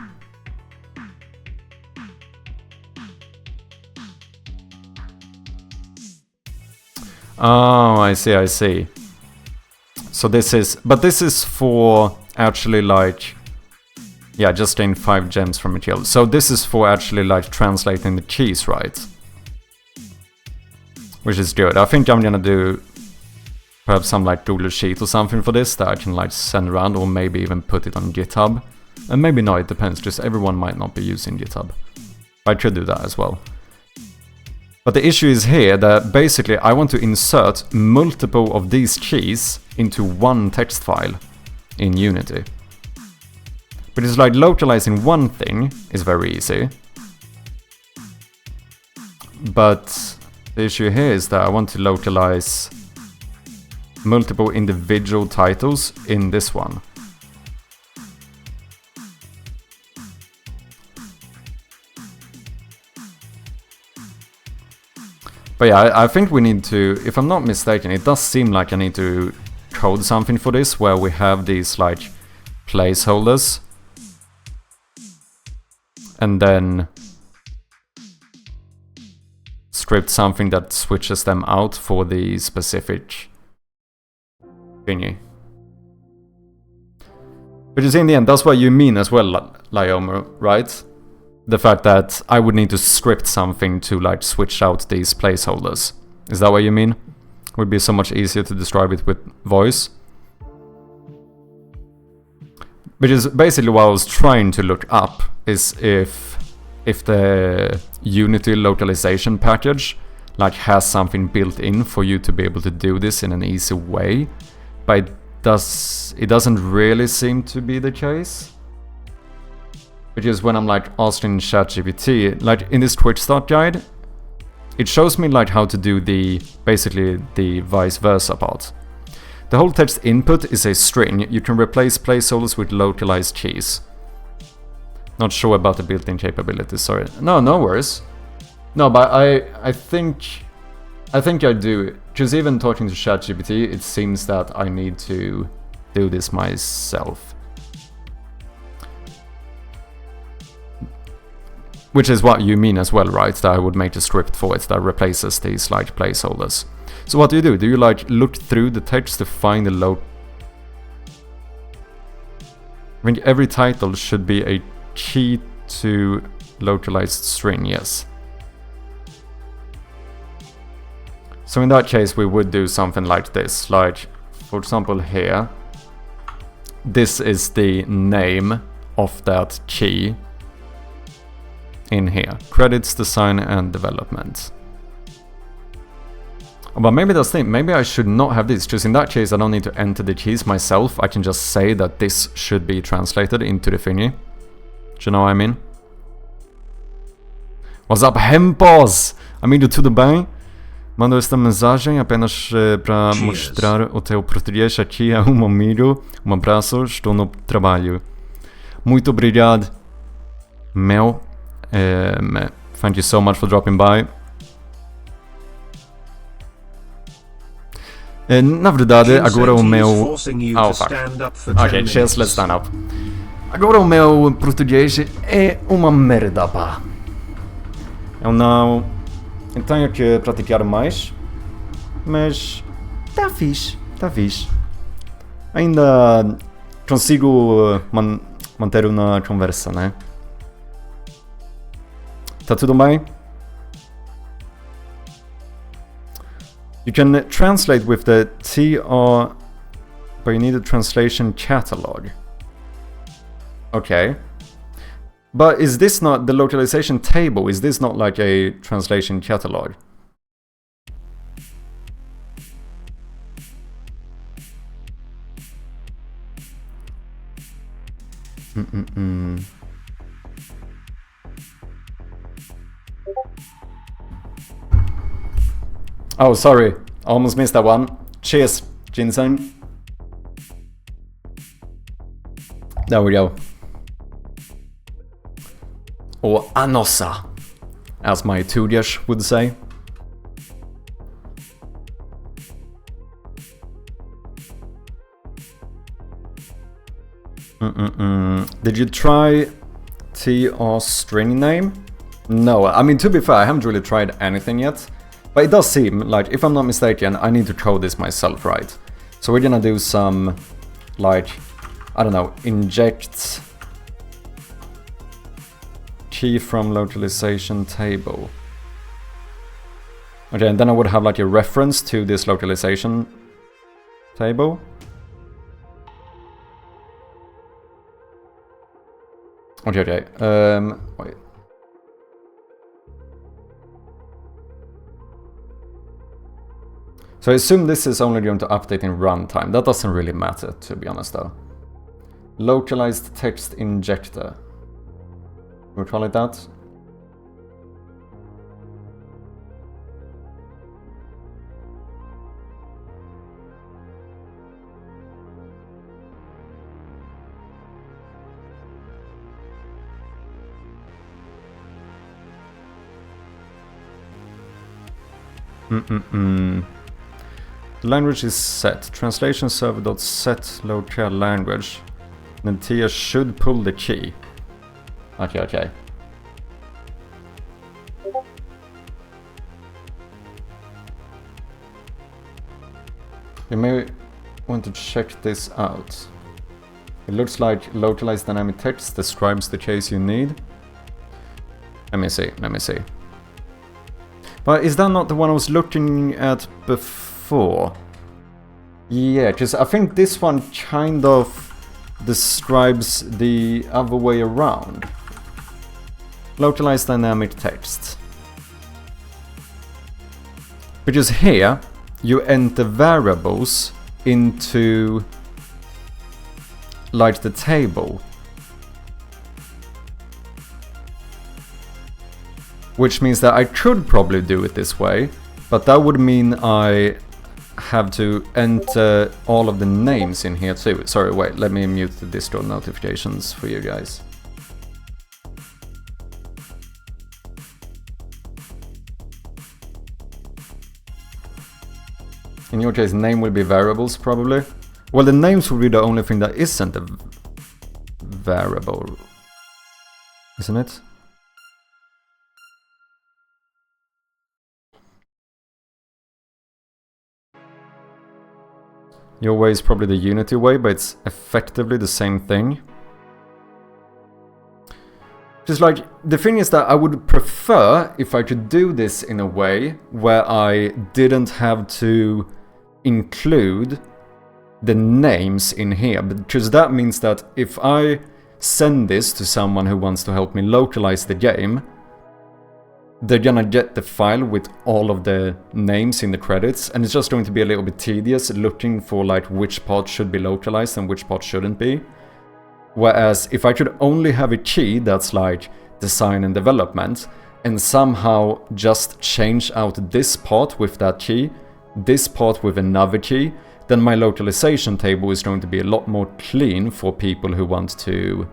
[SPEAKER 1] Oh, I see. So this is for actually like, yeah, just gain 5 gems from material. So this is for actually like translating the keys, right? Which is good. I think I'm gonna do perhaps some like Google Sheet or something for this that I can like send around, or maybe even put it on GitHub. And maybe not, it depends, just everyone might not be using GitHub. I could do that as well. But the issue is here that basically I want to insert multiple of these keys into one text file in Unity. But it's like localizing one thing is very easy. But the issue here is that I want to localize multiple individual titles in this one. But yeah, I think we need to, if I'm not mistaken, it does seem like I need to code something for this where we have these like placeholders. And then script something that switches them out for the specific thingy. Because in the end, that's what you mean as well, Lyomer, right? The fact that I would need to script something to like switch out these placeholders. Is that what you mean? Would be so much easier to describe it with voice. Because basically what I was trying to look up is if the Unity localization package like has something built in for you to be able to do this in an easy way. But it doesn't really seem to be the case. Because when I'm like asking ChatGPT, like in this Twitch start guide, it shows me like how to do basically the vice versa part. The whole text input is a string. You can replace placeholders with localized keys. Not sure about the built-in capabilities, sorry. No worries. No, but I think I do. Because even talking to ChatGPT, it seems that I need to do this myself. Which is what you mean as well, right? That I would make a script for it that replaces these like placeholders. So what do? Do you like look through the text to find the I think every title should be a key to localized string, yes. So in that case we would do something like this, like for example here, this is the name of that key in here, credits, design and development. But maybe that's the thing, maybe I should not have this, because in that case I don't need to enter the keys myself, I can just say that this should be translated into the thingy. Do you know what I mean? What's up, Hempos? Amigo, tudo bem? Mando esta mensagem apenas para mostrar o teu português aqui a um amigo. Um abraço, estou no trabalho. Muito obrigado, Mel. Thank you so much for dropping by. Na verdade, agora o meu... Oh, fuck. Ok, cheers, let's stand up. Agora o meu português é uma merda, pá. Eu não... Eu tenho que praticar mais, mas... Tá fixe, tá fixe. Ainda consigo manter uma conversa, né? Tá tudo bem? You can translate with the TR, but you need a translation catalog. Okay. But is this not the localization table? Is this not like a translation catalog? Oh, sorry. I almost missed that one. Cheers, ginseng. There we go. Or anosa, as my Tudiash would say. Did you try TR string name? No, I mean, to be fair, I haven't really tried anything yet. But it does seem like, if I'm not mistaken, I need to code this myself, right? So we're gonna do some, like, I don't know, inject key from localization table. Okay, and then I would have like a reference to this localization table. Okay, wait. So I assume this is only going to update in runtime. That doesn't really matter, to be honest though. Localized text injector. We'll call it that. The language is set. Translation server.set local language. Then Tia should pull the key. Okay. You may want to check this out. It looks like localized dynamic text describes the case you need. Let me see. But is that not the one I was looking at before? Yeah, because I think this one kind of describes the other way around. Localized dynamic text. Because here you enter variables into like the table. which means that I could probably do it this way, but that would mean I have to enter all of the names in here too. Sorry, wait, let me mute the Discord notifications for you guys. In your case, name will be variables, probably. Well, the names will be the only thing that isn't a variable, isn't it? Your way is probably the Unity way, but it's effectively the same thing. Just like, the thing is that I would prefer if I could do this in a way where I didn't have to include the names in here, because that means that if I send this to someone who wants to help me localize the game, they're gonna get the file with all of the names in the credits, and it's just going to be a little bit tedious looking for like which part should be localized and which part shouldn't be. Whereas if I could only have a key that's like design and development, and somehow just change out this part with that key, this part with another key, then my localization table is going to be a lot more clean for people who want to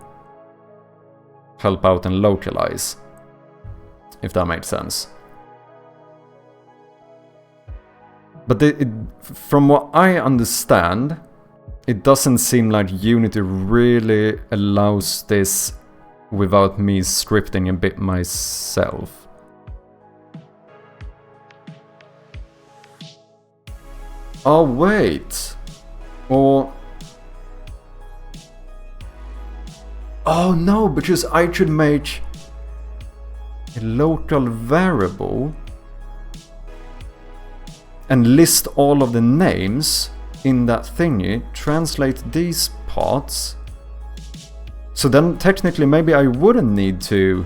[SPEAKER 1] help out and localize. If that makes sense. But from what I understand, it doesn't seem like Unity really allows this without me scripting a bit myself. Oh wait! Or... oh no, because I could make a local variable and list all of the names in that thingy, translate these parts. So then technically maybe I wouldn't need to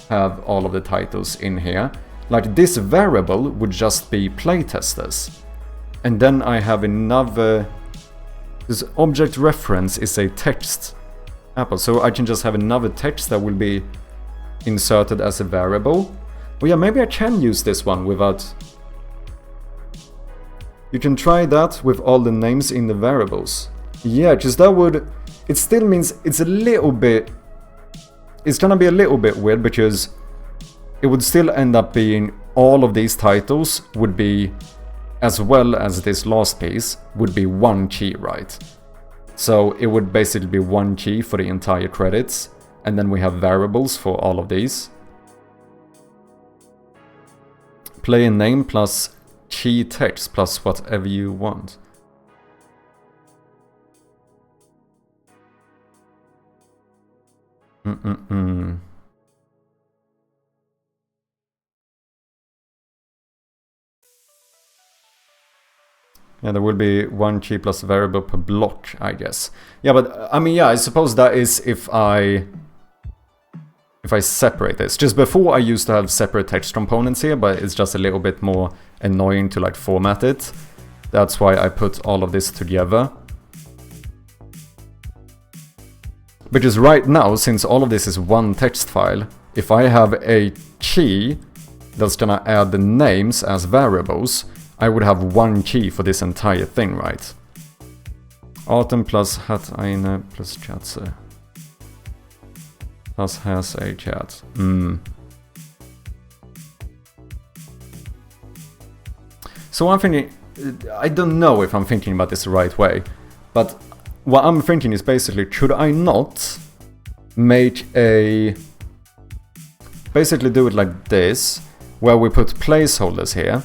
[SPEAKER 1] have all of the titles in here. Like this variable would just be playtesters. And then I have another... this object reference is a text apple, so I can just have another text that will be inserted as a variable. Well, yeah, maybe I can use this one without... you can try that with all the names in the variables. Yeah, because that would... it still means it's a little bit... it's gonna be a little bit weird, because it would still end up being all of these titles would be, as well as this last piece, would be one key, right? So it would basically be one key for the entire credits. And then we have variables for all of these. Player name plus key text plus whatever you want. Yeah, there will be one key plus variable per block, I guess. Yeah, but I mean, yeah, I suppose that is if I separate this. Just before I used to have separate text components here, but it's just a little bit more annoying to like format it. That's why I put all of this together. Because right now, since all of this is one text file, if I have a key that's gonna add the names as variables, I would have one key for this entire thing, right? Arten plus hat eine plus Katze. Plus has a cat. So I'm thinking, I don't know if I'm thinking about this the right way, but what I'm thinking is basically, should I not make a... basically do it like this, where we put placeholders here,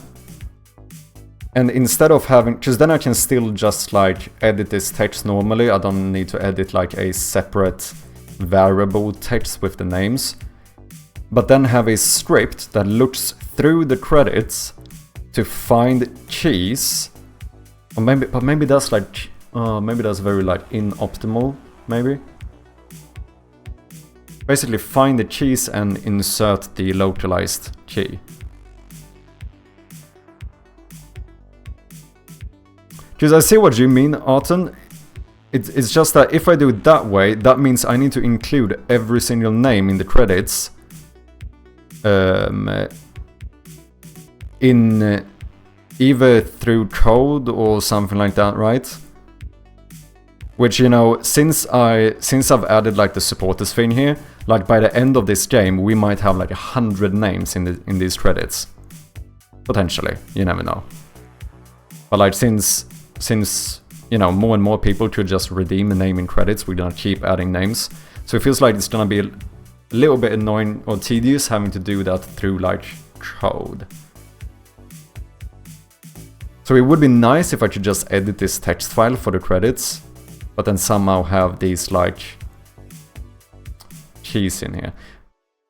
[SPEAKER 1] and instead of having... because then I can still just like edit this text normally, I don't need to edit like a separate variable text with the names, but then have a script that looks through the credits to find keys. Or maybe, but maybe that's like... maybe that's very like inoptimal, maybe. Basically find the keys and insert the localized key. Because I see what you mean, Arten. It's just that if I do it that way, that means I need to include every single name in the credits. in either through code or something like that, right? Which, you know, since I've added like the supporters thing here, like by the end of this game, we might have like 100 names in these credits. Potentially, you never know. But like since you know, more and more people could just redeem a name in credits, we're gonna keep adding names. So it feels like it's gonna be a little bit annoying or tedious having to do that through like code. So it would be nice if I could just edit this text file for the credits, but then somehow have these like keys in here.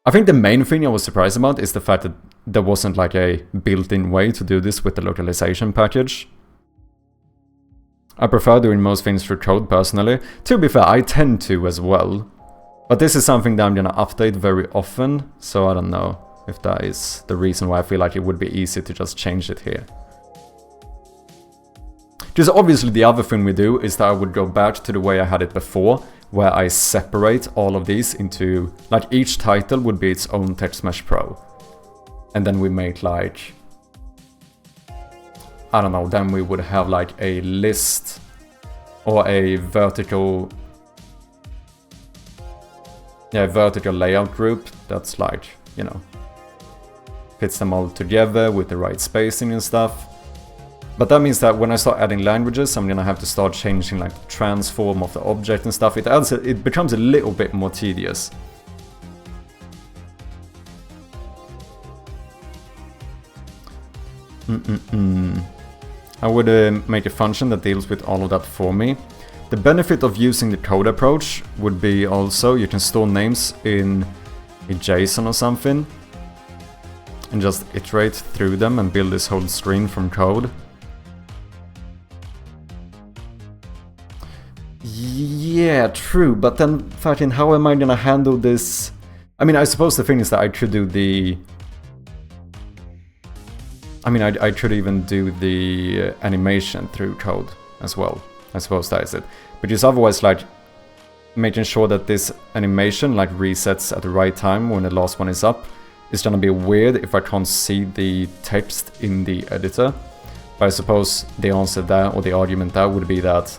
[SPEAKER 1] I think the main thing I was surprised about is the fact that there wasn't like a built-in way to do this with the localization package. I prefer doing most things through code personally. To be fair, I tend to as well. But this is something that I'm gonna update very often, so I don't know if that is the reason why I feel like it would be easy to just change it here. Because obviously the other thing we do is that I would go back to the way I had it before, where I separate all of these into, like each title would be its own Text Mesh Pro. And then we make like, I don't know, then we would have like a list or a vertical layout group that's like, you know, fits them all together with the right spacing and stuff. But that means that when I start adding languages, I'm gonna have to start changing like the transform of the object and stuff. It becomes a little bit more tedious. I would make a function that deals with all of that for me. The benefit of using the code approach would be also you can store names in a JSON or something and just iterate through them and build this whole screen from code. Yeah, true, but then fucking how am I gonna handle this? I mean, I suppose the thing is that I could do the... I mean, I could even do the animation through code as well. I suppose that is it. Because otherwise, like, making sure that this animation, like, resets at the right time when the last one is up is gonna be weird if I can't see the text in the editor. But I suppose the answer there, or the argument there, would be that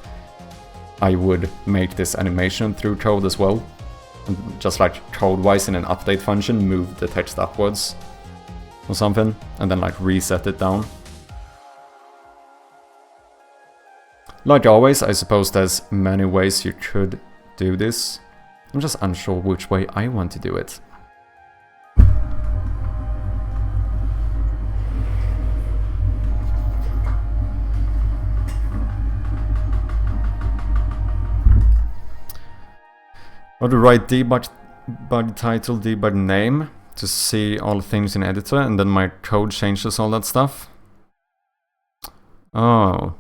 [SPEAKER 1] I would make this animation through code as well. And just like code-wise in an update function, move the text upwards or something, and then like reset it down. Like always, I suppose there's many ways you could do this. I'm just unsure which way I want to do it. Or to write debug title, debug name to see all things in editor, and then my code changes all that stuff. Oh.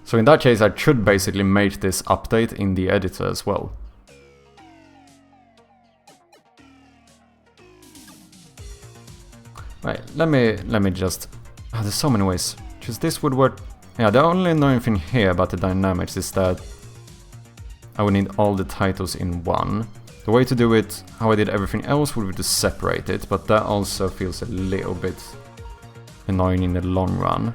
[SPEAKER 1] So in that case, I could basically make this update in the editor as well. Right, let me just... Oh, there's so many ways. Because this would work... Yeah, the only annoying thing here about the dynamics is that I would need all the titles in one. The way to do it, how I did everything else, would be to separate it, but that also feels a little bit annoying in the long run.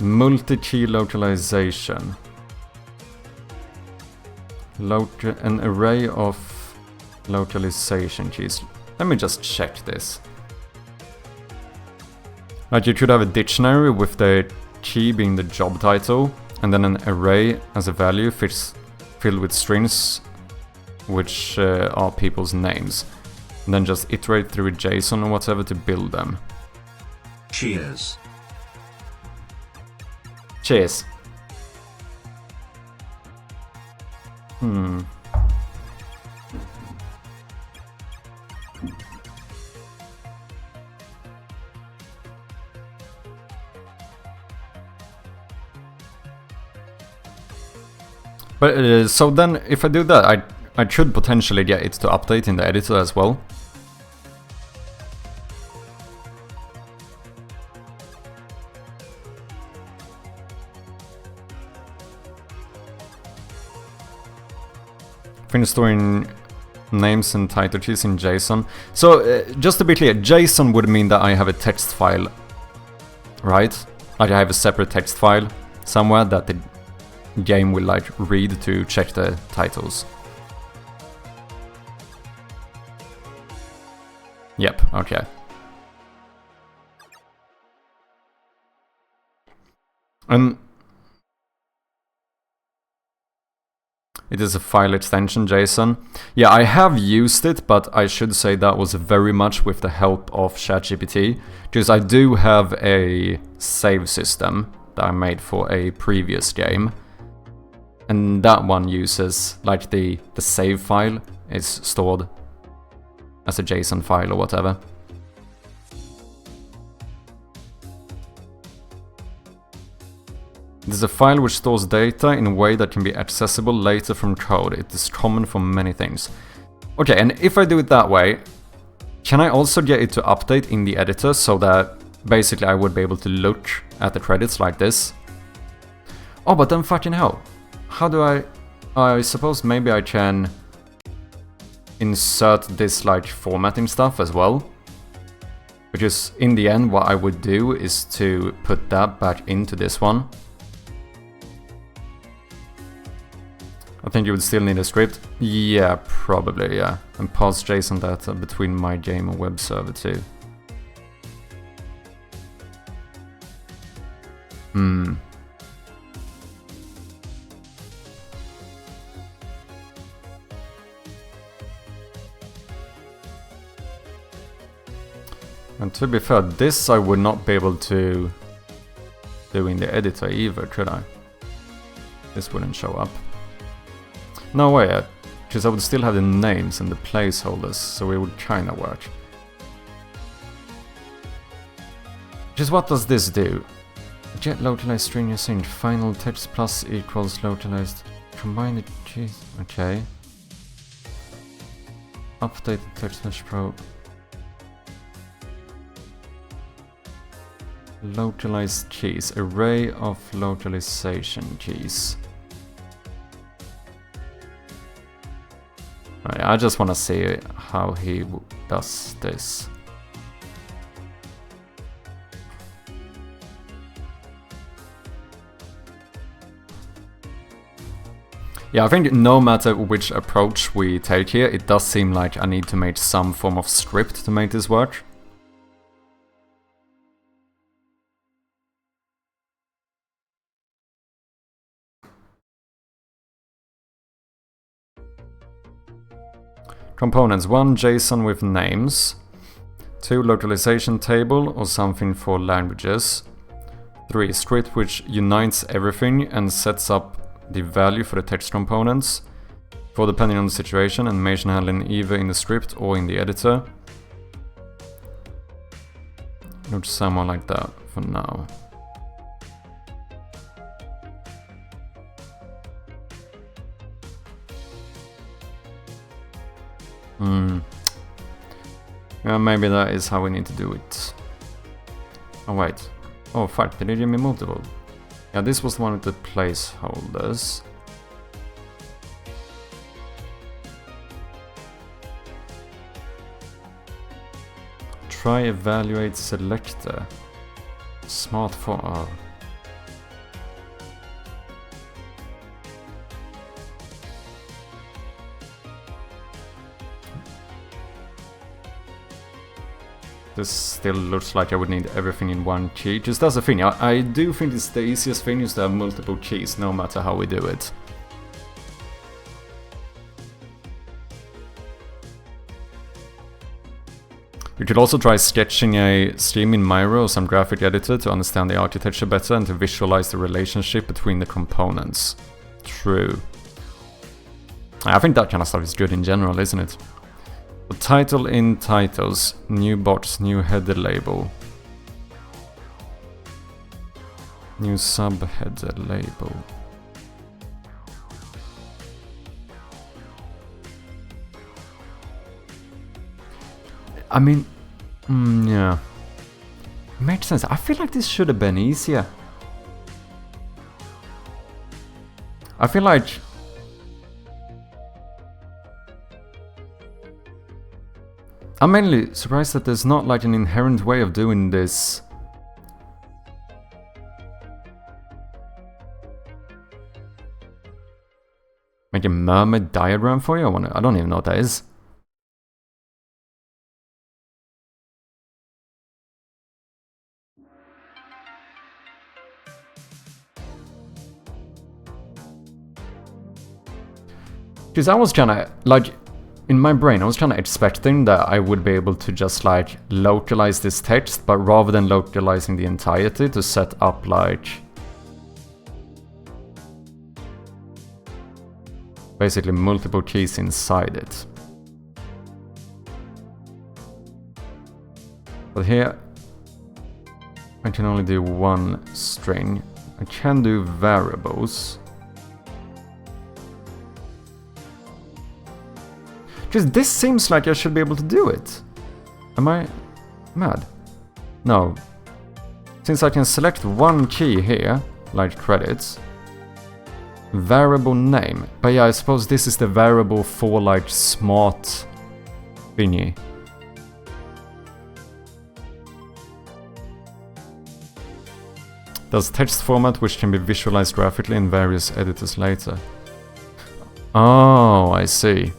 [SPEAKER 1] Multi-key localization. An array of localization keys. Let me just check this. Like, you could have a dictionary with the key being the job title, and then an array as a value filled with strings, which are people's names. And then just iterate through a JSON or whatever to build them.
[SPEAKER 2] Cheers.
[SPEAKER 1] Cheers. But so then, if I do that, I should potentially get it to update in the editor as well. Finish storing names and title keys in JSON. So, just to be clear, JSON would mean that I have a text file, right? Like I have a separate text file somewhere that the game will like read to check the titles. Yep, okay. It is a file extension JSON. Yeah, I have used it, but I should say that was very much with the help of ChatGPT, because I do have a save system that I made for a previous game, and that one uses, like, the save file is stored as a JSON file or whatever. It is a file which stores data in a way that can be accessible later from code. It is common for many things. Okay, and if I do it that way, can I also get it to update in the editor so that basically I would be able to look at the credits like this? Oh, but then fucking hell. How do I suppose maybe I can insert this like formatting stuff as well. Because in the end what I would do is to put that back into this one. I think you would still need a script. Yeah, probably, yeah. And pass JSON data between my game and web server too. And to be fair, this I would not be able to do in the editor either, could I? This wouldn't show up. No way, because I would still have the names and the placeholders, so it would kinda work. Just what does this do? Get localized string using final text plus equals localized. Combine the keys. Okay. Update the text mesh pro. Localized keys. Array of localization keys. I just want to see how he does this. Yeah, I think no matter which approach we take here, it does seem like I need to make some form of script to make this work. Components: 1 JSON with names, 2 localization table or something for languages, 3 script which unites everything and sets up the value for the text components, 4 depending on the situation, animation handling either in the script or in the editor. Looks someone like that for now. Yeah, maybe that is how we need to do it. Oh wait. Oh fuck, did it give me multiple? Yeah, this was the one with the placeholders. Try evaluate selector. Smart for R. This still looks like I would need everything in one key. Just that's the thing, I do think it's the easiest thing is to have multiple keys, no matter how we do it. You could also try sketching a scheme in Miro or some graphic editor to understand the architecture better and to visualize the relationship between the components. True. I think that kind of stuff is good in general, isn't it? A title in titles, new box, new header label. New subheader label. I mean, yeah. Makes sense. I feel like this should have been easier. I feel like... I'm mainly surprised that there's not like an inherent way of doing this. Make a mermaid diagram for you? I don't even know what that is. Because I was trying to, like, in my brain, I was trying to expecting that I would be able to just, like, localize this text, but rather than localizing the entirety, to set up, like, basically multiple keys inside it. But here, I can only do one string. I can do variables. Because this seems like I should be able to do it. Am I mad? No. Since I can select one key here, like credits, variable name. But yeah, I suppose this is the variable for like smart thingy. Does text format which can be visualized graphically in various editors later. Oh, I see.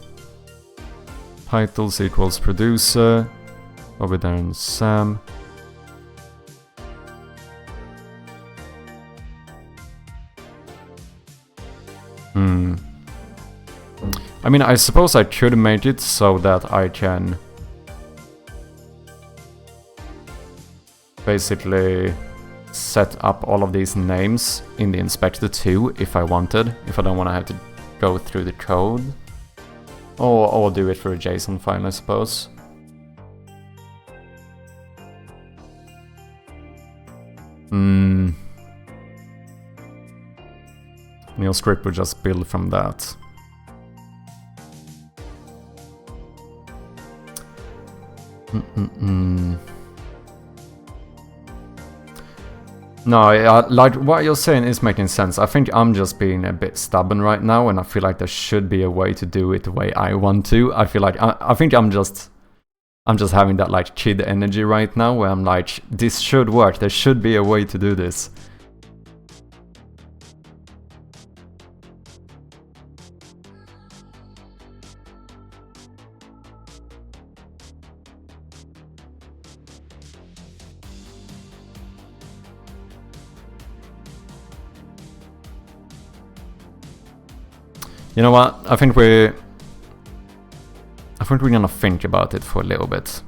[SPEAKER 1] Titles equals producer, over there in Sam. I mean, I suppose I could make it so that I can basically set up all of these names in the inspector too, if I wanted, if I don't want to have to go through the code. Or do it for a JSON file, I suppose. Neil script would just build from that. No, like what you're saying is making sense. I think I'm just being a bit stubborn right now, and I feel like there should be a way to do it the way I want to. I feel like I think I'm just having that like kid energy right now, where I'm like, this should work. There should be a way to do this. You know what? I think we're gonna think about it for a little bit.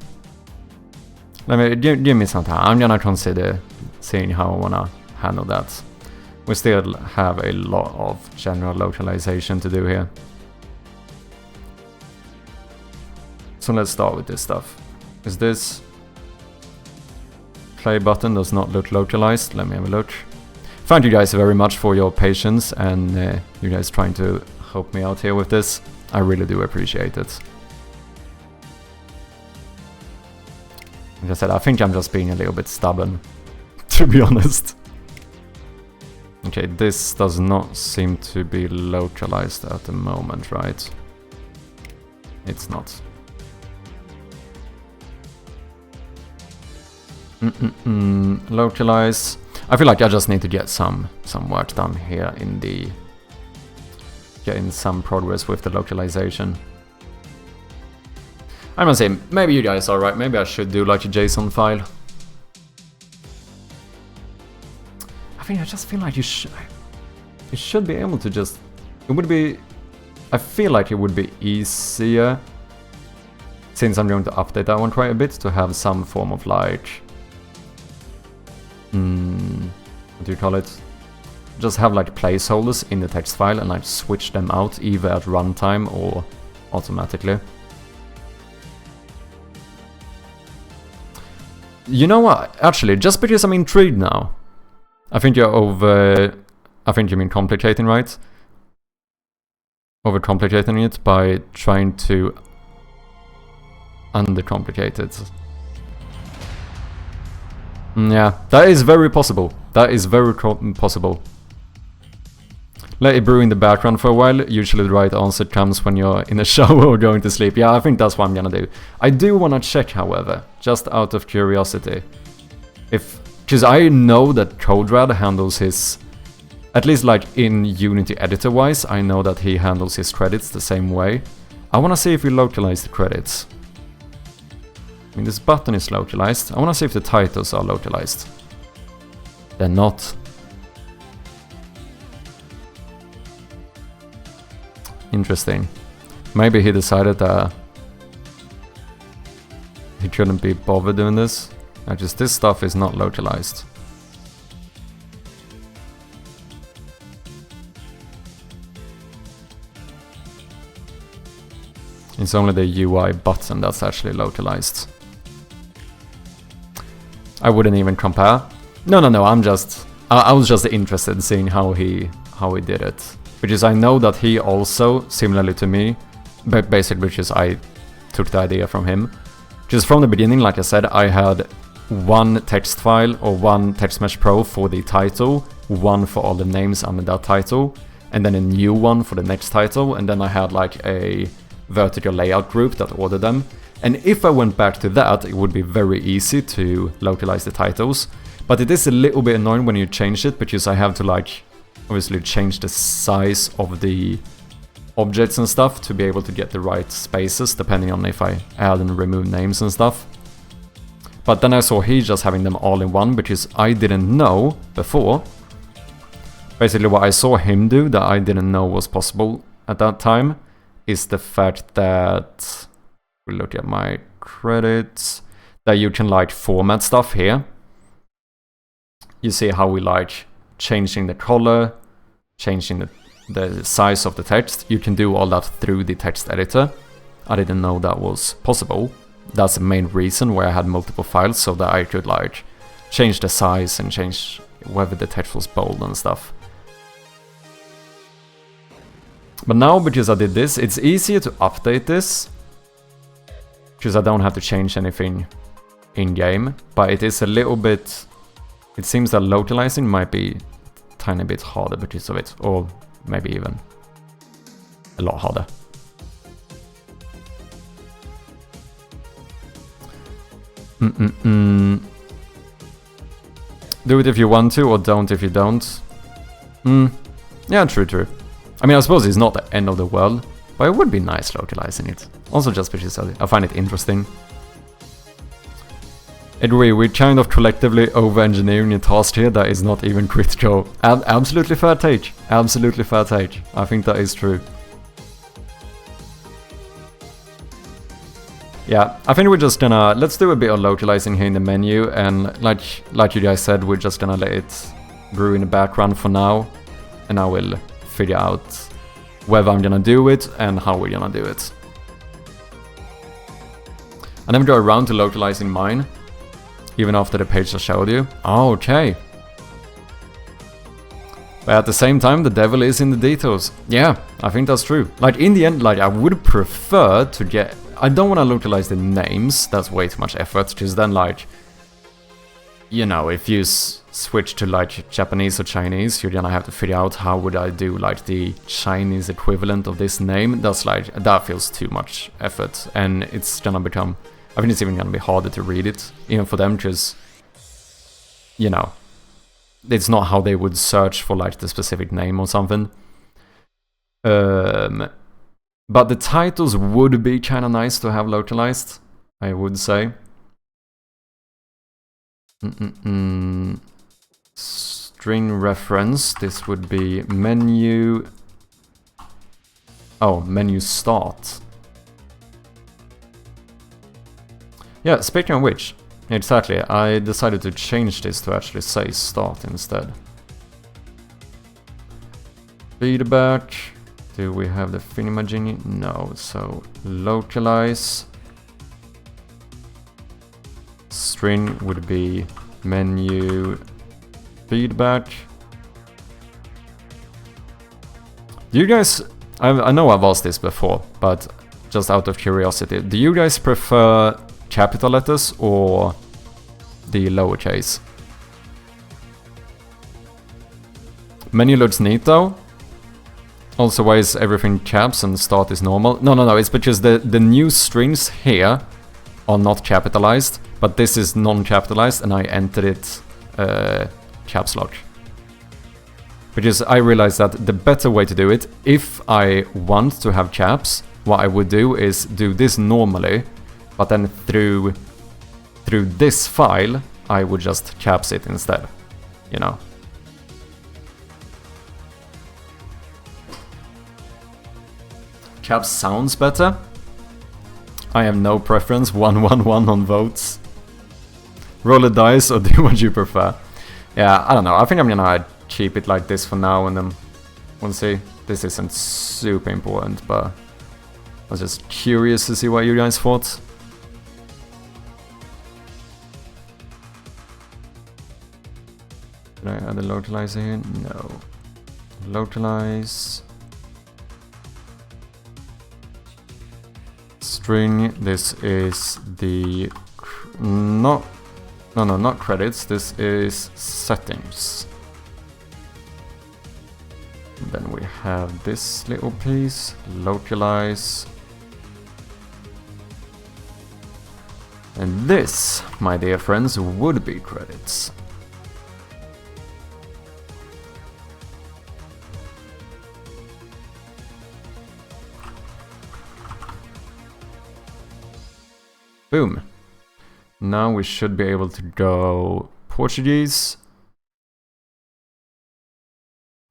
[SPEAKER 1] Let me give me some time. I'm gonna consider seeing how I wanna handle that. We still have a lot of general localization to do here. So let's start with this stuff. Is this play button does not look localized? Let me have a look. Thank you guys very much for your patience and you guys trying to help me out here with this. I really do appreciate it. Like I said, I think I'm just being a little bit stubborn, to be honest. Okay, this does not seem to be localized at the moment, right? It's not. Localize. I feel like I just need to get some work done here in the... getting some progress with the localization. I must say, maybe you guys are right, maybe I should do like a JSON file. I just feel like you should be able to just... It would be... I feel like it would be easier, since I'm going to update that one quite a bit, to have some form of like... what do you call it? Just have like placeholders in the text file and like switch them out either at runtime or automatically. You know what? Actually, just because I'm intrigued now, I think you're I think you mean complicating, right? Overcomplicating it by trying to undercomplicated. Yeah, that is very possible. That is very possible. Let it brew in the background for a while. Usually the right answer comes when you're in a shower or going to sleep. Yeah, I think that's what I'm gonna do. I do wanna check, however, just out of curiosity. Because I know that CodeRad handles his... At least like in Unity editor-wise, I know that he handles his credits the same way. I wanna see if we localize the credits. I mean, this button is localized. I wanna see if the titles are localized. They're not. Interesting. Maybe he decided that he couldn't be bothered doing this. Just this stuff is not localized. It's only the UI button that's actually localized. I wouldn't even compare. No, I was just interested in seeing how he did it. Because I know that he also, similarly to me, but basically because I took the idea from him. Just from the beginning, like I said, I had one text file or one text mesh pro for the title, one for all the names under that title, and then a new one for the next title, and then I had like a vertical layout group that ordered them. And if I went back to that, it would be very easy to localize the titles. But it is a little bit annoying when you change it, because I have to like obviously change the size of the objects and stuff to be able to get the right spaces, depending on if I add and remove names and stuff. But then I saw he just having them all in one, because I didn't know before. Basically what I saw him do that I didn't know was possible at that time is the fact that, we look at my credits, that you can like format stuff here. You see how we like changing the color, changing the size of the text. You can do all that through the text editor. I didn't know that was possible. That's the main reason why I had multiple files, so that I could like change the size and change whether the text was bold and stuff. But now, because I did this, it's easier to update this, because I don't have to change anything in-game, but it is a little bit... It seems that localizing might be a tiny bit harder because of it, or maybe even a lot harder. Do it if you want to, or don't if you don't. Yeah, true. I mean, I suppose it's not the end of the world, but it would be nice localizing it. Also just because I find it interesting. Agree, we're kind of collectively over-engineering a task here that is not even critical. Absolutely fair take. Absolutely fair take. I think that is true. Yeah, I think we're just gonna... Let's do a bit of localizing here in the menu, and like you guys said, we're just gonna let it brew in the background for now, and I will figure out whether I'm gonna do it and how we're gonna do it. I never go around to localizing mine, even after the page I showed you. Oh, okay. But at the same time, the devil is in the details. Yeah, I think that's true. Like, in the end, like, I would prefer to get... I don't want to localize the names, that's way too much effort, because then, like... You know, if you switch to, like, Japanese or Chinese, you're gonna have to figure out how would I do, like, the Chinese equivalent of this name. That's, like, that feels too much effort, and it's gonna become... I think it's even gonna be harder to read it, even for them, because... You know... It's not how they would search for, like, the specific name or something. But the titles would be kind of nice to have localized, I would say. String reference, this would be menu... Oh, menu start. Yeah, speaking of which, exactly, I decided to change this to actually say start instead. Feedback. Do we have the Finimagini? No, so localize. String would be menu feedback. Do you guys... I know I've asked this before, but just out of curiosity, do you guys prefer capital letters or the lowercase? Menu looks neat though. Also, why is everything caps and start is normal? No, it's because the new strings here are not capitalized, but this is non-capitalized and I entered it caps lock. Because I realized that the better way to do it, if I want to have caps, what I would do is do this normally, but then through this file, I would just caps it instead, you know. Caps sounds better. I have no preference, 1-1-1 on votes. Roll a dice or do what you prefer. Yeah, I don't know, I think I'm gonna keep it like this for now and then we'll see. This isn't super important, but I was just curious to see what you guys thought. Did I add a localizer here? No. Localize. String, this is the... No, not credits, this is settings. Then we have this little piece, localize. And this, my dear friends, would be credits. Boom. Now we should be able to go Portuguese.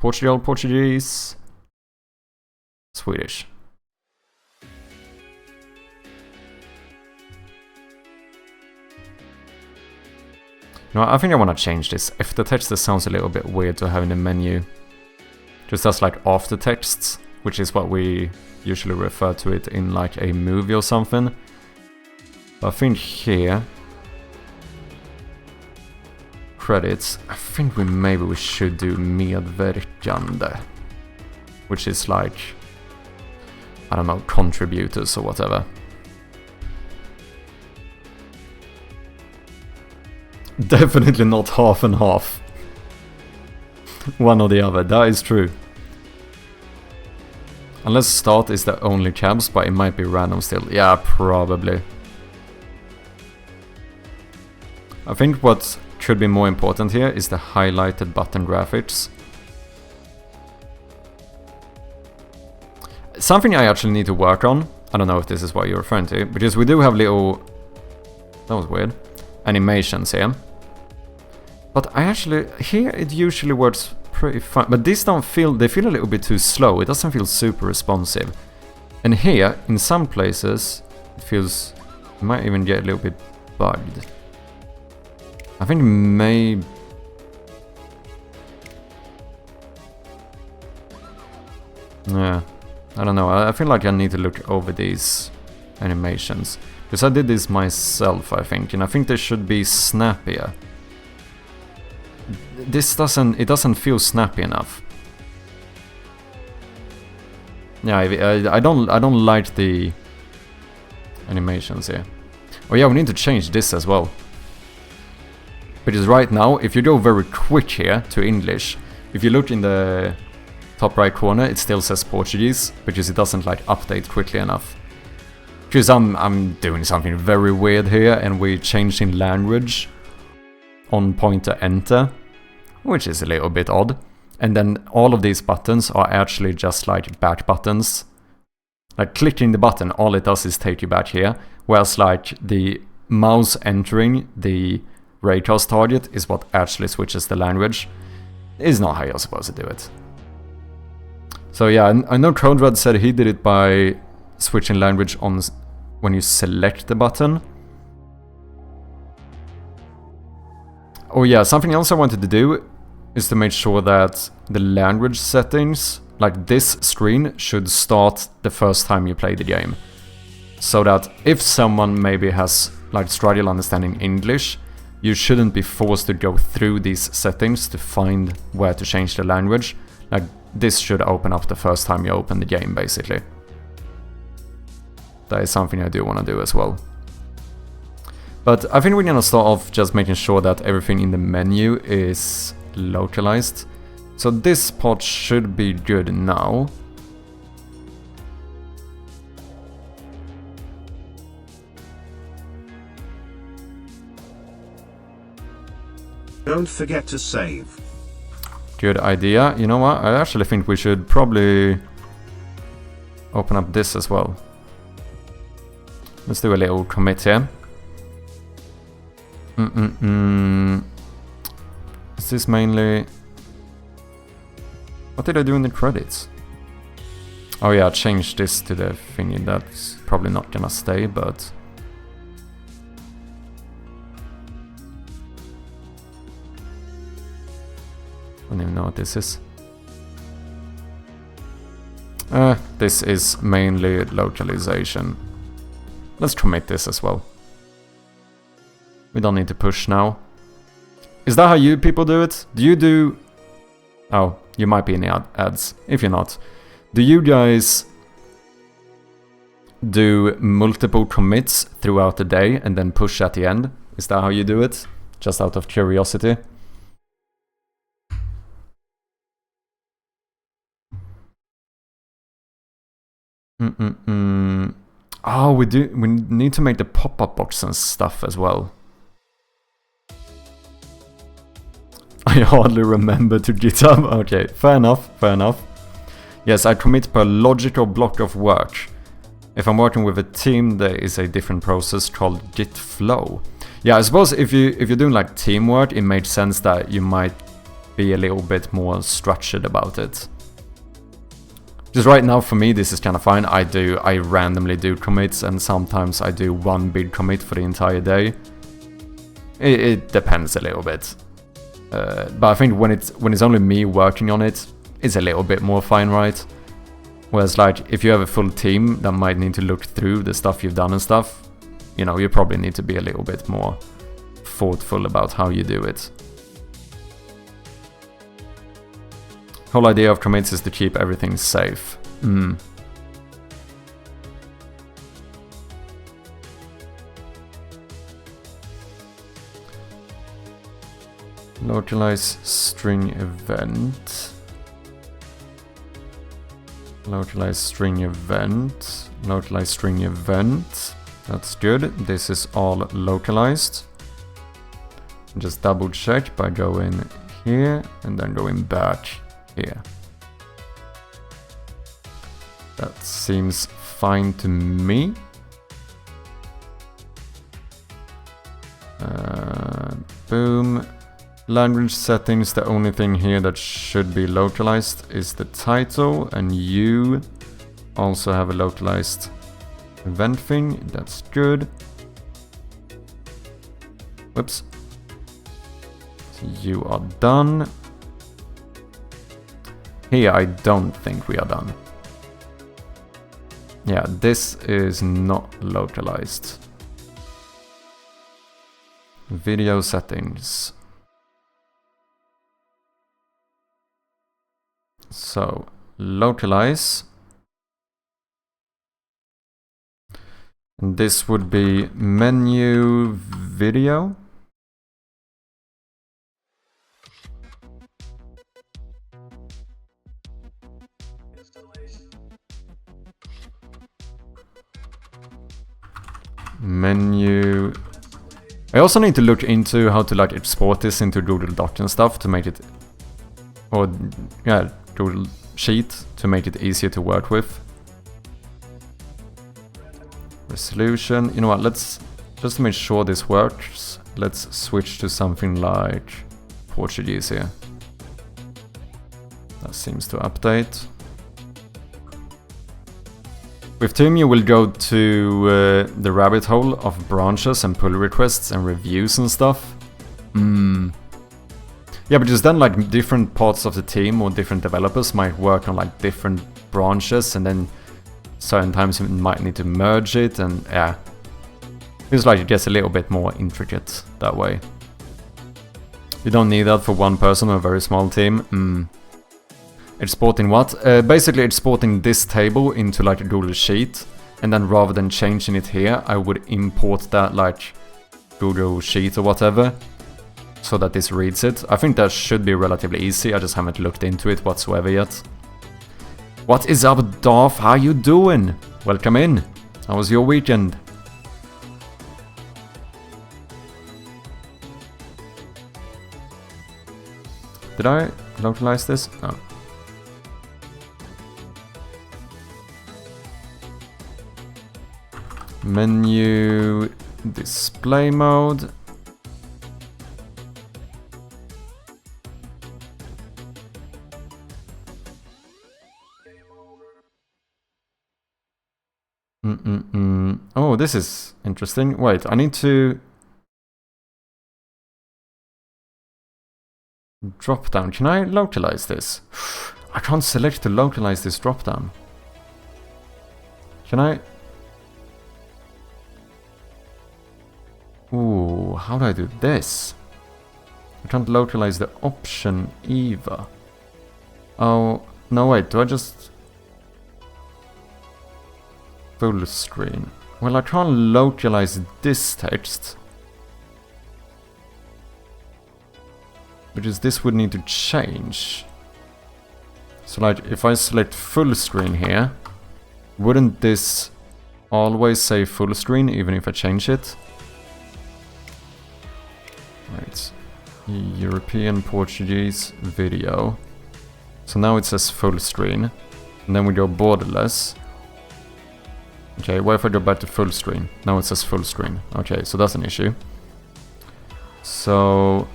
[SPEAKER 1] Portugal, Portuguese. Swedish. No, I think I want to change this. If the text sounds a little bit weird to have in the menu. Just as like after texts, which is what we usually refer to it in like a movie or something. I think here, credits, I think maybe we should do medverkande, which is like, I don't know, contributors or whatever. Definitely not half and half. One or the other, that is true. Unless start is the only cabs, but it might be random still. Yeah, probably. I think what should be more important here is the highlighted button graphics. Something I actually need to work on, I don't know if this is what you're referring to, because we do have little, that was weird, animations here. But I actually, here it usually works pretty fine, but these don't feel, they feel a little bit too slow, it doesn't feel super responsive. And here, in some places, it feels, it might even get a little bit bugged. I think maybe... Yeah, I don't know, I feel like I need to look over these animations. Because I did this myself, I think, and I think they should be snappier. This doesn't feel snappy enough. Yeah, I don't like the animations here. Oh yeah, we need to change this as well. Because right now, if you go very quick here to English, if you look in the top right corner, it still says Portuguese, because it doesn't like update quickly enough. Because I'm doing something very weird here, and we're changing language on pointer enter, which is a little bit odd. And then all of these buttons are actually just like back buttons. Like clicking the button, all it does is take you back here, whereas like the mouse entering the raycast target is what actually switches the language. Is not how you're supposed to do it. So yeah, I know Codered said he did it by switching language on when you select the button. Oh yeah, something else I wanted to do is to make sure that the language settings, like this screen, should start the first time you play the game. So that if someone maybe has like struggle understanding English, you shouldn't be forced to go through these settings to find where to change the language. Like this should open up the first time you open the game, basically. That is something I do want to do as well. But I think we're gonna start off just making sure that everything in the menu is localized. So this part should be good now.
[SPEAKER 2] Don't forget to save.
[SPEAKER 1] Good idea. You know what? I actually think we should probably open up this as well. Let's do a little commit here. Is this mainly... What did I do in the credits? Oh yeah, I changed this to the thingy. That's probably not gonna stay, but... I don't even know what this is. This is mainly localization. Let's commit this as well. We don't need to push now. Is that how you people do it? Do you do... Oh, you might be in the ads. If you're not. Do you guys do multiple commits throughout the day and then push at the end? Is that how you do it? Just out of curiosity. Oh, we need to make the pop-up box and stuff as well. I hardly remember to GitHub. Okay, fair enough, fair enough. Yes, I commit per logical block of work. If I'm working with a team, there is a different process called Git flow. Yeah, I suppose if you're doing like teamwork, it makes sense that you might be a little bit more structured about it. Just right now for me this is kind of fine. I randomly do commits, and sometimes I do one big commit for the entire day. It depends a little bit. But I think when it's only me working on it, it's a little bit more fine, right? Whereas like if you have a full team that might need to look through the stuff you've done and stuff, you know, you probably need to be a little bit more thoughtful about how you do it. Whole idea of commits is to keep everything safe. Localize string event. Localize string event. Localize string event. That's good. This is all localized. Just double check by going here and then going back here. That seems fine to me. Boom. Language settings, the only thing here that should be localized is the title, and you also have a localized event thing. That's good. Whoops. So you are done. Here I don't think we are done. Yeah, this is not localized. Video settings. So, localize. And this would be menu video. Menu. I also need to look into how to like export this into Google Doc and stuff to make it, or yeah, Google Sheet to make it easier to work with. Resolution. You know what? Let's just to make sure this works. Let's switch to something like Portuguese here. That seems to update. With Team, you will go to the rabbit hole of branches and pull requests and reviews and stuff. Yeah, but just then like different parts of the team or different developers might work on like different branches, and then certain times you might need to merge it, and yeah. Feels like it gets a little bit more intricate that way. You don't need that for one person or a very small team. Exporting what? Basically exporting this table into like a Google Sheet, And then rather than changing it here, I would import that like Google Sheet or whatever, so that this reads it. I think that should be relatively easy. I just haven't looked into it whatsoever yet. What is up, Darth? How you doing? Welcome in. How was your weekend? Did I localize this? Oh. Menu, display mode. Oh, this is interesting. Wait, I need to drop down. Can I localize this? I can't select to localize this drop down. Can I? Ooh, how do I do this? I can't localize the option either. Oh, no, wait, do I just... full screen. Well, I can't localize this text. Which is this would need to change. So like, if I select full screen here, wouldn't this always say full screen even if I change it? Right. European Portuguese video. So now it says full screen. And then we go borderless. Okay, what if I go back to full screen? Now it says full screen. Okay, so that's an issue. So...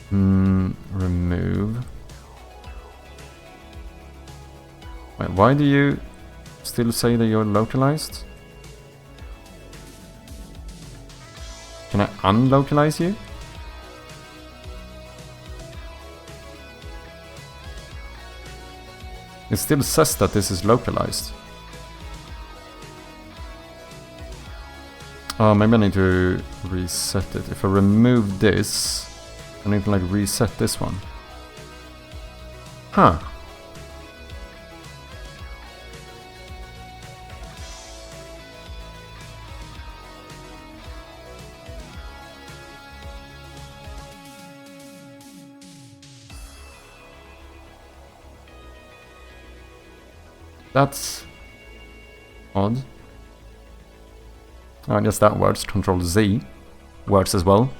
[SPEAKER 1] remove. Wait, why do you still say that you're localized? Can I unlocalize you? It still says that this is localized. Oh, maybe I need to reset it. If I remove this, I need to like reset this one. Huh. That's odd. I guess that works. Control Z works as well.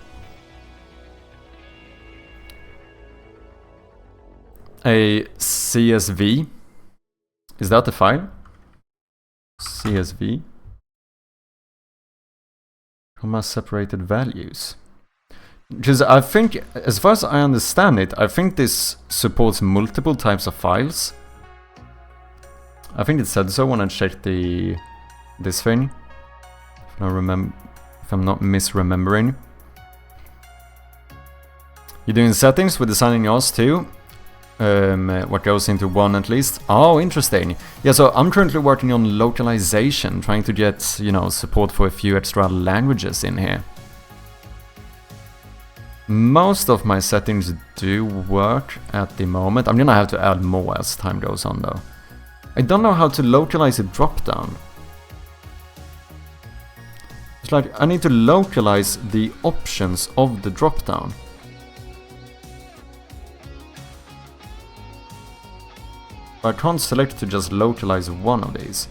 [SPEAKER 1] A CSV. Is that the file? CSV. Comma separated values. Because I think, as far as I understand it, I think this supports multiple types of files. I think it said so when I checked this thing. If I'm not misremembering. You're doing settings with designing yours too. What goes into one at least. Oh, interesting. Yeah, so I'm currently working on localization, trying to get, you know, support for a few extra languages in here. Most of my settings do work at the moment. I'm gonna have to add more as time goes on though. I don't know how to localize a drop-down. It's like I need to localize the options of the drop-down. I can't select to just localize one of these.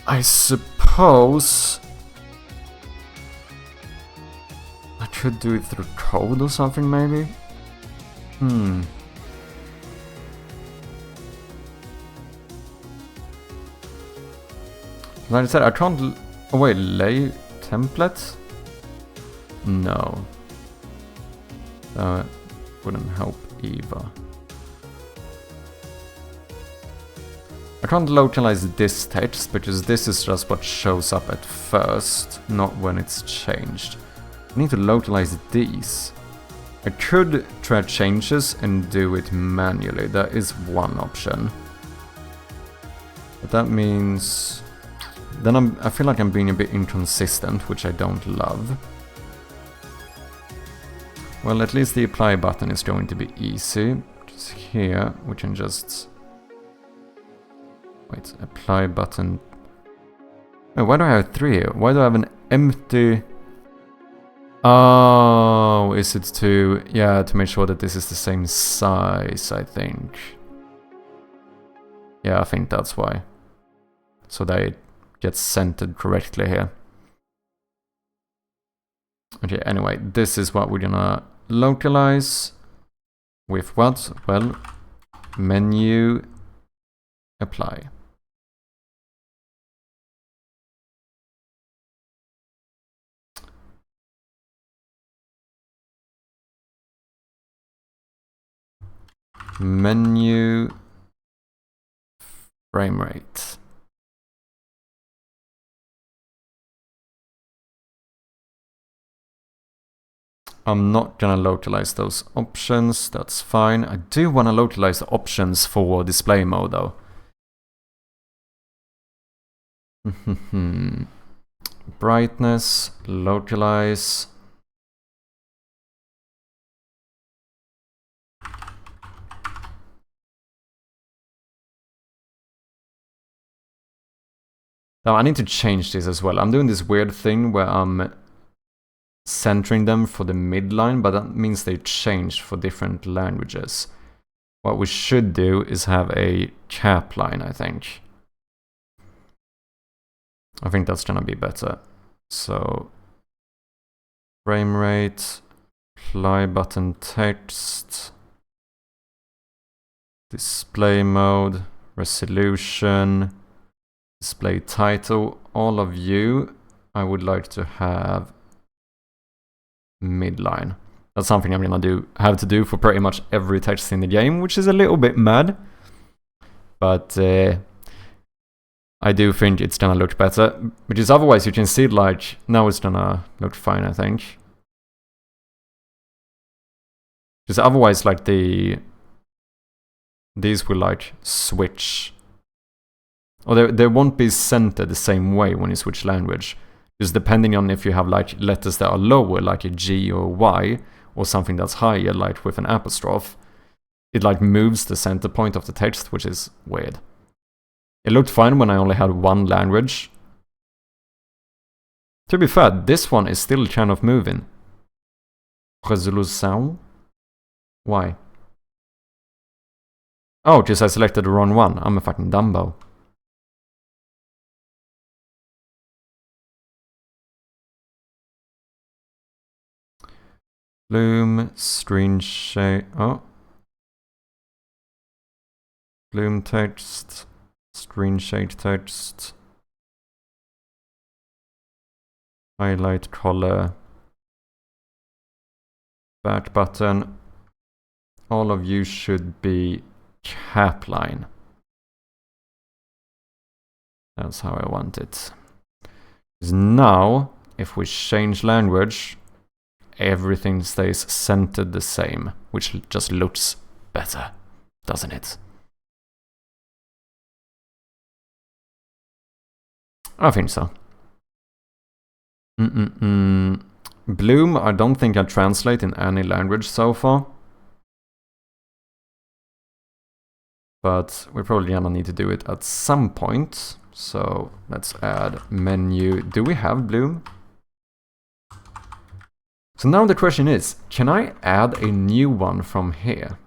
[SPEAKER 1] I suppose I could do it through code or something maybe? Like I said, I can't... oh wait, lay templates? No. That wouldn't help either. I can't localize this text, because this is just what shows up at first, not when it's changed. I need to localize these. I could try changes and do it manually, that is one option. But that means... then I feel like I'm being a bit inconsistent, which I don't love. Well, at least the apply button is going to be easy. here, we can just... Wait, apply button. Oh, why do I have 3 here? Why do I have an empty... Oh, is it to... Yeah, to make sure that this is the same size, I think. Yeah, I think that's why. So that it gets centered correctly here. Okay, anyway, this is what we're gonna localize. With what? Well, menu, apply. Menu, frame rate. I'm not gonna localize those options, that's fine. I do want to localize the options for display mode though. Brightness, localize. Now I need to change this as well. I'm doing this weird thing where I'm centering them for the midline, but that means they changed for different languages. What we should do is have a cap line, I think. I think that's gonna be better. So, frame rate, apply button text, display mode, resolution, display title. All of you, I would like to have midline. That's something I'm gonna have to do for pretty much every text in the game, which is a little bit mad. But I do think it's gonna look better. Because otherwise you can see like, now it's gonna look fine, I think. Because otherwise like these will like switch. Or they won't be centered the same way when you switch language. Because depending on if you have like letters that are lower, like a G or Y, or something that's higher, like with an apostrophe, it like moves the center point of the text, which is weird. It looked fine when I only had one language. To be fair, this one is still kind of moving. Resolution? Why? Oh, because I selected the wrong one. I'm a fucking Dumbo. Bloom, screen shade. Oh. Bloom text, screen shade text, highlight color, back button. All of you should be cap line. That's how I want it. Because now, if we change language, everything stays centered the same, which just looks better, doesn't it? I think so. Bloom, I don't think I translate in any language so far. But we're probably gonna need to do it at some point. So let's add menu. Do we have Bloom? So now the question is, can I add a new one from here?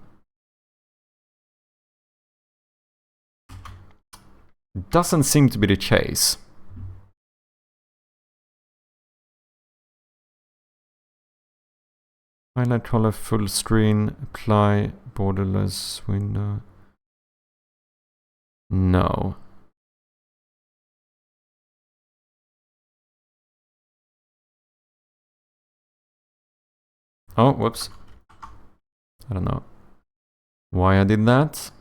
[SPEAKER 1] Doesn't seem to be the case. Highlight color, full screen, apply, borderless window. No. Oh, whoops. I don't know why I did that.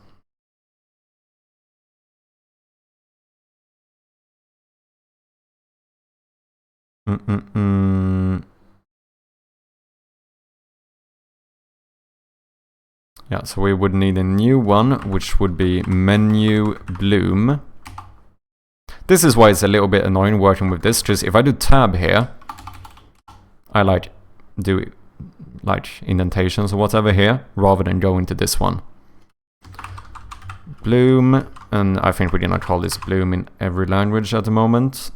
[SPEAKER 1] Yeah, so we would need a new one, which would be menu bloom. This is why it's a little bit annoying working with this, because if I do tab here, I like do like indentations or whatever here, rather than go into this one. Bloom, and I think we're gonna call this Bloom in every language at the moment.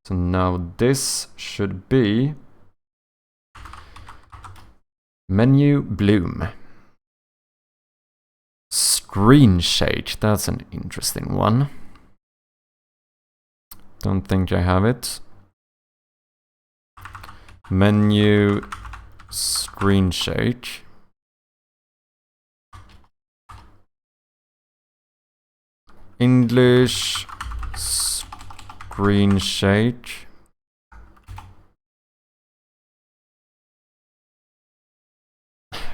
[SPEAKER 1] So now this should be menu Bloom. Screen shade, that's an interesting one. Don't think I have it. Menu screen shade. English screen shade.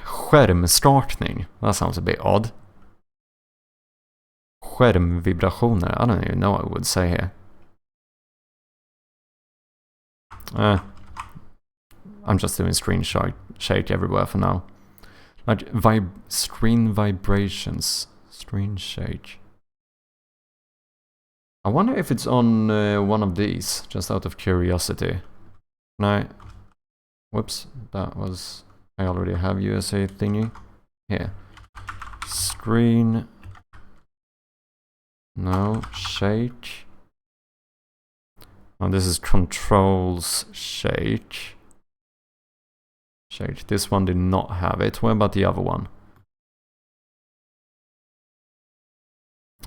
[SPEAKER 1] Skärmstartning. That sounds a bit odd. Skärmvibrationer. I don't even know what I would say here. I'm just doing screen shake everywhere for now. Like screen vibrations. Screen shake. I wonder if it's on one of these, just out of curiosity. No. Whoops, that was... I already have USA thingy. Here. Screen... No, shake. Oh, this is controls shake. Shake. This one did not have it. What about the other one?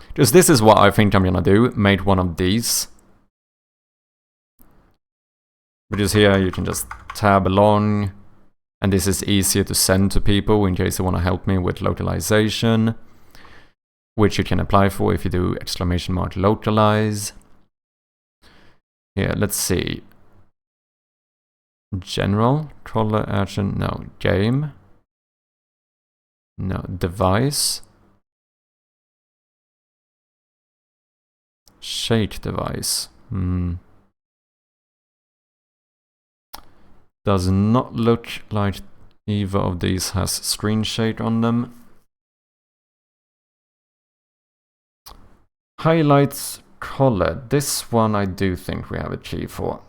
[SPEAKER 1] Because this is what I think I'm gonna do. Make one of these. Because here you can just tab along. And this is easier to send to people in case they want to help me with localization. Which you can apply for if you do ! localize. Here, let's see. General, color action, no. Game. No, device. Shake device. Does not look like either of these has screen shake on them. Highlights color. This one I do think we have a key for.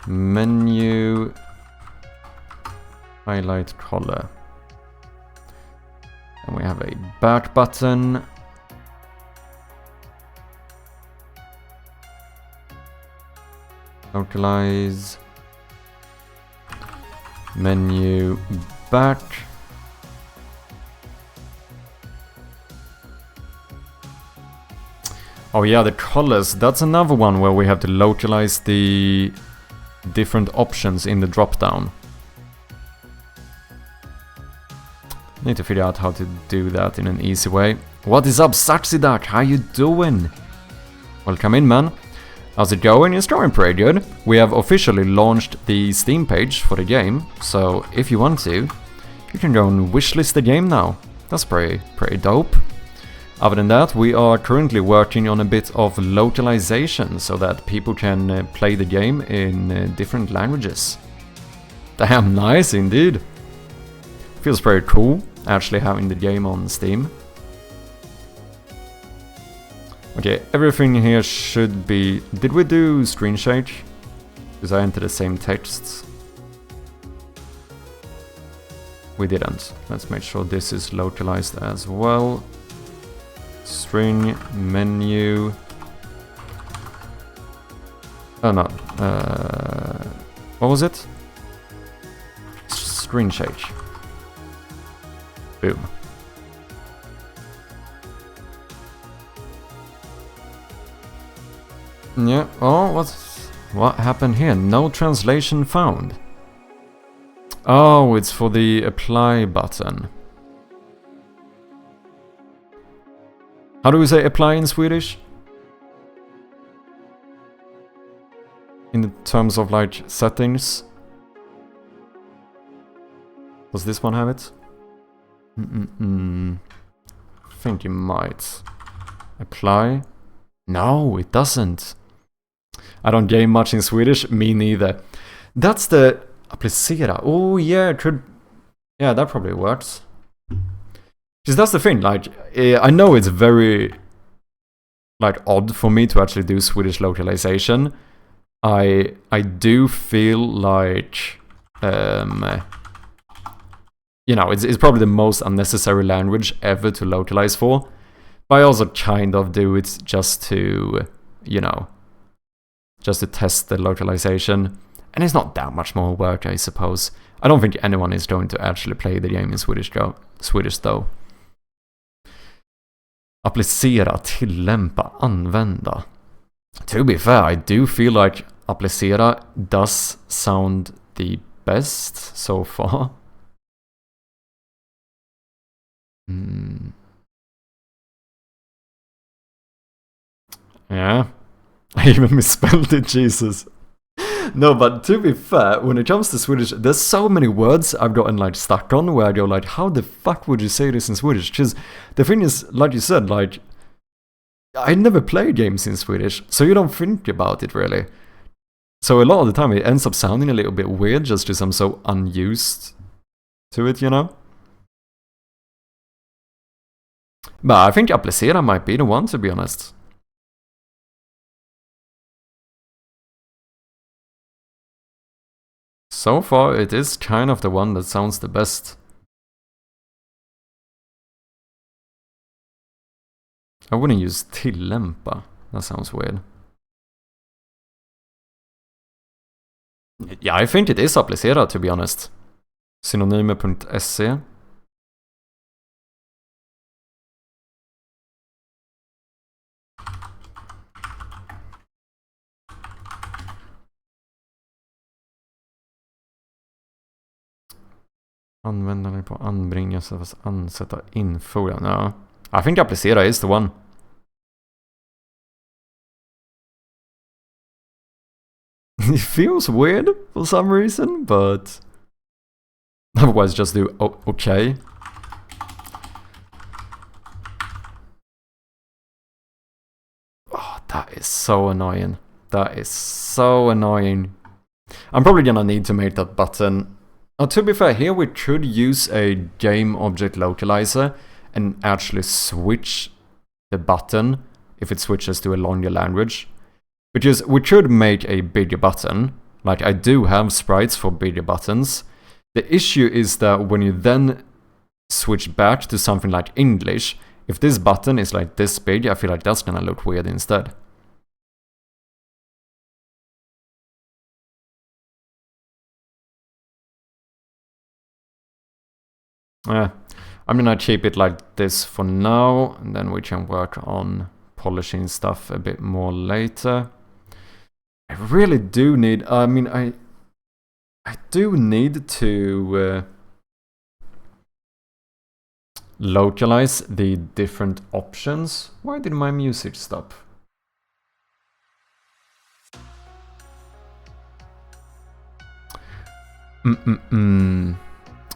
[SPEAKER 1] Menu. Highlight color. And we have a back button. Localize. Menu back. Oh yeah, the colors. That's another one where we have to localize the different options in the drop-down. Need to figure out how to do that in an easy way. What is up, Saxidak? How you doing? Welcome in, man. How's it going? It's going pretty good. We have officially launched the Steam page for the game, so if you want to, you can go and wishlist the game now. That's pretty dope. Other than that, we are currently working on a bit of localization so that people can play the game in different languages. Damn nice indeed. Feels pretty cool actually having the game on Steam. Okay, everything here should be... Did we do screen shake? Because I entered the same texts. We didn't. Let's make sure this is localized as well. String, menu... Oh no. What was it? Screen shake. Boom. Yeah, oh, what happened here? No translation found. Oh, it's for the apply button. How do we say apply in Swedish? In terms of like settings? Does this one have it? I think you might. Apply? No, it doesn't. I don't game much in Swedish, me neither. That's the applicera. Oh yeah, it could... Yeah, that probably works. Because that's the thing, like, I know it's very, like, odd for me to actually do Swedish localization. I do feel like, you know, it's probably the most unnecessary language ever to localize for. But I also kind of do it just to, you know, just to test the localization. And it's not that much more work, I suppose. I don't think anyone is going to actually play the game in Swedish though. Applicera, tillämpa, använda. To be fair, I do feel like applicera does sound the best so far. Yeah, I even misspelled it, Jesus. No, but to be fair, when it comes to Swedish, there's so many words I've gotten like stuck on where I go like, how the fuck would you say this in Swedish? Because the thing is, like you said, like, I never play games in Swedish, so you don't think about it really. So a lot of the time it ends up sounding a little bit weird just because I'm so unused to it, you know? But I think applicera might be the one, to be honest. So far, it is kind of the one that sounds the best. I wouldn't use tillämpa. That sounds weird. Yeah, I think it is applicera, to be honest. Synonymer.se. Användaren på anbringa så att ansätta info. No. I think applicera is the one. It feels weird for some reason, but otherwise just do okay. Oh, that is so annoying. That is so annoying. I'm probably gonna need to make that button. To be fair, here we could use a game object localizer and actually switch the button if it switches to a longer language. Because we could make a bigger button. Like, I do have sprites for bigger buttons. The issue is that when you then switch back to something like English, if this button is like this big, I feel like that's gonna look weird instead. Yeah, I'm gonna keep it like this for now, and then we can work on polishing stuff a bit more later. I really do need, I mean, I do need to localize the different options. Why did my music stop?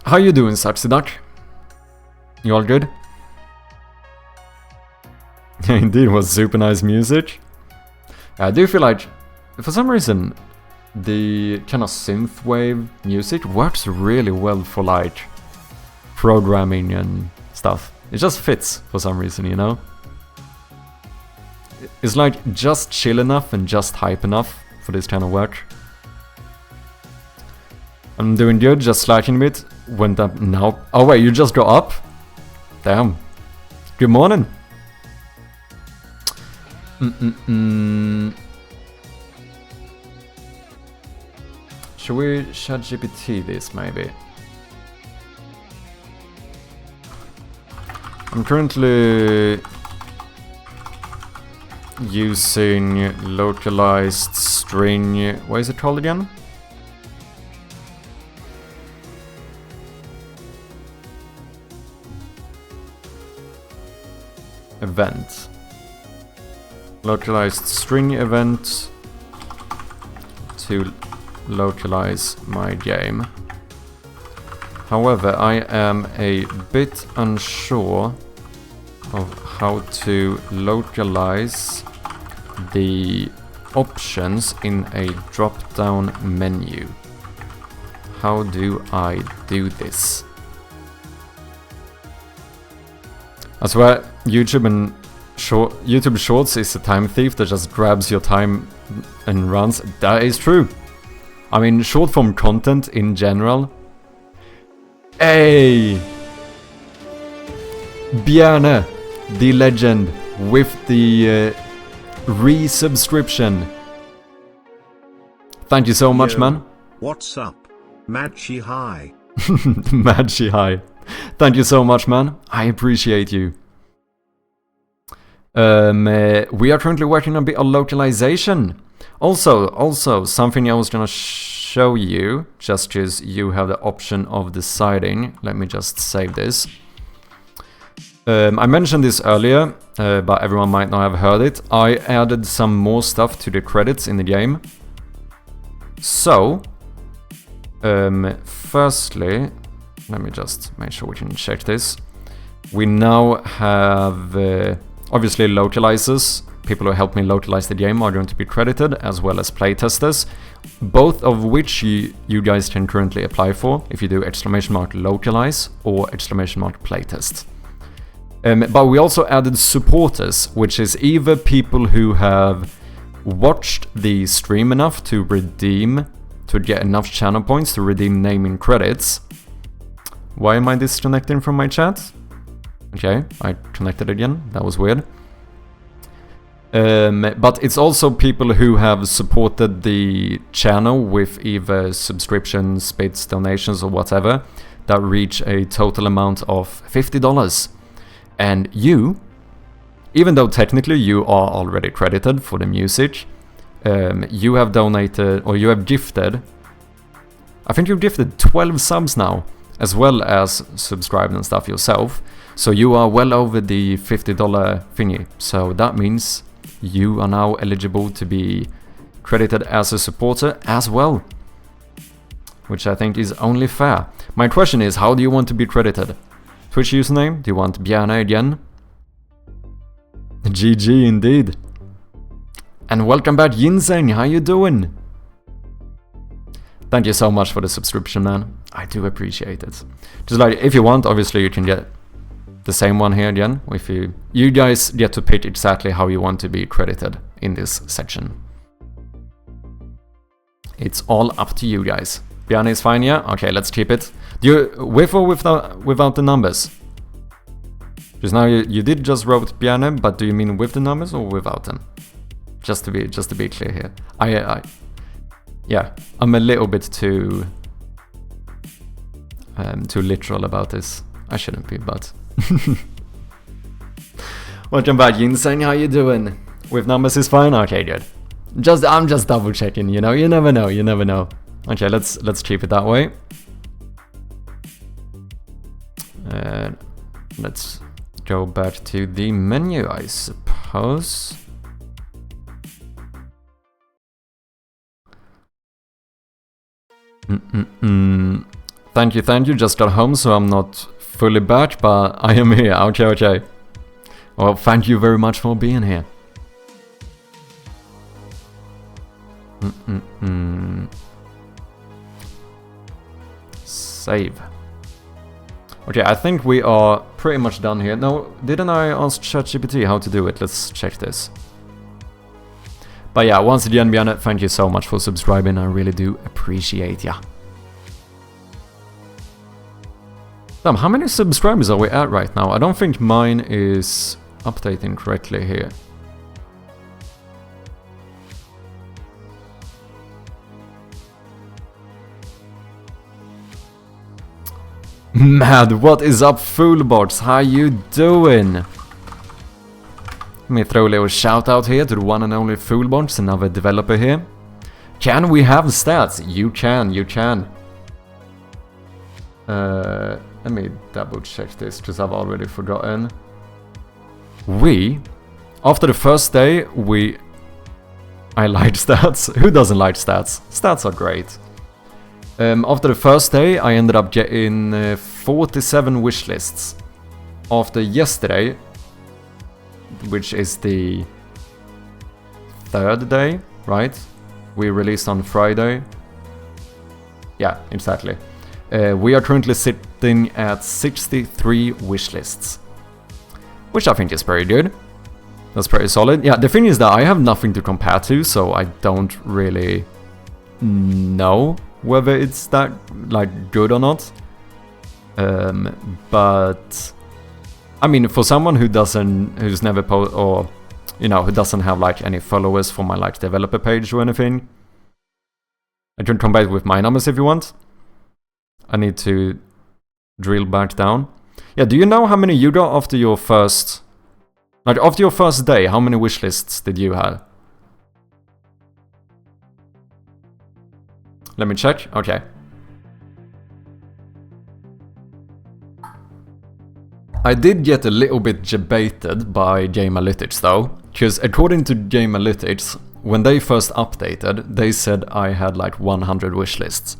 [SPEAKER 1] How you doing, Saxiduck? You all good? Indeed, it was super nice music. I do feel like, for some reason, the kind of synthwave music works really well for like programming and stuff. It just fits for some reason, you know? It's like just chill enough and just hype enough for this kind of work. I'm doing good, just slacking a bit. Went up now. Oh wait, you just got up? Damn. Good morning. Should we ChatGPT this maybe? I'm currently using localized string. What is it called again? Event. Localized string event to localize my game. However, I am a bit unsure of how to localize the options in a drop-down menu. How do I do this? I swear, YouTube Shorts is a time thief that just grabs your time and runs. That is true. I mean, short form content in general. Hey! Bjarne, the legend, with the resubscription. Thank you so much, man.
[SPEAKER 2] What's up? Madchi hi.
[SPEAKER 1] Madchi hi. Thank you so much, man. I appreciate you. We are currently working on a bit of localization. Also, something I was gonna show you, just because you have the option of deciding. Let me just save this. I mentioned this earlier, but everyone might not have heard it. I added some more stuff to the credits in the game. So, firstly, let me just make sure we can check this. We now have, obviously, localizers. People who help me localize the game are going to be credited, as well as playtesters, both of which you guys can currently apply for if you do !localize or !playtest. But we also added supporters, which is either people who have watched the stream enough to get enough channel points to redeem naming credits. Why am I disconnecting from my chat? Okay, I connected again. That was weird. But it's also people who have supported the channel with either subscriptions, bits, donations, or whatever that reach a total amount of $50. And you, even though technically you are already credited for the music, you have donated, or you have gifted, I think you've gifted 12 subs now, as well as subscribed and stuff yourself. So you are well over the $50 thingy. So that means you are now eligible to be credited as a supporter as well, which I think is only fair. My question is, how do you want to be credited? Twitch username? Do you want Bjarne again? GG indeed. And welcome back, Yinseng. How you doing? Thank you so much for the subscription, man. I do appreciate it. Just like, if you want, obviously you can get the same one here again. If you guys get to pick exactly how you want to be credited in this section. It's all up to you guys. Bjarne is fine, yeah? Okay, let's keep it. Do you with or without the numbers? Because now you did just wrote Bjarne, but do you mean with the numbers or without them? Just to be clear here. Yeah, I'm a little bit too literal about this. I shouldn't be, but welcome back, Yinseng. How you doing? With numbers is fine. Okay, good. I'm just double checking. You know, you never know. You never know. Okay, let's keep it that way. Let's go back to the menu, I suppose. Thank you. Just got home, so I'm not fully back, but I am here. Okay. Well, thank you very much for being here. Save. Okay, I think we are pretty much done here. No, didn't I ask ChatGPT how to do it? Let's check this. But yeah, once again, Bjarne, thank you so much for subscribing. I really do appreciate ya. Damn, how many subscribers are we at right now? I don't think mine is updating correctly here. Mad, what is up, Foolbots? How you doing? Let me throw a little shout out here to the one and only Foolbots, another developer here. Can we have stats? You can. Let me double check this, because I've already forgotten. After the first day, I liked stats. Who doesn't like stats? Stats are great. After the first day, I ended up getting 47 wish lists. After yesterday, which is the third day, right? We released on Friday. Yeah, exactly. We are currently sitting at 63 wish lists, which I think is very good. That's pretty solid. Yeah, the thing is that I have nothing to compare to, so I don't really know whether it's that like good or not. But I mean, for someone who's never or you know, who doesn't have like any followers for my like developer page or anything, I can compare it with my numbers if you want. I need to drill back down. Yeah, do you know how many you got after your first... Like, after your first day, how many wishlists did you have? Let me check. Okay. I did get a little bit debated by Gameanalytics though, because according to Gameanalytics, when they first updated, they said I had like 100 wishlists.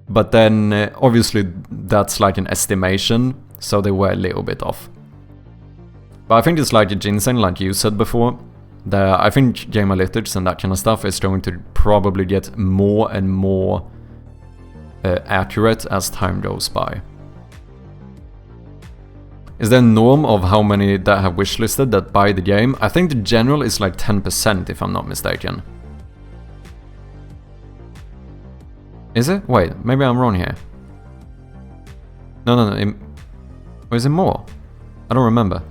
[SPEAKER 1] But then, obviously, that's like an estimation, so they were a little bit off. But I think it's like a ginseng, like you said before. I think Gameanalytics and that kind of stuff is going to probably get more and more accurate as time goes by. Is there a norm of how many that have wishlisted that buy the game? I think the general is like 10% if I'm not mistaken. Is it? Wait, maybe I'm wrong here. No. Or is it more? I don't remember.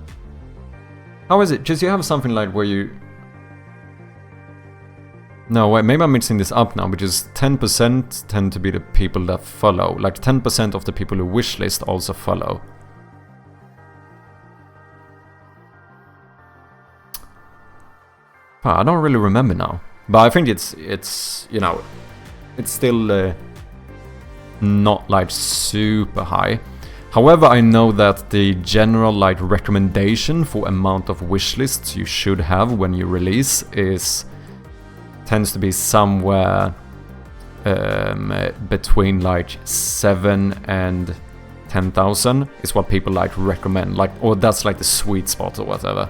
[SPEAKER 1] How is it? Because you have something like where you... No, wait, maybe I'm mixing this up now, because 10% tend to be the people that follow. Like 10% of the people who wishlist also follow. I don't really remember now. But I think it's you know, it's still not like super high. However, I know that the general like recommendation for amount of wishlists you should have when you release tends to be somewhere between like 7 and 10,000 is what people like recommend, like, or that's like the sweet spot or whatever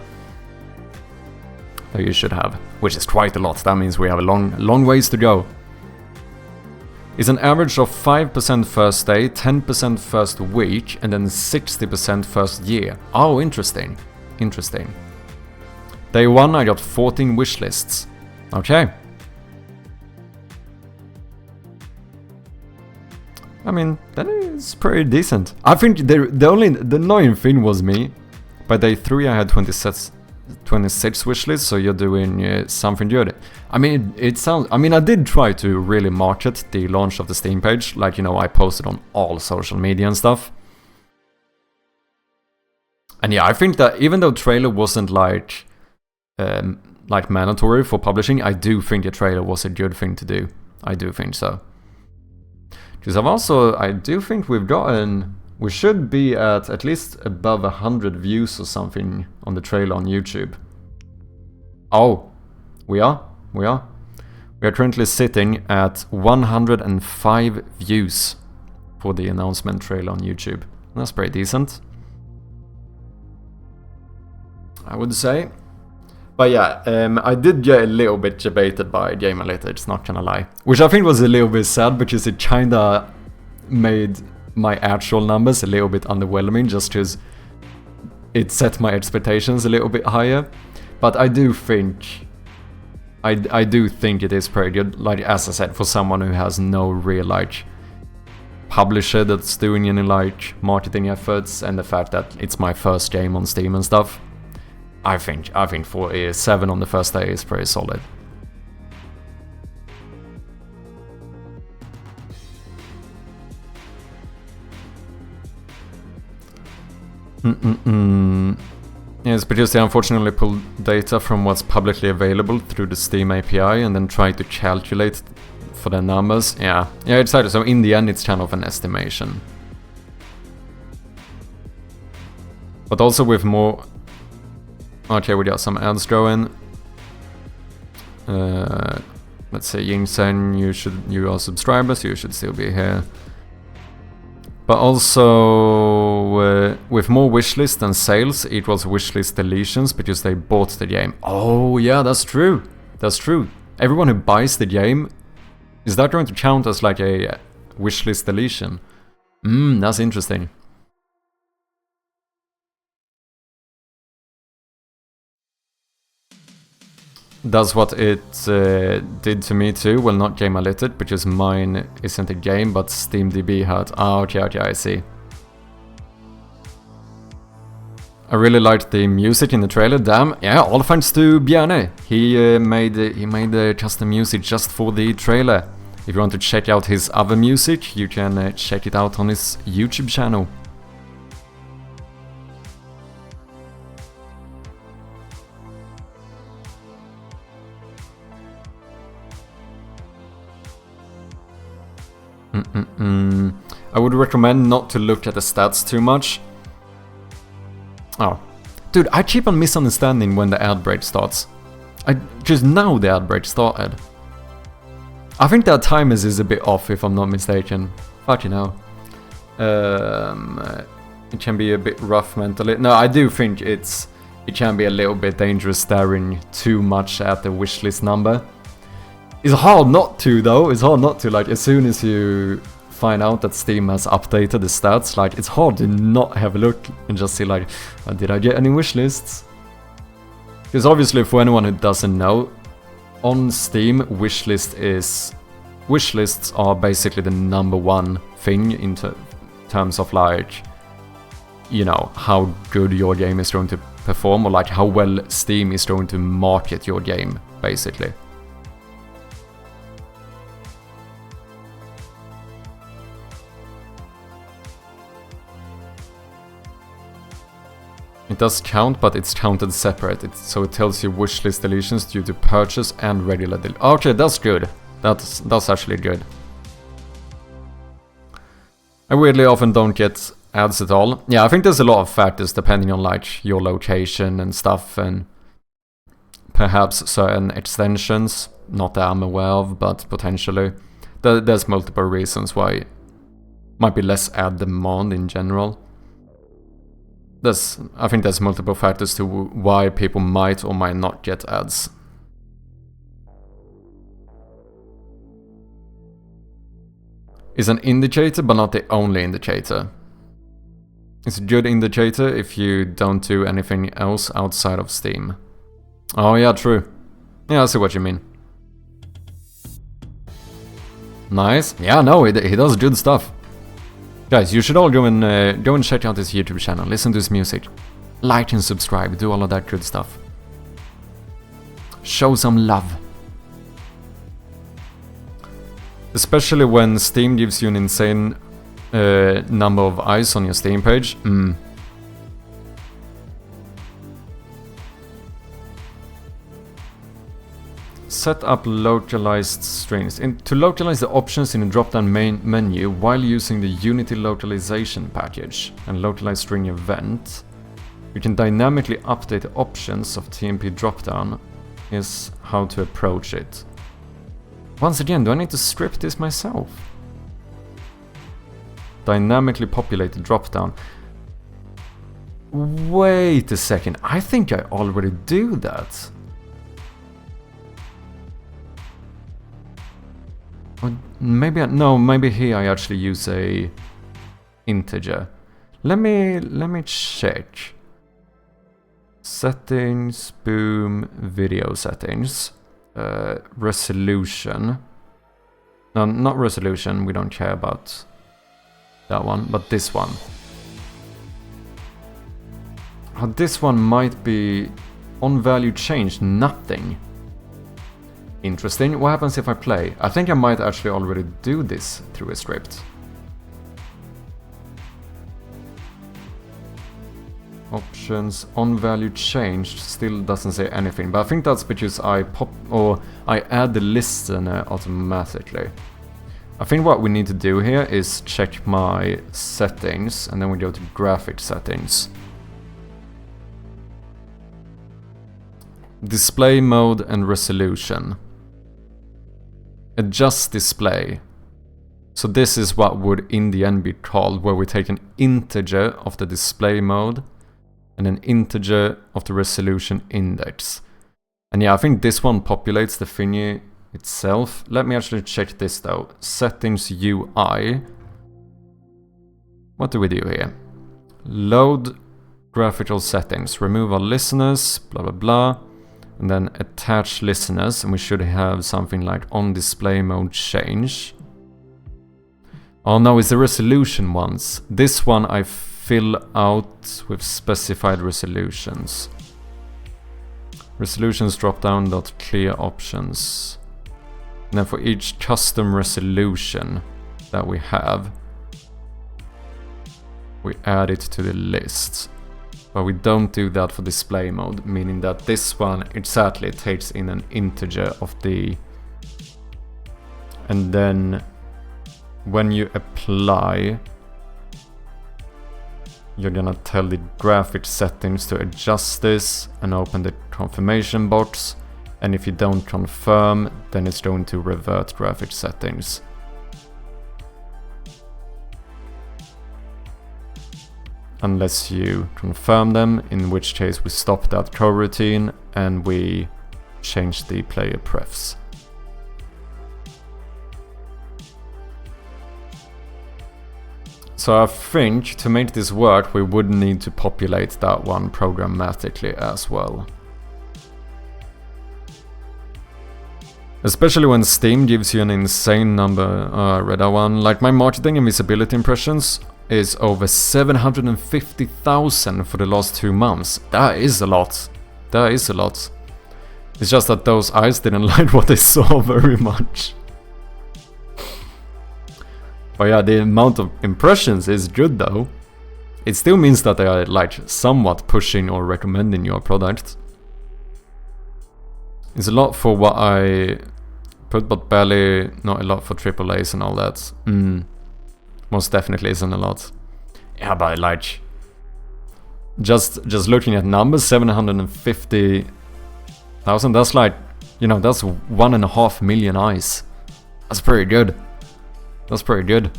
[SPEAKER 1] that you should have, which is quite a lot. That means we have a long ways to go. It's an average of 5% first day, 10% first week, and then 60% first year. Oh, interesting. Interesting. Day 1 I got 14 wishlists. Okay. I mean, that is pretty decent. I think the annoying thing was me. By day 3 I had 26 wishlists, so you're doing something good. I mean, it sounds... I mean, I did try to really market the launch of the Steam page. Like, you know, I posted on all social media and stuff. And yeah, I think that even though trailer wasn't like mandatory for publishing, I do think a trailer was a good thing to do. I do think so. Because I do think we've gotten... We should be at least above 100 views or something on the trailer on YouTube. Oh, we are? We are currently sitting at 105 views for the announcement trailer on YouTube. That's pretty decent, I would say. But yeah, I did get a little bit debated by Gameanalytics, not gonna lie. Which I think was a little bit sad, because it kinda made my actual numbers a little bit underwhelming, just because it set my expectations a little bit higher. But I do think it is pretty good, like, as I said, for someone who has no real like publisher that's doing any like marketing efforts, and the fact that it's my first game on Steam and stuff. I think for a 7 on the first day is pretty solid. Yes, because they unfortunately pull data from what's publicly available through the Steam API and then try to calculate for their numbers. Yeah, exactly. So in the end, it's kind of an estimation. But also with more... Okay, we got some ads going. Let's say Yingsen, you are subscribers, you should still be here. But also, with more wishlist than sales equals wishlist deletions, because they bought the game. Oh yeah, that's true. That's true. Everyone who buys the game, is that going to count as like a wishlist deletion? That's interesting. does what it did to me too. Well, not game alerted, because mine isn't a game, but SteamDB had. Ah, okay, I see. I really liked the music in the trailer. Damn, yeah, all thanks to Bjarne. He made the custom music just for the trailer. If you want to check out his other music, you can check it out on his YouTube channel. I would recommend not to look at the stats too much. Oh. Dude, I keep on misunderstanding when the ad break starts. I just know the ad break started. I think that timers is a bit off, if I'm not mistaken. Fucking hell. It can be a bit rough mentally. No, I do think it can be a little bit dangerous staring too much at the wishlist number. It's hard not to, though. It's hard not to. Like, as soon as you find out that Steam has updated the stats, like, it's hard to not have a look and just see, like, did I get any wishlists? Because obviously, for anyone who doesn't know, on Steam, wishlists are basically the #1 thing in terms of, like, you know, how good your game is going to perform, or like how well Steam is going to market your game, basically. It does count, but it's counted separate, so it tells you wishlist deletions due to purchase and regular deletions. Okay, that's good. That's actually good. I weirdly often don't get ads at all. Yeah, I think there's a lot of factors depending on, like, your location and stuff, and perhaps certain extensions, not that I'm aware of, but potentially. There's multiple reasons why might be less ad demand in general. I think there's multiple factors to why people might or might not get ads. It's an indicator, but not the only indicator. It's a good indicator if you don't do anything else outside of Steam. Oh yeah, true. Yeah, I see what you mean. Nice. Yeah, no, he does good stuff. Guys, you should all go and check out his YouTube channel, listen to his music, like and subscribe, do all of that good stuff. Show some love. Especially when Steam gives you an insane number of eyes on your Steam page. Set up localized strings. To localize the options in the drop-down main menu while using the Unity localization package and localize string event, you can dynamically update the options of TMP drop-down. Is how to approach it. Once again, do I need to script this myself? Dynamically populate the drop-down. Wait a second, I think I already do that. Maybe here I actually use a integer. Let me check. Settings, boom, video settings, resolution. No, not resolution. We don't care about that one, but this one. This one might be on value changed, nothing. Interesting. What happens if I play? I think I might actually already do this through a script. Options on value changed still doesn't say anything, but I think that's because I add the listener automatically. I think what we need to do here is check my settings, and then we go to graphic settings. Display mode and resolution. Adjust display. So this is what would in the end be called, where we take an integer of the display mode and an integer of the resolution index. And yeah, I think this one populates the thingy itself. Let me actually check this though. Settings UI. What do we do here? Load graphical settings. Remove all listeners, blah blah blah. And then attach listeners, and we should have something like on display mode change. Oh no, it's the resolution ones. This one I fill out with specified resolutions. Resolutions drop down dot clear options. And then for each custom resolution that we have, we add it to the list. But we don't do that for display mode, meaning that this one exactly takes in an integer of the... And then when you apply, you're gonna tell the graphics settings to adjust this and open the confirmation box. And if you don't confirm, then it's going to revert graphics settings. Unless you confirm them, in which case we stop that coroutine and we change the player prefs. So I think to make this work, we would need to populate that one programmatically as well. Especially when Steam gives you an insane number, read that one. Like my marketing and visibility impressions is over 750,000 for the last 2 months. That is a lot. That is a lot. It's just that those eyes didn't like what they saw very much. But yeah, the amount of impressions is good though. It still means that they are like somewhat pushing or recommending your product. It's a lot for what I put, but barely not a lot for AAAs and all that. Most definitely isn't a lot. Yeah, but like just looking at numbers, 750,000, that's like, you know, that's 1.5 million eyes. That's pretty good. That's pretty good.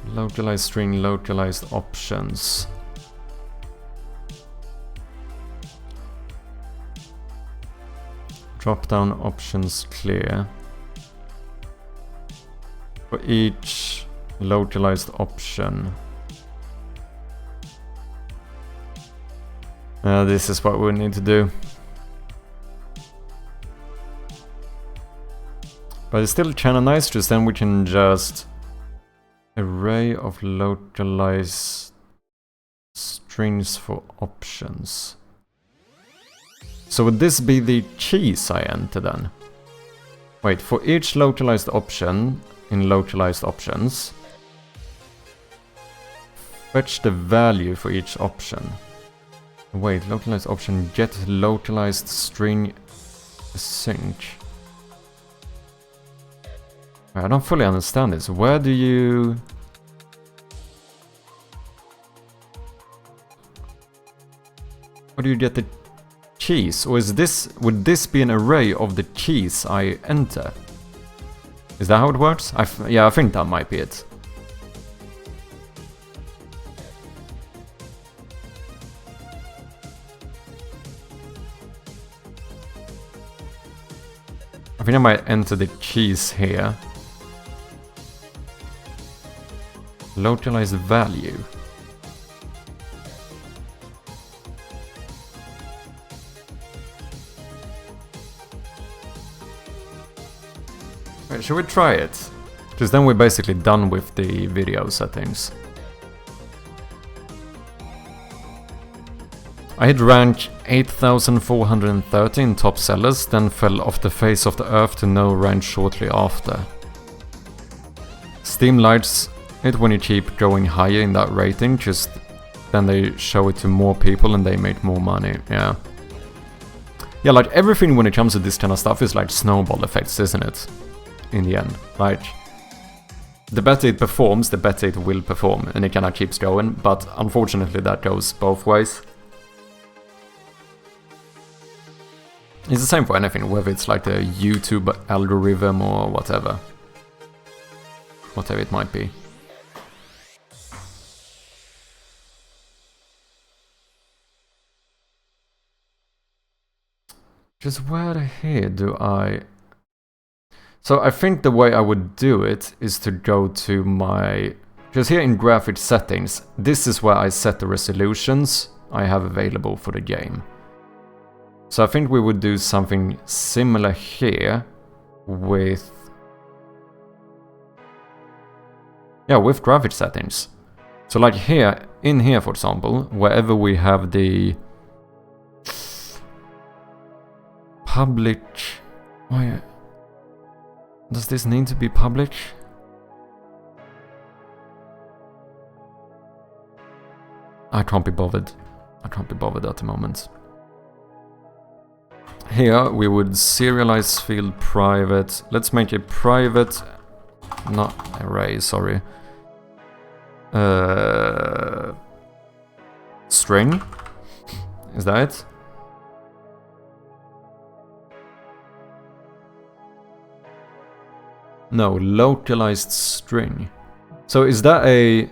[SPEAKER 1] Localized string, localized options. Drop down options clear. For each localized option. This is what we need to do. But it's still kind of nice, because then we can just array of localized strings for options. So would this be the keys I enter then? Wait, for each localized option in localized options, fetch the value for each option. Wait, localized option, get localized string async. I don't fully understand this. Where do you... Where do you get the keys? Or is this... Would this be an array of the keys I enter? Is that how it works? Yeah, I think that might be it. I think I might enter the keys here. Localized value. Wait, should we try it? Because then we're basically done with the video settings. I hit rank 8,430 in top sellers, then fell off the face of the earth to no rank shortly after. Steam likes it when you keep going higher in that rating, just then they show it to more people and they make more money, yeah. Yeah, like everything when it comes to this kind of stuff is like snowball effects, isn't it? In the end, like the better it performs, the better it will perform, and it kind of keeps going, but unfortunately that goes both ways. It's the same for anything, whether it's like the YouTube algorithm or whatever. Whatever it might be. Just where the hell do I... So I think the way I would do it is to go to my Because here in graphics settings, this is where I set the resolutions I have available for the game. So I think we would do something similar here with... yeah, with graphics settings. So like here, in here for example, wherever we have the... public... why... does this need to be public? I can't be bothered. I can't be bothered at the moment. Here we would serialize field private. Let's make a private, not array, sorry. String. Is that it? No, localized string. So is that a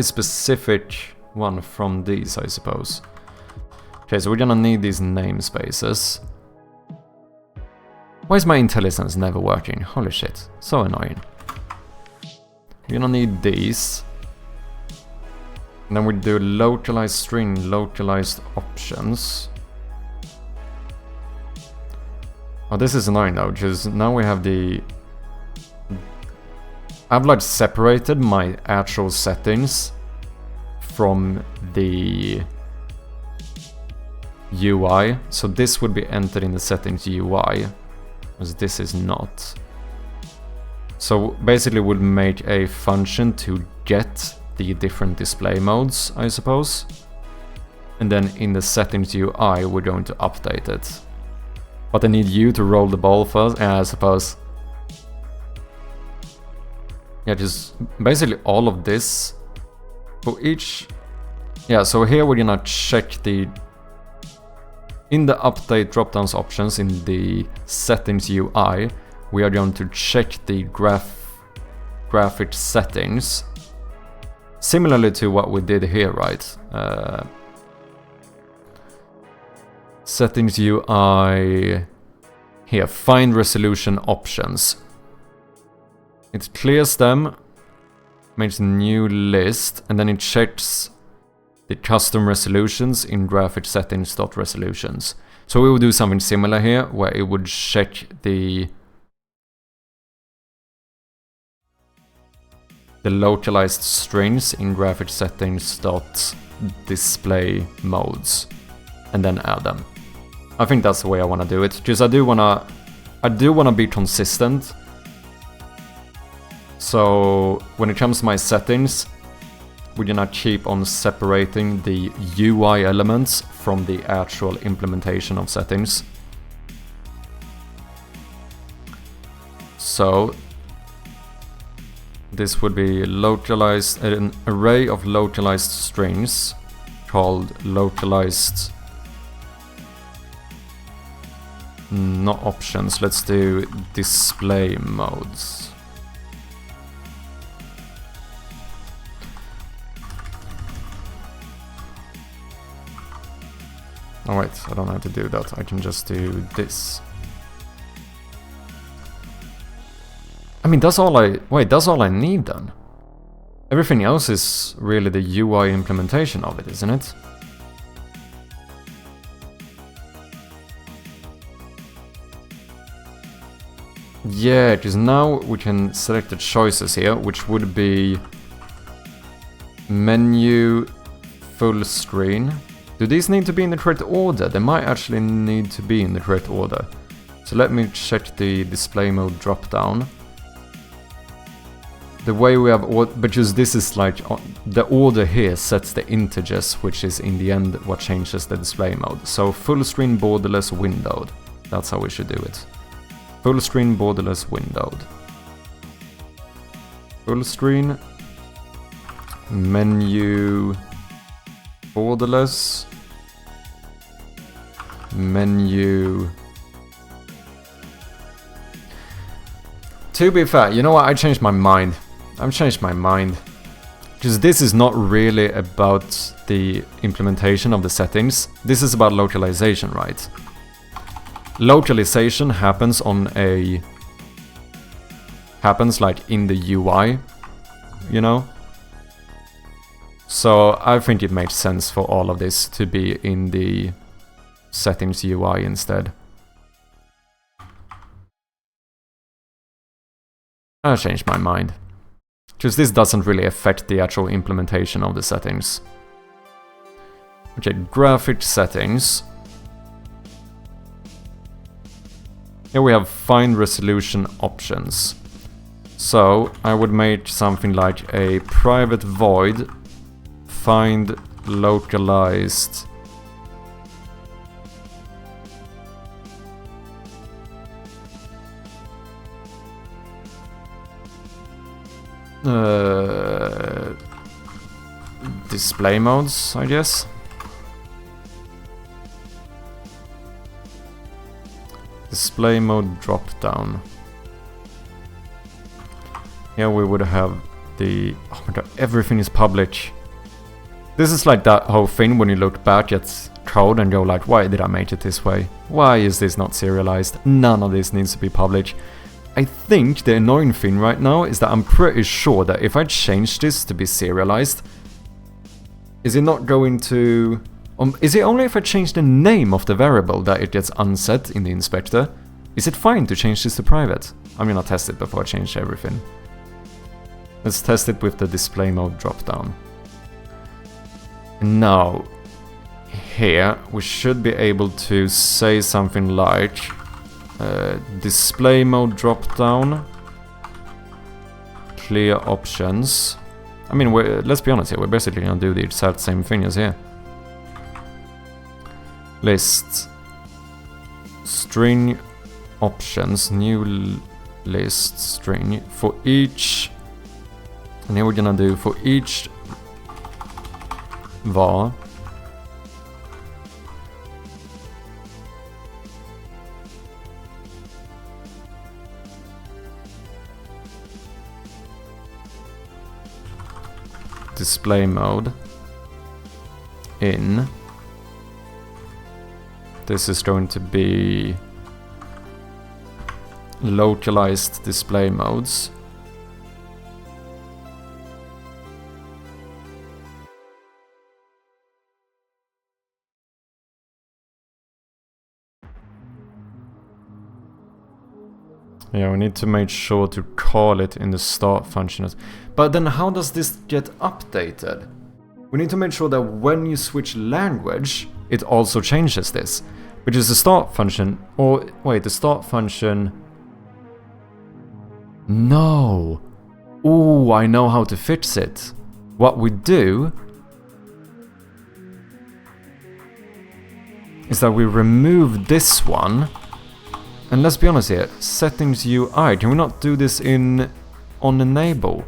[SPEAKER 1] specific one from these, I suppose? Okay, so we're gonna need these namespaces. Why is my IntelliSense never working? Holy shit, so annoying. We're gonna need these. And then we do localized string, localized options. Oh, this is annoying though, because now we have the... I've like separated my actual settings from the UI. So this would be entered in the settings UI, as this is not. So basically we'll make a function to get the different display modes, I suppose. And then in the settings UI we're going to update it. But I need you to roll the ball first, I suppose. Yeah, just basically all of this for each... Yeah, so here we're gonna check the... In the update drop-downs options in the settings UI, we are going to check the graphic settings. Similarly to what we did here, right? Settings UI... Here, find resolution options. It clears them, makes a new list, and then it checks the custom resolutions in graphic settings.resolutions. So we will do something similar here, where it would check the localized strings in graphic settings.display modes, and then add them. I think that's the way I want to do it, because I do want to be consistent. So when it comes to my settings, we're gonna keep on separating the UI elements from the actual implementation of settings. So this would be localized, an array of localized strings called localized, not options, let's do display modes. Oh wait, I don't have to do that, I can just do this. I mean, that's all I need then. Everything else is really the UI implementation of it, isn't it? Yeah, because now we can select the choices here, which would be menu, full screen. Do these need to be in the correct order? They might actually need to be in the correct order. So let me check the display mode drop down. The way we have, because this is like, the order here sets the integers, which is in the end what changes the display mode. So full screen borderless windowed. That's how we should do it. Full screen borderless windowed. Full screen. Menu. Borderless. Menu. To be fair, you know what? I changed my mind. I've changed my mind. Because this is not really about the implementation of the settings. This is about localization, right? Localization happens on a... happens like in the UI. you know? So I think it makes sense for all of this to be in the settings UI instead. I changed my mind. Because this doesn't really affect the actual implementation of the settings. Okay, graphic settings. Here we have fine resolution options. So I would make something like a private void find localized display modes, I guess. Display mode drop down. Here we would have the... oh my god, everything is public. This is like that whole thing when you look back at code and go like, why did I make it this way? Why is this not serialized? None of this needs to be public. I think the annoying thing right now is that I'm pretty sure that if I change this to be serialized, is it not going to... is it only if I change the name of the variable that it gets unset in the inspector? Is it fine to change this to private? I'm gonna test it before I change everything. Let's test it with the display mode dropdown. Now, here we should be able to say something like display mode dropdown, clear options. I mean, let's be honest here, we're basically gonna do the exact same thing as here. List, string options, new list string for each, and here we're gonna do for each var display mode in. This is going to be localized display modes. Yeah, we need to make sure to call it in the start function. But then how does this get updated? We need to make sure that when you switch language, it also changes this. Which is the start function, or wait, the start function... No! Ooh, I know how to fix it. What we do is that we remove this one. And let's be honest here, settings UI, can we not do this in on enable?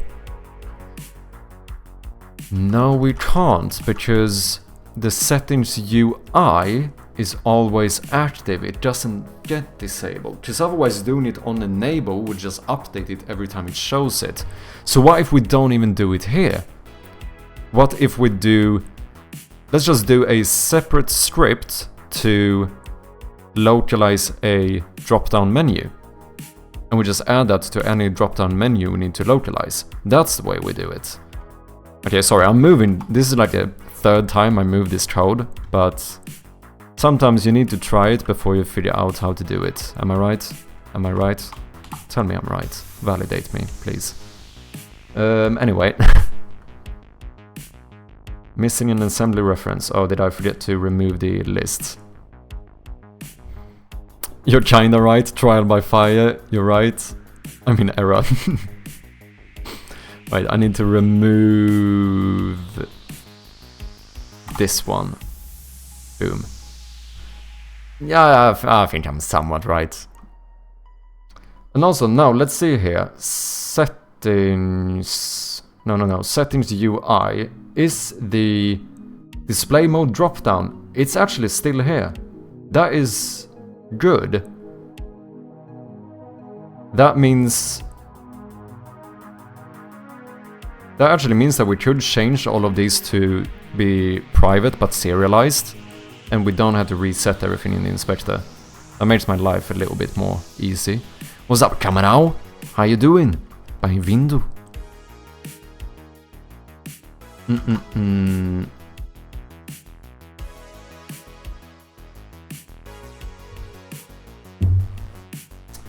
[SPEAKER 1] No, we can't, because the settings UI is always active, it doesn't get disabled. Because otherwise doing it on enable would just update it every time it shows it. So what if we don't even do it here? What if we do... let's just do a separate script to localize a drop-down menu. And we just add that to any drop-down menu we need to localize. That's the way we do it. Okay, sorry, I'm moving. This is like the third time I move this code, but sometimes you need to try it before you figure out how to do it. Am I right? Am I right? Tell me I'm right. Validate me, please. Anyway. Missing an assembly reference. Oh, did I forget to remove the list? You're kinda right, trial by fire, you're right. I mean, error. Right, I need to remove this one. Boom. Yeah, I think I'm somewhat right. And also, now, let's see here. Settings... No. Settings UI is the display mode dropdown. It's actually still here. That is... good. That means... that actually means that we could change all of these to be private but serialized, and we don't have to reset everything in the inspector. That makes my life a little bit more easy. What's up, Kamerau? How you doing? Bem-vindo.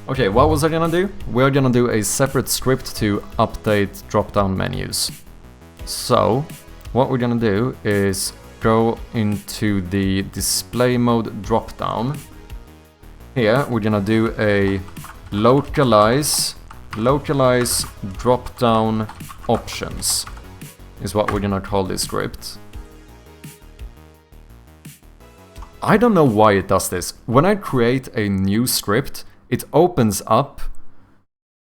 [SPEAKER 1] Okay, what was I gonna do? We're gonna do a separate script to update drop-down menus. So, what we're gonna do is go into the display mode drop-down. Here, we're gonna do a localize drop-down options is what we're gonna call this script. I don't know why it does this. When I create a new script, it opens up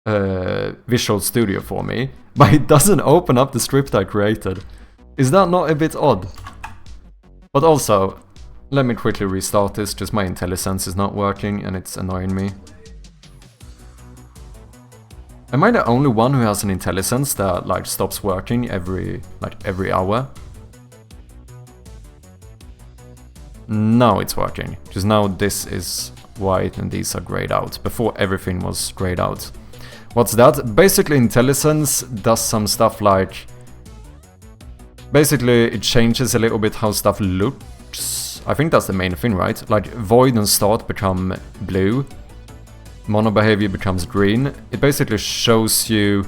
[SPEAKER 1] Visual Studio for me, but it doesn't open up the script I created. Is that not a bit odd? But also, let me quickly restart this, just my IntelliSense is not working and it's annoying me. Am I the only one who has an IntelliSense that like stops working every hour? Now it's working, because now this is white and these are grayed out. Before everything was grayed out. What's that? Basically IntelliSense does some stuff like... Basically it changes a little bit how stuff looks. I think that's the main thing, right? Like void and start become blue. Mono behavior becomes green. It basically shows you...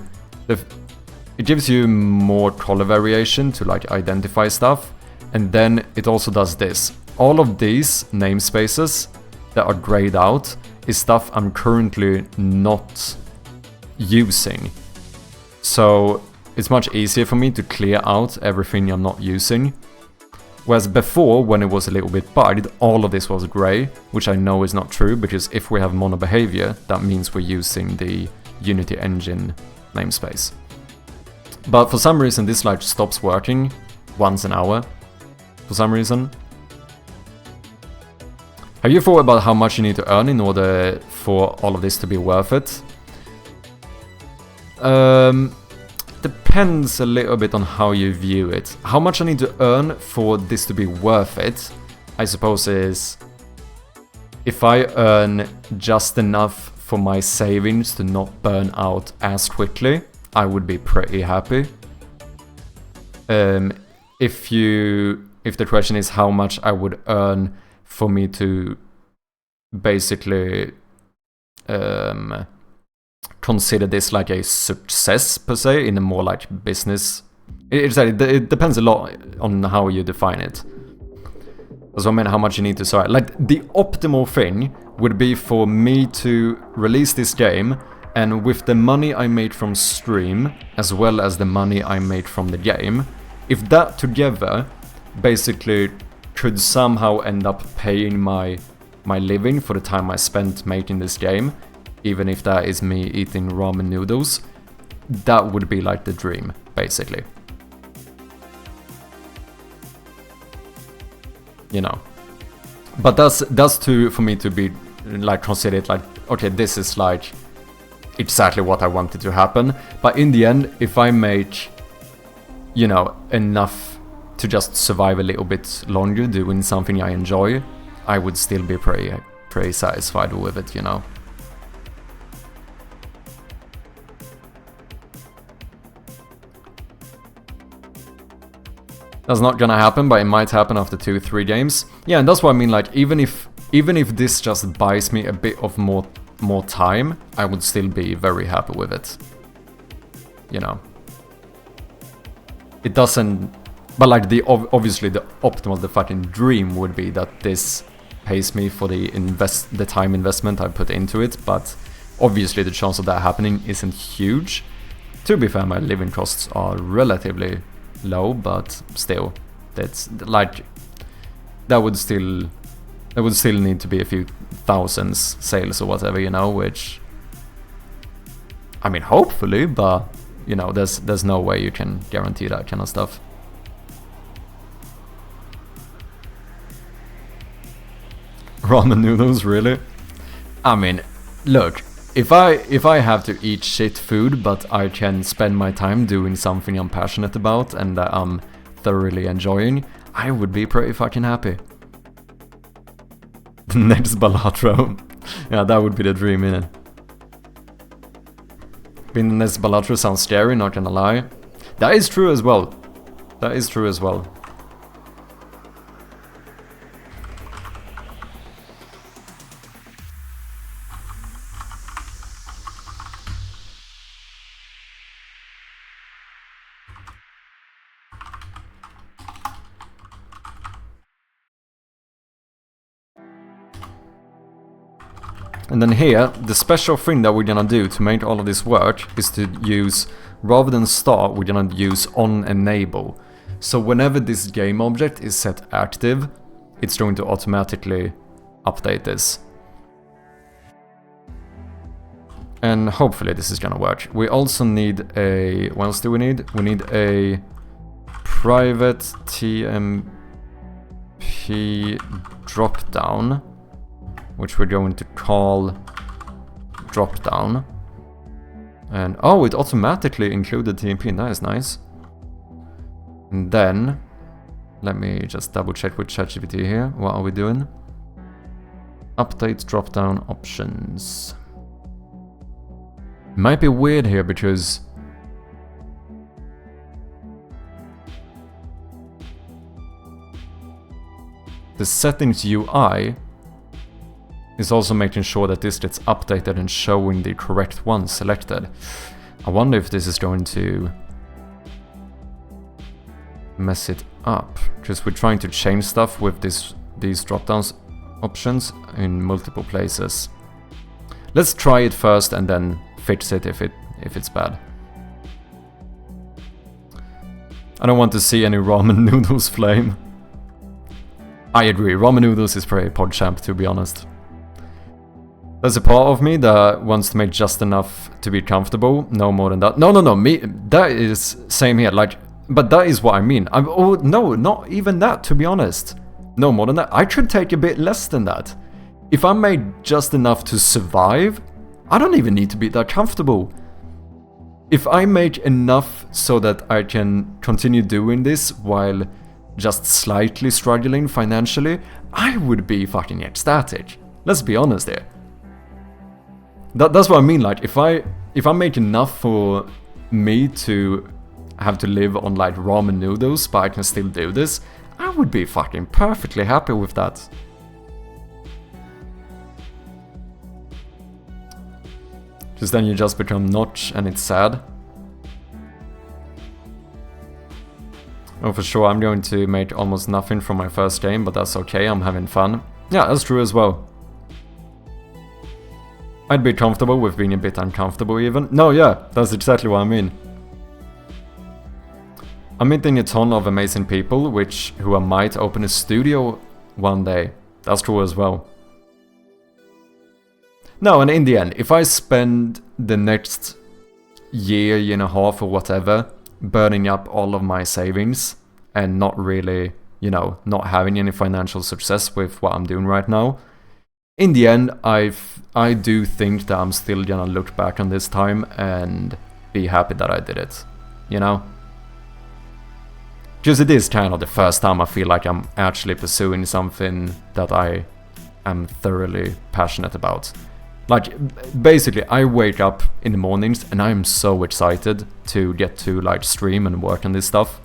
[SPEAKER 1] It gives you more color variation to like identify stuff. And then it also does this. All of these namespaces that are grayed out is stuff I'm currently not using. So it's much easier for me to clear out everything I'm not using. Whereas before, when it was a little bit bugged, all of this was gray, which I know is not true, because if we have mono behavior, that means we're using the Unity engine namespace. But for some reason this like stops working once an hour. For some reason. Have you thought about how much you need to earn in order for all of this to be worth it? Depends a little bit on how you view it. How much I need to earn for this to be worth it, I suppose, is if I earn just enough for my savings to not burn out as quickly, I would be pretty happy. If the question is how much I would earn for me to basically consider this like a success per se, in a more like business. It depends a lot on how you define it. So I mean, how much you need to start. Like the optimal thing would be for me to release this game, and with the money I made from stream as well as the money I made from the game, if that together basically could somehow end up paying my living for the time I spent making this game, even if that is me eating ramen noodles, that would be like the dream, basically. You know. But that's for me to be like considered like, okay, this is like exactly what I wanted to happen. But in the end, if I make, you know, enough to just survive a little bit longer doing something I enjoy, I would still be pretty satisfied with it, you know. That's not gonna happen, but it might happen after 2-3 games. Yeah, and that's what I mean, like, even if this just buys me a bit of more time, I would still be very happy with it. You know. It doesn't... But like, obviously the optimal, the fucking dream would be that this pays me for the time investment I put into it, but obviously the chance of that happening isn't huge. To be fair, my living costs are relatively low, but still, that's like, that would still need to be a few thousands sales or whatever, you know, which, I mean, hopefully, but you know, there's no way you can guarantee that kind of stuff. Ramen noodles, really? I mean, look, if I have to eat shit food, but I can spend my time doing something I'm passionate about and that I'm thoroughly enjoying, I would be pretty fucking happy. The next Balatro. Yeah, that would be the dream, innit? Being the next Balatro sounds scary, not gonna lie. That is true as well. That is true as well. And then here, the special thing that we're gonna do to make all of this work is to use, rather than start, we're gonna use on enable. So whenever this game object is set active, it's going to automatically update this. And hopefully this is gonna work. We also need a, what else do we need? We need a private TMP dropdown, which we're going to call dropdown. And oh, it automatically included TMP, that is nice. And then, let me just double check with ChatGPT here. What are we doing? Update dropdown options. Might be weird here because the settings UI is also making sure that this gets updated and showing the correct one selected. I wonder if this is going to mess it up, because we're trying to change stuff with these drop-downs options in multiple places. Let's try it first and then fix it if it's bad. I don't want to see any ramen noodles flame. I agree, ramen noodles is pretty PogChamp, to be honest. There's a part of me that wants to make just enough to be comfortable, no more than that. No, me, that is same here, like, but that is what I mean. Oh, no, not even that, to be honest. No more than that. I could take a bit less than that. If I made just enough to survive, I don't even need to be that comfortable. If I make enough so that I can continue doing this while just slightly struggling financially, I would be fucking ecstatic. Let's be honest here. That's what I mean, like, if I make enough for me to have to live on, like, ramen noodles, but I can still do this, I would be fucking perfectly happy with that. Because then you just become notch and it's sad. Oh, for sure, I'm going to make almost nothing from my first game, but that's okay, I'm having fun. Yeah, that's true as well. I'd be comfortable with being a bit uncomfortable even. No, yeah, that's exactly what I mean. I'm meeting a ton of amazing people, who I might open a studio one day. That's true as well. No, and in the end, if I spend the next year and a half or whatever, burning up all of my savings and not really, not having any financial success with what I'm doing right now, in the end, I do think that I'm still gonna look back on this time and be happy that I did it, Because it is kind of the first time I feel like I'm actually pursuing something that I am thoroughly passionate about. Like, basically, I wake up in the mornings and I'm so excited to get to, like, stream and work on this stuff.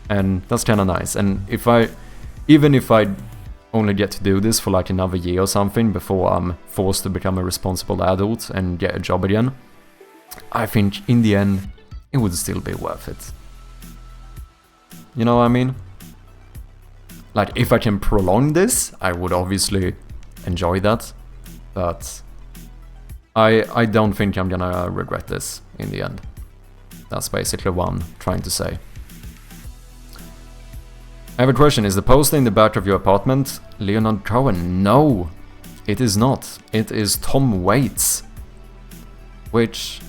[SPEAKER 1] And that's kind of nice. And even if I only get to do this for like another year or something before I'm forced to become a responsible adult and get a job again, I think in the end it would still be worth it. You know what I mean? Like, if I can prolong this, I would obviously enjoy that, but I don't think I'm gonna regret this in the end. That's basically what I'm trying to say. I have a question. Is the poster in the back of your apartment Leonard Cohen? No, it is not. It is Tom Waits, which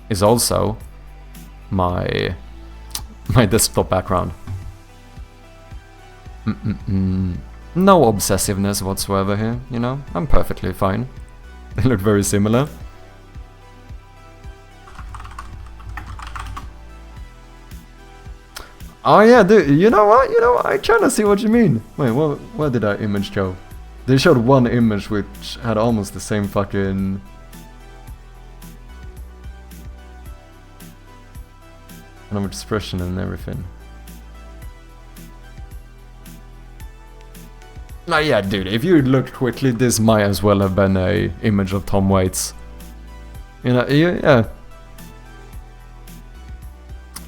[SPEAKER 1] is also my desktop background. No obsessiveness whatsoever here, I'm perfectly fine. They look very similar. Oh yeah, dude, you know what, I kinda see what you mean. Wait, where did that image go? They showed one image which had almost the same fucking... Kind of expression and everything. Nah, yeah, dude, if you look quickly, this might as well have been a image of Tom Waits. You know, yeah.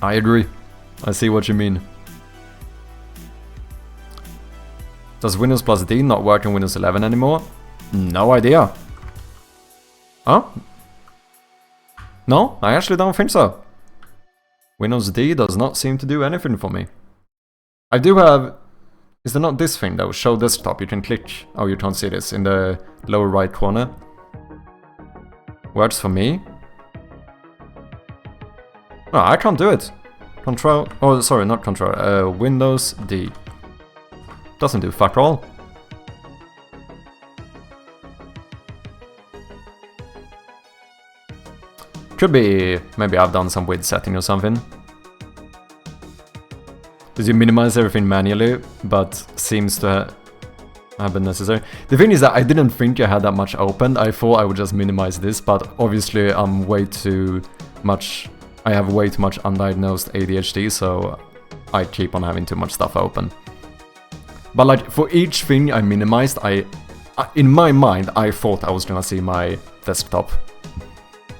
[SPEAKER 1] I agree. I see what you mean. Does Windows plus D not work in Windows 11 anymore? No idea. Huh? No, I actually don't think so. Windows D does not seem to do anything for me. I do have... Is there not this thing though? Show desktop. You can click... Oh, you can't see this in the lower right corner. Works for me. No, I can't do it. Control... Oh, sorry, not control. Windows D. Doesn't do fuck all. Could be... Maybe I've done some weird setting or something. Because you minimize everything manually, but seems to have been necessary. The thing is that I didn't think I had that much open. I thought I would just minimize this, but obviously I'm way too much... I have way too much undiagnosed ADHD, so I keep on having too much stuff open. But like, for each thing I minimized, in my mind, I thought I was gonna see my desktop.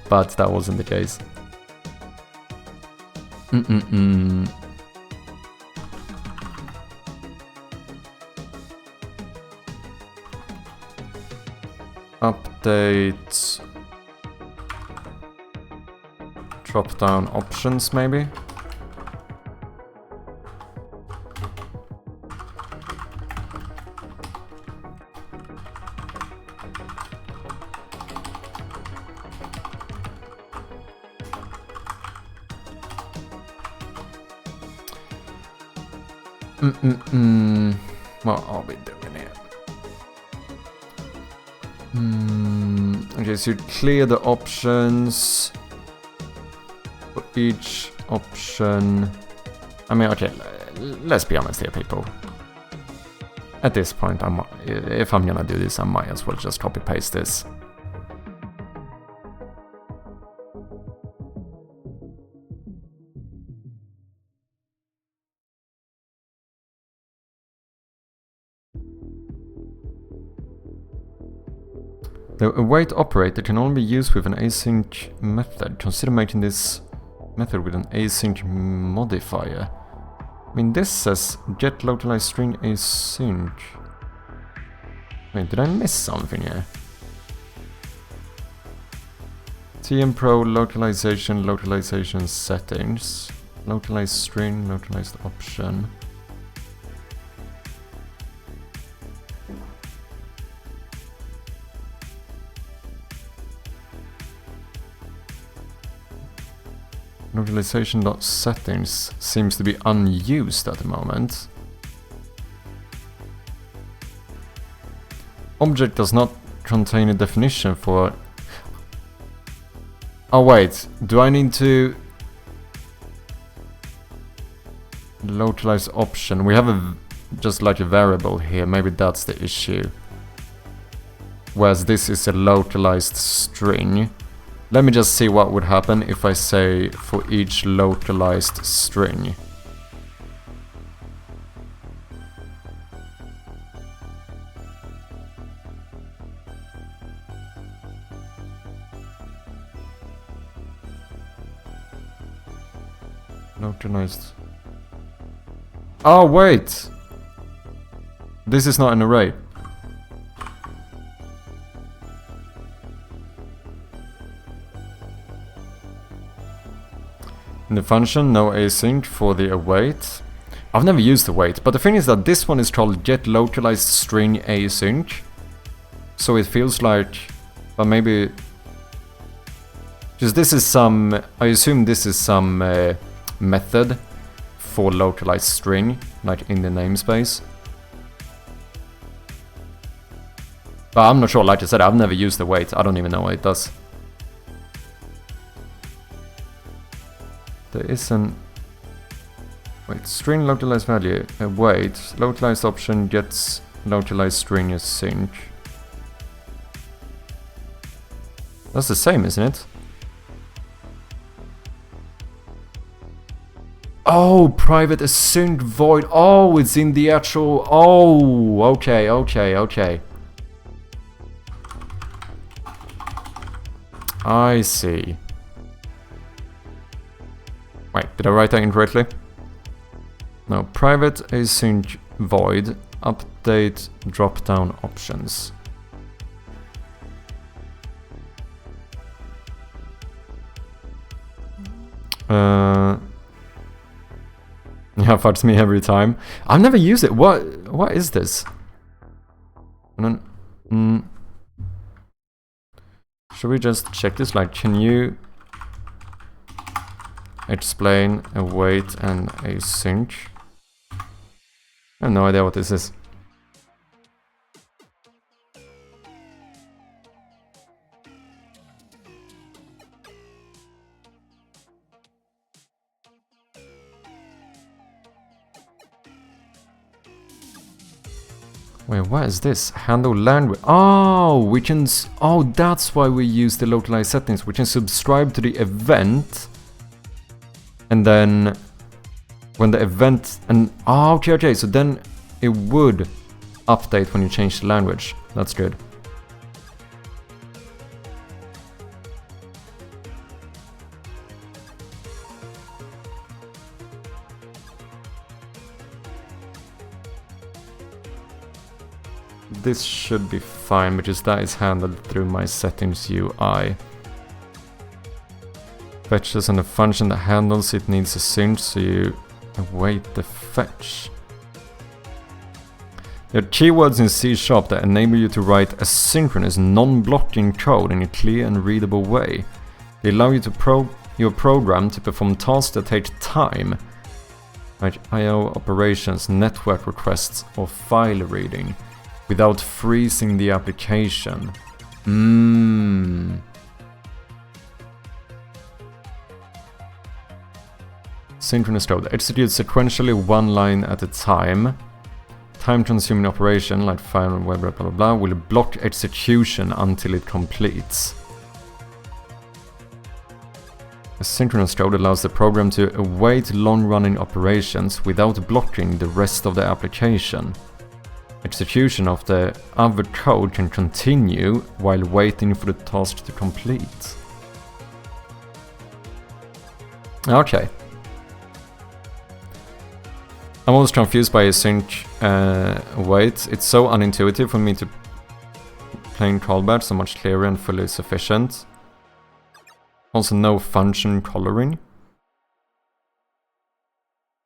[SPEAKER 1] But that wasn't the case. Update... Drop down options, maybe? What are we doing here? Okay, so you clear the options for each option. I mean, okay, let's be honest here, people. At this point, if I'm gonna do this, I might as well just copy-paste this. The await operator can only be used with an async method. Consider making this method with an async modifier. I mean, this says get localized string async. Wait, did I miss something here? TM Pro localization, localization settings, localized string, localized option. Localization.settings seems to be unused at the moment. Object does not contain a definition for... Oh wait, do I need to... Localize option. We have just like a variable here, maybe that's the issue. Whereas this is a localized string. Let me just see what would happen if I say for each localized string. Localized. Oh wait! This is not an array. In the function, no async for the await. I've never used await, but the thing is that this one is called get localized string async. So it feels like, but maybe, because this is some, I assume this is some method for localized string, like in the namespace. But I'm not sure, like I said, I've never used await, I don't even know what it does. There is an... Wait, string localized value. Wait, localized option gets localized string async. That's the same, isn't it? Oh, private async void. Oh, it's in the actual... Oh, okay. I see. Wait, did I write that incorrectly? No, private async void update drop-down options. Yeah, fucks me every time. I've never used it. What is this? Should we just check this? Like, can you explain await and async? I have no idea what this is. Wait, what is this? Handle language. Oh, we can... Oh, that's why we use the localized settings. We can subscribe to the event. And then... When the event... And oh, okay. So then it would update when you change the language. That's good. This should be fine, because that is handled through my settings UI. Fetches and the function that handles it needs a sync, so you await the fetch. There are keywords in C# that enable you to write asynchronous, non-blocking code in a clear and readable way. They allow you to your program to perform tasks that take time, like I/O operations, network requests, or file reading, without freezing the application. Synchronous code executes sequentially one line at a time. Time-consuming operation, like file and web, blah blah blah, will block execution until it completes. Asynchronous code allows the program to await long-running operations without blocking the rest of the application. Execution of the other code can continue while waiting for the task to complete. Okay. I'm always confused by async wait. It's so unintuitive for me to plain callback, so much clearer and fully sufficient. Also no function coloring.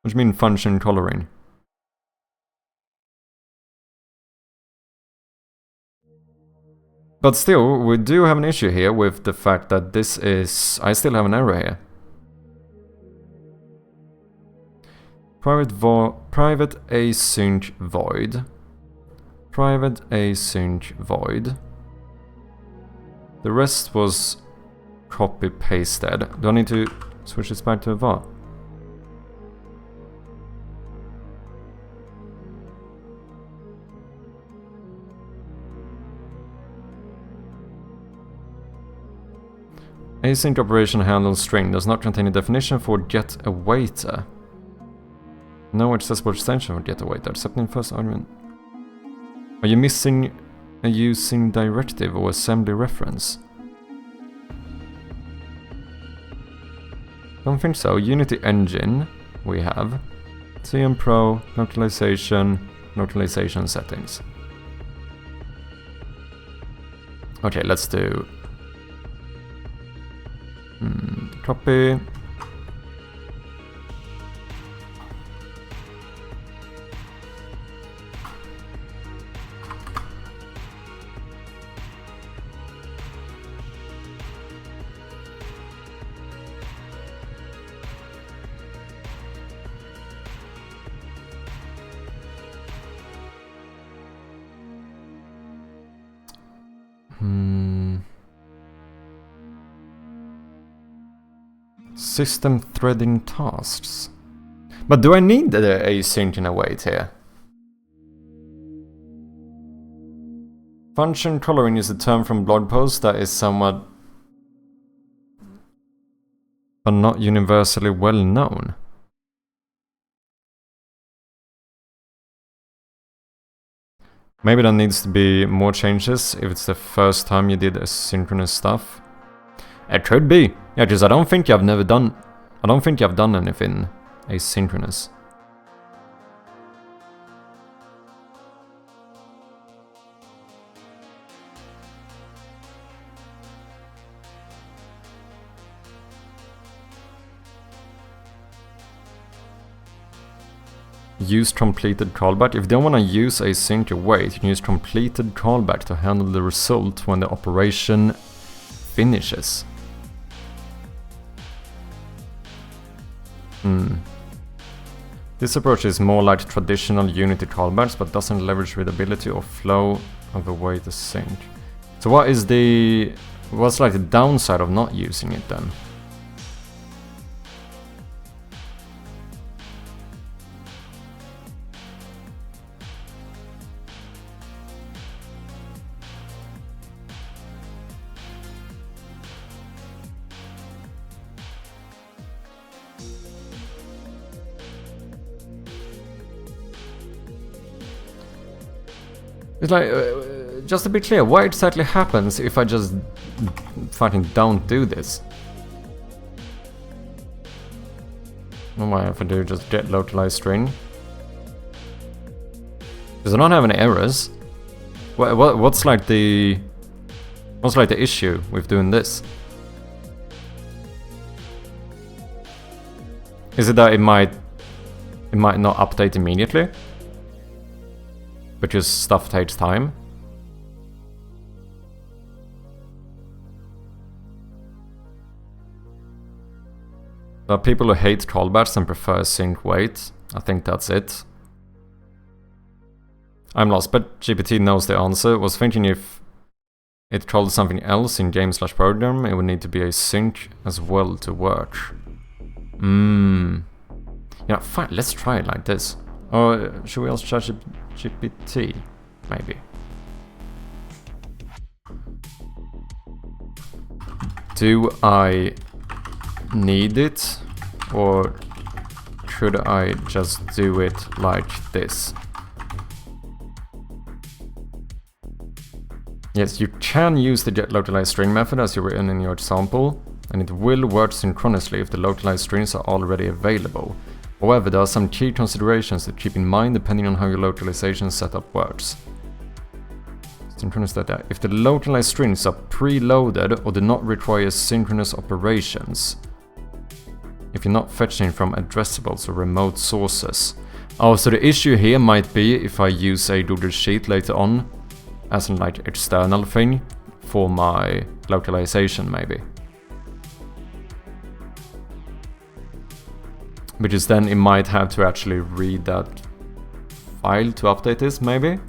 [SPEAKER 1] What do you mean function coloring? But still, we do have an issue here with the fact that this is... I still have an error here. Private async void. Private async void. The rest was copy-pasted. Do I need to switch this back to a var? Async operation handles string does not contain a definition for getAwaiter. No accessible extension for getAwaiter, except in first argument. Are you missing a using directive or assembly reference? Don't think so. Unity engine we have. CM Pro, localization, localization settings. Okay, let's do copy. System threading tasks. But do I need the async and await here? Function coloring is a term from blog posts that is somewhat but not universally well known. Maybe there needs to be more changes if it's the first time you did asynchronous stuff. It could be. Yeah, because I don't think I've done anything asynchronous. Use completed callback. If you don't want to use async wait, you can use completed callback to handle the result when the operation finishes. This approach is more like traditional Unity callbacks, but doesn't leverage readability or flow of the way to sync. So what's like the downside of not using it then? It's like, just to be clear, what exactly happens if I just fucking don't do this? What if I do just get localized string? Because I don't have any errors. What's like the issue with doing this? Is it that it might not update immediately? Because stuff takes time. There are people who hate callbacks and prefer sync wait. I think that's it. I'm lost, but GPT knows the answer. Was thinking if it called something else in game/program, it would need to be a sync as well to work. Yeah, fine, let's try it like this. Or should we also charge GPT? Maybe. Do I need it? Or should I just do it like this? Yes, you can use the get localized string method as you were in your example, and it will work synchronously if the localized strings are already available. However, there are some key considerations to keep in mind depending on how your localization setup works. Synchronous data. If the localized strings are preloaded or do not require synchronous operations. If you're not fetching from addressables or remote sources. Oh, so the issue here might be if I use a Google Sheet later on as an like external thing for my localization maybe. Because then it might have to actually read that file to update this, maybe?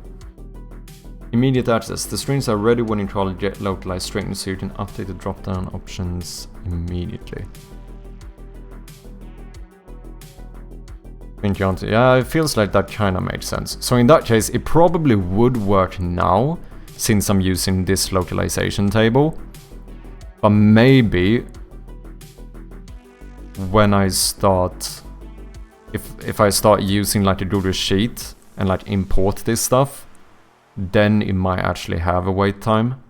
[SPEAKER 1] Immediate access. The strings are ready when you call get localized strings, so you can update the drop-down options immediately. Yeah, it feels like that kind of makes sense. So in that case, it probably would work now, since I'm using this localization table. But maybe when I start, if I start using like a Google Sheet and like import this stuff, then it might actually have a wait time.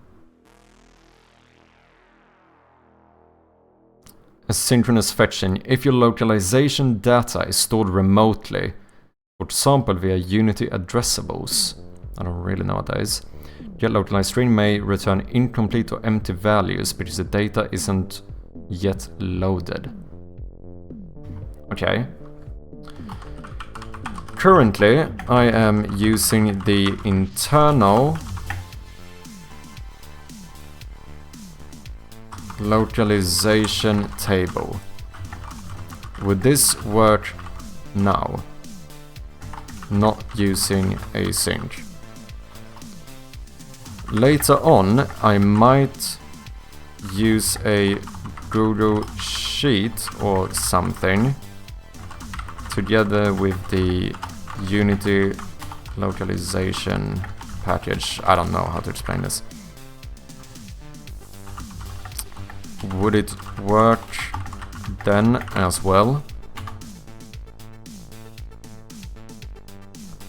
[SPEAKER 1] Asynchronous fetching. If your localization data is stored remotely, for example via Unity addressables, I don't really know what that is, your localized string may return incomplete or empty values because the data isn't yet loaded. Okay. Currently, I am using the internal localization table. Would this work now? Not using async. Later on, I might use a Google Sheet or something together with the Unity localization package. I don't know how to explain this. Would it work then as well?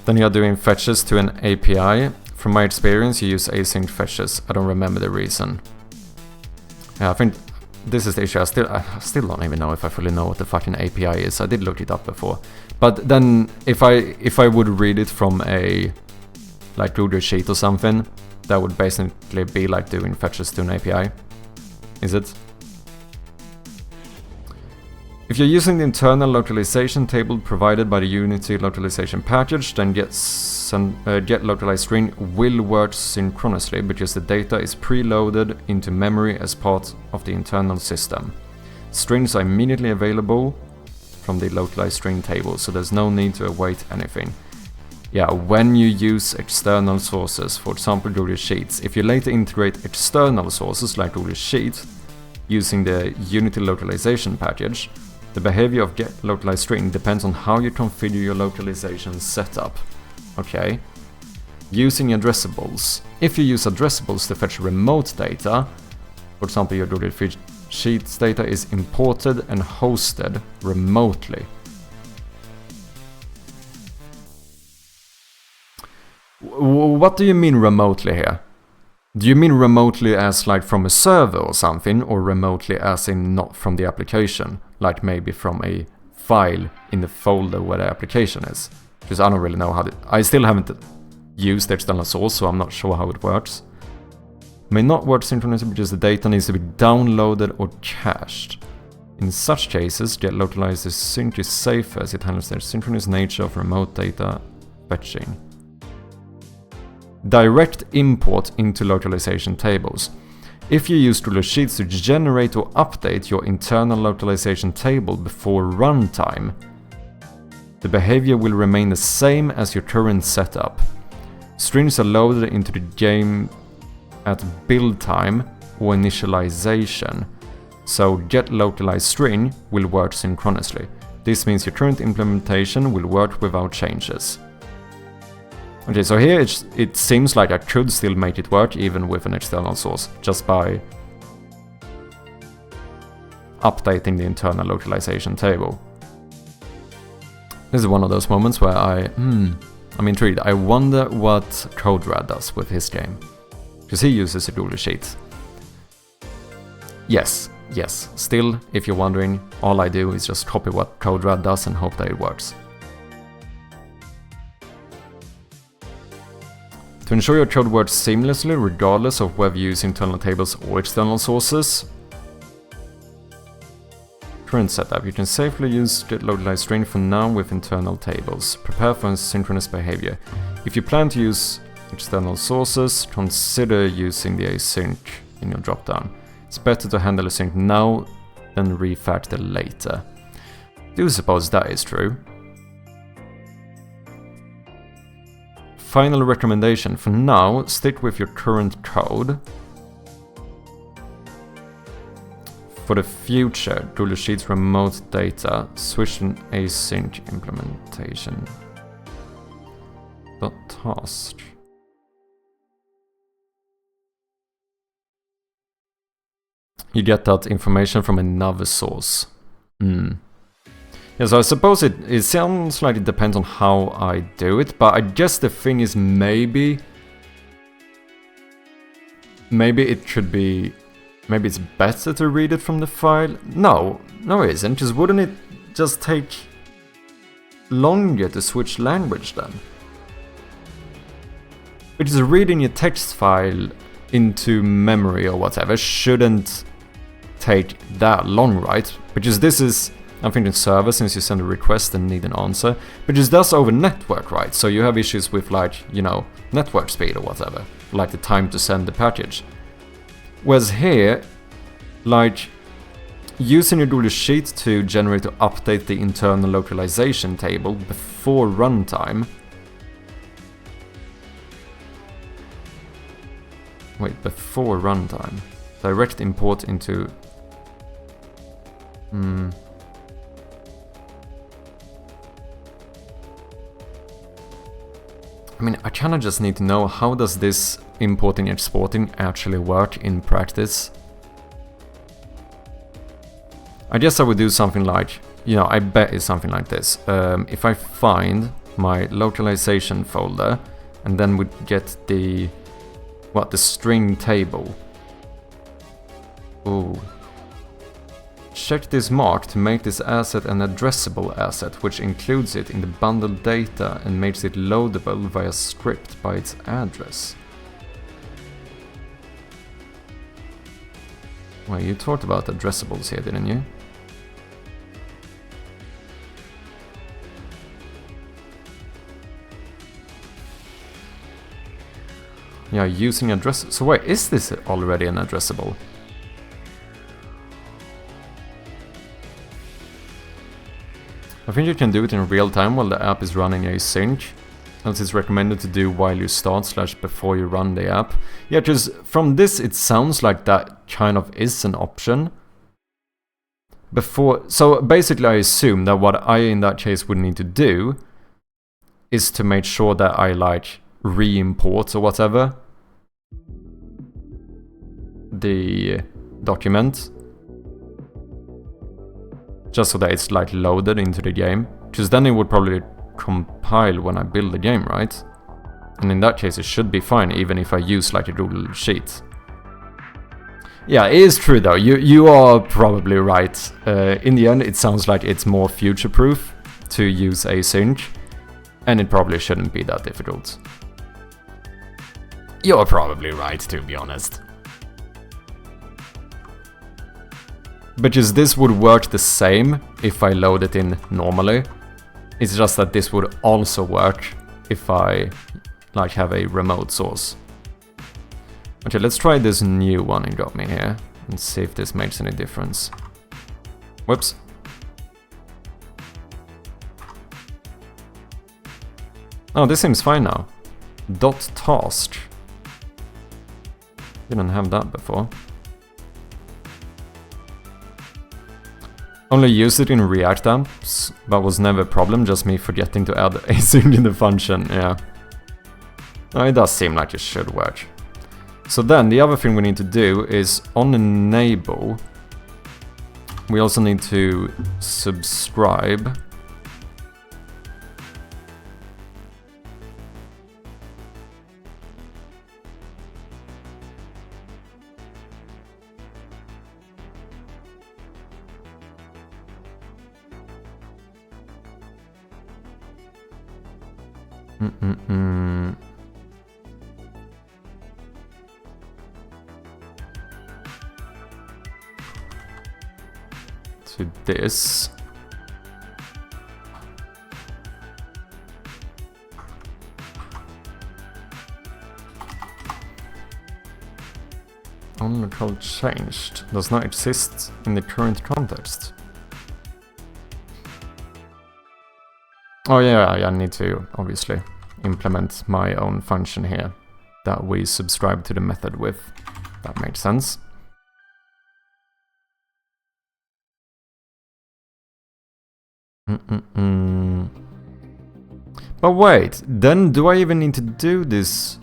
[SPEAKER 1] Then you're doing fetches to an API from my experience, you use async fetches. I don't remember the reason. Yeah, I think this is the issue. I still don't even know if I fully know what the fucking API is. I did look it up before. But then if I would read it from a like Google Sheet or something, that would basically be like doing fetches to an API. Is it? If you're using the internal localization table provided by the Unity localization package, then get localized string will work synchronously because the data is preloaded into memory as part of the internal system. Strings are immediately available from the localized string table, so there's no need to await anything. Yeah, when you use external sources, for example Google Sheets, if you later integrate external sources like Google Sheets using the Unity localization package, the behavior of get localized string depends on how you configure your localization setup. Okay. Using addressables. If you use addressables to fetch remote data, for example your Google Sheets data is imported and hosted remotely. What do you mean remotely here? Do you mean remotely as like from a server or something, or remotely as in not from the application? Like maybe from a file in the folder where the application is? Because I don't really know how I still haven't used the external source, so I'm not sure how it works. May not work synchronously because the data needs to be downloaded or cached. In such cases, get localized sync is safer as it handles the synchronous nature of remote data fetching. Direct import into localization tables. If you use Google Sheets to generate or update your internal localization table before runtime, the behavior will remain the same as your current setup. Strings are loaded into the game at build time or initialization, so get localized string will work synchronously. This means your current implementation will work without changes. Okay, so here it seems like I could still make it work even with an external source, just by updating the internal localization table. This is one of those moments where I'm intrigued. I wonder what CodeRad does with his game, because he uses a Google Sheet. Yes, still, if you're wondering, all I do is just copy what CodeRad does and hope that it works. To ensure your code works seamlessly regardless of whether you use internal tables or external sources. Current setup. You can safely use get localized string for now with internal tables. Prepare for asynchronous behavior. If you plan to use external sources, consider using the async in your dropdown. It's better to handle async now than refactor later. I do suppose that is true. Final recommendation. For now, stick with your current code. For the future, Google Sheets remote data, switch to an async implementation. But task. You get that information from another source. Yeah, so I suppose it sounds like it depends on how I do it, but I guess the thing is maybe it should be, maybe it's better to read it from the file. No, it isn't, because wouldn't it just take longer to switch language then? Because reading a text file into memory or whatever shouldn't take that long, right? Because this is, I'm thinking server, since you send a request and need an answer, but it's does over network, right? So you have issues with, like, you know, network speed or whatever, like the time to send the package. Whereas here, like, using your Google Sheet to generate or update the internal localization table before runtime. Wait, before runtime. Direct import into... I mean, I kinda just need to know, how does this importing and exporting actually work in practice? I guess I would do something like, you know, I bet it's something like this. If I find my localization folder, And then we get the... what? The string table. Ooh. Check this mark to make this asset an addressable asset, which includes it in the bundled data and makes it loadable via script by its address. Well, you talked about addressables here, didn't you? Yeah, using address... So wait, is this already an addressable? I think you can do it in real time while the app is running async. Else it's recommended to do while you start / before you run the app. Yeah, because from this it sounds like that kind of is an option. So basically I assume that what I in that case would need to do is to make sure that I like re-import or whatever the document, just so that it's like loaded into the game, because then it would probably compile when I build the game, right? And in that case it should be fine, even if I use like a Google Sheet. Yeah, it is true though, you are probably right. In the end it sounds like it's more future-proof to use async, and it probably shouldn't be that difficult. You're probably right, to be honest. Because this would work the same if I load it in normally. It's just that this would also work if I like have a remote source. Okay, let's try this new one it got me here and see if this makes any difference. Whoops. Oh, this seems fine now. .task. Didn't have that before. Only used it in React apps, but was never a problem, just me forgetting to add async in the function, yeah. Oh, it does seem like it should work. So then, the other thing we need to do is, on enable, we also need to subscribe. To this. Only code changed does not exist in the current context. Oh yeah, I need to obviously implement my own function here that we subscribe to the method with. That makes sense. But wait, then do I even need to do this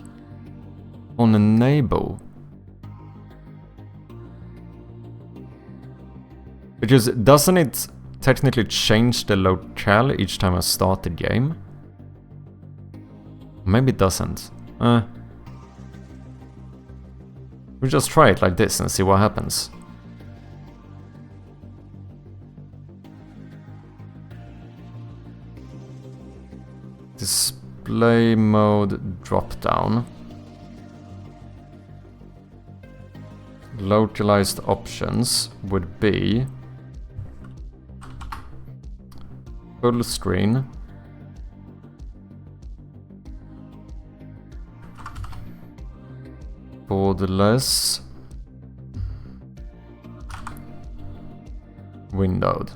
[SPEAKER 1] on enable? Because doesn't it technically change the locale each time I start the game? Maybe it doesn't. We'll just try it like this and see what happens. Display mode drop down. Localized options would be full screen, borderless, windowed.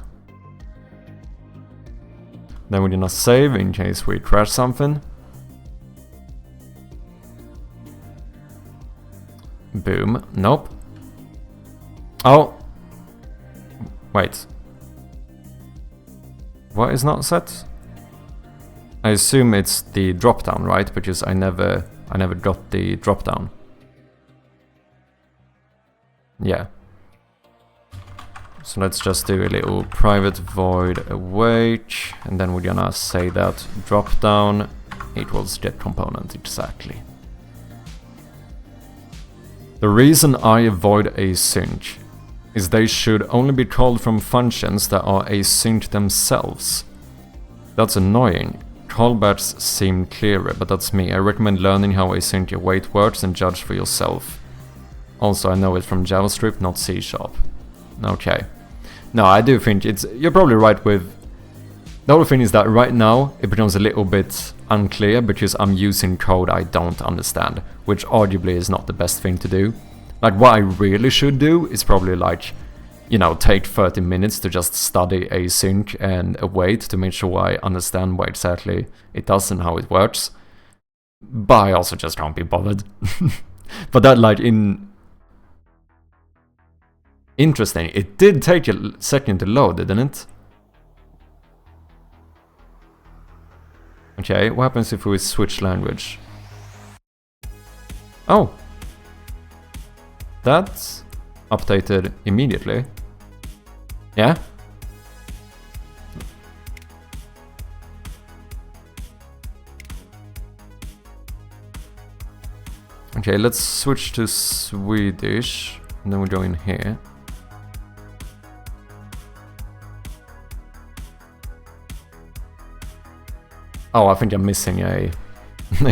[SPEAKER 1] Then we're gonna save in case we crash something. Boom. Nope. Oh. Wait. What is not set? I assume it's the drop down, right? Because I never got the drop down. Yeah. So let's just do a little private void await, and then we're gonna say that drop down equals get component, exactly. The reason I avoid async is they should only be called from functions that are async themselves. That's annoying. Callbacks seem clearer, but that's me. I recommend learning how async await works and judge for yourself. Also, I know it from JavaScript, not C#. Okay. No, I do think you're probably right with... The other thing is that right now, it becomes a little bit unclear because I'm using code I don't understand, which arguably is not the best thing to do. Like, what I really should do is probably, like, you know, take 30 minutes to just study async and await to make sure I understand what exactly it does and how it works. But I also just can't be bothered. But that, like, interesting. It did take a second to load, didn't it? Okay, what happens if we switch language? Oh! That's updated immediately. Yeah? Okay, let's switch to Swedish, and then we go in here. Oh, I think I'm missing a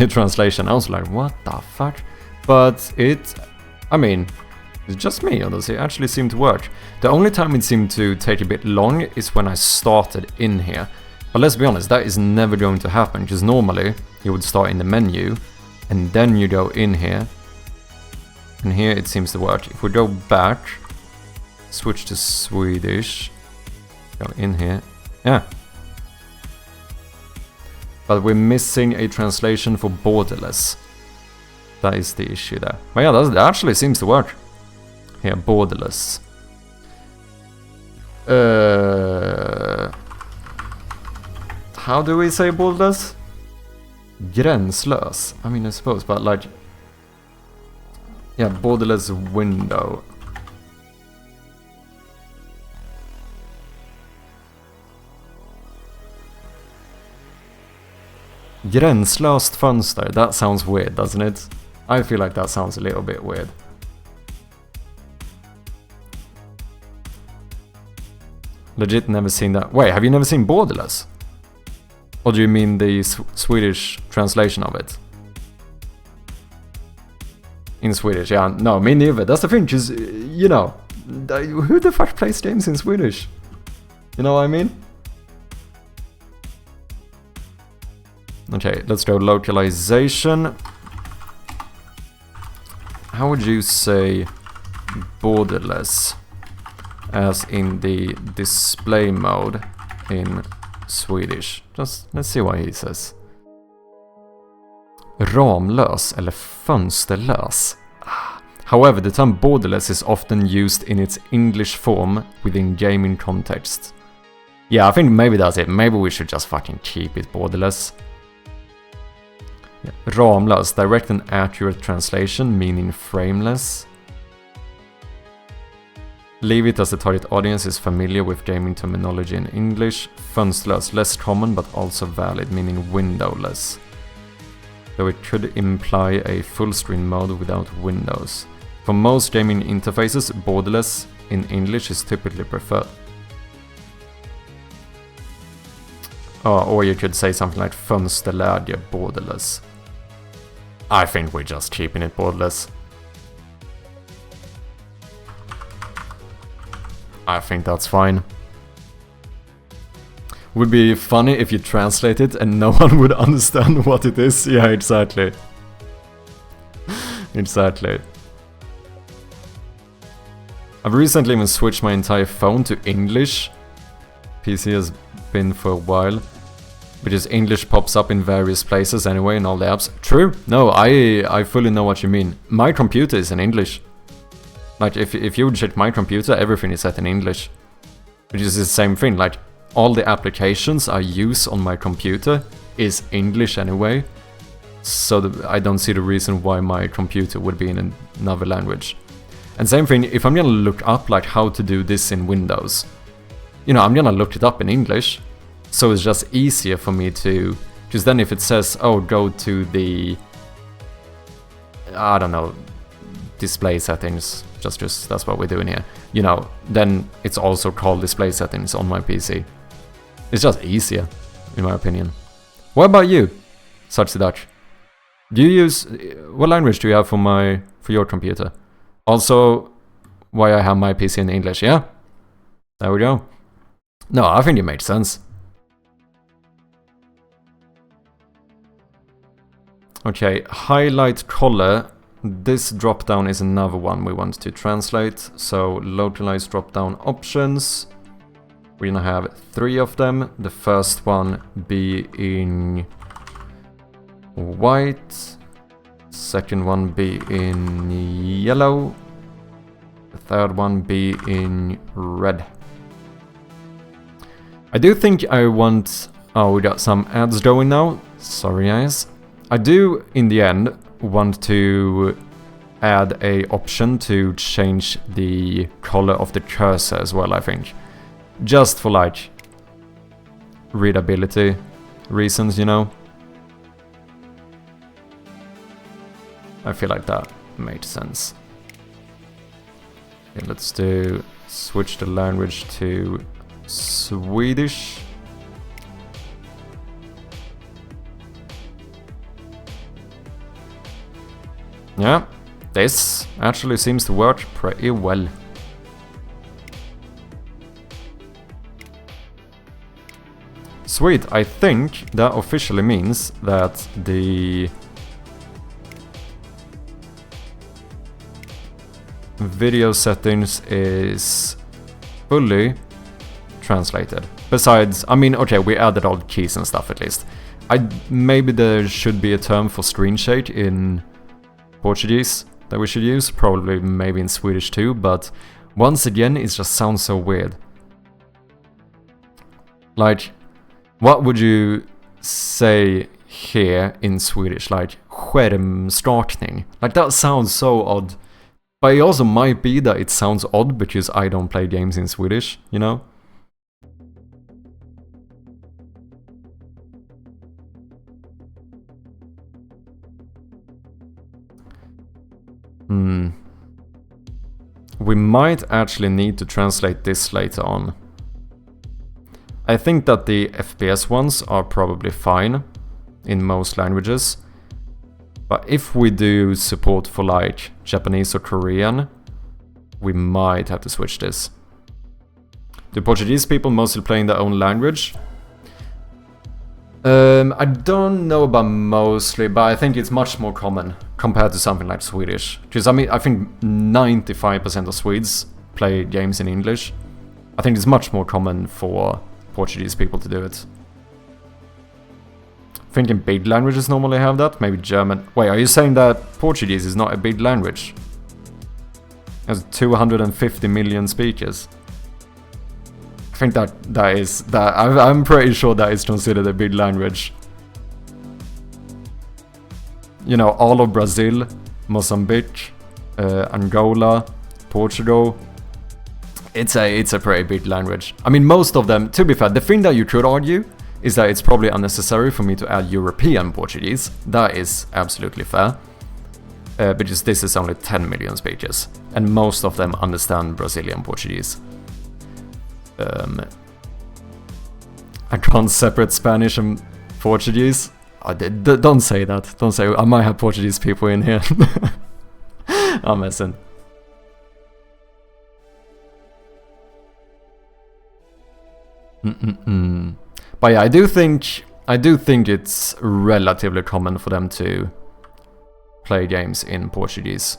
[SPEAKER 1] translation. I was like, what the fuck? But I mean, it's just me, or does it actually seem to work? The only time it seemed to take a bit long is when I started in here. But let's be honest, that is never going to happen, because normally you would start in the menu, and then you go in here. And here it seems to work. If we go back, switch to Swedish, go in here, yeah. But we're missing a translation for borderless. That is the issue there. But yeah, that actually seems to work. Here, borderless. How do we say borderless? Gränslös. I mean, I suppose, but like... Yeah, borderless window. Gränslöst fönster, that sounds weird, doesn't it? I feel like that sounds a little bit weird. Legit never seen that. Wait, have you never seen borderless? Or do you mean the Swedish translation of it? In Swedish, yeah. No, me neither. That's the thing, because, you know, who the fuck plays games in Swedish? You know what I mean? Okay, let's go localization. How would you say borderless as in the display mode in Swedish? Just let's see what he says. Ramlös eller fönsterlös. However, the term borderless is often used in its English form within gaming context. Yeah, I think maybe that's it. Maybe we should just fucking keep it borderless. Yeah. Ramlös, direct and accurate translation, meaning frameless. Leave it as the target audience is familiar with gaming terminology in English. Fönsterlös, less common but also valid, meaning windowless. Though it could imply a full screen mode without windows. For most gaming interfaces, borderless in English is typically preferred. Oh, or you could say something like fönsterläge borderless. I think we're just keeping it borderless. I think that's fine. Would be funny if you translate it and no one would understand what it is. Yeah, exactly. Exactly. I've recently even switched my entire phone to English. PC has been for a while. Because English pops up in various places anyway in all the apps. True. No, I fully know what you mean. My computer is in English. Like, if you would check my computer, everything is set in English. Which is the same thing, like, all the applications I use on my computer is English anyway. So I don't see the reason why my computer would be in another language. And same thing, if I'm gonna look up, like, how to do this in Windows, you know, I'm gonna look it up in English. So it's just easier for me to Because then if it says, oh, go to the, I don't know, display settings, just that's what we're doing here, you know, then it's also called display settings on my PC. It's just easier, in my opinion. What about you, such Dutch? Do you use, what language do you have for your computer? Also, why I have my PC in English, yeah? There we go. No, I think it makes sense. Okay, highlight color. This drop-down is another one we want to translate. So, localize drop-down options. We're gonna have 3 of them. The first one be in white. Second one be in yellow. The third one be in red. I do think I want... Oh, we got some ads going now. Sorry, guys. I do, in the end, want to add a option to change the color of the cursor as well, I think. Just for, like, readability reasons, you know? I feel like that made sense. Okay, let's switch the language to Swedish. Yeah, this actually seems to work pretty well. Sweet, I think that officially means that the video settings is fully translated. Besides, I mean, okay, we added all the keys and stuff at least. Maybe there should be a term for screen shake in Portuguese that we should use, probably maybe in Swedish too, but once again, it just sounds so weird. Like, what would you say here in Swedish? Like, skärmskakning. Like, that sounds so odd. But it also might be that it sounds odd because I don't play games in Swedish, you know? We might actually need to translate this later on. I think that the FPS ones are probably fine in most languages. But if we do support for like Japanese or Korean, we might have to switch this. Do Portuguese people mostly play in their own language? I don't know about mostly, but I think it's much more common compared to something like Swedish. Because I mean, I think 95% of Swedes play games in English. I think it's much more common for Portuguese people to do it. Thinking big languages normally have that, maybe German. Wait, are you saying that Portuguese is not a big language? It has 250 million speakers. I think I'm pretty sure that is considered a big language. You know, all of Brazil, Mozambique, Angola, Portugal. It's a pretty big language. I mean, most of them, to be fair, the thing that you could argue is that it's probably unnecessary for me to add European Portuguese. That is absolutely fair. Because this is only 10 million speakers. And most of them understand Brazilian Portuguese. I can't separate Spanish and Portuguese. Don't say that. Don't say, I might have Portuguese people in here. I'm messing. But yeah, I do think it's relatively common for them to play games in Portuguese.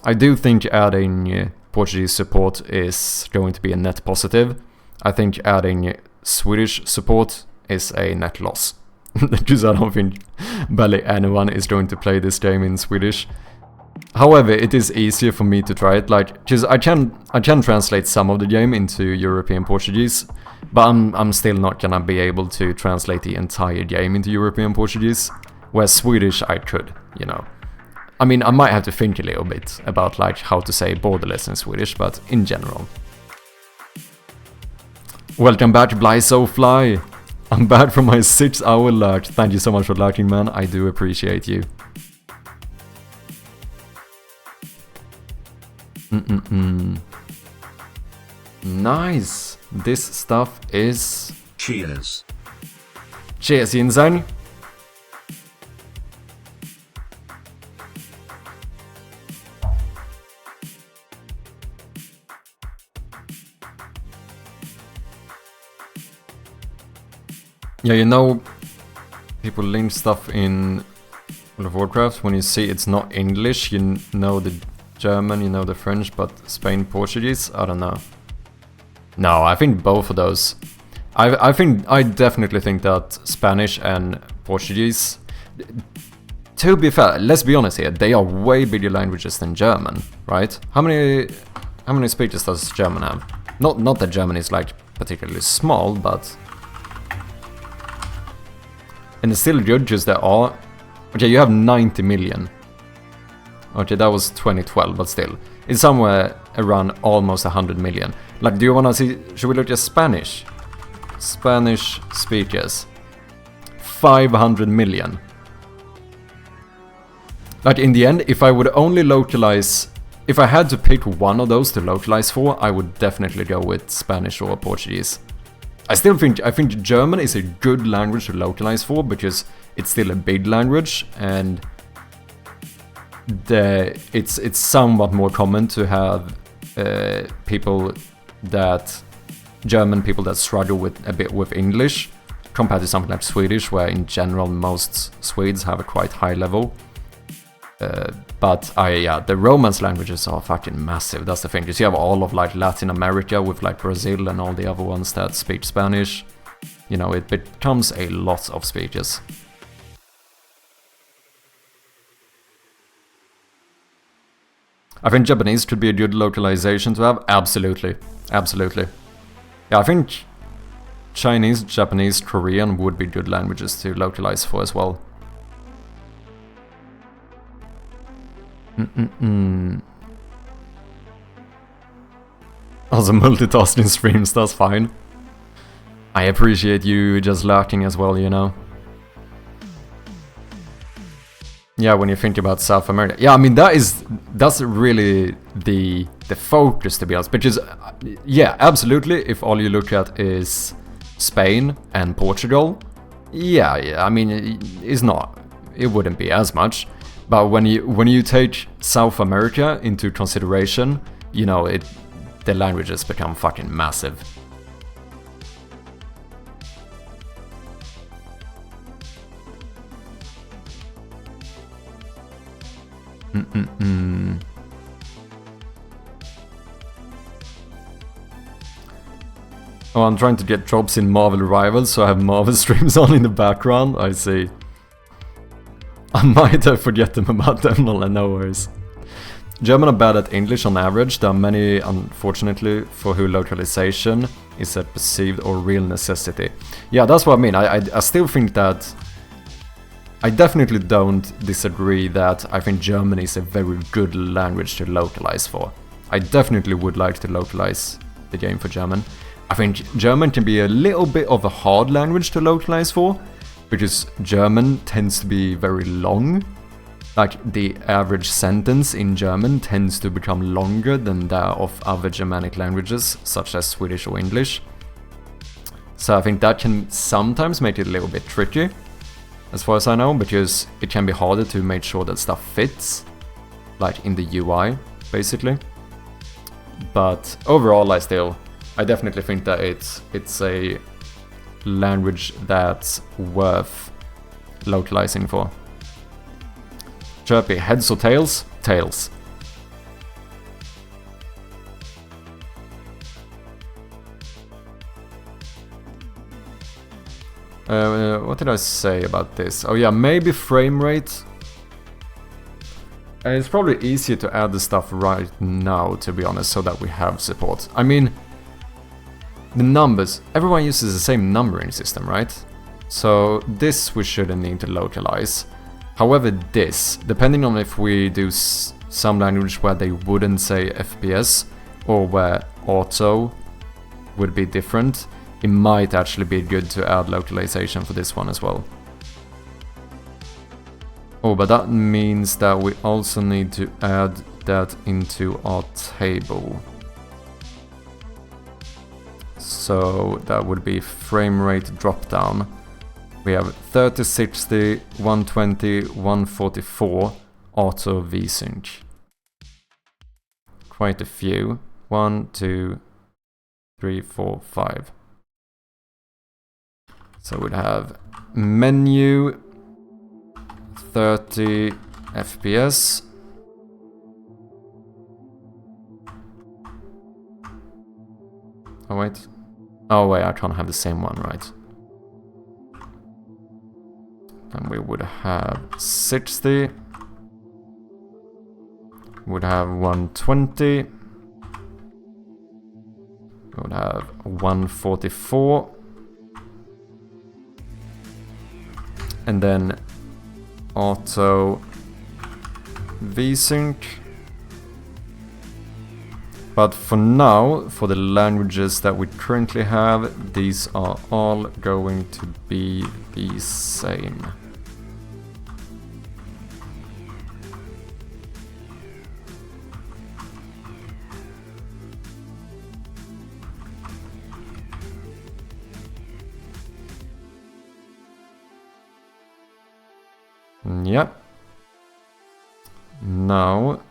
[SPEAKER 1] I do think adding Portuguese support is going to be a net positive. I think adding Swedish support is a net loss. Because I don't think barely anyone is going to play this game in Swedish. However, it is easier for me to try it, like, because I can translate some of the game into European Portuguese, but I'm still not gonna be able to translate the entire game into European Portuguese, whereas Swedish I could, you know. I mean, I might have to think a little bit about like how to say borderless in Swedish, but in general. Welcome back, Bly So Fly. I'm back from my 6-hour lurk. Thank you so much for lurking, man. I do appreciate you. Nice. This stuff is...
[SPEAKER 2] Cheers.
[SPEAKER 1] Cheers, Yinzang. Yeah, you know, people link stuff in World of Warcraft. When you see it's not English, you know the German, you know the French, but Spain, Portuguese, I don't know. No, I think both of those. I definitely think that Spanish and Portuguese, to be fair, let's be honest here, they are way bigger languages than German, right? How many speakers does German have? Not that German is like particularly small, but... And the still judges there are... Okay, you have 90 million. Okay, that was 2012, but still. It's somewhere around almost 100 million. Like, do you wanna see... Should we look at Spanish? Spanish speakers. 500 million. Like, in the end, if I would only localize... If I had to pick one of those to localize for, I would definitely go with Spanish or Portuguese. I think German is a good language to localize for because it's still a big language and it's somewhat more common to have German people that struggle with a bit with English compared to something like Swedish, where in general most Swedes have a quite high level. But the Romance languages are fucking massive. That's the thing, because you have all of like Latin America with like Brazil and all the other ones that speak Spanish. You know, it becomes a lot of speakers. I think Japanese could be a good localization to have. Absolutely, absolutely. Yeah, I think Chinese, Japanese, Korean would be good languages to localize for as well. Also multitasking streams, that's fine. I appreciate you just lurking as well, you know. Yeah, when you think about South America. Yeah, I mean that's really the focus, to be honest. Because yeah, absolutely, if all you look at is Spain and Portugal, yeah, I mean it wouldn't be as much. But when you take South America into consideration, you know, the languages become fucking massive. Oh, I'm trying to get jobs in Marvel Rivals, so I have Marvel streams on in the background. I see. I might have forgotten about them, no worries. German are bad at English on average. There are many, unfortunately, for who localization is a perceived or real necessity. Yeah, that's what I mean. I still think that... I definitely don't disagree that I think German is a very good language to localize for. I definitely would like to localize the game for German. I think German can be a little bit of a hard language to localize for, because German tends to be very long. Like, the average sentence in German tends to become longer than that of other Germanic languages, such as Swedish or English. So I think that can sometimes make it a little bit tricky, as far as I know, because it can be harder to make sure that stuff fits, like in the UI, basically. But overall, I definitely think that it's a language that's worth localizing for. Chirpy, heads or tails? Tails. What did I say about this? Oh yeah, maybe frame rate. It's probably easier to add the stuff right now, to be honest, so that we have support. I mean, the numbers, everyone uses the same numbering system, right? So this we shouldn't need to localize. However, this, depending on if we do some language where they wouldn't say FPS, or where auto would be different, it might actually be good to add localization for this one as well. Oh, but that means that we also need to add that into our table. So that would be frame rate drop down. We have 30, 60, 120, 144 auto VSync. Quite a few. 1, 2, 3, 4, 5. So we'd have menu 30 FPS. Oh wait. Oh wait, I can't have the same one, right? Then we would have 60. Would have 120. Would have 144. And then auto VSync. But for now, for the languages that we currently have, these are all going to be the same. Yeah. Now,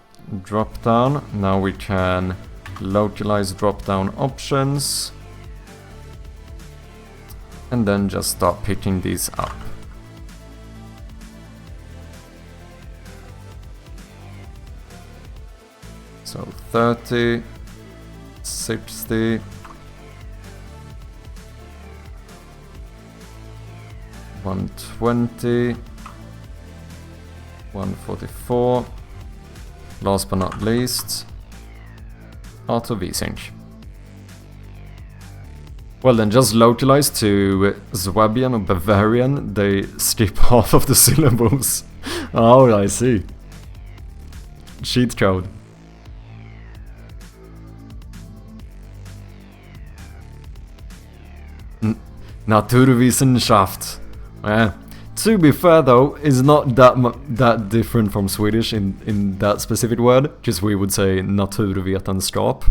[SPEAKER 1] drop down. Now we can localize drop down options. And then just start picking these up. So 30, 60, 120, 144, last but not least, auto VSync. Well then, just localize to Swabian or Bavarian, they skip half of the syllables. Oh, I see. Cheat code. Naturwissenschaft. To be fair though, it's not that different from Swedish in that specific word, because we would say naturvetenskap,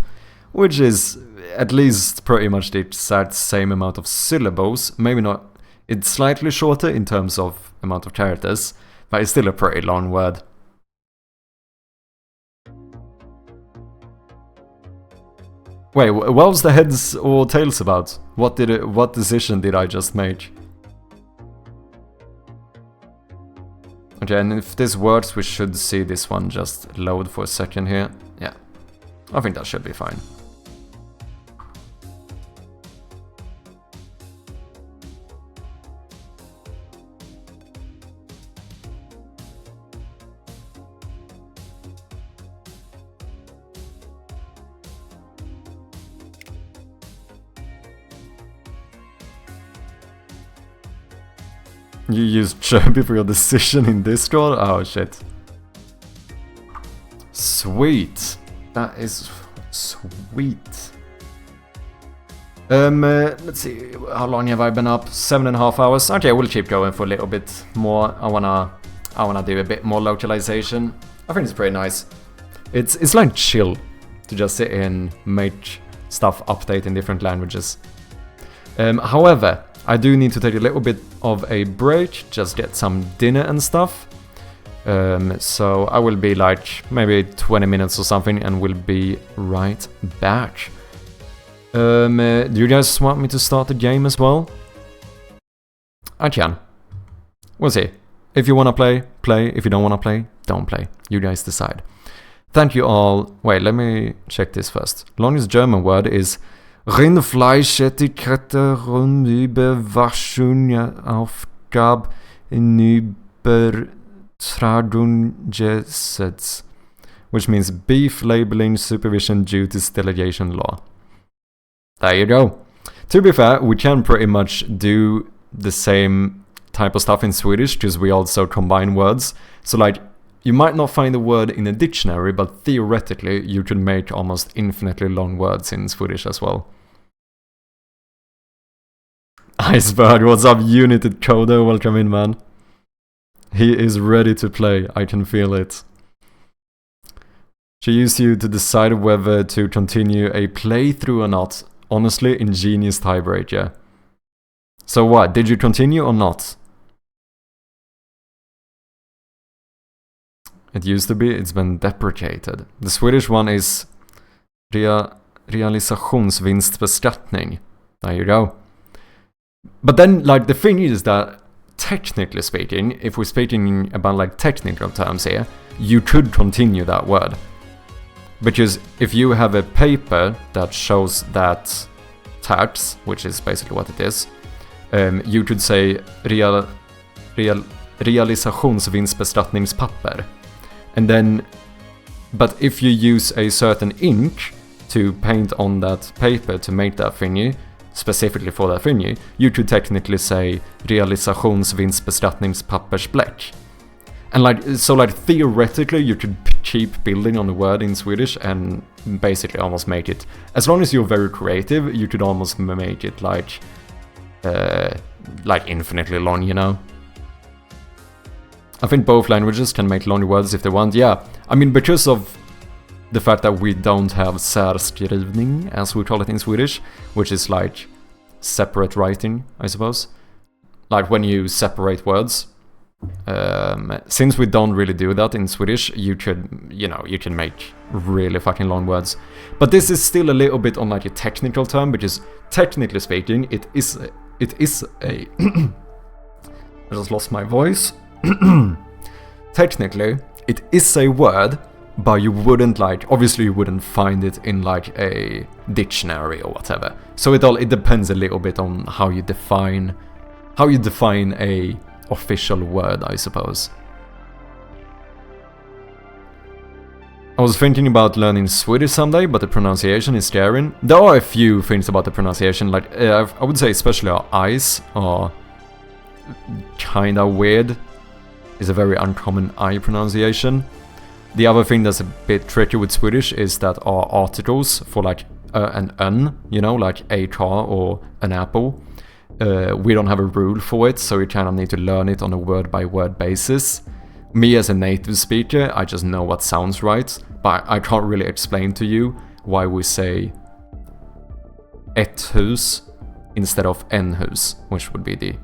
[SPEAKER 1] which is at least pretty much the exact same amount of syllables. Maybe not, it's slightly shorter in terms of amount of characters, but it's still a pretty long word. Wait, what was the heads or tails about? What decision did I just make? Okay, and if this works, we should see this one just load for a second here. Yeah, I think that should be fine. You used Chubby for your decision in Discord? Oh shit. Sweet. That is sweet. Let's see, how long have I been up? 7.5 hours. Okay, we'll keep going for a little bit more. I wanna do a bit more localization. I think it's pretty nice. It's like chill to just sit and make stuff update in different languages. However, I do need to take a little bit of a break, just get some dinner and stuff. So I will be like maybe 20 minutes or something and we'll be right back. Do you guys want me to start the game as well? I can. We'll see. If you wanna play, play. If you don't wanna play, don't play. You guys decide. Thank you all. Wait, let me check this first. Longest German word is Rindfleischetikette rund Überwachungsaufgabe in Übertragungsgesetz, which means beef labeling supervision duties delegation law. There you go. To be fair, we can pretty much do the same type of stuff in Swedish because we also combine words. So like, you might not find a word in a dictionary, but theoretically you can make almost infinitely long words in Swedish as well. Iceberg, what's up, United Coder? Welcome in, man. He is ready to play, I can feel it. She used you to decide whether to continue a playthrough or not. Honestly, ingenious tiebreaker. So what, did you continue or not? It used to be, it's been deprecated. The Swedish one is realisationsvinstbeskattning. There you go. But then, like, the thing is that, technically speaking, if we're speaking about, like, technical terms here, you could continue that word. Because if you have a paper that shows that tax, which is basically what it is, you could say realisationsvinstbeskattningspapper. And then, but if you use a certain ink to paint on that paper to make that thingy, specifically for that thingy, you could technically say realisationsvinstbeskattningspappersbläck. And like, so like theoretically you could keep building on the word in Swedish and basically almost make it, as long as you're very creative, you could almost make it like infinitely long, you know? I think both languages can make long words if they want, yeah. I mean, because of the fact that we don't have särskrivning, as we call it in Swedish, which is like separate writing, I suppose. Like when you separate words. Since we don't really do that in Swedish, you could, you know, you can make really fucking long words. But this is still a little bit on like a technical term, because technically speaking, it is a I just lost my voice. Technically, it is a word, but you wouldn't like, obviously you wouldn't find it in like a dictionary or whatever. So it depends a little bit on how you define a official word, I suppose. I was thinking about learning Swedish someday, but the pronunciation is scary. There are a few things about the pronunciation, like I would say especially our I's are kinda weird. It's a very uncommon I pronunciation. The other thing that's a bit tricky with Swedish is that our articles for like an, you know, like a car or an apple, we don't have a rule for it, so you kind of need to learn it on a word-by-word basis. Me as a native speaker, I just know what sounds right, but I can't really explain to you why we say ett hus instead of en hus, which would be the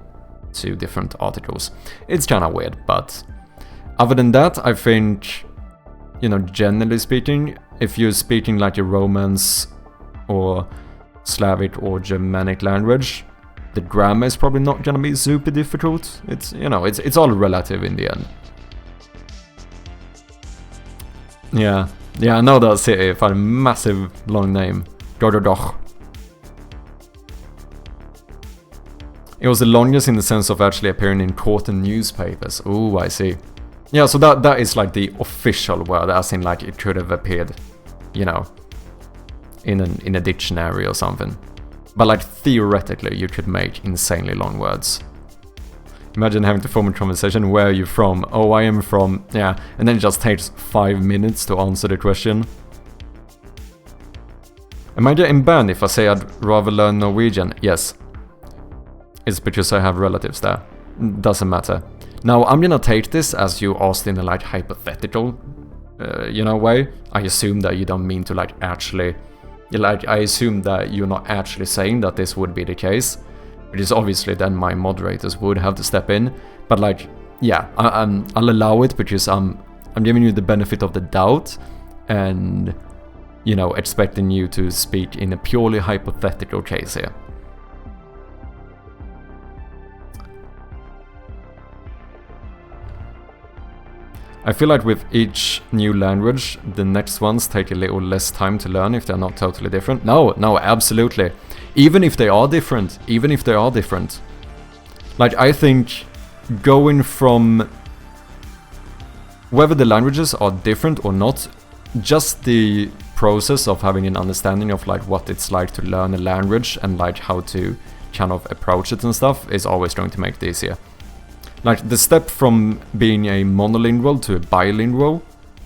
[SPEAKER 1] two different articles. It's kind of weird, but other than that, I think, you know, generally speaking, if you're speaking like a Romance or Slavic or Germanic language, the grammar is probably not gonna be super difficult. It's, you know, it's all relative in the end. Yeah, I know that city for a massive long name. Gordodoch. It was the longest in the sense of actually appearing in court and newspapers. Oh, I see. Yeah, so that is like the official word, as in like it could have appeared, you know, in a dictionary or something. But like theoretically, you could make insanely long words. Imagine having to form a conversation. Where are you from? Oh, I am from... Yeah, and then it just takes 5 minutes to answer the question. Am I getting banned if I say I'd rather learn Norwegian? Yes. It's because I have relatives there. Doesn't matter. Now, I'm gonna take this as you asked in a like hypothetical, you know, way. I assume that you don't mean to like actually... Like, I assume that you're not actually saying that this would be the case, which is obviously then my moderators would have to step in. But like, yeah, I'll allow it because I'm giving you the benefit of the doubt, and, you know, expecting you to speak in a purely hypothetical case here. I feel like with each new language, the next ones take a little less time to learn if they're not totally different. No, absolutely. Even if they are different. Like, I think going from whether the languages are different or not, just the process of having an understanding of like what it's like to learn a language and like how to kind of approach it and stuff is always going to make it easier. Like, the step from being a monolingual to a bilingual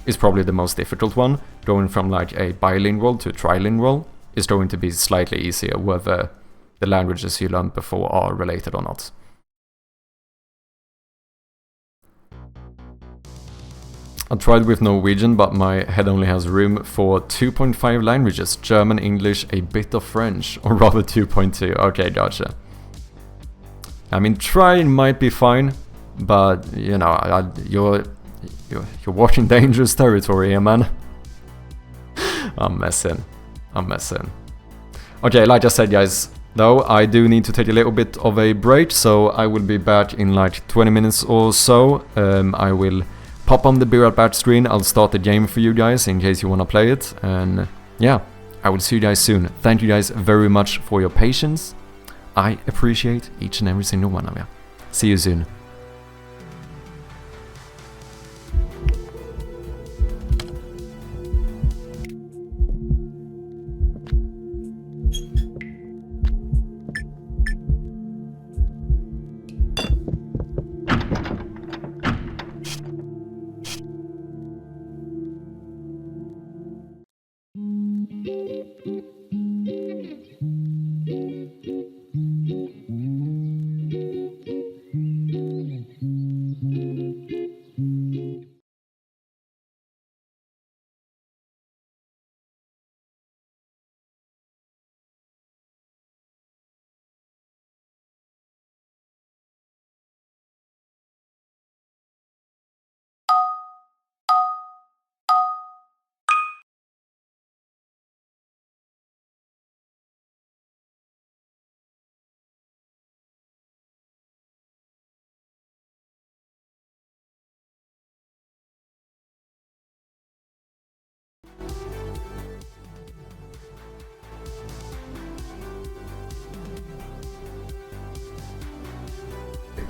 [SPEAKER 1] is probably the most difficult one. Going from like a bilingual to a trilingual is going to be slightly easier, whether the languages you learned before are related or not. I tried with Norwegian, but my head only has room for 2.5 languages. German, English, a bit of French, or rather 2.2. Okay, gotcha. I mean, trying might be fine, but, you know, you're watching dangerous territory here, man. I'm messing. Okay, like I said, guys, though, I do need to take a little bit of a break, so I will be back in like 20 minutes or so. I will pop on the Be Right Back screen. I'll start the game for you guys in case you want to play it. And yeah, I will see you guys soon. Thank you guys very much for your patience. I appreciate each and every single one of you. See you soon.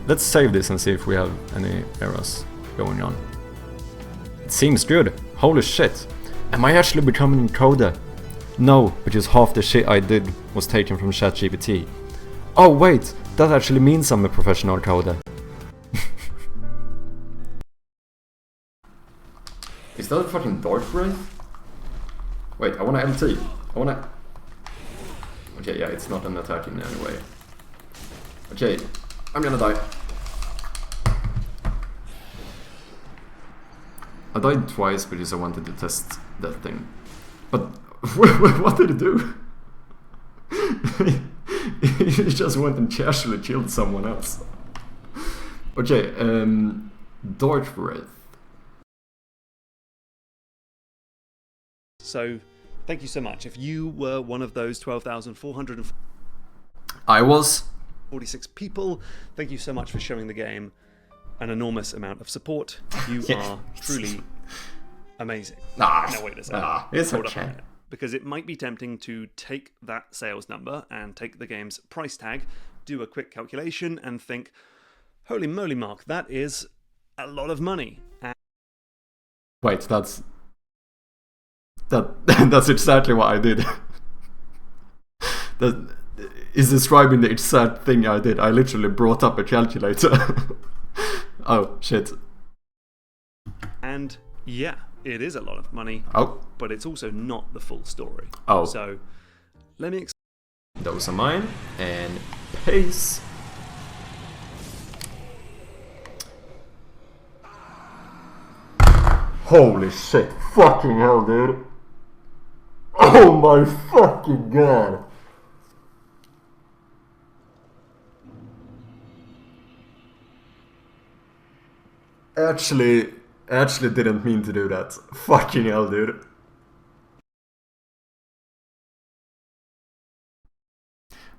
[SPEAKER 1] Let's save this and see if we have any errors going on. It seems good. Holy shit. Am I actually becoming a coder? No, because half the shit I did was taken from ChatGPT. Oh wait, that actually means I'm a professional coder. Is that a fucking Dark Wraith? Wait, I wanna LT. Okay, yeah, it's not an attack in any way. Okay, I'm gonna die. I died twice because I wanted to test that thing. But what did it do? He just went and casually killed someone else. Okay, Dark Wraith.
[SPEAKER 3] So, thank you so much. If you were one of those 12,446
[SPEAKER 1] I was.
[SPEAKER 3] people, thank you so much for showing the game an enormous amount of support. You are truly amazing.
[SPEAKER 1] Nah,
[SPEAKER 3] now wait a second.
[SPEAKER 1] it's
[SPEAKER 3] Hold
[SPEAKER 1] okay.
[SPEAKER 3] up a minute. Because it might be tempting to take that sales number and take the game's price tag, do a quick calculation and think, holy moly, Mark, that is a lot of money.
[SPEAKER 1] Wait, that's exactly what I did. That is describing the exact thing I did. I literally brought up a calculator. Oh, shit.
[SPEAKER 3] And yeah, it is a lot of money.
[SPEAKER 1] Oh.
[SPEAKER 3] But it's also not the full story.
[SPEAKER 1] Oh.
[SPEAKER 3] So, let me
[SPEAKER 1] Those are mine. And peace. Holy shit. Fucking hell, dude. Oh my fucking god. Actually didn't mean to do that. Fucking hell, dude.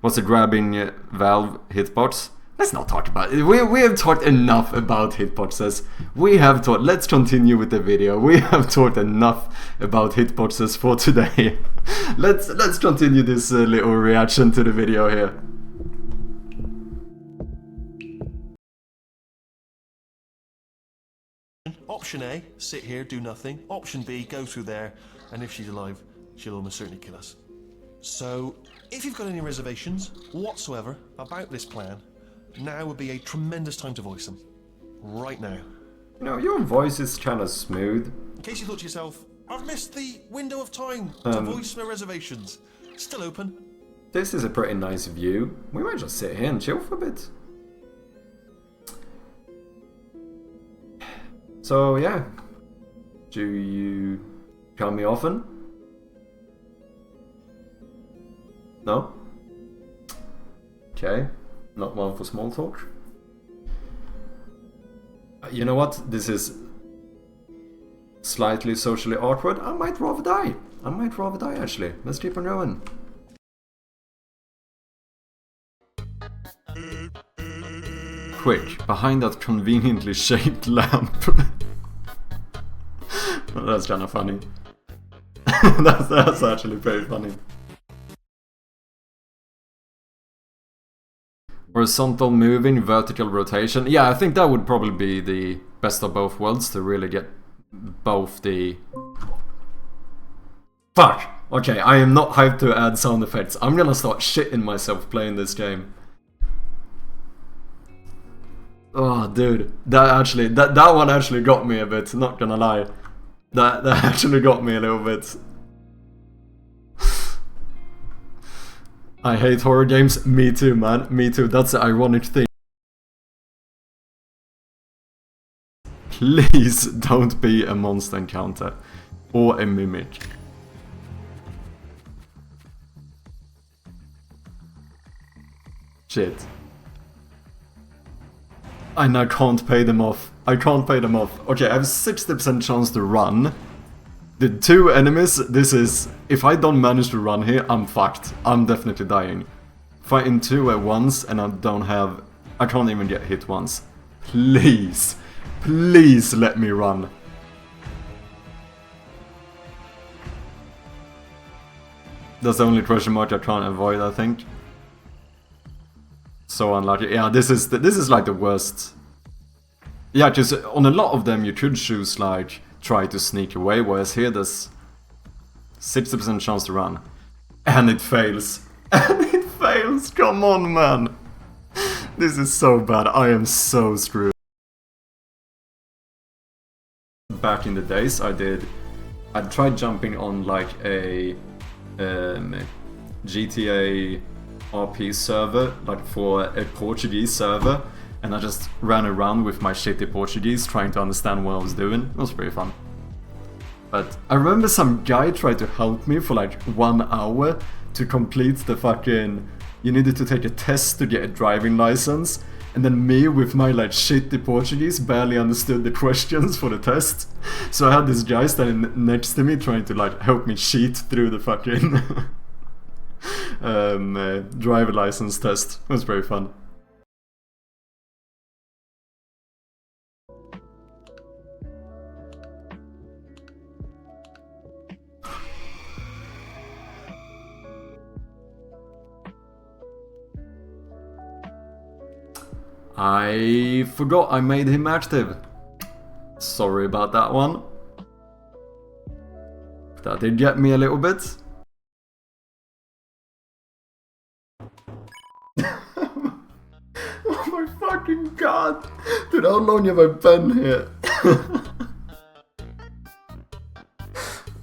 [SPEAKER 1] Was it grabbing Valve hitbox? Let's not talk about it. We have talked enough about hitboxes. Let's continue with the video. We have talked enough about hitboxes for today. Let's continue this little reaction to the video here.
[SPEAKER 4] Option A, sit here, do nothing. Option B, go through there, and if she's alive, she'll almost certainly kill us. So, if you've got any reservations whatsoever about this plan, now would be a tremendous time to voice them. Right now.
[SPEAKER 1] You know, your voice is kind of smooth.
[SPEAKER 4] In case you thought to yourself, I've missed the window of time to voice my reservations. Still open.
[SPEAKER 1] this is a pretty nice view. We might just sit here and chill for a bit. So yeah, do you come here often? No? Okay, not one for small talk. You know what? This is slightly socially awkward. I might rather die. I might rather die actually. Let's keep on going. Quick, behind that conveniently shaped lamp. That's kind of funny. that's actually very funny. Horizontal moving, vertical rotation. Yeah, I think that would probably be the best of both worlds to really get both the... Fuck! Okay, I am not hyped to add sound effects. I'm gonna start shitting myself playing this game. Oh, dude. That one actually got me a bit, not gonna lie. That actually got me a little bit. I hate horror games. Me too, man. Me too. That's the ironic thing. Please don't be a monster encounter. Or a mimic. Shit. And I can't pay them off. I can't pay them off. Okay, I have 60% chance to run. The two enemies, this is... If I don't manage to run here, I'm fucked. I'm definitely dying. Fighting two at once and I don't have... I can't even get hit once. Please. Please let me run. That's the only question mark I can't avoid, I think. So unlucky. Yeah, this is like the worst. Yeah, because on a lot of them you could choose like try to sneak away, whereas here there's 60% chance to run. And it fails. And it fails! Come on, man! This is so bad. I am so screwed. Back in the days I tried jumping on like a GTA RP server, like for a Portuguese server, and I just ran around with my shitty Portuguese trying to understand what I was doing. It was pretty fun. But I remember some guy tried to help me for like 1 hour to complete the fucking... You needed to take a test to get a driving license, and then me with my like shitty Portuguese barely understood the questions for the test. So I had this guy standing next to me trying to like help me cheat through the fucking driver license test. It was very fun. I forgot I made him active. Sorry about that one. That did get me a little bit. Oh my fucking god! Dude, how long have I been here?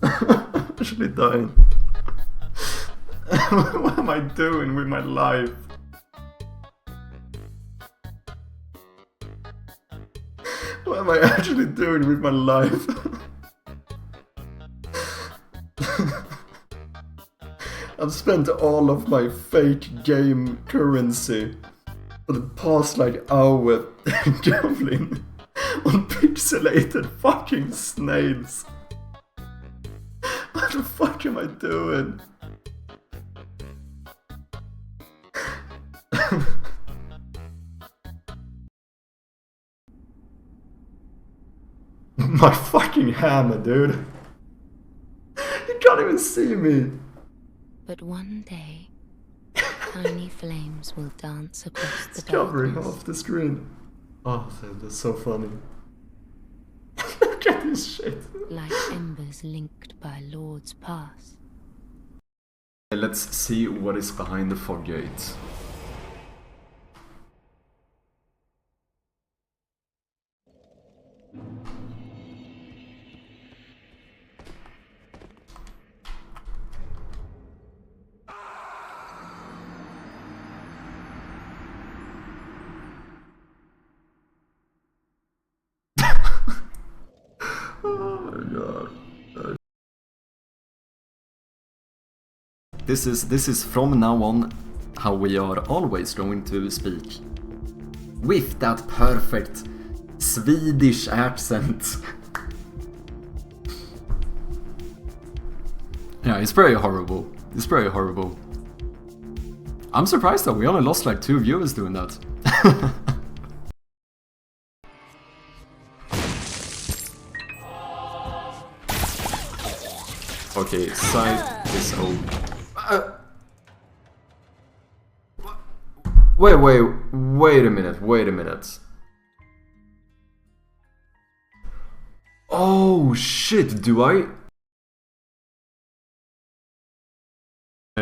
[SPEAKER 1] I'm actually dying. What am I doing with my life? What am I actually doing with my life? I've spent all of my fake game currency for the past like hour gambling on pixelated fucking snails. What the fuck am I doing? My fucking hammer, dude. You can't even see me.
[SPEAKER 5] But one day, tiny flames will dance across the
[SPEAKER 1] It's covering
[SPEAKER 5] darkness.
[SPEAKER 1] half the screen. Oh, that's so funny. Look at this shit.
[SPEAKER 5] Like embers linked by lords past.
[SPEAKER 1] Let's see what is behind the fog gate. This is from now on how we are always going to speak. With that perfect Swedish accent. Yeah, it's very horrible. It's very horrible. I'm surprised though, we only lost like 2 viewers doing that. Okay, side is old. Wait a minute. Oh shit, do I?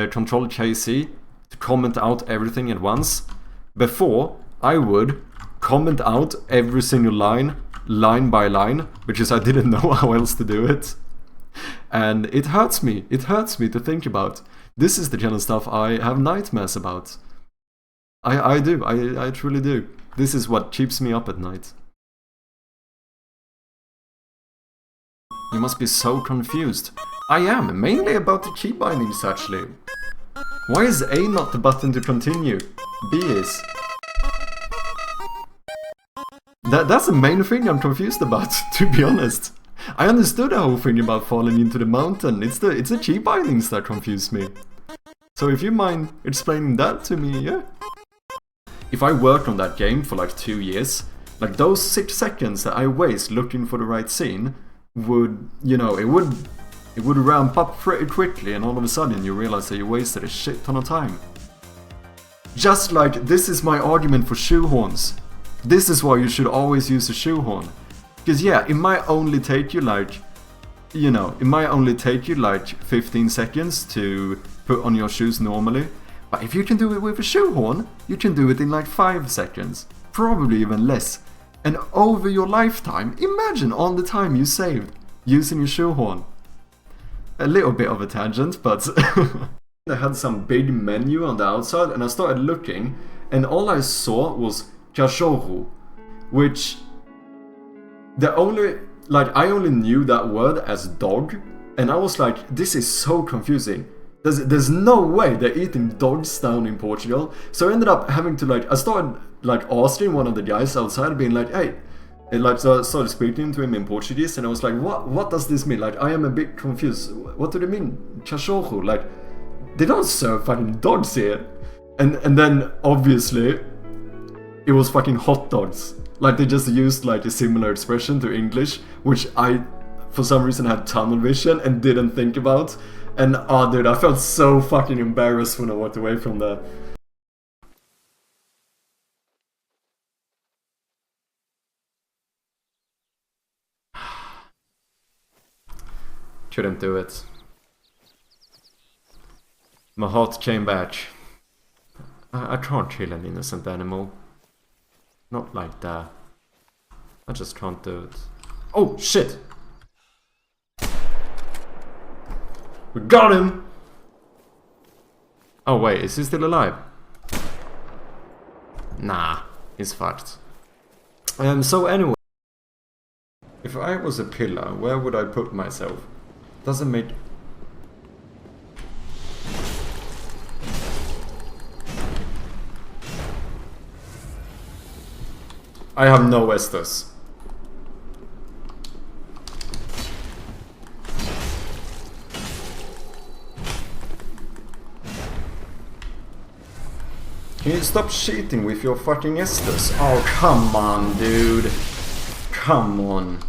[SPEAKER 1] Control KC to comment out everything at once. Before, I would comment out every single line by line, because I didn't know how else to do it. And it hurts me to think about. This is the kind of stuff I have nightmares about. I do, I truly do. This is what keeps me up at night. You must be so confused. I am, mainly about the key bindings actually. Why is A not the button to continue? B is. That's the main thing I'm confused about, to be honest. I understood the whole thing about falling into the mountain. It's the key bindings that confuse me. So if you mind explaining that to me, yeah? If I worked on that game for like 2 years, like those 6 seconds that I waste looking for the right scene would, you know, it would ramp up pretty quickly, and all of a sudden you realize that you wasted a shit ton of time. Just like this is my argument for shoehorns. This is why you should always use a shoehorn. Because yeah, it might only take you like, you know, it might only take you like 15 seconds to put on your shoes normally. But if you can do it with a shoehorn, you can do it in like 5 seconds. Probably even less. And over your lifetime, imagine all the time you saved using your shoehorn. A little bit of a tangent, but I had some big menu on the outside and I started looking and all I saw was cachorro, which I only knew that word as dog, and I was like, this is so confusing. There's no way they're eating dogs down in Portugal. So I ended up having to I started asking one of the guys outside, being like, hey, and so I started speaking to him in Portuguese, and I was like, what does this mean? I am a bit confused. What do they mean? Cachorro? They don't serve fucking dogs here. And then obviously it was fucking hot dogs. They just used a similar expression to English, which I for some reason had tunnel vision and didn't think about. And oh dude, I felt so fucking embarrassed when I walked away from that. Couldn't do it. My heart came back. I can't kill an innocent animal. Not like that. I just can't do it. Oh shit! We got him! Oh wait, is he still alive? Nah, he's fucked. So anyway, if I was a pillar, where would I put myself? Doesn't make... I have no Estus. Can you stop cheating with your fucking Estus? Oh, come on, dude. Come on.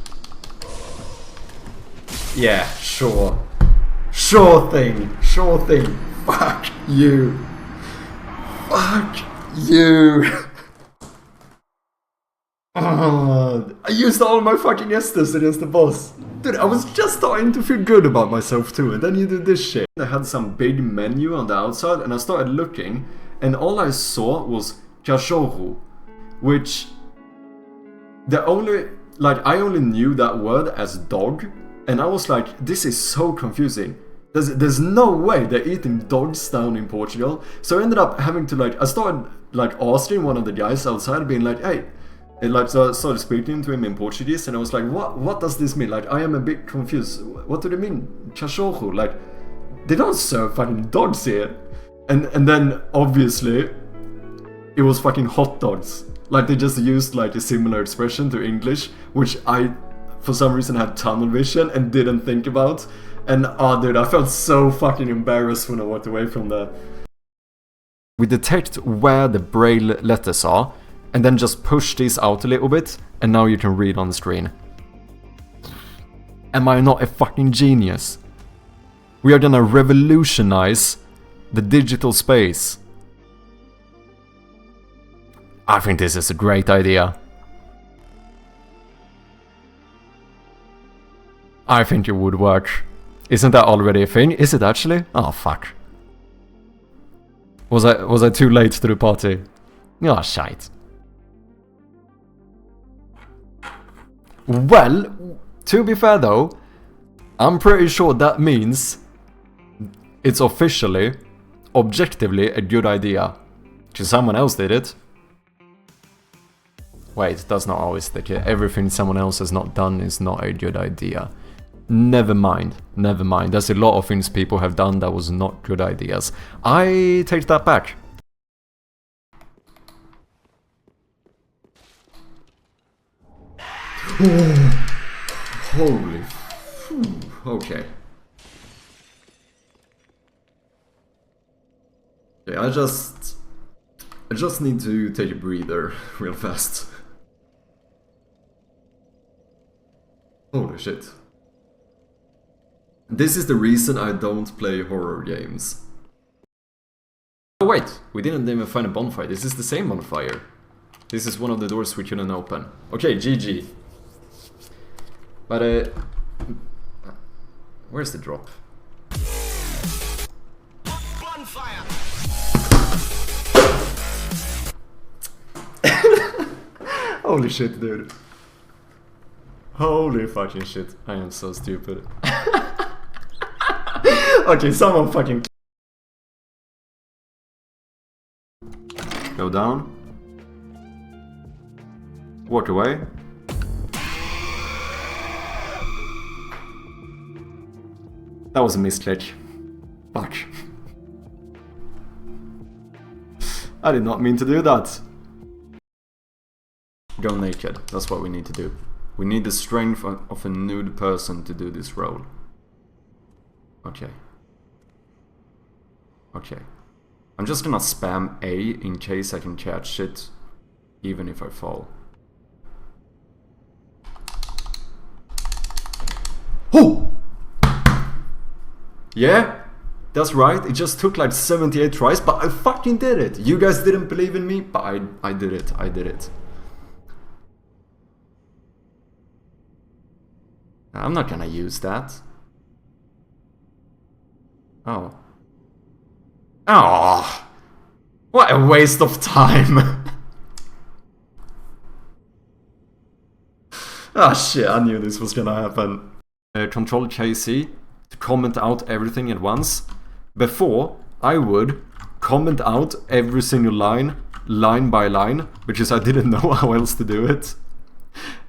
[SPEAKER 1] Yeah, sure. Sure thing. Sure thing. Fuck you. Fuck you. I used all my fucking Estus against the boss. Dude, I was just starting to feel good about myself too, and then you did this shit. I had some big menu on the outside, and I started looking, and all I saw was cachorro, which I only knew that word as dog, and I was like, this is so confusing. There's no way they're eating dogs down in Portugal. So I ended up having to I started asking one of the guys outside, being like, hey, and so I started speaking to him in Portuguese, and I was like, what does this mean? I am a bit confused. What do they mean? Cachorro? They don't serve fucking dogs here. And then obviously it was fucking hot dogs. Like they just used like a similar expression to English, which I for some reason had tunnel vision and didn't think about. And oh dude, I felt so fucking embarrassed when I walked away from that. We detect where the braille letters are and then just push these out a little bit and now you can read on the screen. Am I not a fucking genius? We are gonna revolutionize the digital space. I think this is a great idea. I think it would work. Isn't that already a thing? Is it actually? Oh fuck. Was I too late to the party? Oh shite. Well, to be fair though, I'm pretty sure that means it's officially, objectively a good idea. Because someone else did it. Wait, that's not always the case. Everything someone else has not done is not a good idea. Never mind, never mind. There's a lot of things people have done that was not good ideas. I take that back. Holy... Okay. Okay, I just need to take a breather real fast. Holy shit. This is the reason I don't play horror games. Oh wait, we didn't even find a bonfire. This is the same bonfire. This is one of the doors we couldn't open. Okay, GG. But where's the drop?
[SPEAKER 4] Bonfire!
[SPEAKER 1] Holy shit, dude. Holy fucking shit. I am so stupid. Okay, someone fucking... Go down. Walk away. That was a misclick. Fuck. I did not mean to do that. Go naked. That's what we need to do. We need the strength of a nude person to do this role. Okay. Okay. I'm just gonna spam A in case I can catch it, even if I fall. Oh! Yeah, that's right. It just took like 78 tries, but I fucking did it. You guys didn't believe in me, but I did it. I did it. I'm not gonna use that. Oh. Oh. What a waste of time. Ah shit, I knew this was gonna happen. Control KC to comment out everything at once. Before, I would comment out every single line, line by line, because I didn't know how else to do it.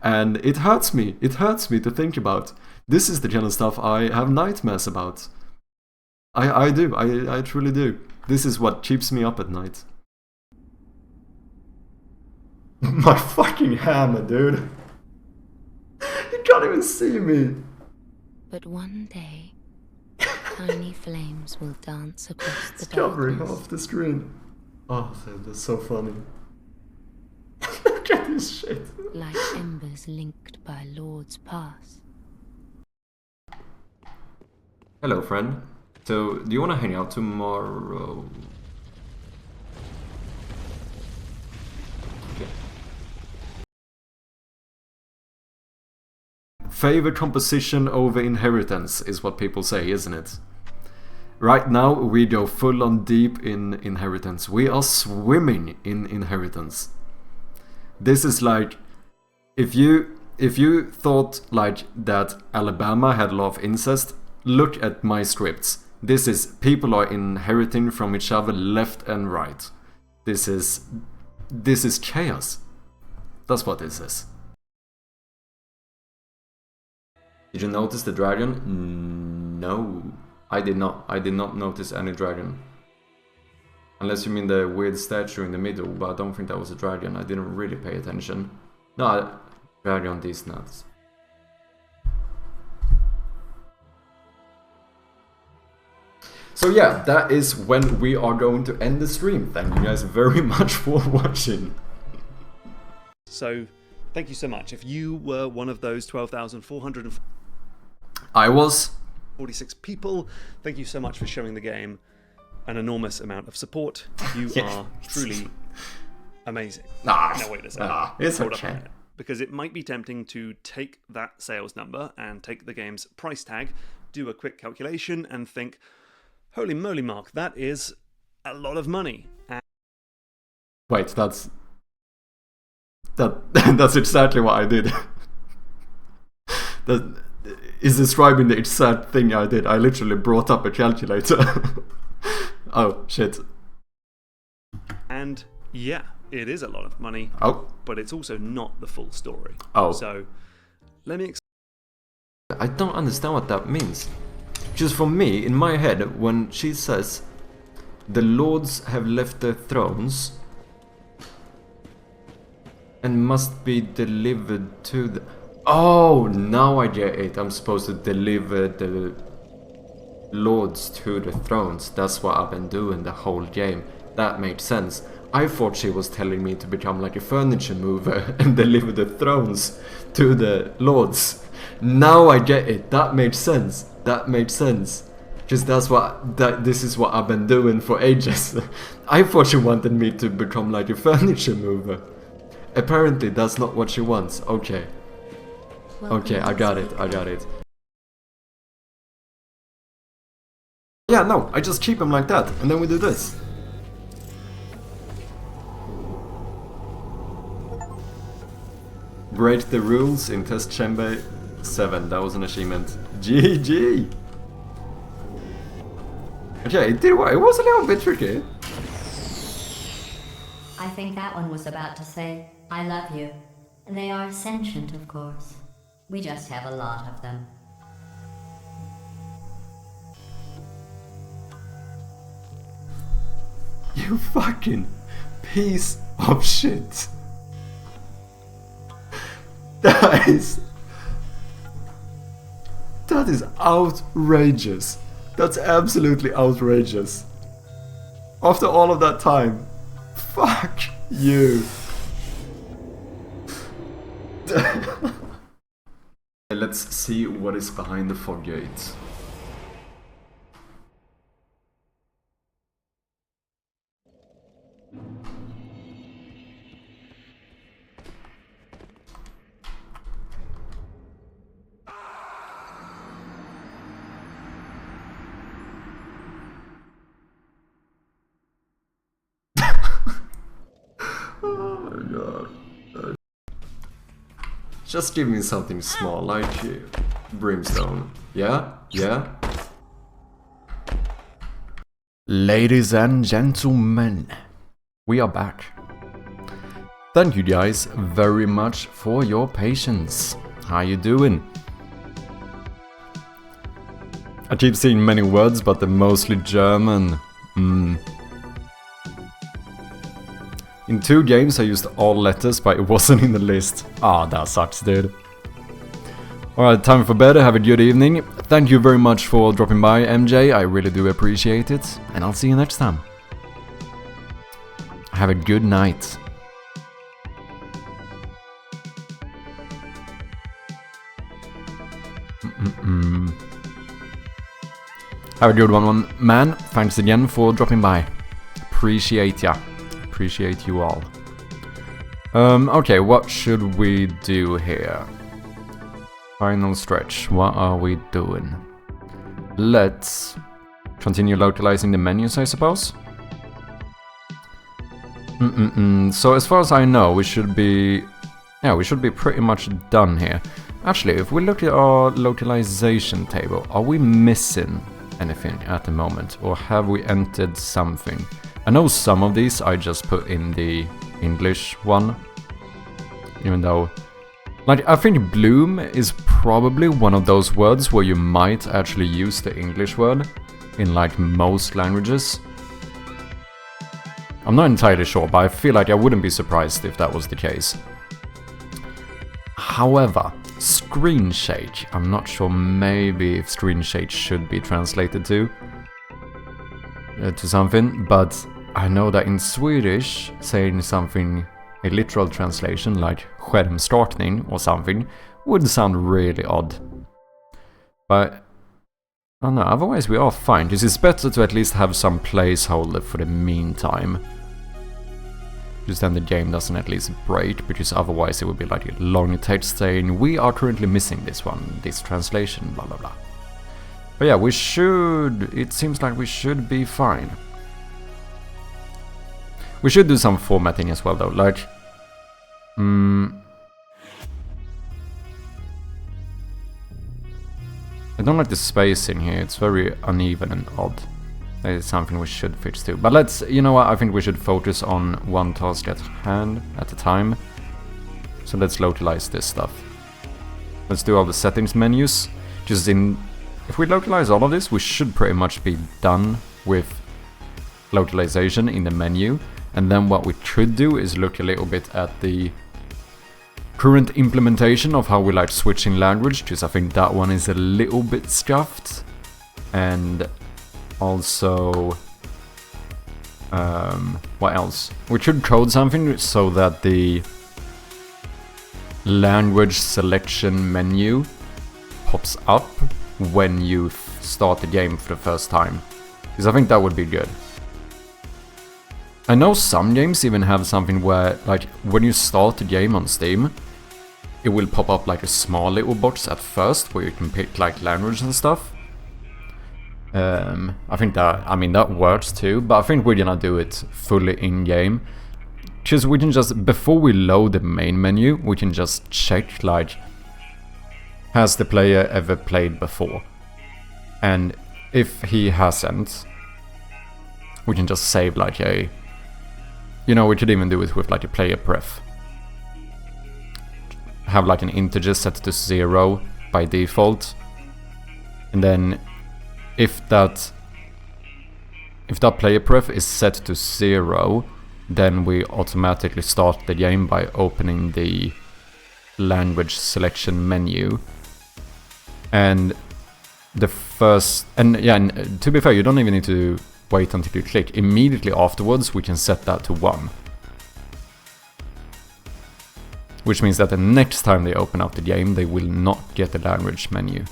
[SPEAKER 1] And it hurts me to think about. This is the kind of stuff I have nightmares about. I truly do. This is what keeps me up at night. My fucking hammer, dude. You can't even see me.
[SPEAKER 5] But one day, tiny flames will dance across the
[SPEAKER 1] It's covering
[SPEAKER 5] darkness.
[SPEAKER 1] half the screen. Oh, that's so funny. Look at this shit.
[SPEAKER 5] Like embers linked by lords past.
[SPEAKER 1] Hello, friend. So, do you want to hang out tomorrow? Okay. Favorite composition over inheritance is what people say, isn't it? Right now, we go full on deep in inheritance. We are swimming in inheritance. This is like, if you thought like that Alabama had a lot of incest, look at my scripts. This is, people are inheriting from each other left and right. This is chaos. That's what this is. Did you notice the dragon? No. I did not notice any dragon. Unless you mean the weird statue in the middle, but I don't think that was a dragon. I didn't really pay attention. No, dragon these nuts. So yeah, that is when we are going to end the stream. Thank you guys very much for watching.
[SPEAKER 3] So, thank you so much. If you were one of those 12,446
[SPEAKER 1] I was.
[SPEAKER 3] people, thank you so much for showing the game an enormous amount of support. You are truly amazing.
[SPEAKER 1] Nah,
[SPEAKER 3] no, wait a second.
[SPEAKER 1] nah, it's
[SPEAKER 3] Hold up a
[SPEAKER 1] okay.
[SPEAKER 3] minute. Because it might be tempting to take that sales number and take the game's price tag, do a quick calculation, and think, holy moly, Mark, that is a lot of money.
[SPEAKER 1] Wait, that's exactly what I did. That is describing the exact thing I did. I literally brought up a calculator. Oh, shit.
[SPEAKER 3] And yeah, it is a lot of money.
[SPEAKER 1] Oh.
[SPEAKER 3] But it's also not the full story.
[SPEAKER 1] Oh.
[SPEAKER 3] So, let me
[SPEAKER 1] I don't understand what that means. Just for me, in my head, when she says the lords have left their thrones and must be delivered to the... Oh, now I get it. I'm supposed to deliver the lords to the thrones. That's what I've been doing the whole game. That makes sense. I thought she was telling me to become like a furniture mover and deliver the thrones to the lords. Now I get it. That makes sense. That makes sense. Just this is what I've been doing for ages. I thought she wanted me to become like a furniture mover. Apparently that's not what she wants. Okay. Okay, I got it. I got it. Yeah, no, I just keep them like that, and then we do this. Break the rules in test chamber 7. That was an achievement. GG! Okay, it did work. It was a little bit tricky.
[SPEAKER 6] I think that one was about to say, I love you. They are sentient, of course. We just have a lot of them.
[SPEAKER 1] You fucking piece of shit. That is outrageous. That's absolutely outrageous. After all of that time, fuck you. Let's see what is behind the fog gates. Oh my god. Just give me something small, like brimstone. Yeah? Yeah? Ladies and gentlemen, we are back. Thank you guys very much for your patience. How you doing? I keep seeing many words, but they're mostly German. In 2 games I used all letters, but it wasn't in the list. Ah, that sucks, dude. Alright, time for bed. Have a good evening. Thank you very much for dropping by, MJ. I really do appreciate it. And I'll see you next time. Have a good night. Have a good one, man. Thanks again for dropping by. Appreciate ya. Appreciate you all. Okay, what should we do here? Final stretch. What are we doing? Let's continue localizing the menus, I suppose. So as far as I know, we should be pretty much done here. Actually, if we look at our localization table, are we missing anything at the moment, or have we entered something? I know some of these I just put in the English one, even though Like, I think bloom is probably one of those words where you might actually use the English word in like most languages. I'm not entirely sure, but I feel like I wouldn't be surprised if that was the case. However, screen shake, I'm not sure maybe if screen shake should be translated to something, but I know that in Swedish, saying something, a literal translation like skärmstartning or something, would sound really odd. But, I don't know, otherwise we are fine, because it's better to at least have some placeholder for the meantime. Because then the game doesn't at least break, because otherwise it would be like a long text saying, we are currently missing this one, this translation, blah blah blah. But yeah, we should, it seems like we should be fine. We should do some formatting as well though, like... I don't like the space in here, it's very uneven and odd. That is something we should fix too. But let's, you know what, I think we should focus on one task at hand at a time. So let's localize this stuff. Let's do all the settings menus. Just in, if we localize all of this, we should pretty much be done with localization in the menu. And then what we could do is look a little bit at the current implementation of how we like switching language, because I think that one is a little bit scuffed. And also, what else? We should code something so that the language selection menu pops up when you start the game for the first time, because I think that would be good. I know some games even have something where, like, when you start the game on Steam, it will pop up like a small little box at first where you can pick like language and stuff. I think that, I mean, that works too, but I think we're gonna do it fully in-game. Because we can just, before we load the main menu, we can just check, like, has the player ever played before? And if he hasn't, we can just save like a, you know, we could even do it with like a player pref. Have like an integer set to 0 by default. And then if that player pref is set to 0, then we automatically start the game by opening the language selection menu. And the first, and yeah, and to be fair, you don't even need to wait until you click. Immediately afterwards, we can set that to 1. Which means that the next time they open up the game, they will not get the language menu.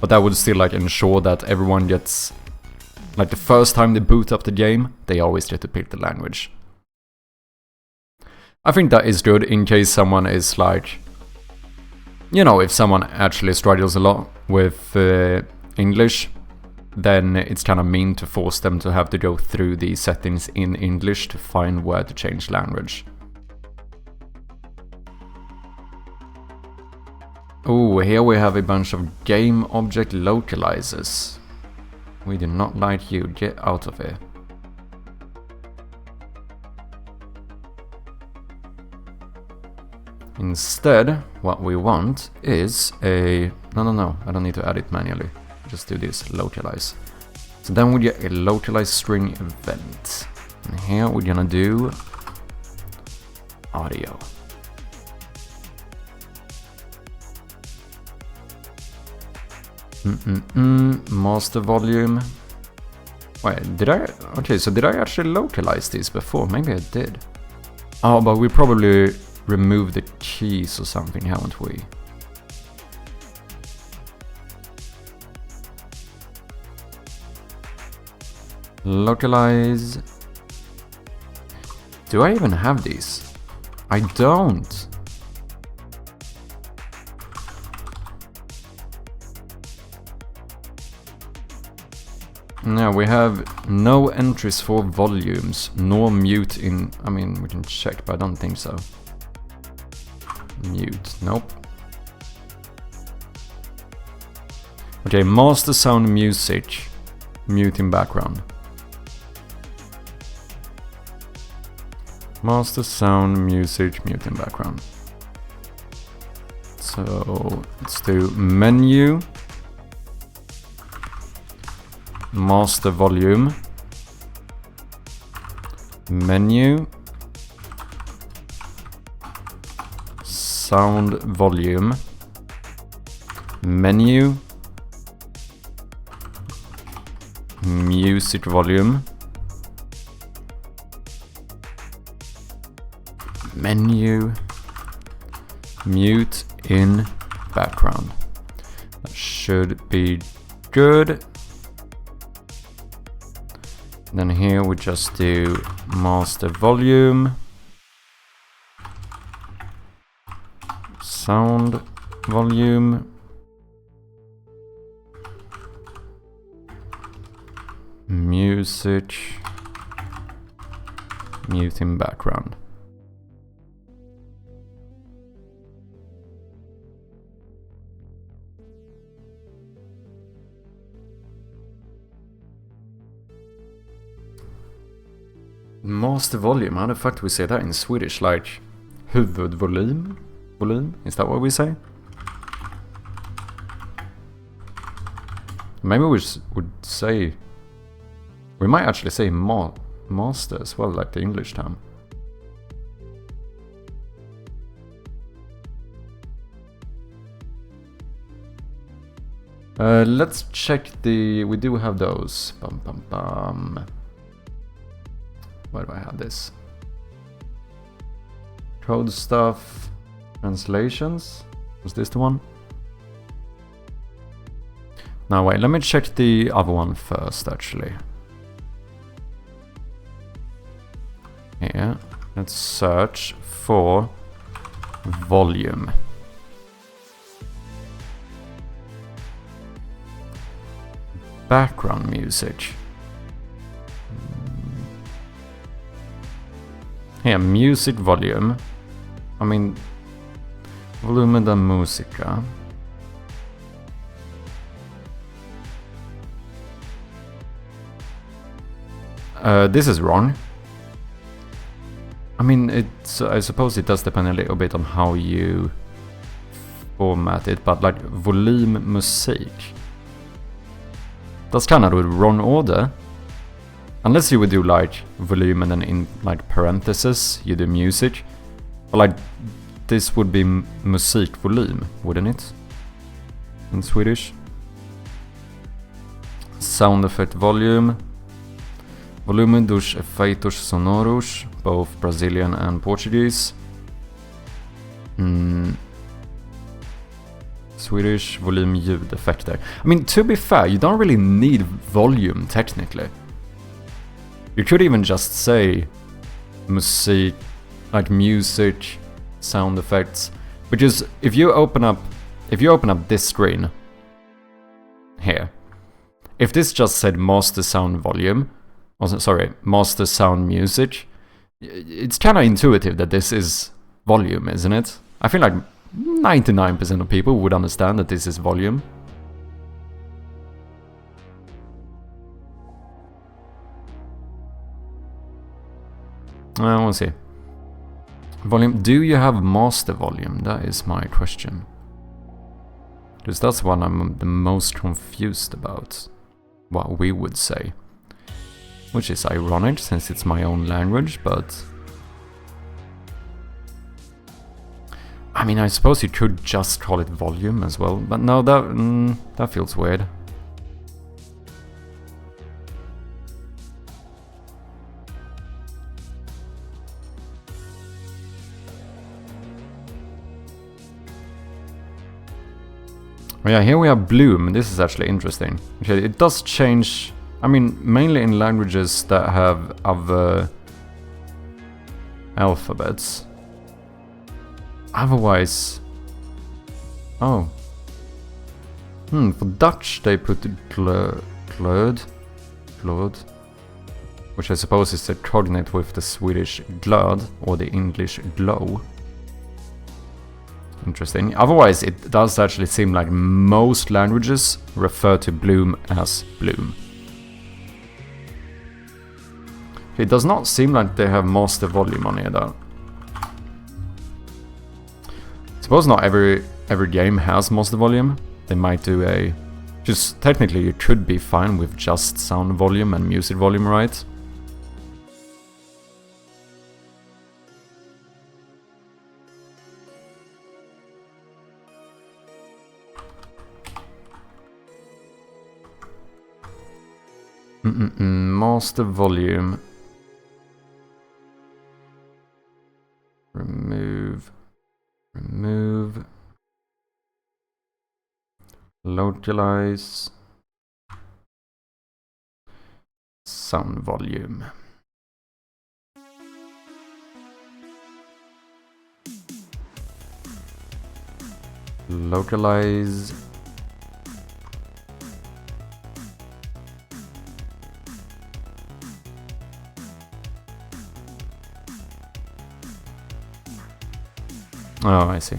[SPEAKER 1] But that would still like ensure that everyone gets, like the first time they boot up the game, they always get to pick the language. I think that is good in case someone is like, you know, if someone actually struggles a lot with English, then it's kind of mean to force them to have to go through the settings in English to find where to change language. Oh, here we have a bunch of game object localizers. We do not like you, get out of here. Instead, what we want is a... No, I don't need to add it manually. Just do this, localize. So then we get a localized string event. And here we're gonna do audio. Master volume. Wait, did I? Okay, so did I actually localize these before? Maybe I did. Oh, but we probably removed the keys or something, haven't we? Localize. Do I even have these? I don't. No, we have no entries for volumes, nor mute in... I mean, we can check, but I don't think so. Mute, nope. Okay, master sound music, mute in background. Master sound music, mute in background. So let's do menu, master volume, menu, sound volume, menu, music volume, menu, mute in background. That should be good. Then here we just do master volume, sound volume, music, mute in background. Master volume, how the fuck do we say that in Swedish? Like huvudvolym? Volym? Is that what we say? Maybe we would say... We might actually say master as well, like the English term. Let's check the... We do have those. Bum, bum, bum. Where do I have this? Code stuff, translations. Was this the one? Now wait, let me check the other one first actually. Here, let's search for volume. Background music. Here, music volume. I mean, volume da musica. This is wrong. I mean, I suppose it does depend a little bit on how you format it, but like volym musik. That's kind of the wrong order. Unless you would do like volume and then in like parentheses you do music. But like this would be musikvolym, wouldn't it? In Swedish. Sound effect volume. Volume dos efeitos sonoros, both Brazilian and Portuguese. Swedish volume ljudeffekter. I mean, to be fair, you don't really need volume technically. You could even just say musik, like music, sound effects, because if you open up this screen here, if this just said master sound volume, sorry, master sound music, it's kind of intuitive that this is volume, isn't it? I feel like 99% of people would understand that this is volume. We'll see. Volume. Do you have master volume? That is my question. Because that's one I'm the most confused about. What we would say. Which is ironic since it's my own language, but... I mean, I suppose you could just call it volume as well, but no, that feels weird. Oh yeah, here we have bloom. This is actually interesting. Okay, it does change. I mean, mainly in languages that have other alphabets. Otherwise... Oh. For Dutch they put glöd, which I suppose is a cognate with the Swedish glöd or the English glow. Interesting. Otherwise, it does actually seem like most languages refer to bloom as bloom. It does not seem like they have master volume on here though. Suppose not every every game has master volume. They might do a... Just technically you could be fine with just sound volume and music volume, right? Master volume. Remove. Localize. Sound volume. Localize. Oh, I see.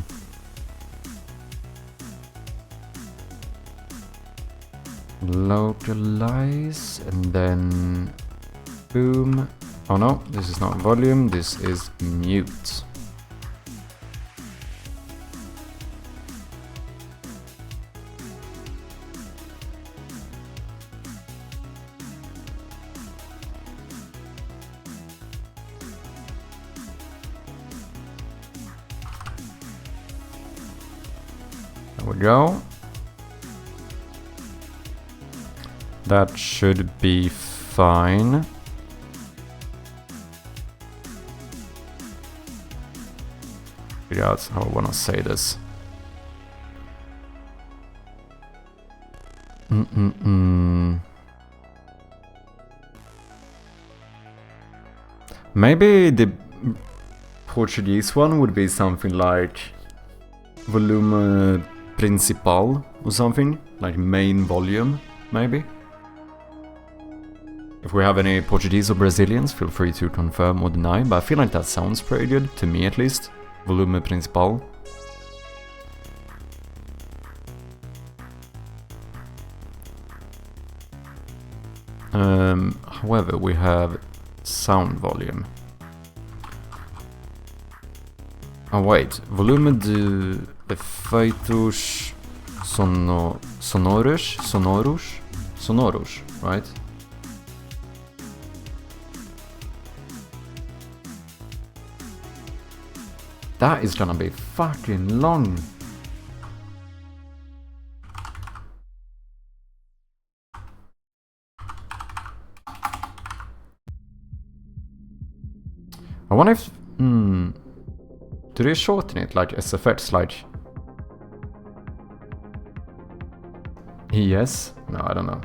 [SPEAKER 1] Localize and then boom. Oh no, this is not volume, this is mute. There we go. That should be fine. Yeah, that's how I want to say this. Maybe the Portuguese one would be something like volume principal or something, like main volume, maybe. If we have any Portuguese or Brazilians, feel free to confirm or deny, but I feel like that sounds pretty good, to me at least. Volume principal. However, we have sound volume. Oh wait, volume de efeitos sonoros, right? That is gonna be fucking long. I wonder if... do they shorten it like SFX, like... Yes? No, I don't know.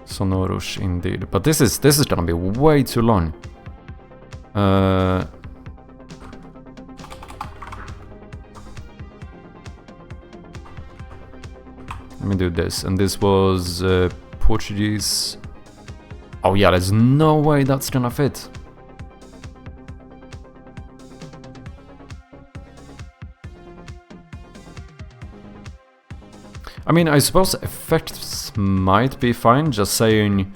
[SPEAKER 1] Sonoros indeed, but this is gonna be way too long. Let me do this, and this was Portuguese. Oh yeah, there's no way that's gonna fit. I mean, I suppose effects might be fine, just saying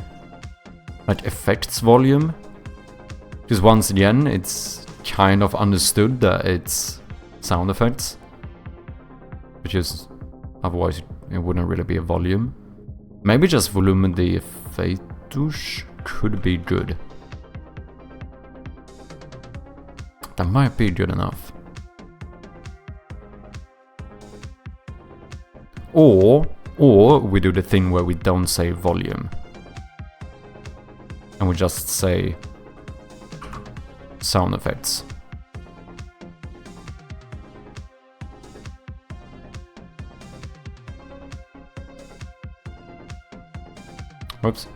[SPEAKER 1] like effects volume. Because once again, it's kind of understood that it's sound effects. Because otherwise it wouldn't really be a volume. Maybe just volume de efeitos could be good. That might be good enough. Or we do the thing where we don't say volume. And we just say sound effects. Whoops.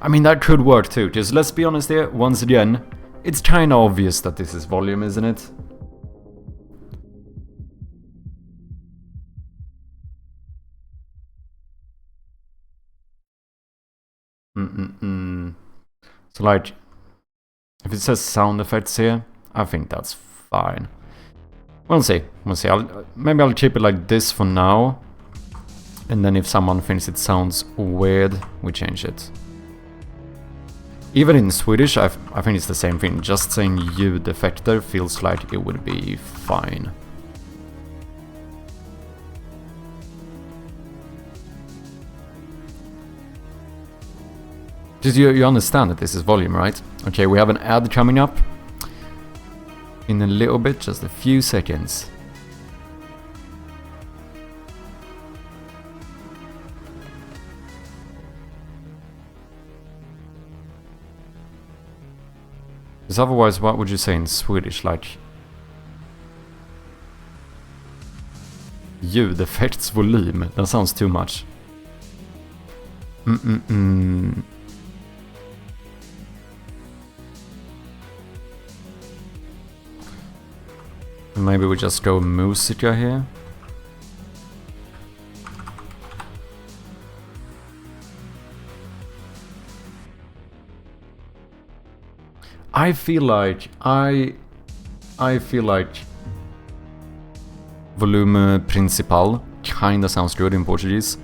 [SPEAKER 1] I mean, that could work too, because let's be honest here, once again, it's kinda obvious that this is volume, isn't it? So like, if it says sound effects here, I think that's fine. We'll see. Maybe I'll keep it like this for now. And then if someone thinks it sounds weird, we change it. Even in Swedish, I think it's the same thing. Just saying ljudeffekter feels like it would be fine. Just you understand that this is volume, right? Okay, we have an ad coming up in a little bit, just a few seconds. Because otherwise, what would you say in Swedish? Like ljudeffektsvolym. That sounds too much. Maybe we just go musica here. I feel like volume principal kinda sounds good in Portuguese.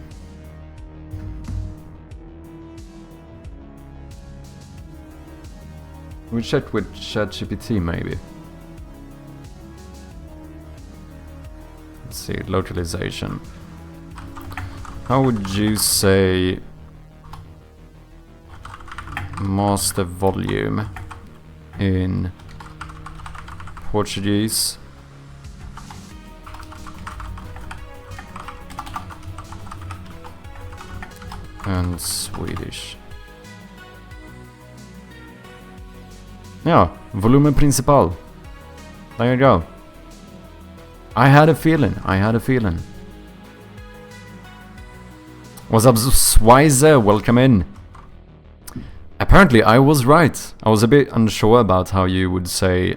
[SPEAKER 1] We check with ChatGPT maybe. Let's see, localization. How would you say master volume in Portuguese and Swedish? Yeah, volume principal. There you go. I had a feeling. What's up, Swizer? Welcome in. Apparently I was right. I was a bit unsure about how you would say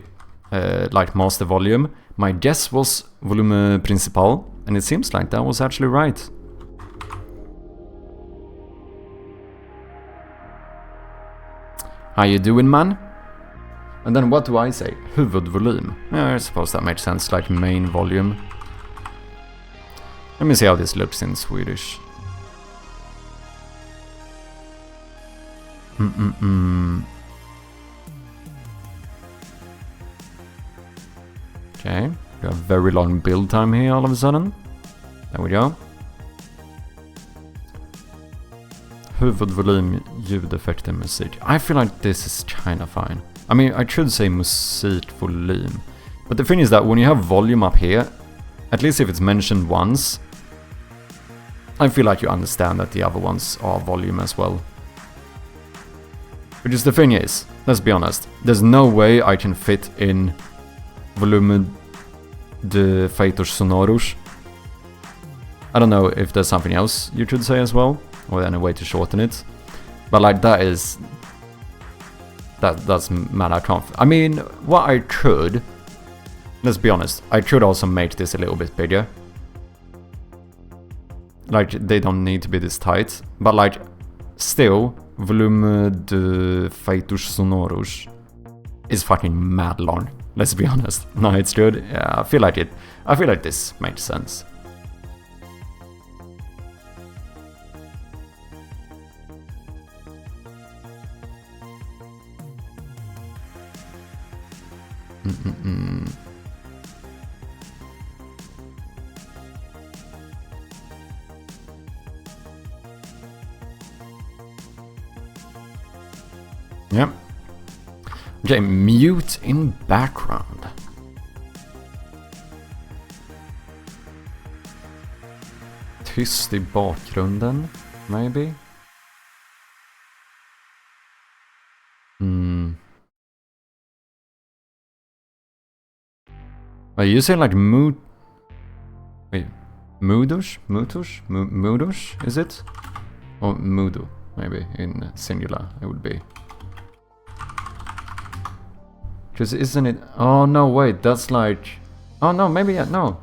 [SPEAKER 1] like master volume. My guess was volume principal, and it seems like that was actually right. How you doing, man? And then what do I say? Huvudvolym. Yeah, I suppose that makes sense, like main volume. Let me see how this looks in Swedish. Okay, we have very long build time here all of a sudden. There we go. Huvudvolym, ljudeffekter, musik. I feel like this is kind of fine. I mean, I should say musikvolym. But the thing is that when you have volume up here, at least if it's mentioned once, I feel like you understand that the other ones are volume as well. Because the thing is, let's be honest, there's no way I can fit in volume de feitos sonoros. I don't know if there's something else you could say as well, or any way to shorten it. But like that's mad. I can't. I mean, what I could, let's be honest, I could also make this a little bit bigger. Like, they don't need to be this tight, but like, still, volume de feitos sonoros is fucking mad long. Let's be honest. No, it's good. Yeah, I feel like this makes sense. Yep. Okay, mute in background. Tyst i bakgrunden, maybe? Wait, you say like mood... Wait, moodush? Moodush, is it? Or moodu, maybe, in singular it would be. Because isn't it... Oh no, wait, that's like... Oh no, maybe, no.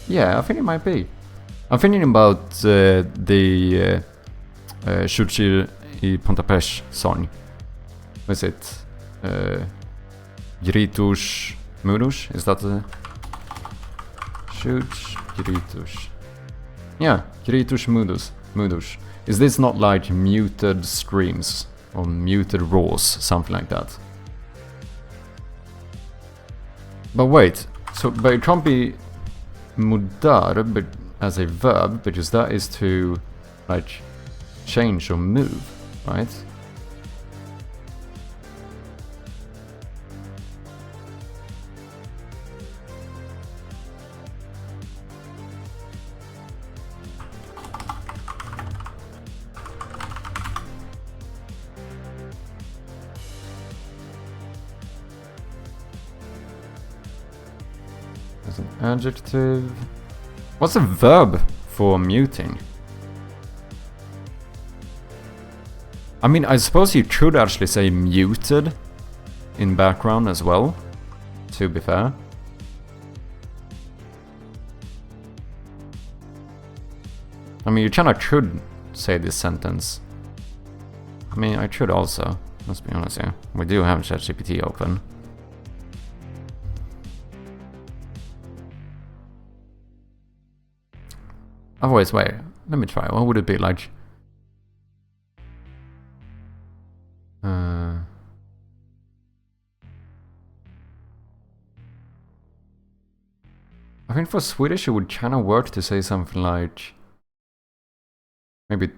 [SPEAKER 1] Yeah, I think it might be. I'm thinking about the Shuchi i Pontapesh song. What is it? Gritush Murush? Is that the... Shuch Gritush. Yeah, gritos mudos. Is this not like muted streams? Or muted raws, something like that? But wait, but it can't be mudar but as a verb, because that is to like change or move, right? As an adjective. What's a verb for muting? I mean, I suppose you could actually say muted in background as well, to be fair. I mean, you kinda could say this sentence. I mean, I could also, let's be honest here. We do have ChatGPT open. Otherwise, wait, let me try. What would it be like? I think for Swedish it would kind of work to say something like... Maybe...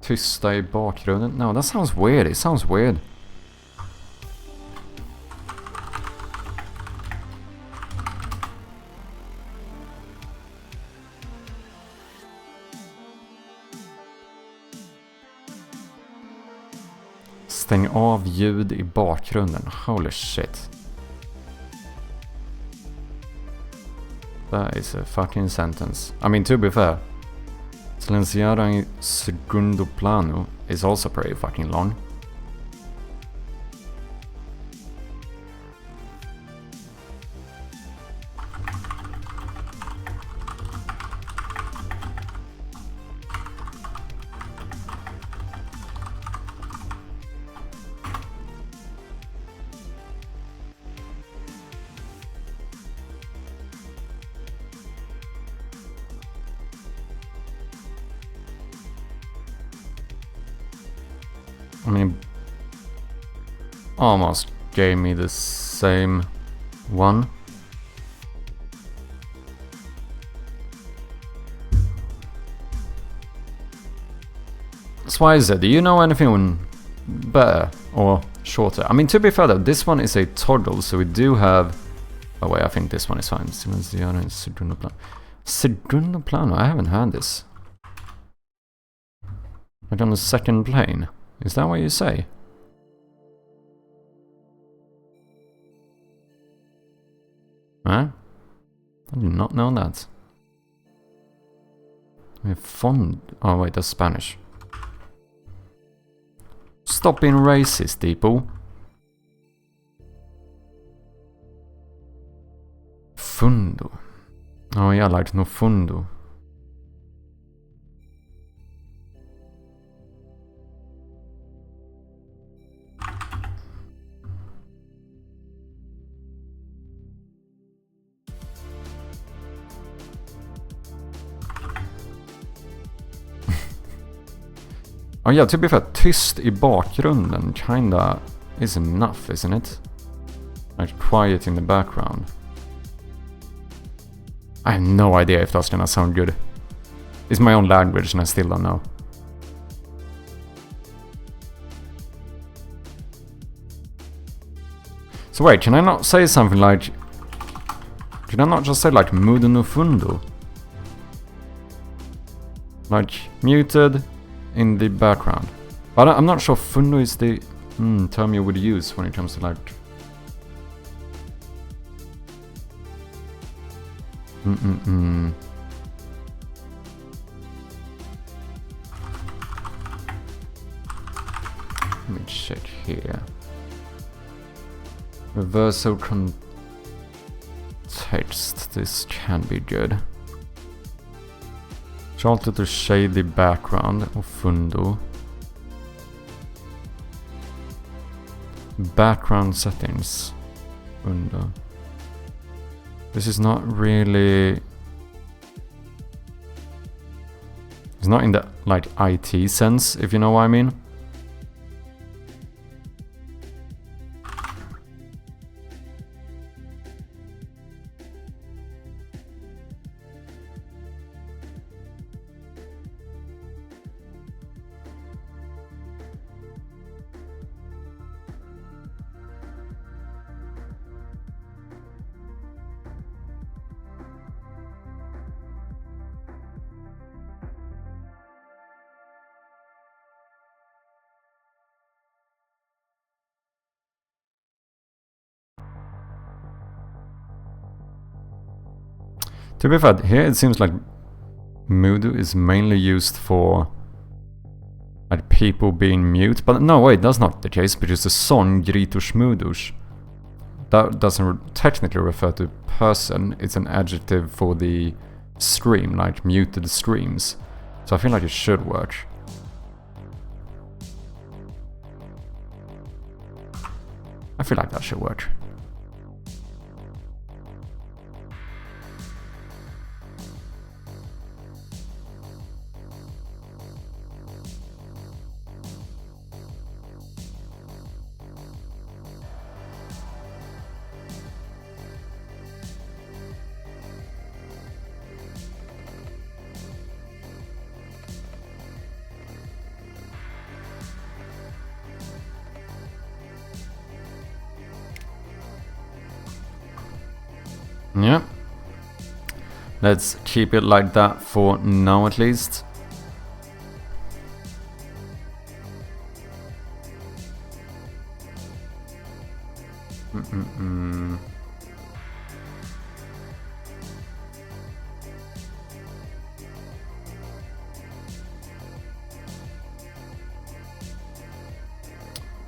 [SPEAKER 1] Tysta i bakgrunden? No, that sounds weird. It sounds weird. Stäng av ljud i bakgrunden. Holy shit. That is a fucking sentence. I mean, to be fair, silenciare in segundo plano is also pretty fucking long. I mean, almost gave me the same one. Swizer, do you know anything better or shorter? I mean, to be fair though, this one is a toggle, so we do have... Oh wait, I think this one is fine. Segundo plano. Segundo plano? I haven't had this. Like on the second plane. Is that what you say? Huh? I did not know that. Fond... Oh wait, that's Spanish. Stop being racist, people. Fundo. Oh yeah, like no fundo. Oh yeah, to be fair, tyst i bakgrunden kinda is enough, isn't it? Like quiet in the background. I have no idea if that's gonna sound good. It's my own language and I still don't know. So wait, can I not say something like... Can I not just say like mudo no fundo? Like muted in the background. But I'm not sure fundo is the term you would use when it comes to like... Let me check here. Reversal context. This can be good. Alter to shade the background of fundo. Background settings. Fundo. This is not really... It's not in the, like, IT sense, if you know what I mean. To be fair, here it seems like Moodoo is mainly used for like people being mute, but no, wait, that's not the case, because the song Gritus Moodus, that doesn't technically refer to person, it's an adjective for the stream, like muted streams. So I feel like it should work. I feel like that should work. Yeah. Let's keep it like that for now at least.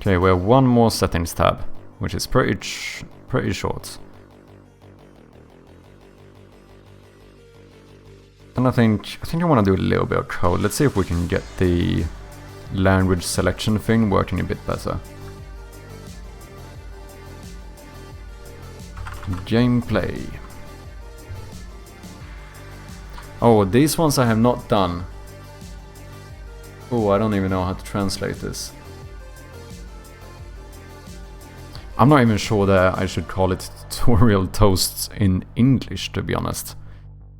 [SPEAKER 1] Okay, we have one more settings tab, which is pretty short. And I think I want to do a little bit of code. Let's see if we can get the language selection thing working a bit better. Gameplay. Oh, these ones I have not done. Oh, I don't even know how to translate this. I'm not even sure that I should call it tutorial toasts in English, to be honest.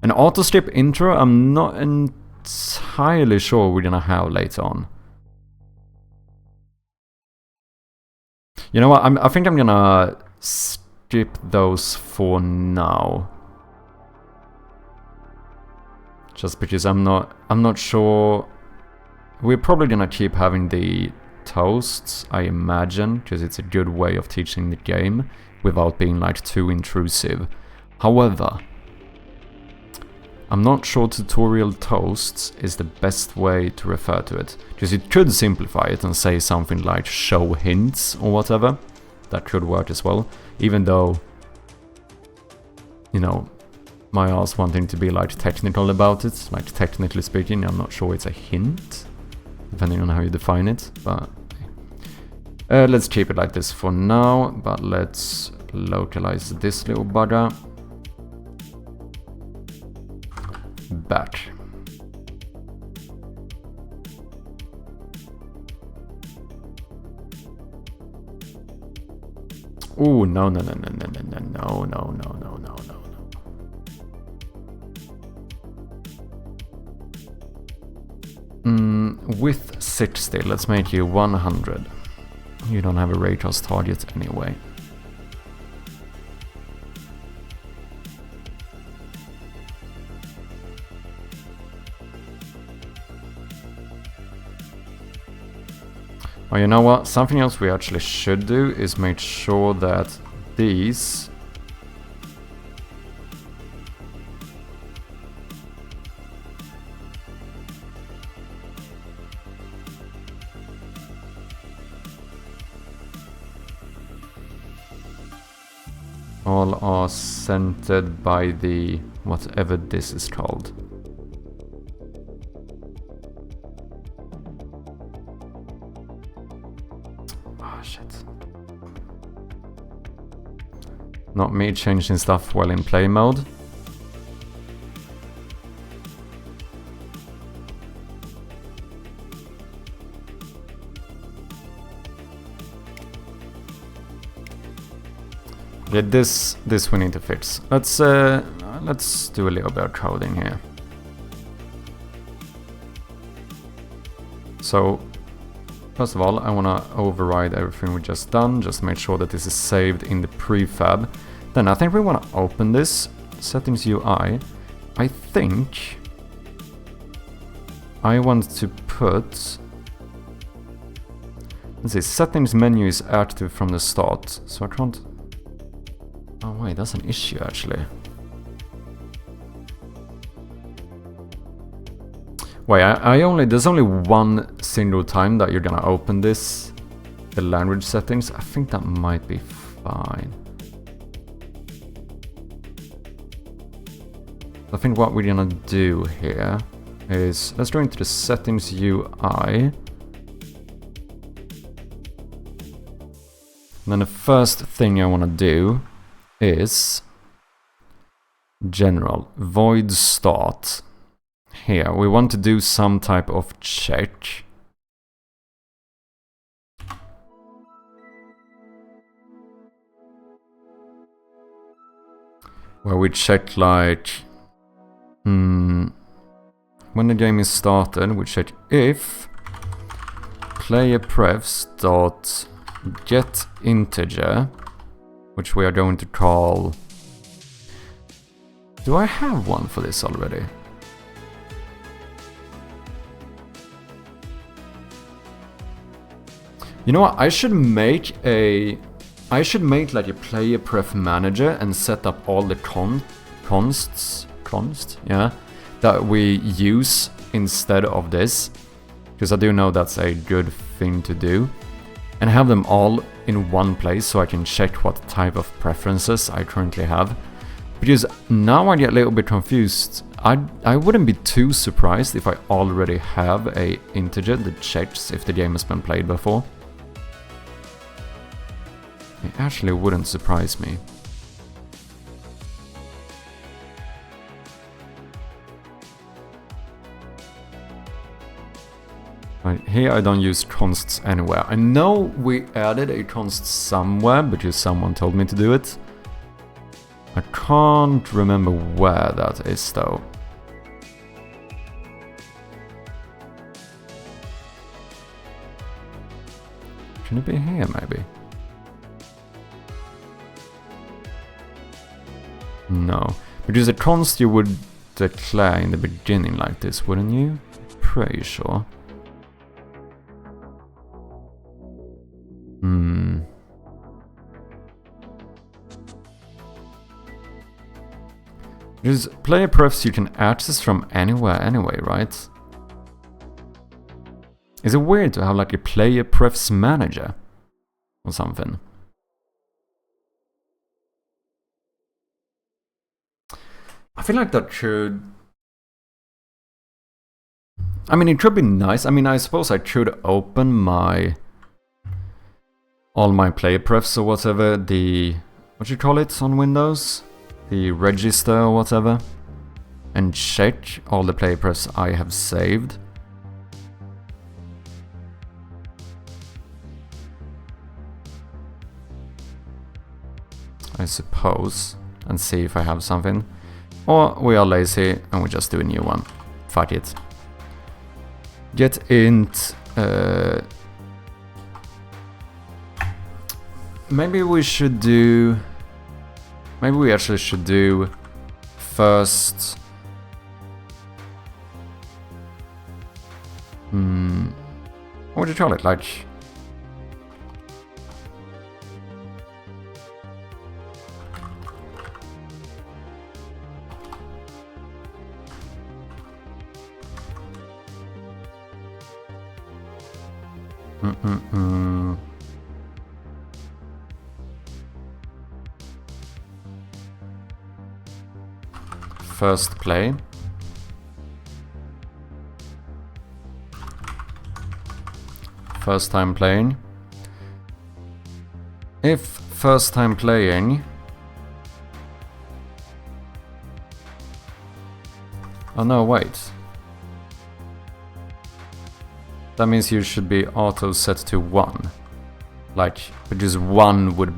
[SPEAKER 1] An auto-skip intro, I'm not entirely sure we're gonna have later on. You know what, I think I'm gonna skip those for now. Just because I'm not sure. We're probably gonna keep having the toasts, I imagine, because it's a good way of teaching the game without being like too intrusive. However, I'm not sure tutorial toasts is the best way to refer to it, because it could simplify it and say something like show hints or whatever. That could work as well, even though, you know, my ass wanting to be like technical about it, like technically speaking, I'm not sure it's a hint, depending on how you define it, but let's keep it like this for now, but let's localize this little bugger. Back. Ooh, no. With 60, let's make you 100. You don't have a raycast target anyway. Oh, you know what? Something else we actually should do is make sure that these all are centered by the whatever this is called. Not me changing stuff while in play mode. Yeah, this we need to fix. Let's do a little bit of coding here. So first of all, I want to override everything we just done. Just make sure that this is saved in the prefab. Then I think we want to open this settings UI. I think I want to put, let's see, settings menu is active from the start, so I can't. Oh wait, that's an issue actually. Wait, there's only one single time that you're gonna open this, the language settings. I think that might be fine. I think what we're gonna do here is, let's go into the settings UI. And then the first thing I wanna do is general void start. Here we want to do some type of check. Where we check like when the game is started, we check if player prefs dot get integer, which we are going to call. Do I have one for this already? You know what? I should make like a player pref manager and set up all the consts, yeah, that we use instead of this, because I do know that's a good thing to do, and have them all in one place so I can check what type of preferences I currently have. Because now I get a little bit confused. I wouldn't be too surprised if I already have a integer that checks if the game has been played before. It actually wouldn't surprise me. Right, here I don't use consts anywhere. I know we added a const somewhere because someone told me to do it. I can't remember where that is though. Can it be here maybe? No, because a const you would declare in the beginning like this, wouldn't you? Pretty sure. Because player prefs you can access from anywhere anyway, right? Is it weird to have like a player prefs manager or something? I feel like that should... I mean, it could be nice. I mean, I suppose I could open all my player prefs or whatever, the... what you call it on Windows? The register or whatever. And check all the player prefs I have saved. I suppose. And see if I have something. Or we are lazy and we just do a new one. Fuck it. Get int. Maybe we should do. Maybe we actually should do first. What would you call it? Like. First play. First time playing. If first time playing Oh no, wait. That means you should be auto set to 1. Like, because 1 would,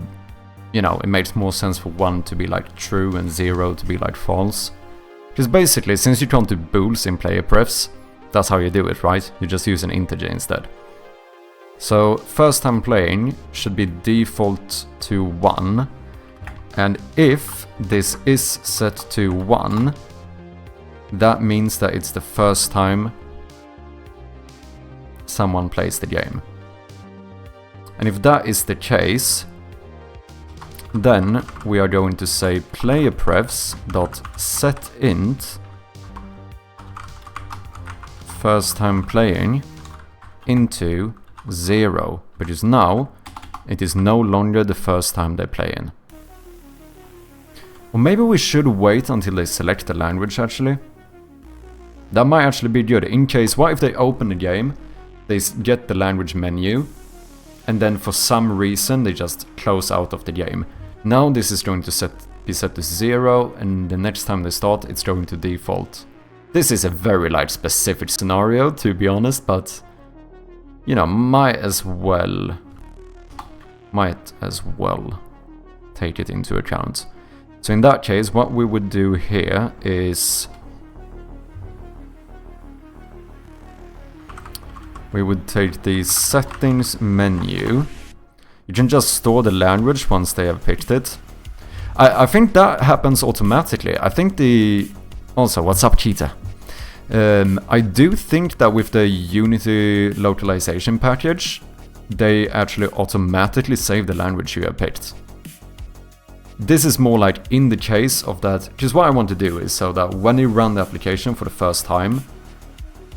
[SPEAKER 1] you know, it makes more sense for 1 to be like true and 0 to be like false. Because basically, since you can't do bools in player prefs, that's how you do it, right? You just use an integer instead. So, first time playing should be default to 1. And if this is set to 1, that means that it's the first time someone plays the game. And if that is the case, then we are going to say playerprefs.setInt first time playing into 0, because now it is no longer the first time they play in. Or maybe we should wait until they select the language actually. That might actually be good. In case, what if they open the game, they get the language menu, and then for some reason they just close out of the game. Now this is going to be set to 0, and the next time they start it's going to default. This is a very like specific scenario, to be honest, but you know, might as well take it into account. So in that case, what we would do here is we would take the settings menu. You can just store the language once they have picked it. I think that happens automatically. I think also, what's up, Cheetah? I do think that with the Unity localization package, they actually automatically save the language you have picked. This is more like in the case of that, because what I want to do is so that when you run the application for the first time,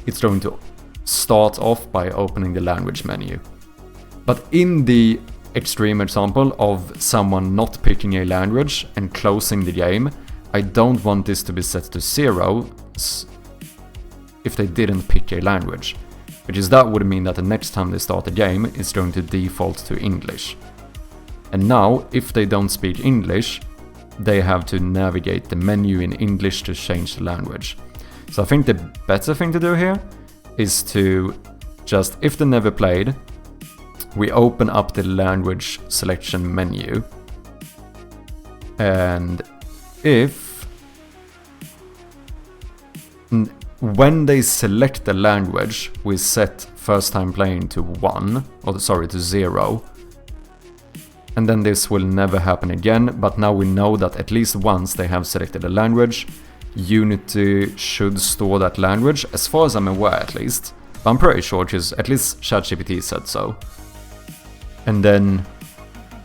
[SPEAKER 1] it's going to start off by opening the language menu. But in the extreme example of someone not picking a language and closing the game, I don't want this to be set to 0 if they didn't pick a language, because that would mean that the next time they start the game it's going to default to English. And now, if they don't speak English, they have to navigate the menu in English to change the language. So I think the better thing to do here is to just, if they never played, we open up the language selection menu. And if when they select the language, we set first time playing to 1, or sorry, to 0. And then this will never happen again, but now we know that at least once they have selected a language, Unity should store that language, as far as I'm aware at least. But I'm pretty sure, because at least ChatGPT said so. And then,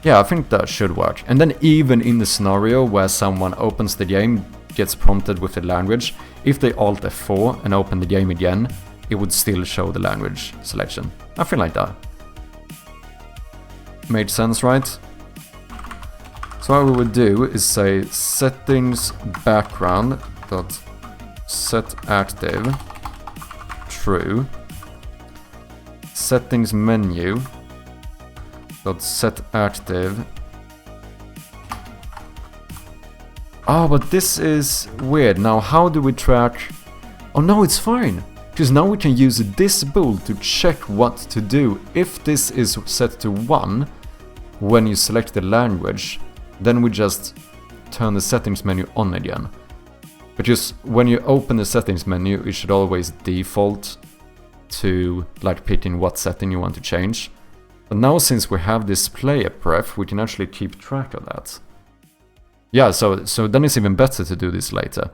[SPEAKER 1] yeah, I think that should work. And then even in the scenario where someone opens the game, gets prompted with the language, if they Alt F4 and open the game again, it would still show the language selection. I feel like that made sense, right? So what we would do is say settings background dot set active true, settings menu dot set active. Oh, but this is weird. Now how do we track? Oh no, it's fine, because now we can use this bool to check what to do. If this is set to 1 when you select the language, then we just turn the settings menu on again. Because when you open the settings menu, it should always default to like picking what setting you want to change. But now since we have this player pref, we can actually keep track of that. Yeah, so then it's even better to do this later.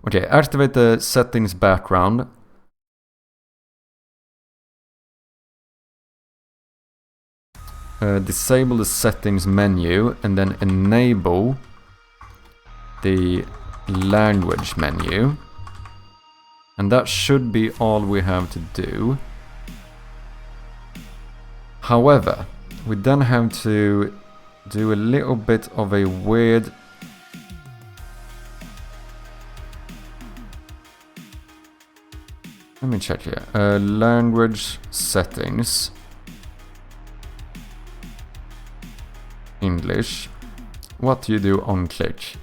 [SPEAKER 1] Okay, activate the settings background. Disable the settings menu and then enable the language menu. And that should be all we have to do. However, we then have to do a little bit of a weird... Let me check here. Language settings. English. What do you do on click?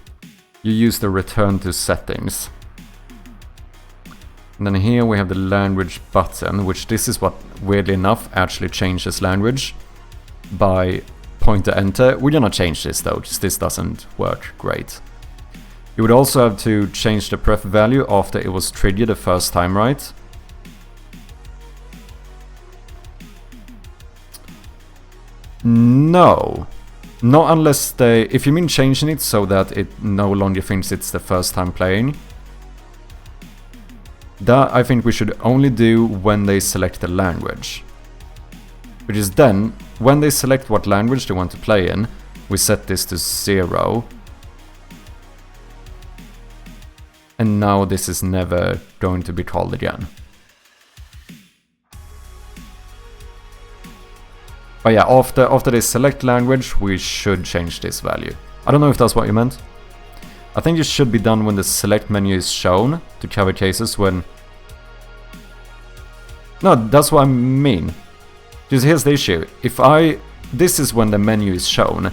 [SPEAKER 1] You use the return to settings. And then here we have the language button, which this is what, weirdly enough, actually changes language by pointer enter. We're gonna change this though, because this doesn't work great. You would also have to change the pref value after it was triggered the first time, right? No. Not unless they... If you mean changing it so that it no longer thinks it's the first time playing. That I think we should only do when they select the language. Which is then, when they select what language they want to play in, we set this to 0. And now this is never going to be called again. But yeah, after they select language, we should change this value. I don't know if that's what you meant. I think it should be done when the select menu is shown, to cover cases when... No, that's what I mean. Because here's the issue. This is when the menu is shown.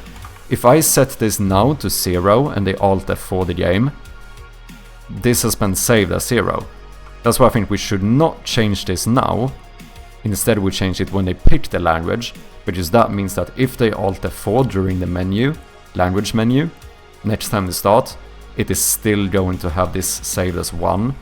[SPEAKER 1] If I set this now to 0 and they Alt F4 the game, this has been saved as 0. That's why I think we should not change this now. Instead we change it when they pick the language, because that means that if they Alt F4 during the menu, language menu, next time they start, it is still going to have this saved as 1.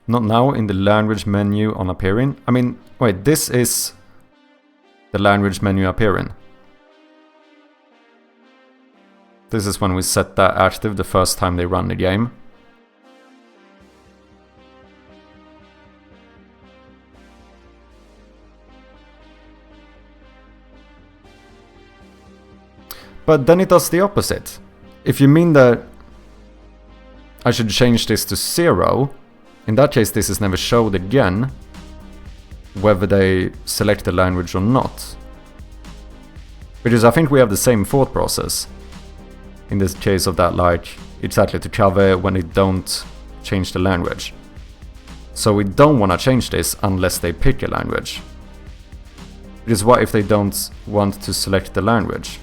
[SPEAKER 1] Not now in the language menu on appearing. I mean, wait, this is the language menu appearing. This is when we set that active the first time they run the game. But then it does the opposite. If you mean that I should change this to 0, in that case this is never showed again, whether they select the language or not. Because I think we have the same thought process. In this case of that, like, exactly to cover when they don't change the language. So we don't want to change this unless they pick a language. Because what if they don't want to select the language?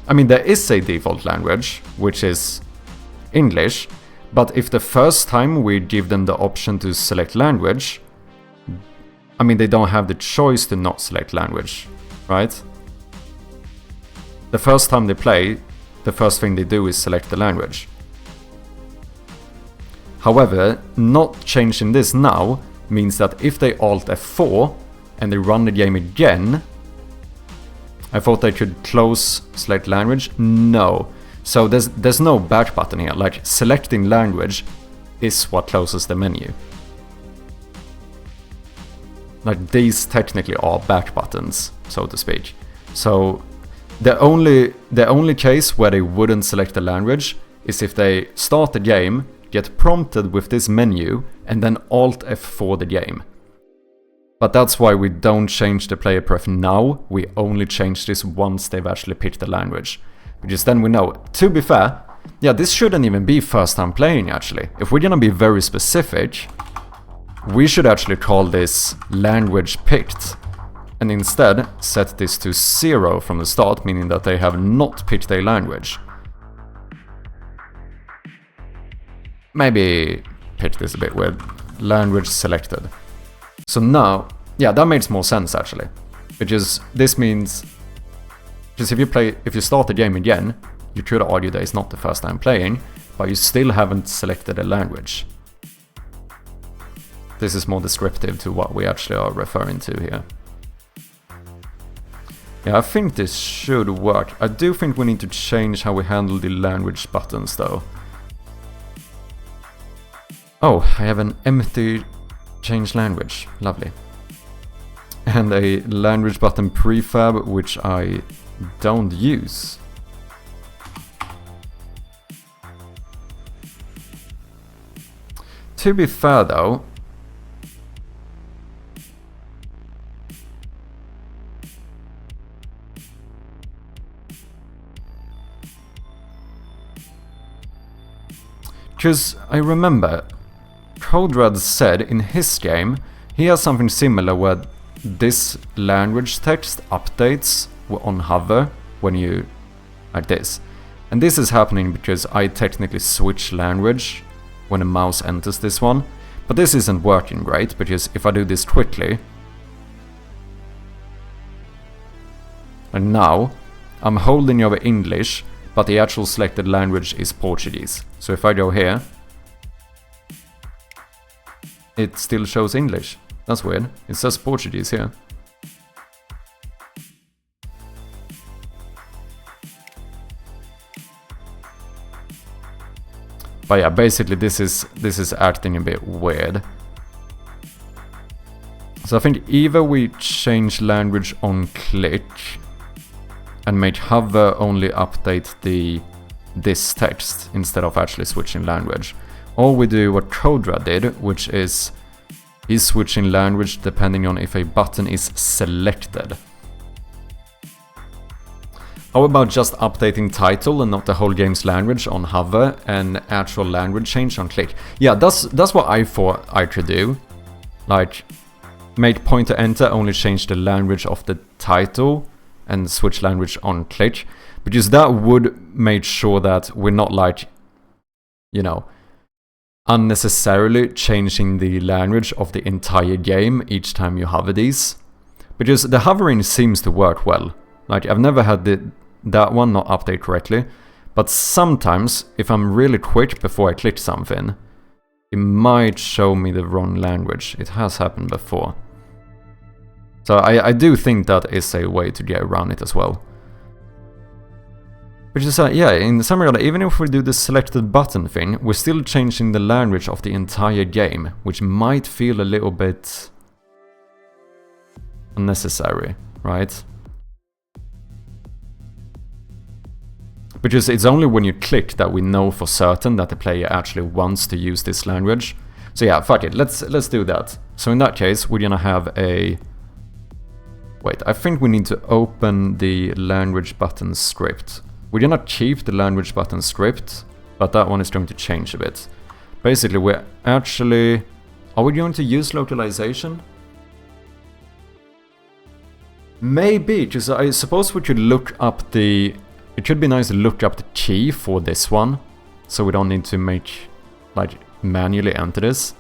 [SPEAKER 1] I mean, there is a default language, which is English, but if the first time we give them the option to select language, I mean, they don't have the choice to not select language, right? The first time they play, the first thing they do is select the language. However, not changing this now means that if they Alt F4 and they run the game again, I thought they could close select language. No. So there's no back button here. Like, selecting language is what closes the menu. Like, these technically are back buttons, so to speak. So the only case where they wouldn't select the language is if they start the game, get prompted with this menu, and then Alt F4 the game. But that's why we don't change the player pref now, we only change this once they've actually picked the language. Because then we know. To be fair, yeah, this shouldn't even be first time playing actually. If we're gonna be very specific, we should actually call this language picked. And instead set this to 0 from the start, meaning that they have not picked a language. Maybe pick this a bit weird. Language selected. So now, yeah, that makes more sense actually. Because this means, because if you start the game again, you could argue that it's not the first time playing, but you still haven't selected a language. This is more descriptive to what we actually are referring to here. Yeah, I think this should work. I do think we need to change how we handle the language buttons though. Oh, I have an empty change language. Lovely. And a language button prefab, which I don't use. To be fair though, Because I remember Codrad said in his game he has something similar where this language text updates on hover when you like this. And this is happening because I technically switch language when a mouse enters this one. But this isn't working great, because if I do this quickly, and now I'm holding over English, but the actual selected language is Portuguese. So if I go here, it still shows English. That's weird. It says Portuguese here. But yeah, basically this is acting a bit weird. So I think either we change language on click and make hover only update this text instead of actually switching language, or we do what Codra did, which is he's switching language depending on if a button is selected. How about just updating title and not the whole game's language on hover and actual language change on click? Yeah, that's what I thought I could do. Like, make pointer enter only change the language of the title and switch language on click. Because that would make sure that we're not like, you know, unnecessarily changing the language of the entire game each time you hover these. Because the hovering seems to work well. Like, I've never had that one not update correctly, but sometimes if I'm really quick before I click something, it might show me the wrong language. It has happened before. So I do think that is a way to get around it as well. Which is, yeah, in some regard, even if we do the selected button thing, we're still changing the language of the entire game, which might feel a little bit unnecessary, right? Because it's only when you click that we know for certain that the player actually wants to use this language. So yeah, fuck it, let's do that. So in that case, we're gonna have a... Wait, I think we need to open the language button script. We're gonna keep the language button script, but that one is going to change a bit. Basically, we're actually... Are we going to use localization? Maybe, because I suppose we could look up the... It could be nice to look up the key for this one, so we don't need to make, like, manually enter this.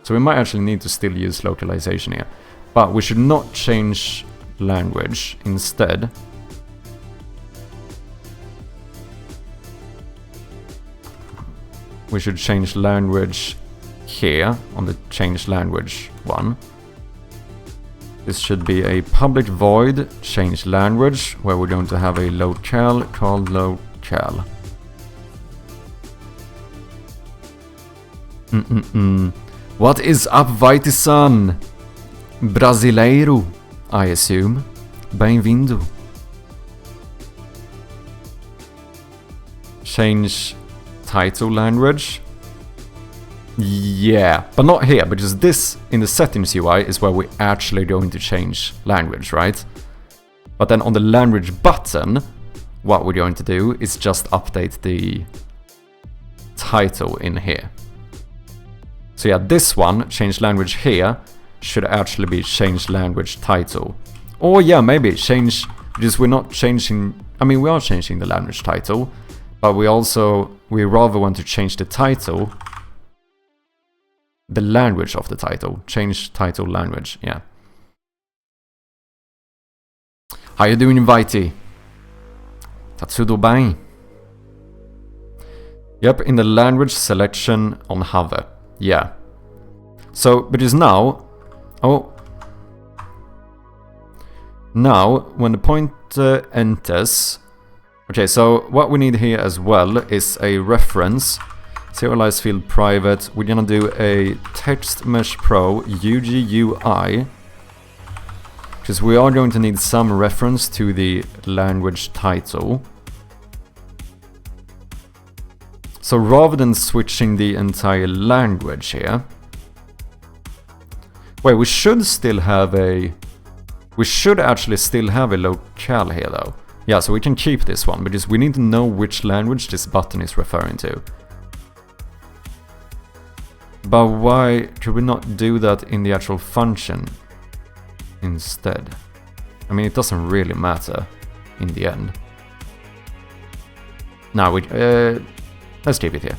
[SPEAKER 1] So we might actually need to still use localization here. But we should not change language. Instead, we should change language here on the change language one. This should be a public void change language, where we're going to have a locale called locale. What is up, Vaitisan? Brasileiro, I assume. Bem-vindo. Change title language. Yeah, but not here, because this in the settings UI is where we're actually going to change language, right? But then on the language button, what we're going to do is just update the title in here. So yeah, this one, change language here, should actually be change language title. Or yeah, maybe change, because we're not changing, I mean we are changing the language title, but we rather want to change the title, the language of the title. Change title language, yeah. How you doing, Vaiti? Tá tudo bem? Yep, in the language selection on hover. Yeah. So, because now... Oh. Now, when the pointer enters... Okay, so what we need here as well is a reference. Serialize field private. We're gonna do a text mesh pro UGUI, because we are going to need some reference to the language title. So rather than switching the entire language here, wait, we should still have a... We should actually still have a locale here though. Yeah, so we can keep this one, because we need to know which language this button is referring to. But why should we not do that in the actual function instead? I mean, it doesn't really matter in the end. Now we let's keep it here.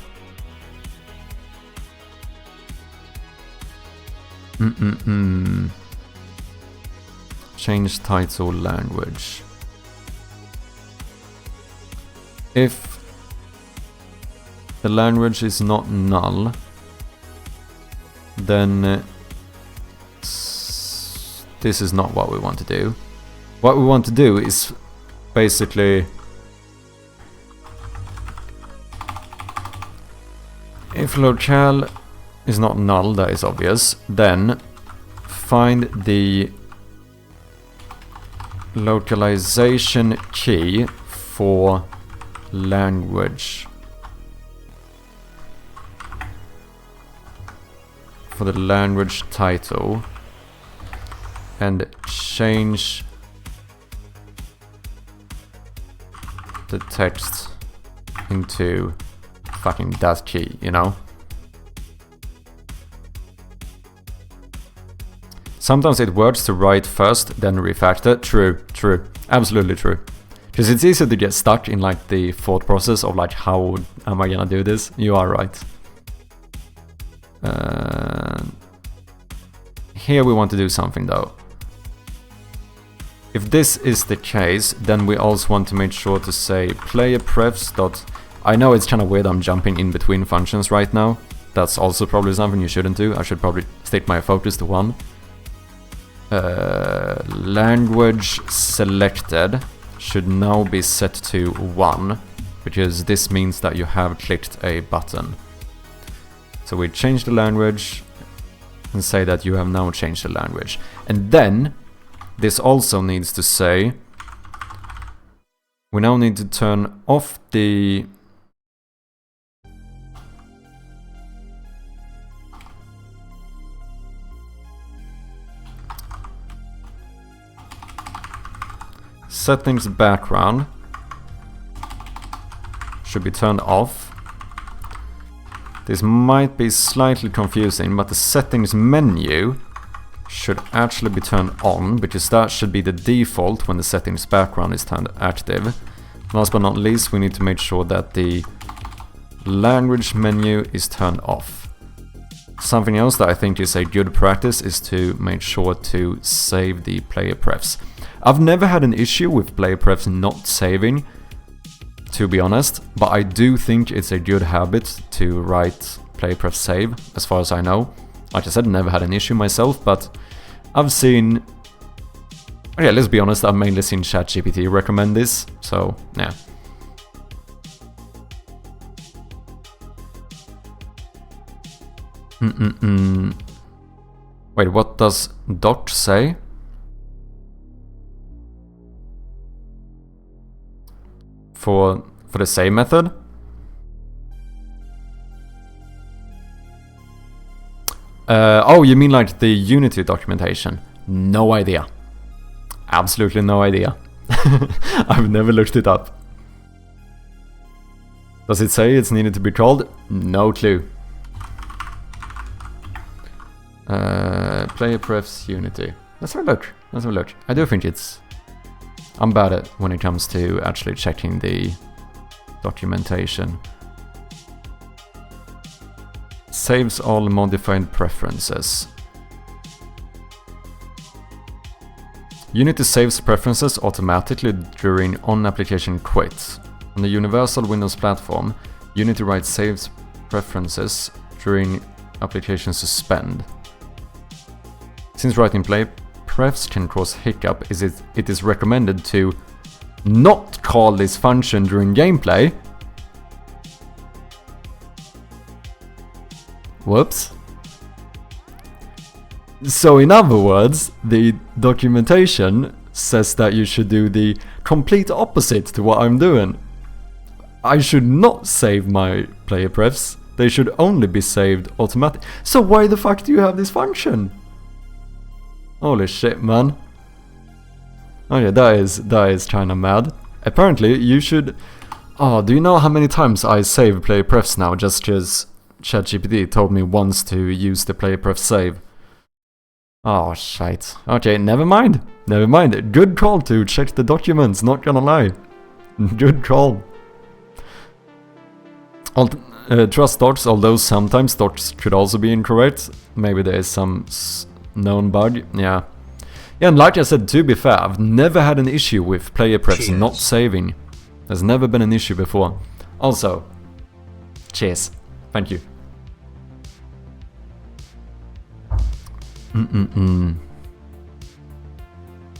[SPEAKER 1] Change title language. If the language is not null, then this is not what we want to do. What we want to do is basically, if locale is not null, that is obvious, then find the localization key for language. For the language title. And change the text into fucking that key, you know? Sometimes it works to write first, then refactor. True, true. Absolutely true. Because it's easy to get stuck in like the thought process of like, how am I gonna do this? You are right. Here we want to do something though. If this is the case, then we also want to make sure to say player prefs dot. I know it's kind of weird I'm jumping in between functions right now. That's also probably something you shouldn't do. I should probably stick my focus to one. Language selected should now be set to 1, because this means that you have clicked a button. So we change the language and say that you have now changed the language. And then this also needs to say we now need to turn off the settings background should be turned off. This might be slightly confusing, but the settings menu should actually be turned on, because that should be the default when the settings background is turned active. Last but not least, we need to make sure that the language menu is turned off. Something else that I think is a good practice is to make sure to save the player prefs. I've never had an issue with player prefs not saving, to be honest, but I do think it's a good habit to write player pref save, as far as I know. Like I said, never had an issue myself, but I've seen... Okay, let's be honest, I've mainly seen ChatGPT recommend this, so yeah. Wait, what does doc say? For the save method? Oh, you mean like the Unity documentation? No idea. Absolutely no idea. I've never looked it up. Does it say it's needed to be called? No clue. Player prefs Unity. Let's have a look. Let's have a look. I do think it's... I'm bad at when it comes to actually checking the documentation. Saves all modified preferences. Unity saves preferences automatically during on-application quit. On the universal Windows platform, Unity writes saves preferences during application suspend. Since writing play prefs can cause hiccup, it is recommended to not call this function during gameplay. Whoops. So in other words, the documentation says that you should do the complete opposite to what I'm doing. I should not save my player prefs. They should only be saved automatically. So why the fuck do you have this function? Holy shit, man. Oh yeah, that is kinda mad. Apparently, you should... Oh, do you know how many times I save player prefs now just cause ChatGPT told me once to use the player pref save. Oh, shite. Okay, never mind. Never mind. Good call to check the documents, not gonna lie. Good call. Trust docs, although sometimes docs could also be incorrect. Maybe there is some known bug. Yeah. Yeah, and like I said, to be fair, I've never had an issue with player prefs not saving. There's never been an issue before. Also, cheers. Thank you.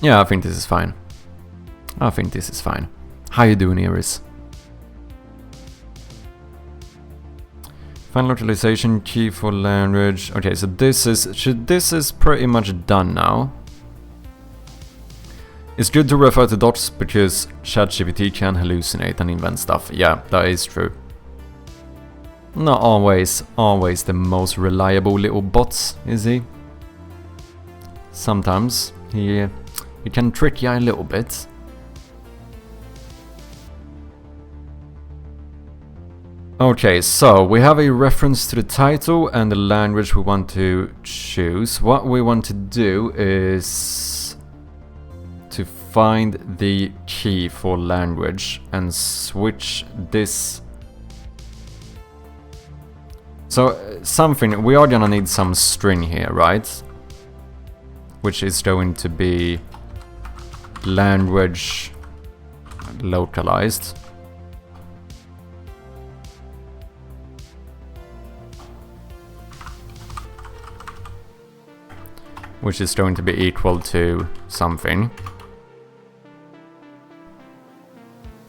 [SPEAKER 1] Yeah, I think this is fine. I think this is fine. How you doing, Iris? Find localization key for language. Okay, so this is pretty much done now. It's good to refer to docs because ChatGPT can hallucinate and invent stuff. Yeah, that is true. Not always the most reliable little bots, is he? Sometimes he can trick you a little bit. Okay, so we have a reference to the title and the language we want to choose. What we want to do is to find the key for language and switch this. So something, we are gonna need some string here, right? Which is going to be language localized. Which is going to be equal to something.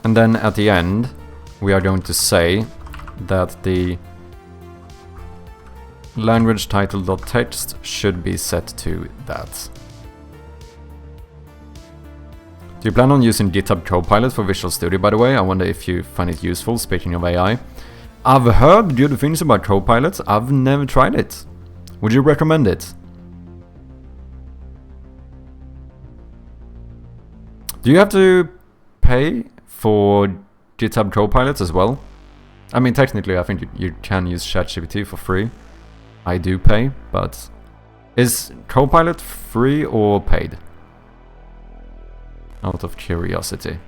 [SPEAKER 1] And then at the end, we are going to say that the language title.text should be set to that. Do you plan on using GitHub Copilot for Visual Studio, by the way? I wonder if you find it useful, speaking of AI. I've heard good things about Copilot. I've never tried it. Would you recommend it? Do you have to pay for GitHub Copilot as well? I mean, technically, I think you can use ChatGPT for free. I do pay, but is Copilot free or paid? Out of curiosity.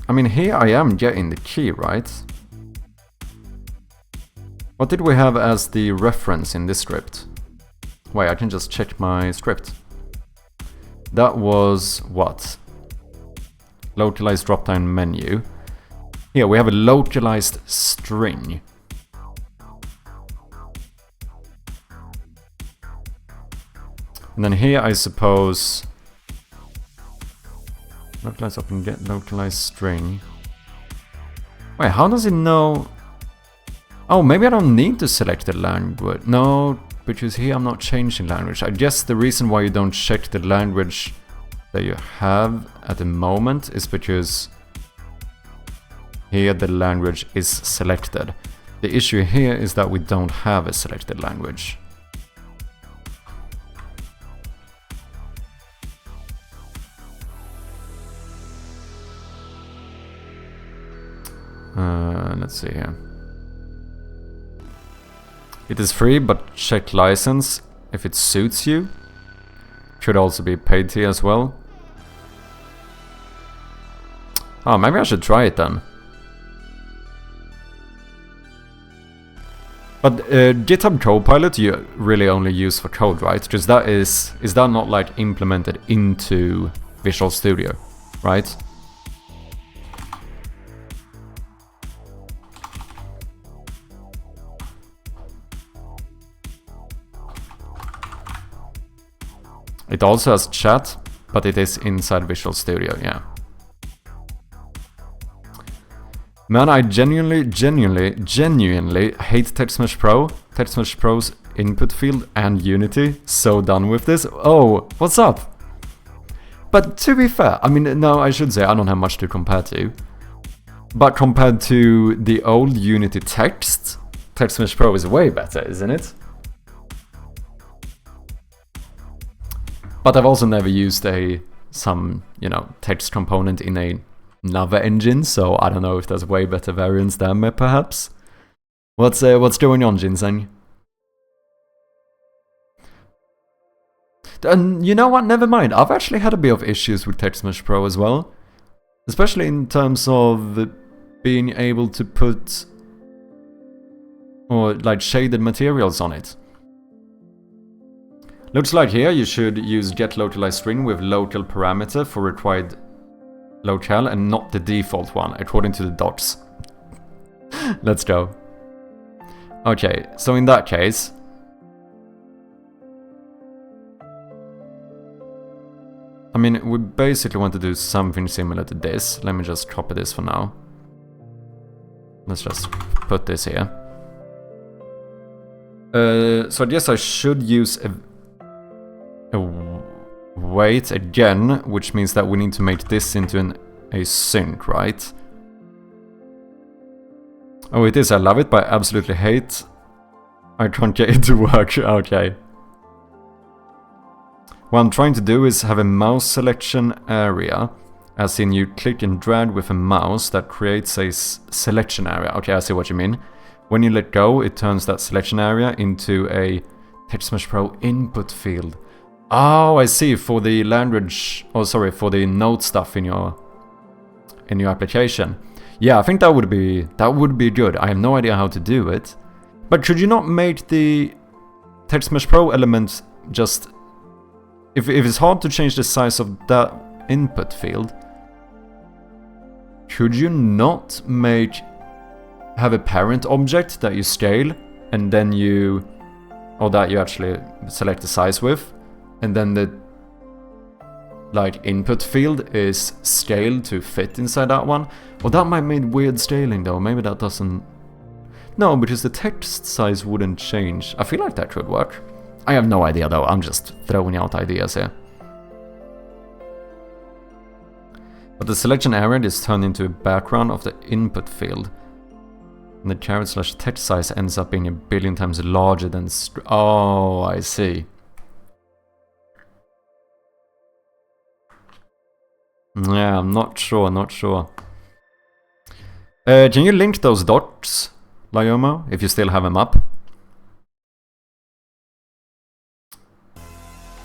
[SPEAKER 1] I mean, here I am getting the key, right? What did we have as the reference in this script? Wait, I can just check my script. That was what? Localized drop-down menu. Here we have a localized string. And then here I suppose localize open get localized string. Wait, how does it know? Oh, maybe I don't need to select the language. No, because here I'm not changing language. I guess the reason why you don't check the language that you have at the moment is because here the language is selected. The issue here is that we don't have a selected language. Let's see here. It is free, but check license if it suits you. Should also be paid here as well. Oh, maybe I should try it then. But GitHub Copilot you really only use for code, right? Because that is that not like implemented into Visual Studio, right? It also has chat, but it is inside Visual Studio, yeah. Man, I genuinely hate TextMesh Pro, TextMesh Pro's input field and Unity. So done with this. Oh, what's up? But to be fair, I mean, no, I should say I don't have much to compare to. But compared to the old Unity text, Text Mesh Pro is way better, isn't it? But I've also never used some text component in another engine, so I don't know if there's way better variants than me, perhaps. What's going on, Ginseng? And you know what? Never mind. I've actually had a bit of issues with Text Mesh Pro as well, especially in terms of being able to put shaded materials on it. Looks like here you should use getLocalizeString with local parameter for required locale and not the default one, according to the docs. Let's go. Okay, so in that case, I mean, we basically want to do something similar to this. Let me just copy this for now. Let's just put this here. So I guess I should use a wait again, which means that we need to make this into a sync, right? Oh, it is. I love it, but I absolutely hate. I can't get it to work. Okay. What I'm trying to do is have a mouse selection area, as in you click and drag with a mouse that creates a selection area. Okay, I see what you mean. When you let go, it turns that selection area into a Text Mesh Pro input field. Oh, I see. For the language, for the node stuff in your application. Yeah, I think that would be good. I have no idea how to do it. But could you not make the Text Mesh Pro element just, if it's hard to change the size of that input field, could you not have a parent object that you scale and then that you actually select the size with, and then the input field is scaled to fit inside that one? Well, that might make weird scaling though. Maybe that doesn't. No, because the text size wouldn't change. I feel like that could work. I have no idea though. I'm just throwing out ideas here. But the selection area is turned into a background of the input field. And the caret/text size ends up being 1,000,000,000 times larger than oh, I see. Yeah, I'm not sure. Can you link those docs, Lyomo, if you still have them up?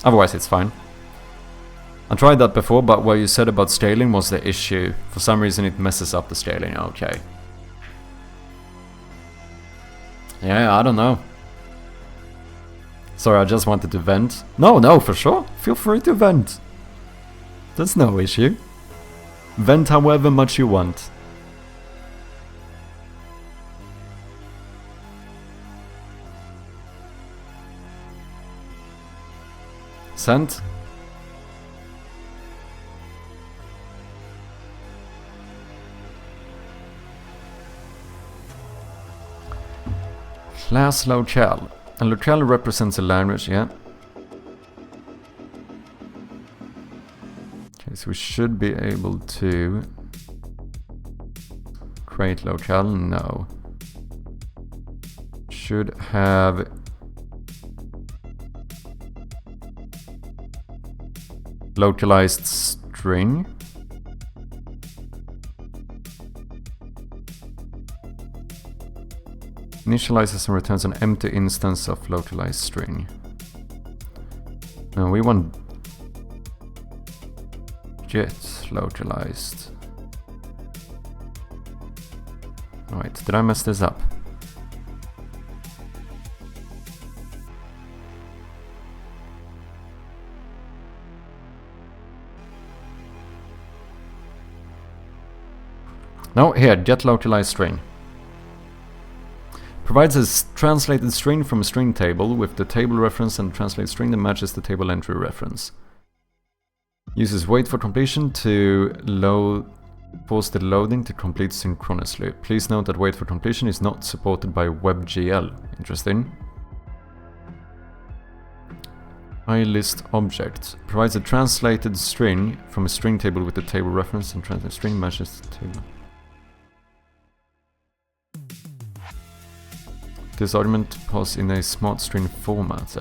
[SPEAKER 1] Otherwise, it's fine. I tried that before, but what you said about scaling was the issue. For some reason, it messes up the scaling. Okay. Yeah, I don't know. Sorry, I just wanted to vent. No, for sure. Feel free to vent. That's no issue. Vent however much you want. Sent. Class locale. A locale represents a language, yeah. Okay, so we should be able to create locale. No. Should have localized string. Initializes and returns an empty instance of localized string. Now we want get localized. Wait, did I mess this up? No, here, get localized string. Provides a translated string from a string table with the table reference and translate string that matches the table entry reference. Uses wait for completion to pause the loading to complete synchronously. Please note that wait for completion is not supported by WebGL. Interesting. IList object. Provides a translated string from a string table with the table reference and translate string matches the table. This argument was in a smart string format.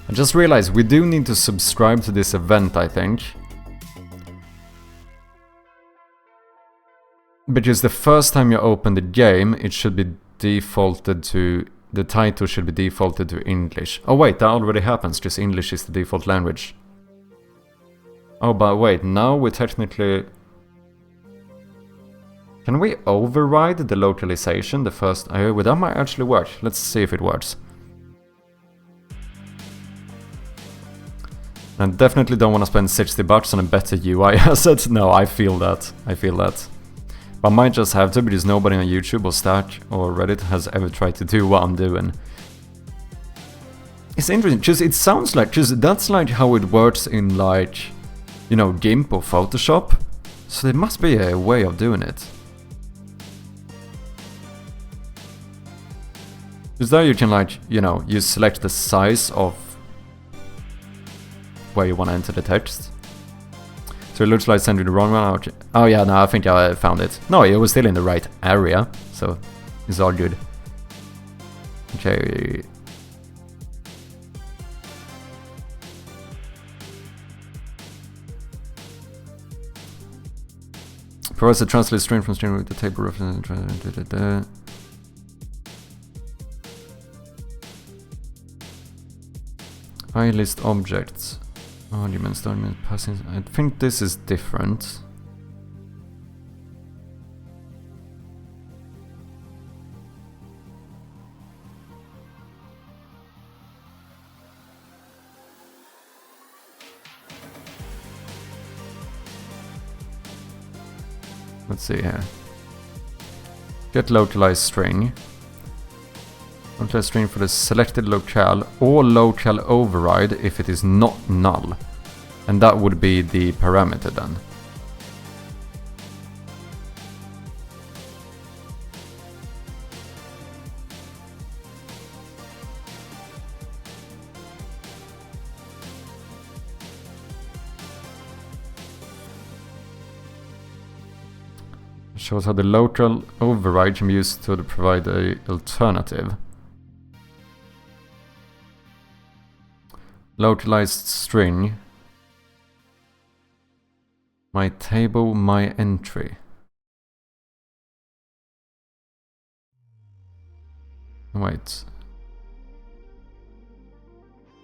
[SPEAKER 1] I just realized we do need to subscribe to this event, I think. Because the first time you open the game, it should be defaulted to... the title should be defaulted to English. Oh wait, that already happens, just English is the default language. Oh, but wait, now we technically... Can we override the localization, the first... well, that might actually work. Let's see if it works. I definitely don't want to spend $60 on a better UI asset. No, I feel that. I feel that. But I might just have to, because nobody on YouTube or Stack or Reddit has ever tried to do what I'm doing. It's interesting, just it sounds like, just that's like how it works in like, you know, GIMP or Photoshop. So there must be a way of doing it. Because there you can like, you know, you select the size of where you want to enter the text. So it looks like sending the wrong one. Okay. Oh yeah, no, I think I found it. No, it was still in the right area, so it's all good. Okay. For us to translate string from string with the table reference. I list objects. Arguments, argument, passing. I think this is different. Let's see here. Get localized string. Localized string for the selected locale or locale override if it is not null. And that would be the parameter then. Shows how the local override can be used to provide an alternative. Localized string. My table, my entry. Wait.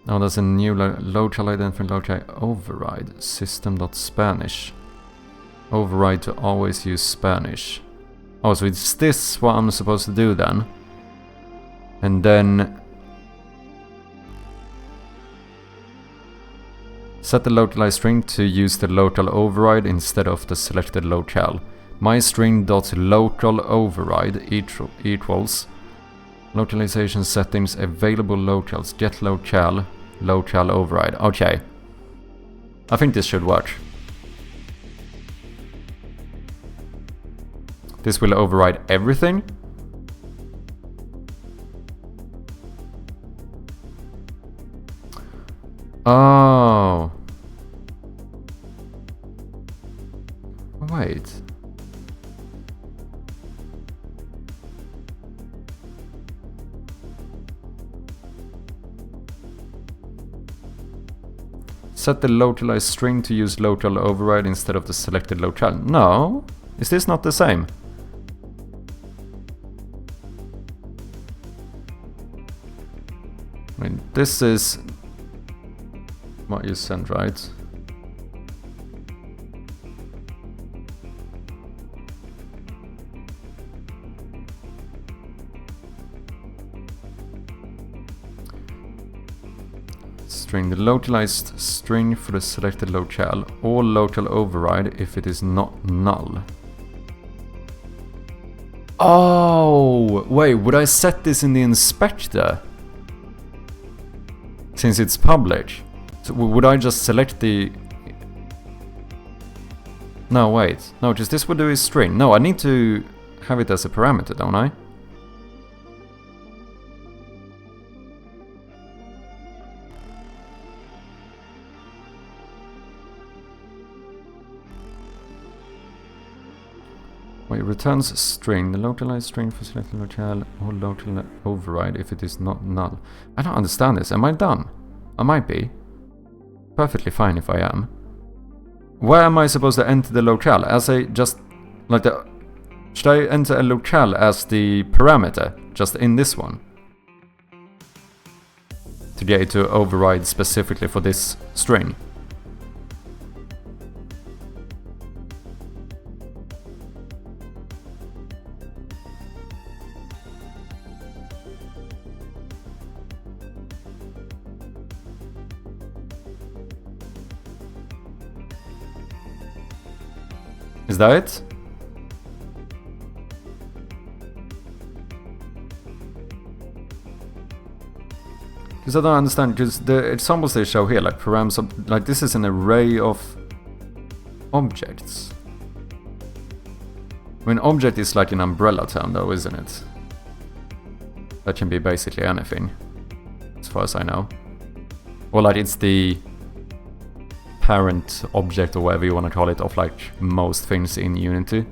[SPEAKER 1] Now there's a new local identifier local override. System.Spanish. Override to always use Spanish. Oh, so it's this what I'm supposed to do then. And then set the localized string to use the local override instead of the selected locale. MyString.local override equals localization settings available locales get locale override. Okay. I think this should work. This will override everything. Oh. Wait. Set the localized string to use local override instead of the selected locale. No. Is this not the same? I mean, this is what you sent, right? String the localized string for the selected locale or local override if it is not null. Oh, wait, would I set this in the inspector? Since it's public. So would I just select the... No, wait. No, just this would do is string. No, I need to have it as a parameter, don't I? Wait, returns string. The localized string for selected locale or local override if it is not null. I don't understand this. Am I done? I might be. Perfectly fine if I am. Where am I supposed to enter the locale? As a just like the... Should I enter a locale as the parameter? Just in this one? To get it to override specifically for this string. Is that it? Because I don't understand, because the examples they show here, like params, like this is an array of objects. I mean, object is like an umbrella term though, isn't it? That can be basically anything, as far as I know. Or like it's the parent object or whatever you want to call it of like most things in Unity.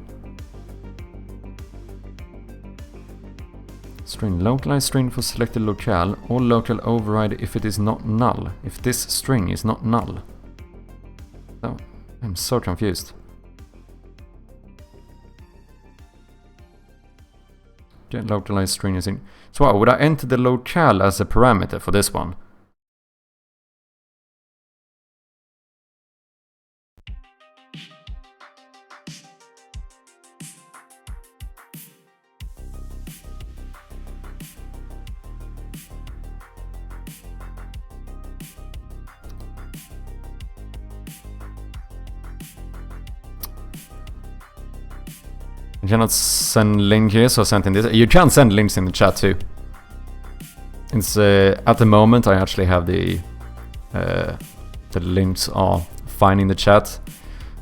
[SPEAKER 1] String. Localized string for selected locale or local override if it is not null. If this string is not null. Oh, I'm so confused. Get localized string is in. So what, would I enter the locale as a parameter for this one? You cannot send link here, so send in this. You can send links in the chat too. It's at the moment I actually have the links are fine in the chat.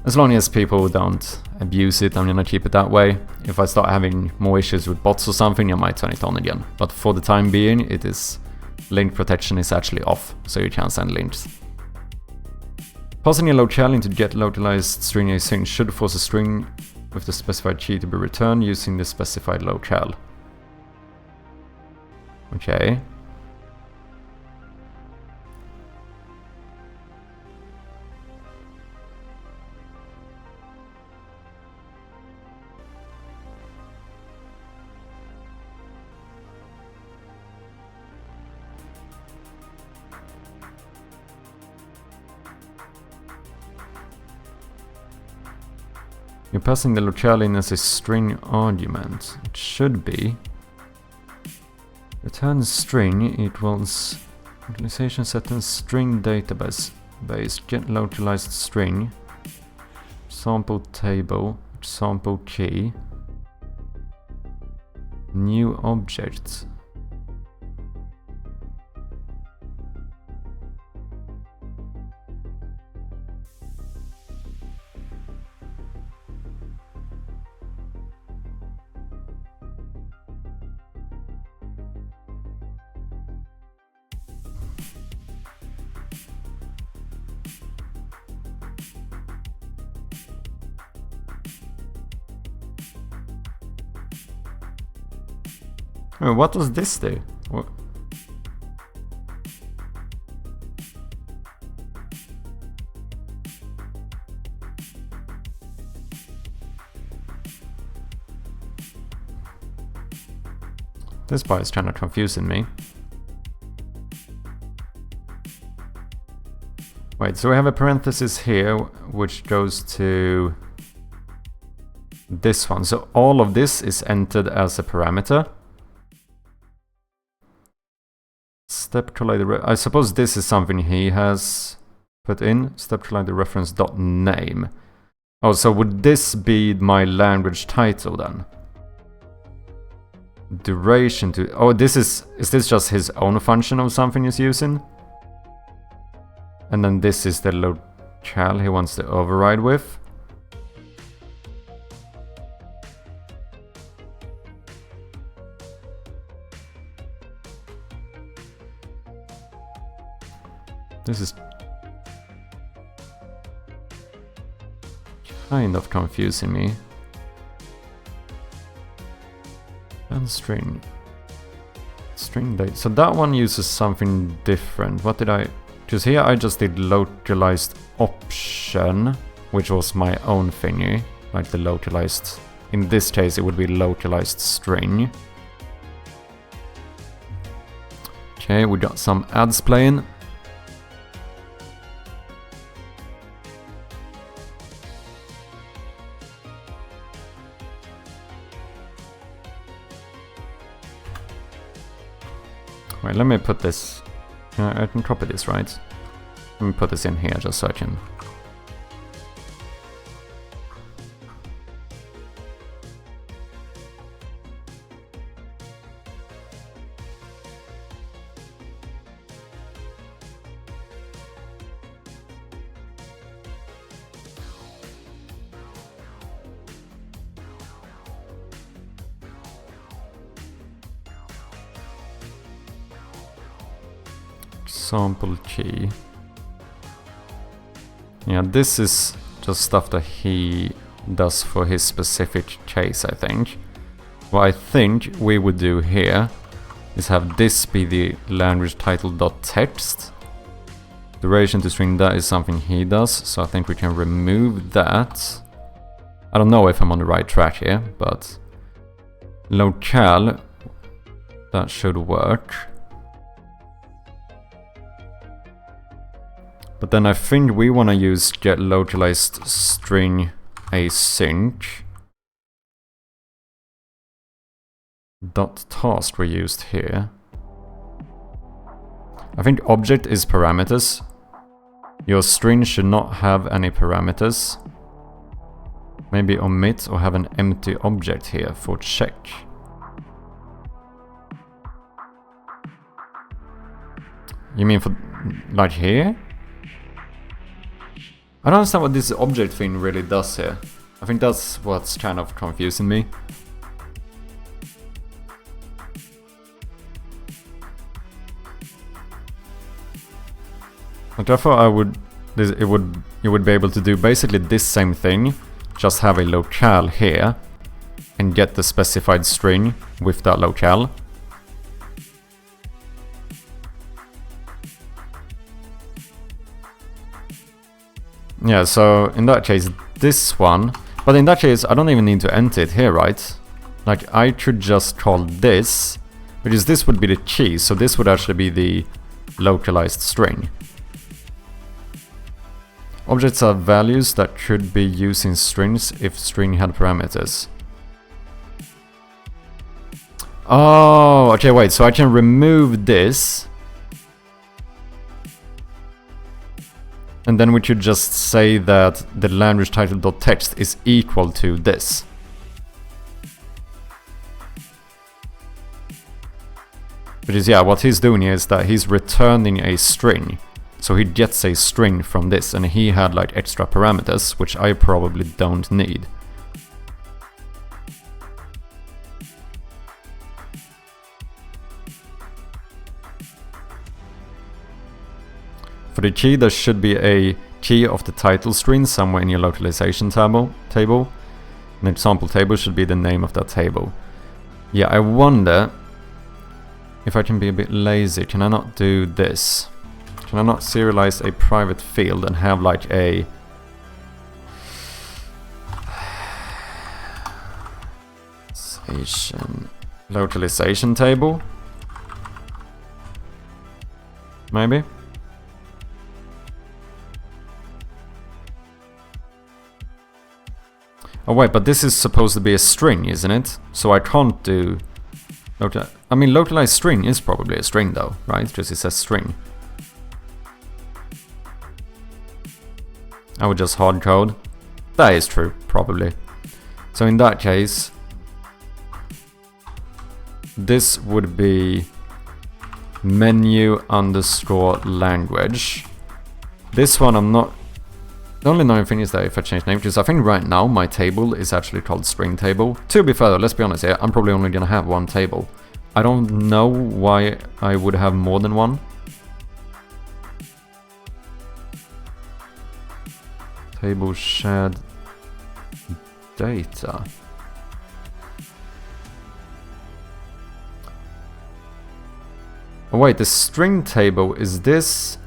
[SPEAKER 1] As long as people don't abuse it, I'm gonna keep it that way. If I start having more issues with bots or something, I might turn it on again. But for the time being, it is link protection is actually off, so you can send links. Passing a locale into get localized string async should force a string with the specified key to be returned using the specified locale. Okay. You're passing the locale in as a string argument. It should be. Return string equals localization set in string database base get localized string sample table sample key new object. What does this do? What? This part is kind of confusing me. Wait, so we have a parenthesis here which goes to this one. So all of this is entered as a parameter. Step collider. I suppose this is something he has put in. Step collider reference dot name. Oh, so would this be my language title then? Duration to... Oh, is this just his own function of something he's using? And then this is the locale he wants to override with. This is kind of confusing me. And string date. So that one uses something different. What did I... Because here I just did localized option, which was my own thingy. Like the localized... In this case it would be localized string. Okay, we got some ads playing. Wait, let me put this... I can copy this, right? Let me put this in here just so I can... Example key. Yeah, this is just stuff that he does for his specific case, I think. What I think we would do here is have this be the language title.text. Duration to string, that is something he does, so I think we can remove that. I don't know if I'm on the right track here, but locale, that should work. But then I think we want to use get localized string async. Dot task we used here. I think object is parameters. Your string should not have any parameters. Maybe omit or have an empty object here for check. You mean for like here? I don't understand what this object thing really does here. I think that's what's kind of confusing me. But I thought you would be able to do basically this same thing, just have a locale here and get the specified string with that locale. Yeah, so in that case, this one... But in that case, I don't even need to enter it here, right? Like, I could just call this, because this would be the key, so this would actually be the localized string. Objects are values that could be used in strings if string had parameters. Oh, okay, wait, so I can remove this. And then we could just say that the language title.text is equal to this. Because yeah, what he's doing here is that he's returning a string. So he gets a string from this, and he had like extra parameters, which I probably don't need. For the key, there should be a key of the title string somewhere in your localization table. An example table should be the name of that table. Yeah, I wonder if I can be a bit lazy. Can I not do this? Can I not serialize a private field and have like a... localization table? Maybe? Oh wait, but this is supposed to be a string, isn't it? So I can't do... I mean, localized string is probably a string though, right? Because it says string. I would just hard code. That is true, probably. So in that case... this would be menu underscore language. This one I'm not... The only annoying thing is that if I change name, because I think right now my table is actually called string table. To be fair, let's be honest here, I'm probably only gonna have one table. I don't know why I would have more than one. Table shared data. Oh wait, the string table, is this...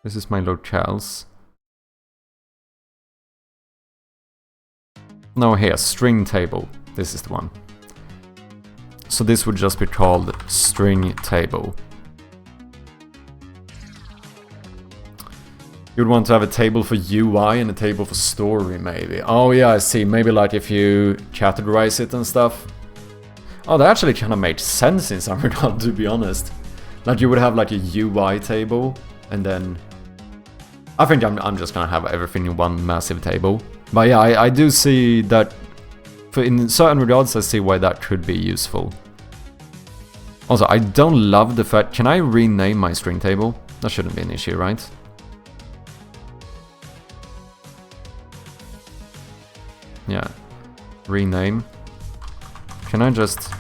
[SPEAKER 1] This is my locales. No, here, string table. This is the one. So this would just be called string table. You'd want to have a table for UI and a table for story, maybe. Oh yeah, I see. Maybe like if you categorize it and stuff. Oh, that actually kind of makes sense in some regard, to be honest. Like you would have like a UI table, and then... I think I'm just gonna have everything in one massive table. But yeah, I do see that... in certain regards, I see why that could be useful. Also, I don't love the fact... Can I rename my string table? That shouldn't be an issue, right? Yeah, rename. Can I just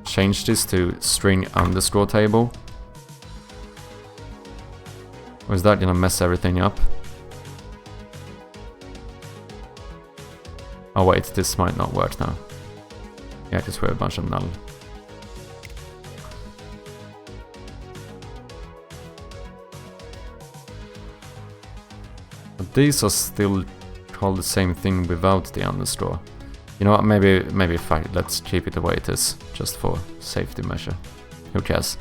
[SPEAKER 1] change this to string underscore table? Or is that gonna mess everything up? Oh wait, this might not work now. Yeah, because we have a bunch of null. But these are still called the same thing without the underscore. You know what, maybe fine, let's keep it the way it is, just for safety measure. Who cares?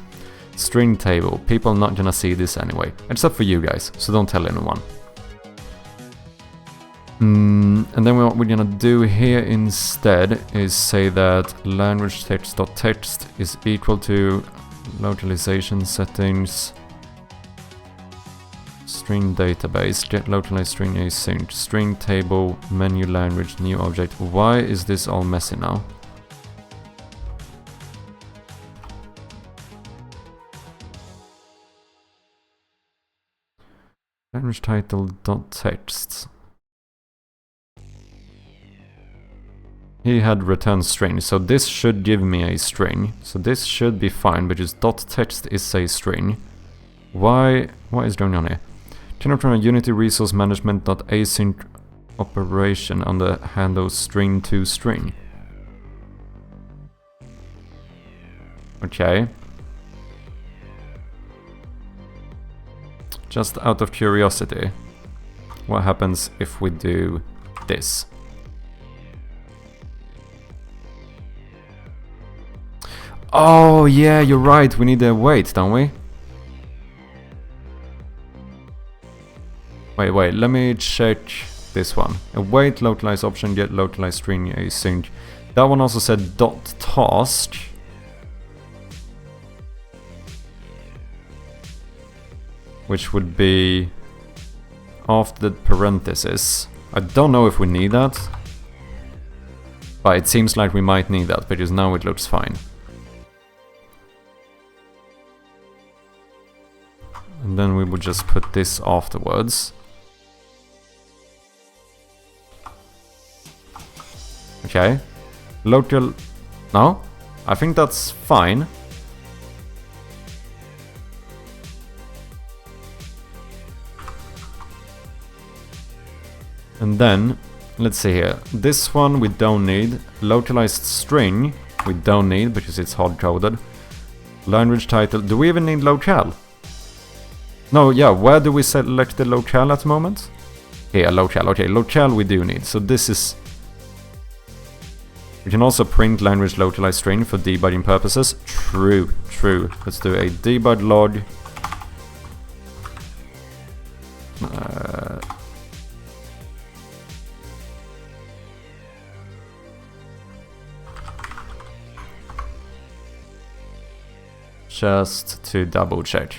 [SPEAKER 1] String table, people are not gonna see this anyway, except for you guys, so don't tell anyone. And then what we're gonna do here instead is say that language text.text is equal to localization settings string database, get localized string async, string table, menu language, new object. Why is this all messy now? Language title dot text. He had returned string, so this should give me a string. So this should be fine, because dot text is a string. What is going on here? Cannot run a Unity resource management dot async operation on the handle string to string. Okay. Just out of curiosity, what happens if we do this? Oh yeah, you're right, we need a wait, don't we? Wait, let me check this one. Await localized option, get localized string async. That one also said dot task. Which would be after the parenthesis. I don't know if we need that. But it seems like we might need that, because now it looks fine. And then we would just put this afterwards. Okay. Local... No? I think that's fine. And then, let's see here. This one we don't need. Localized string we don't need because it's hard-coded. Language title. Do we even need locale? No, yeah, where do we select the locale at the moment? Here, locale. Okay, locale we do need. So this is... We can also print language localized string for debugging purposes. True. Let's do a debug log. Just to double check.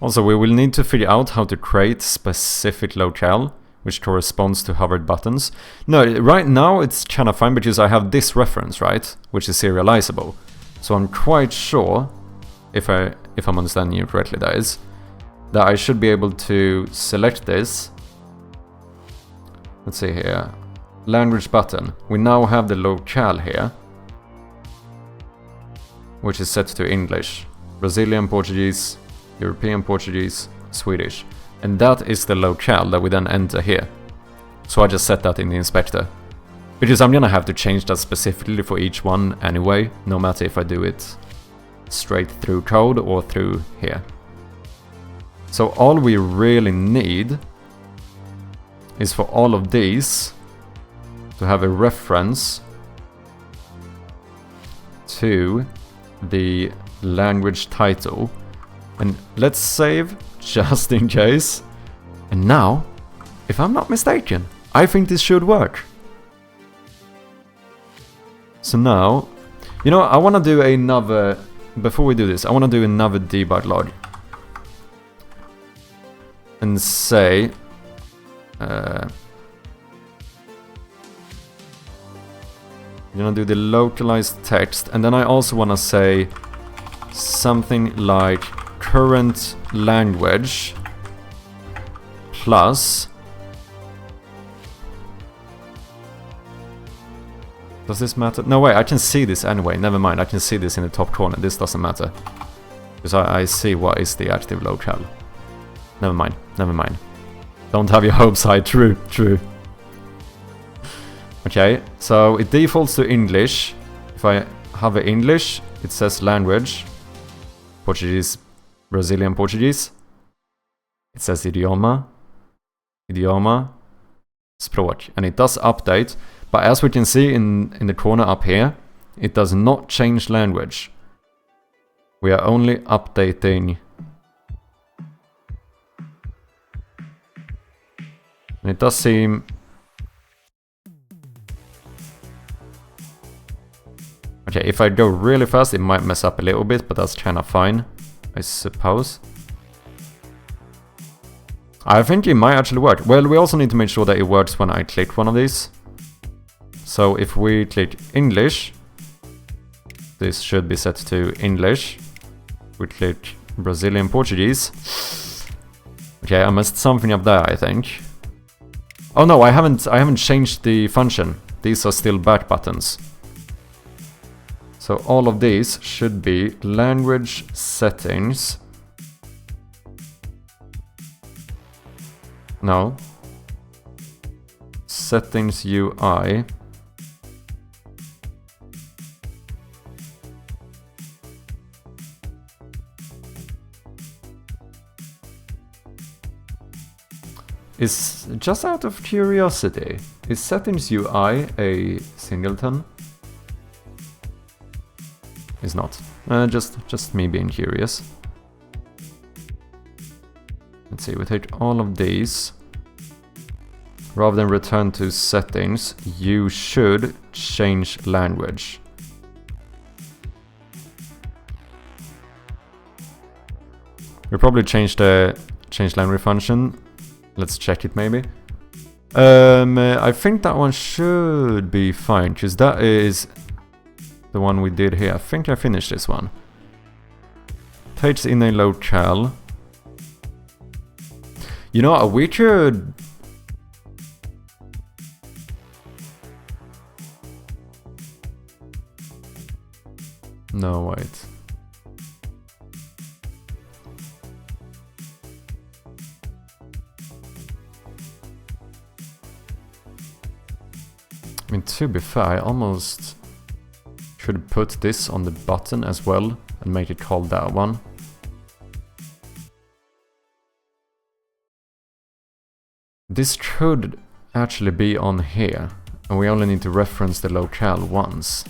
[SPEAKER 1] Also, we will need to figure out how to create specific locale, which corresponds to hovered buttons. No, right now it's kind of fine because I have this reference, right, which is serializable. So I'm quite sure, if I'm understanding you correctly, that is, that I should be able to select this. Let's see here, language button. We now have the locale here, which is set to English, Brazilian Portuguese, European Portuguese, Swedish. And that is the locale that we then enter here. So I just set that in the inspector. Because I'm gonna have to change that specifically for each one anyway, no matter if I do it straight through code or through here. So all we really need is for all of these to have a reference to the language title. And let's save just in case. And now, if I'm not mistaken, I think this should work. So now, you know, I want to do another, before we do this, I want to do another debug log. And say, I'm gonna do the localized text, and then I also want to say something like current language plus, does this matter? No, wait, I can see this anyway. Never mind, I can see this in the top corner. This doesn't matter because I see what is the active locale. Never mind, never mind. Don't have your hopes high. True, true. Okay, so it defaults to English. If I have a English, it says language, Portuguese, Brazilian Portuguese. It says idioma, idioma, språk, and it does update. But as we can see in the corner up here, it does not change language. We are only updating. And it does seem... Okay, if I go really fast, it might mess up a little bit, but that's kind of fine, I suppose. I think it might actually work. Well, we also need to make sure that it works when I click one of these. So if we click English, this should be set to English. We click Brazilian Portuguese. Okay, I messed something up there, I think. Oh no, I haven't changed the function. These are still back buttons. So all of these should be language settings. No. Settings UI. Is, just out of curiosity, is settings UI a singleton? Is not. Just me being curious. Let's see, we take all of these. Rather than return to settings, you should change language. We'll probably change the change language function. Let's check it maybe. I think that one should be fine, because that is the one we did here. I think I finished this one. Takes in a locale. You know, we could... No, wait. I mean, to be fair, I almost should put this on the button as well and make it called that one. This could actually be on here, and we only need to reference the locale once.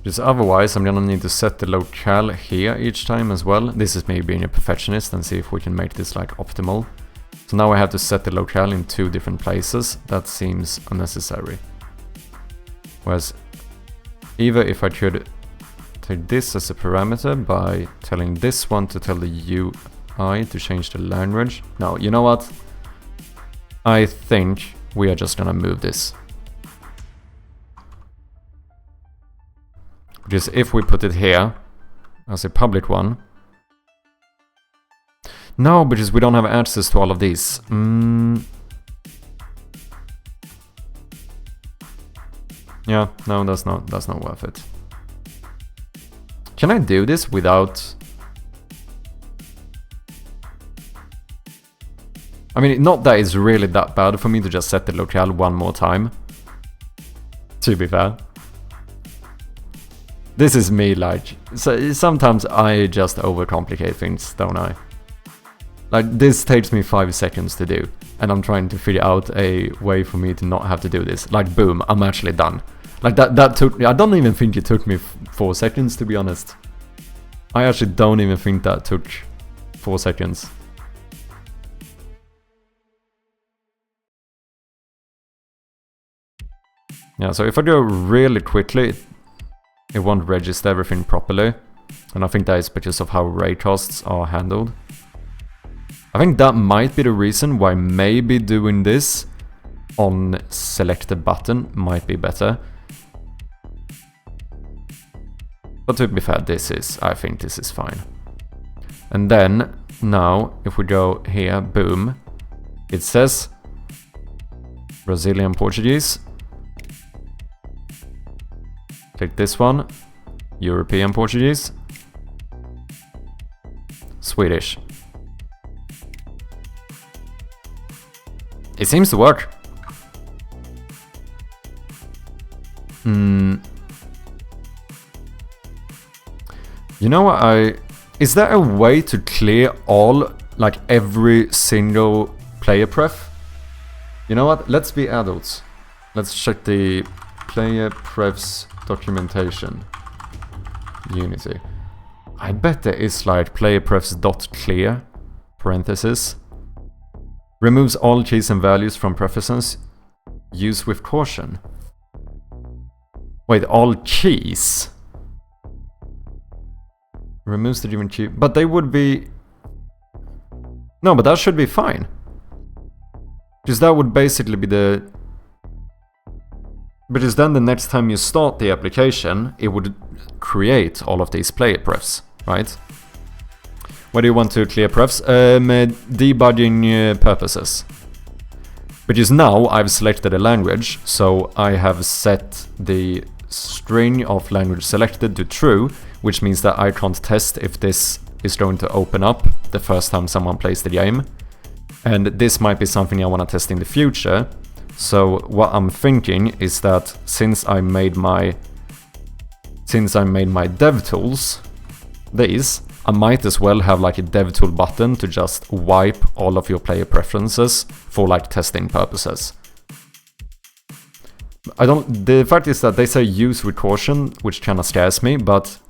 [SPEAKER 1] Because otherwise I'm gonna need to set the locale here each time as well. This is me being a perfectionist and see if we can make this like optimal. So now I have to set the locale in 2 different places. That seems unnecessary. Whereas, either if I could take this as a parameter by telling this one to tell the UI to change the language. No, you know what? I think we are just gonna move this. Because if we put it here as a public one. No, because we don't have access to all of these. Yeah, no, that's not worth it. Can I do this without... I mean, not that it's really that bad for me to just set the locale one more time. To be fair. This is me, like... So sometimes I just overcomplicate things, don't I? Like, this takes me 5 seconds to do. And I'm trying to figure out a way for me to not have to do this. Like, boom, I'm actually done. Like, that took me... I don't even think it took me 4 seconds, to be honest. I actually don't even think that took 4 seconds. Yeah, so if I go really quickly, it won't register everything properly. And I think that is because of how raycasts are handled. I think that might be the reason why maybe doing this on selected button might be better. But to be fair, I think this is fine. And then, now, if we go here, boom, it says Brazilian Portuguese. Click this one, European Portuguese, Swedish. It seems to work. You know what, is there a way to clear all, like every single player pref? You know what, let's be adults. Let's check the player prefs documentation. Unity. I bet there is like player prefs dot clear, parenthesis. Removes all keys and values from preferences. Use with caution. Wait, all keys? Removes the given key. But they would be... No, but that should be fine. Because that would basically be the... Because then the next time you start the application, it would create all of these player prefs, right? Where do you want to clear prefs? Debugging purposes. Because now I've selected a language, so I have set the string of language selected to true, which means that I can't test if this is going to open up the first time someone plays the game. And this might be something I want to test in the future. So what I'm thinking is that since I made my dev tools, these, I might as well have like a dev tool button to just wipe all of your player preferences for like testing purposes. The fact is that they say use with caution, which kind of scares me, but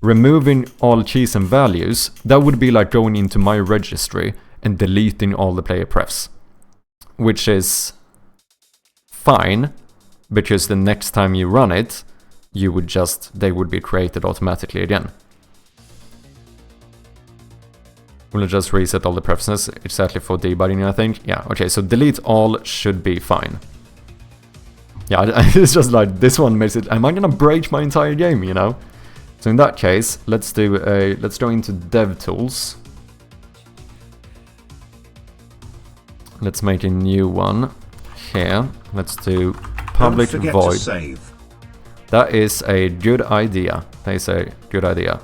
[SPEAKER 1] removing all keys and values, that would be like going into my registry and deleting all the player prefs. Which is fine, because the next time you run it, they would be created automatically again. We'll just reset all the preferences, exactly for debugging, I think. Yeah, okay, so delete all should be fine. Yeah, it's just like, this one makes it, am I gonna break my entire game, you know? So in that case, let's go into DevTools. Let's make a new one here. Let's do public
[SPEAKER 2] Don't forget
[SPEAKER 1] void.
[SPEAKER 2] to save.
[SPEAKER 1] That is a good idea. That is a good idea.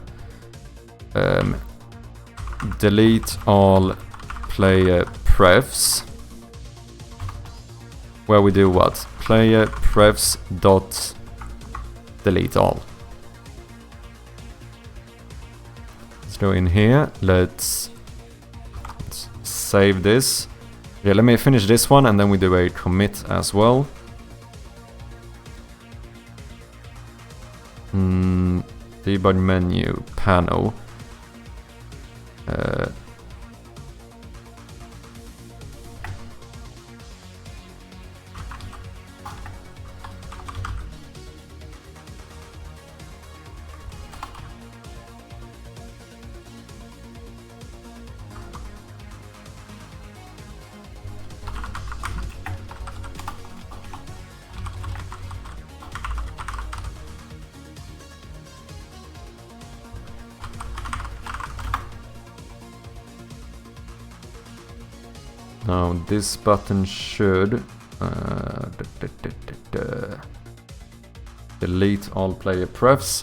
[SPEAKER 1] Delete all player prefs. Where we do what? Player prefs dot delete all. Let's go in here. Let's save this. Yeah, let me finish this one and then we do a commit as well. Debug menu panel. Now this button should delete all player prefs.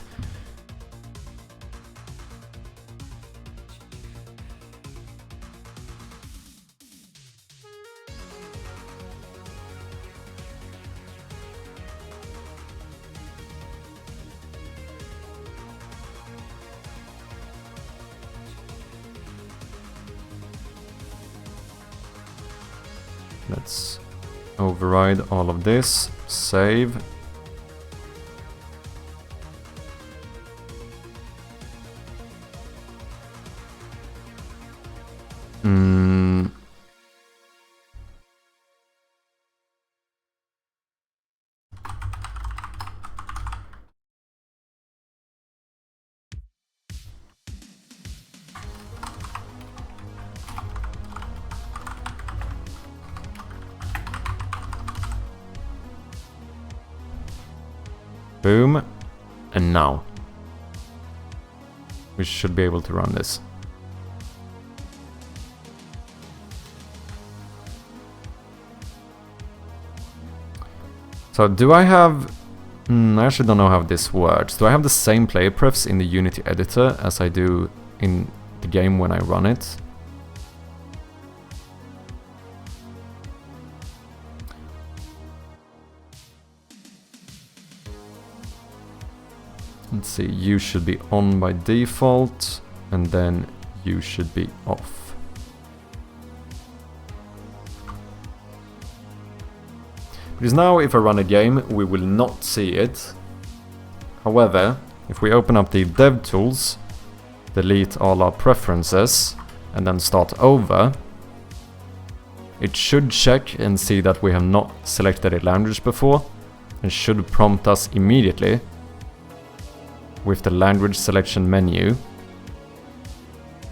[SPEAKER 1] Let's override all of this, save. Boom. And now we should be able to run this. So do I have... I actually don't know how this works. Do I have the same player prefs in the Unity editor as I do in the game when I run it? Let's see, you should be on by default, and then you should be off. Because now if I run a game, we will not see it. However, if we open up the dev tools, delete all our preferences, and then start over, it should check and see that we have not selected a language before, and should prompt us immediately with the language selection menu.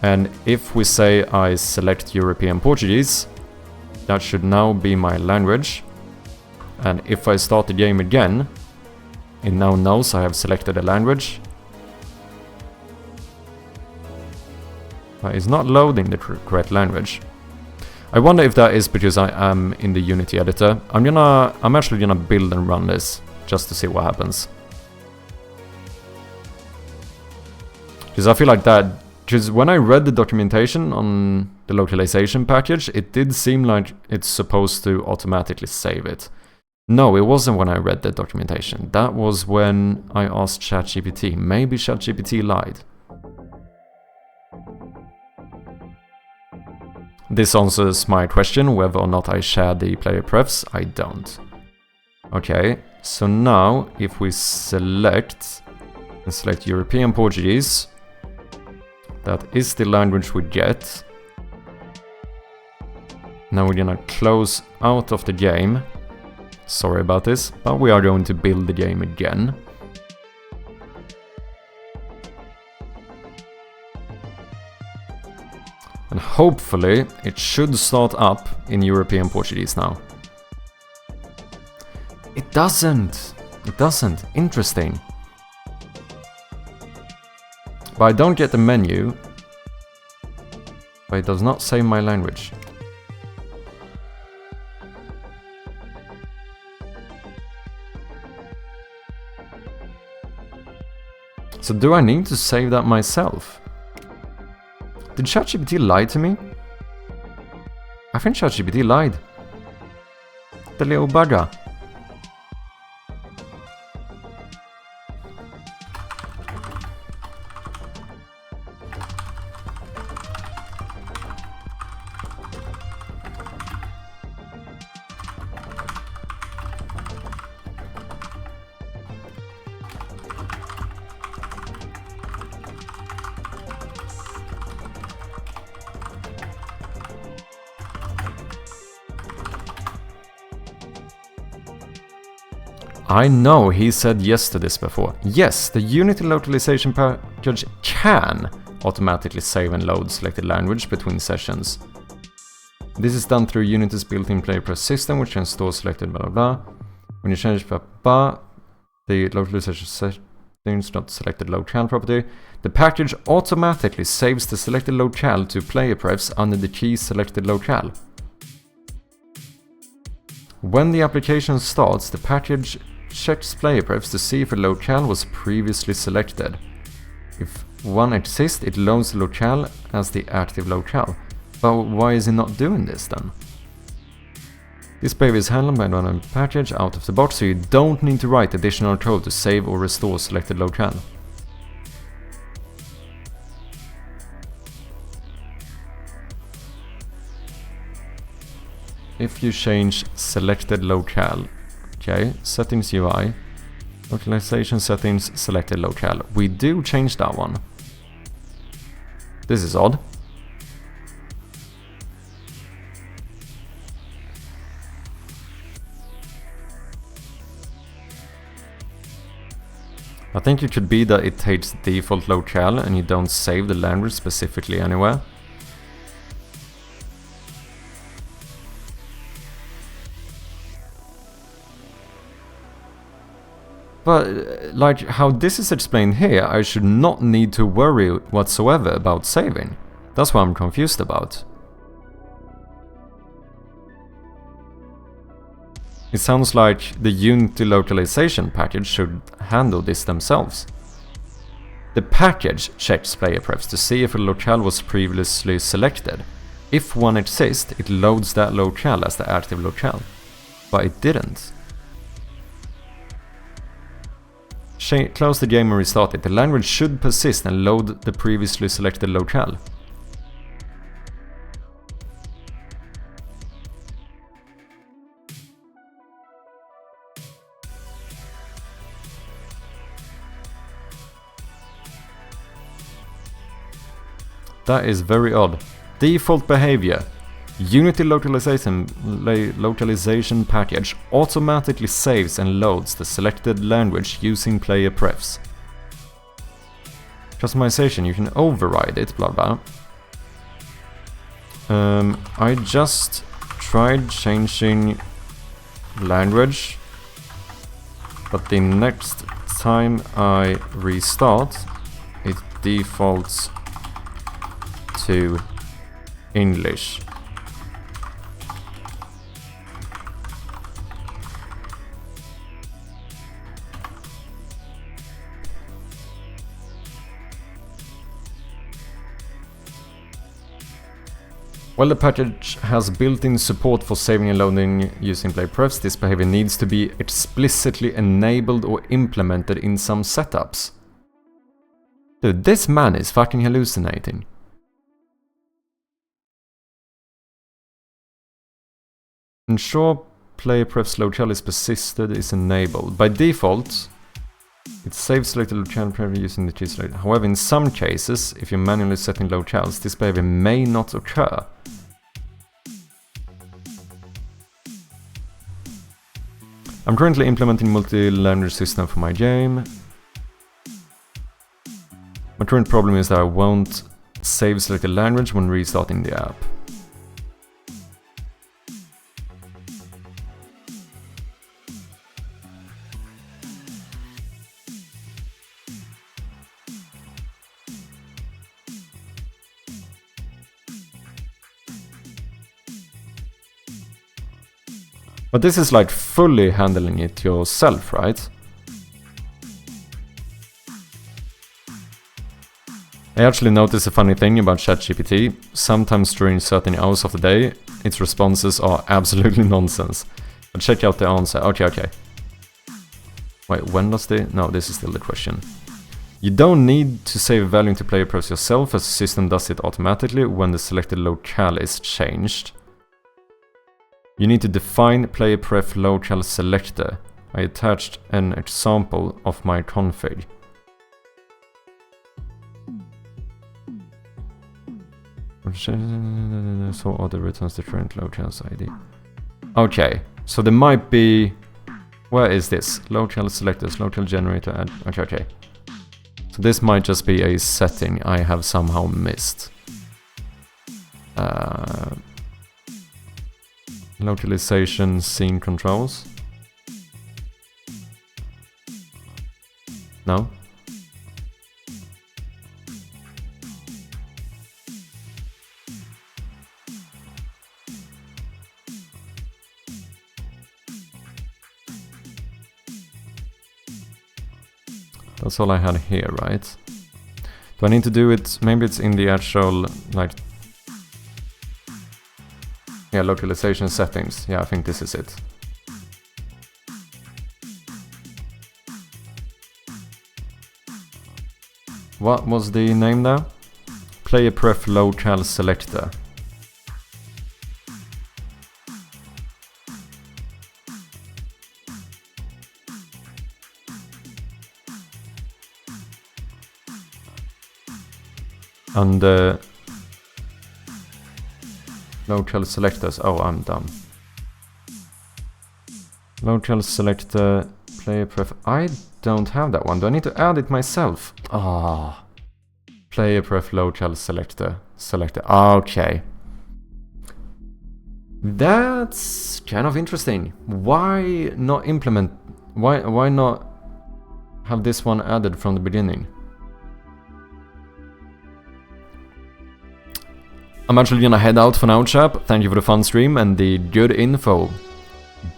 [SPEAKER 1] And if we say I select European Portuguese, that should now be my language. And if I start the game again, it now knows I have selected a language. But it's not loading the correct language. I wonder if that is because I am in the Unity editor. I'm actually gonna build and run this just to see what happens. Because I feel like that, because when I read the documentation on the localization package, it did seem like it's supposed to automatically save it. No, it wasn't when I read the documentation. That was when I asked ChatGPT. Maybe ChatGPT lied. This answers my question, whether or not I share the player prefs. I don't. Okay, so now if we select European Portuguese, that is the language we get. Now we're gonna close out of the game. Sorry about this, but we are going to build the game again. And hopefully it should start up in European Portuguese now. It doesn't! It doesn't. Interesting. But I don't get the menu. But it does not say my language. So do I need to save that myself? Did ChatGPT lie to me? I think ChatGPT lied. The little bugger. I know he said yes to this before. Yes, the Unity localization package can automatically save and load selected language between sessions. This is done through Unity's built-in player pref system, which can store selected blah blah blah. When you change blah blah, the localization settings not selected locale property, the package automatically saves the selected locale to player prefs under the key selected locale. When the application starts, the package checks player prefs to see if a locale was previously selected. If one exists, it loads the locale as the active locale. But why is it not doing this then? This behavior is handled by the package out of the box, so you don't need to write additional code to save or restore selected locale. If you change selected locale, okay, settings UI, localization settings, selected locale. We do change that one. This is odd. I think it could be that it takes default locale and you don't save the language specifically anywhere. But like how this is explained here, I should not need to worry whatsoever about saving. That's what I'm confused about. It sounds like the Unity localization package should handle this themselves. The package checks player prefs to see if a locale was previously selected. If one exists, it loads that locale as the active locale. But it didn't. Close the game and restart it. The language should persist and load the previously selected locale. That is very odd. Default behavior. Unity localization package automatically saves and loads the selected language using player prefs. Customization, you can override it, blah blah. I just tried changing language, but the next time I restart, it defaults to English. While the package has built-in support for saving and loading using player prefs, this behavior needs to be explicitly enabled or implemented in some setups. Dude, this man is fucking hallucinating. Ensure player prefs locale is persisted is enabled. By default, it saves selected locale preview using the key select. However, in some cases, if you're manually setting locales, this behavior may not occur. I'm currently implementing multi-language system for my game. My current problem is that I won't save selected language when restarting the app. But this is like fully handling it yourself, right? I actually noticed a funny thing about ChatGPT. Sometimes during certain hours of the day, its responses are absolutely nonsense. But check out the answer. Okay. Wait, when does the... No, this is still the question. You don't need to save value into player prefs yourself, as the system does it automatically when the selected locale is changed. You need to define player pref locale selector. I attached an example of my config. So auto returns the current locale's ID. Okay, so there might be... Where is this? Locale selectors, locale generator, add... Okay. So this might just be a setting I have somehow missed. Localization scene controls. No? That's all I had here, right? Do I need to do it? Maybe it's in the actual, like... Yeah, localization settings. Yeah, I think this is it. What was the name there? Player pref local selector. And local selectors. Oh, I'm dumb. Local selector, player pref. I don't have that one. Do I need to add it myself? Ah, player pref local selector. Okay. That's kind of interesting. Why not implement? Why not have this one added from the beginning? I'm actually gonna head out for now, chap. Thank you for the fun stream and the good info.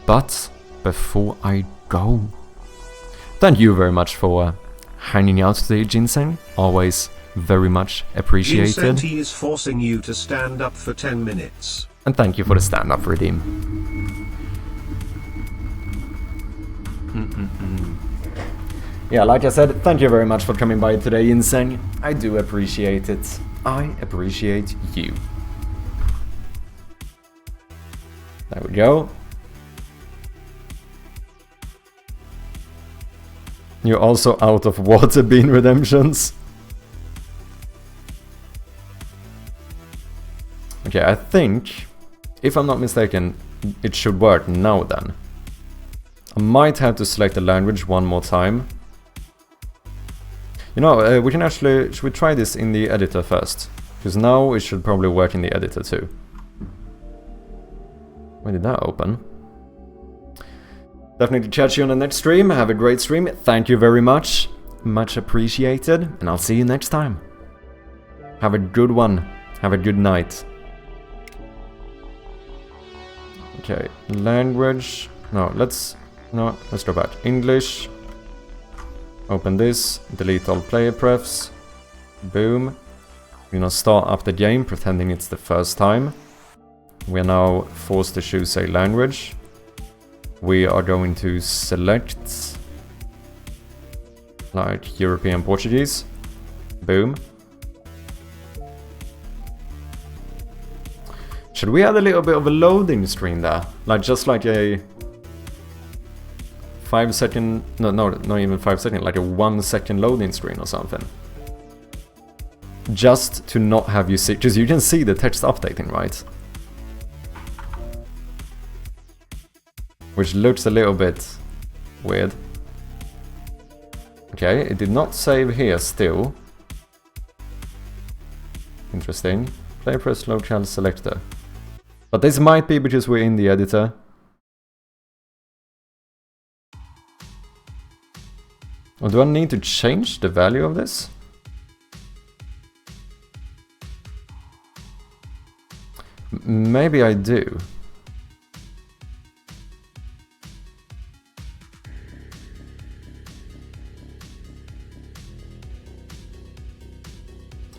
[SPEAKER 1] But before I go, thank you very much for hanging out today, Ginseng. Always very much appreciated.
[SPEAKER 2] Ginseng is forcing you to stand up for 10 minutes.
[SPEAKER 1] And thank you for the stand-up redeem. Yeah, like I said, thank you very much for coming by today, Ginseng. I do appreciate it. I appreciate you. There we go. You're also out of water bean redemptions. Okay, I think, if I'm not mistaken, it should work now then. I might have to select the language one more time. You know, we can actually... Should we try this in the editor first? Because now it should probably work in the editor too. When did that open? Definitely catch you on the next stream. Have a great stream. Thank you very much. Much appreciated. And I'll see you next time. Have a good one. Have a good night. Okay, language. No, let's go back. English. Open this, delete all player prefs. Boom. We're gonna start up the game pretending it's the first time. We're now forced to choose a language. We are going to select like European Portuguese. Boom. Should we add a little bit of a loading screen there? Like just like a 5 second, no, not even 5 second, like a 1 second loading screen or something. Just to not have you see, because you can see the text updating, right? Which looks a little bit weird. Okay, it did not save here still. Interesting. Player press local selector. But this might be because we're in the editor. Or do I need to change the value of this? Maybe I do.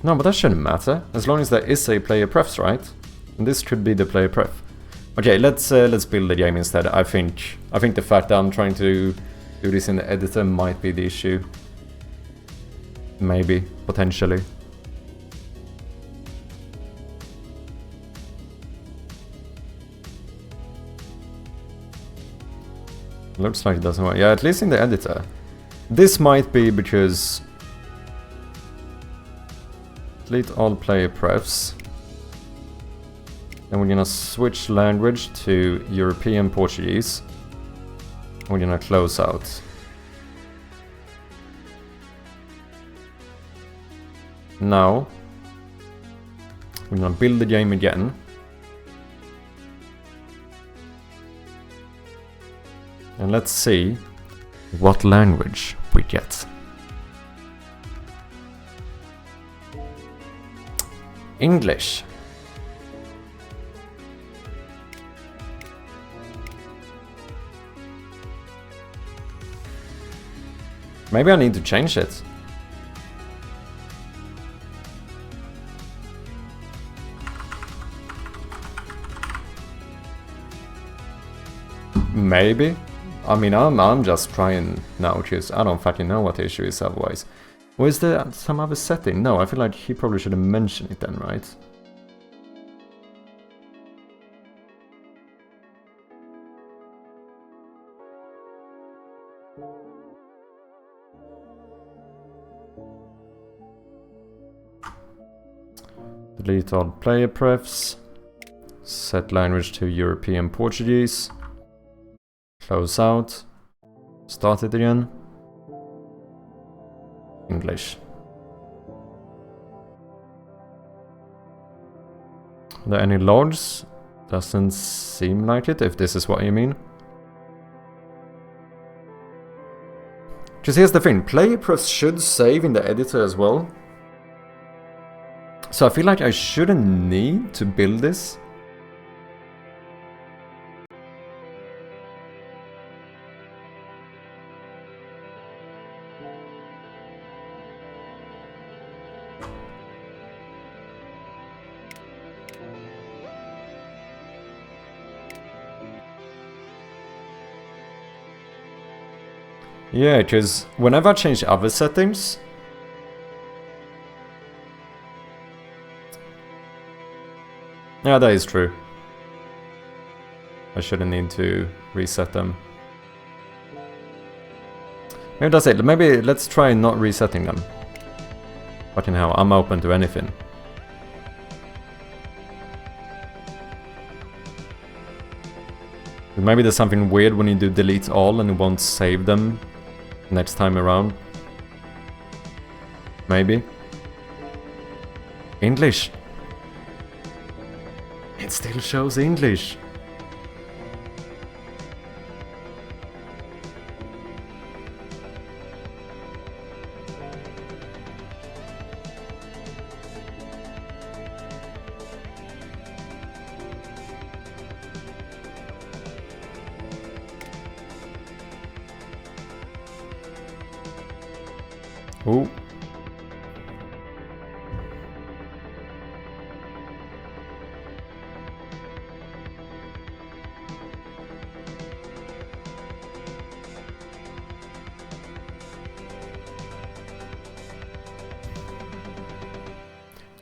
[SPEAKER 1] No, but that shouldn't matter, as long as there is a player prefs, right? And this could be the player pref. Okay, let's build the game instead. I think the fact that I'm trying to do this in the editor might be the issue. Maybe, potentially. Looks like it doesn't work. Yeah, at least in the editor. This might be because... Delete all player prefs. Then we're gonna switch language to European Portuguese. We're gonna close out. Now, we're gonna build the game again. And let's see what language we get. English. Maybe I need to change it. Maybe. I mean, I'm just trying now because I don't fucking know what the issue is otherwise. Or is there some other setting? No, I feel like he probably should have mentioned it then, right? Delete all player prefs. Set language to European Portuguese. Close out. Start it again. English. Are there any logs? Doesn't seem like it, if this is what you mean. Because here's the thing, player prefs should save in the editor as well. So I feel like I shouldn't need to build this. Yeah, because whenever I change other settings, yeah, that is true. I shouldn't need to reset them. Maybe that's it. Maybe let's try not resetting them. Fucking hell, I'm open to anything. Maybe there's something weird when you do delete all and it won't save them next time around. Maybe. English. It still shows English. Oh.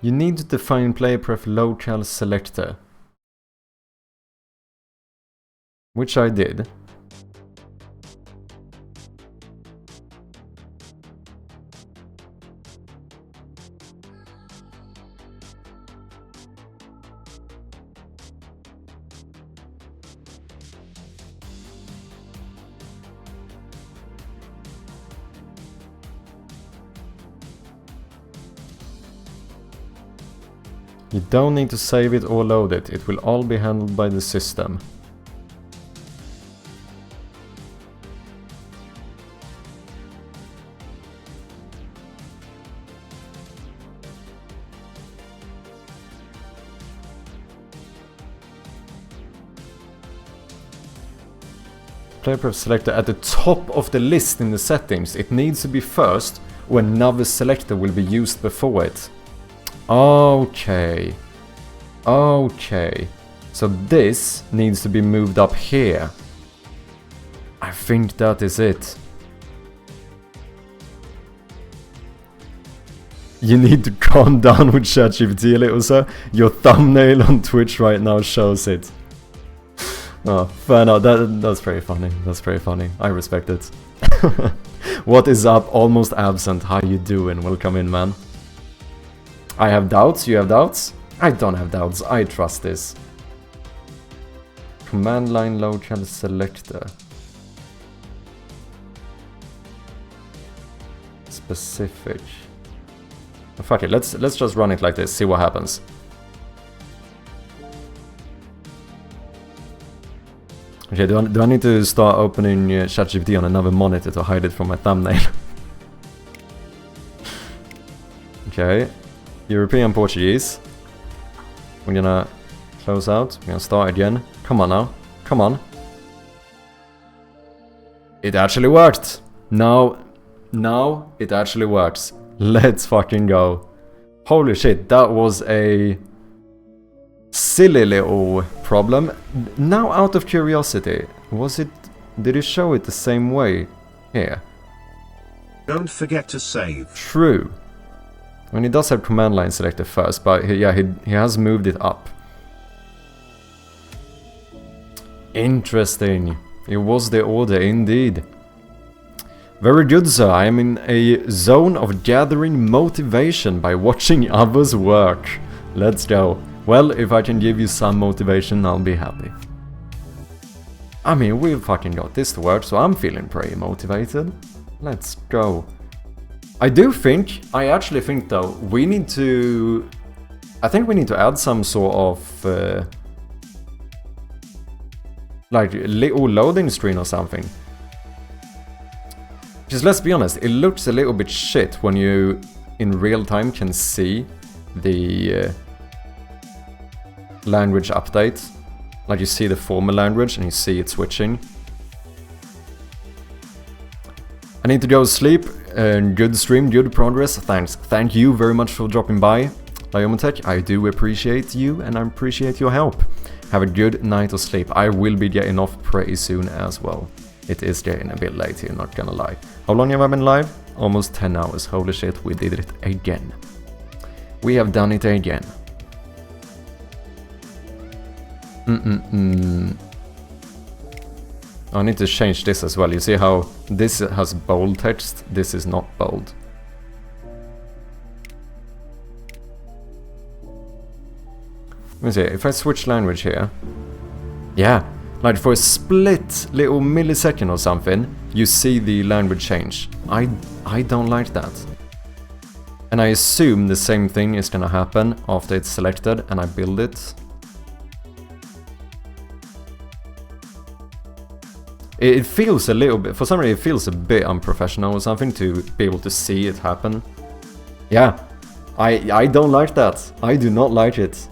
[SPEAKER 1] You need to define player pref local selector. Which I did. You don't need to save it or load it, it will all be handled by the system. Player pref selector at the top of the list in the settings. It needs to be first, or another selector will be used before it. Okay. Okay. So this needs to be moved up here. I think that is it. You need to calm down with ChatGPT a little, sir. Your thumbnail on Twitch right now shows it. Oh, fair enough. That's very funny. That's very funny. I respect it. What is up? Almost absent. How you doing? Welcome in, man. I have doubts. You have doubts? I don't have doubts. I trust this. Command line local selector. Specific. Oh, fuck it. Let's just run it like this. See what happens. Okay, do I need to start opening ChatGPT on another monitor to hide it from my thumbnail? Okay. European Portuguese. We're gonna close out. We're gonna start again. Come on now. Come on. It actually worked. Now, Now it actually works. Let's fucking go. Holy shit, that was a silly little problem. Now, out of curiosity, did it show it the same way here?
[SPEAKER 2] Don't forget to save.
[SPEAKER 1] True. I mean, he does have command line selected first, but he has moved it up. Interesting. It was the order indeed. Very good, sir. I am in a zone of gathering motivation by watching others work. Let's go. Well, if I can give you some motivation, I'll be happy. I mean, we've fucking got this to work, so I'm feeling pretty motivated. Let's go. I actually think though, I think we need to add some sort of, like, little loading screen or something. Just let's be honest, it looks a little bit shit when you, in real time, can see the language update. Like, you see the former language and you see it switching. I need to go sleep. Good stream, good progress. Thanks. Thank you very much for dropping by, Liomatech. I do appreciate you and I appreciate your help. Have a good night of sleep. I will be getting off pretty soon as well. It is getting a bit late here, not gonna lie. How long have I been live? Almost 10 hours. Holy shit, we did it again. We have done it again. I need to change this as well. You see how this has bold text? This is not bold. Let me see, if I switch language here. Yeah, like for a split little millisecond or something, you see the language change. I don't like that. And I assume the same thing is gonna happen after it's selected and I build it. It feels a little bit, for some reason it feels a bit unprofessional or something to be able to see it happen. Yeah, I don't like that. I do not like it.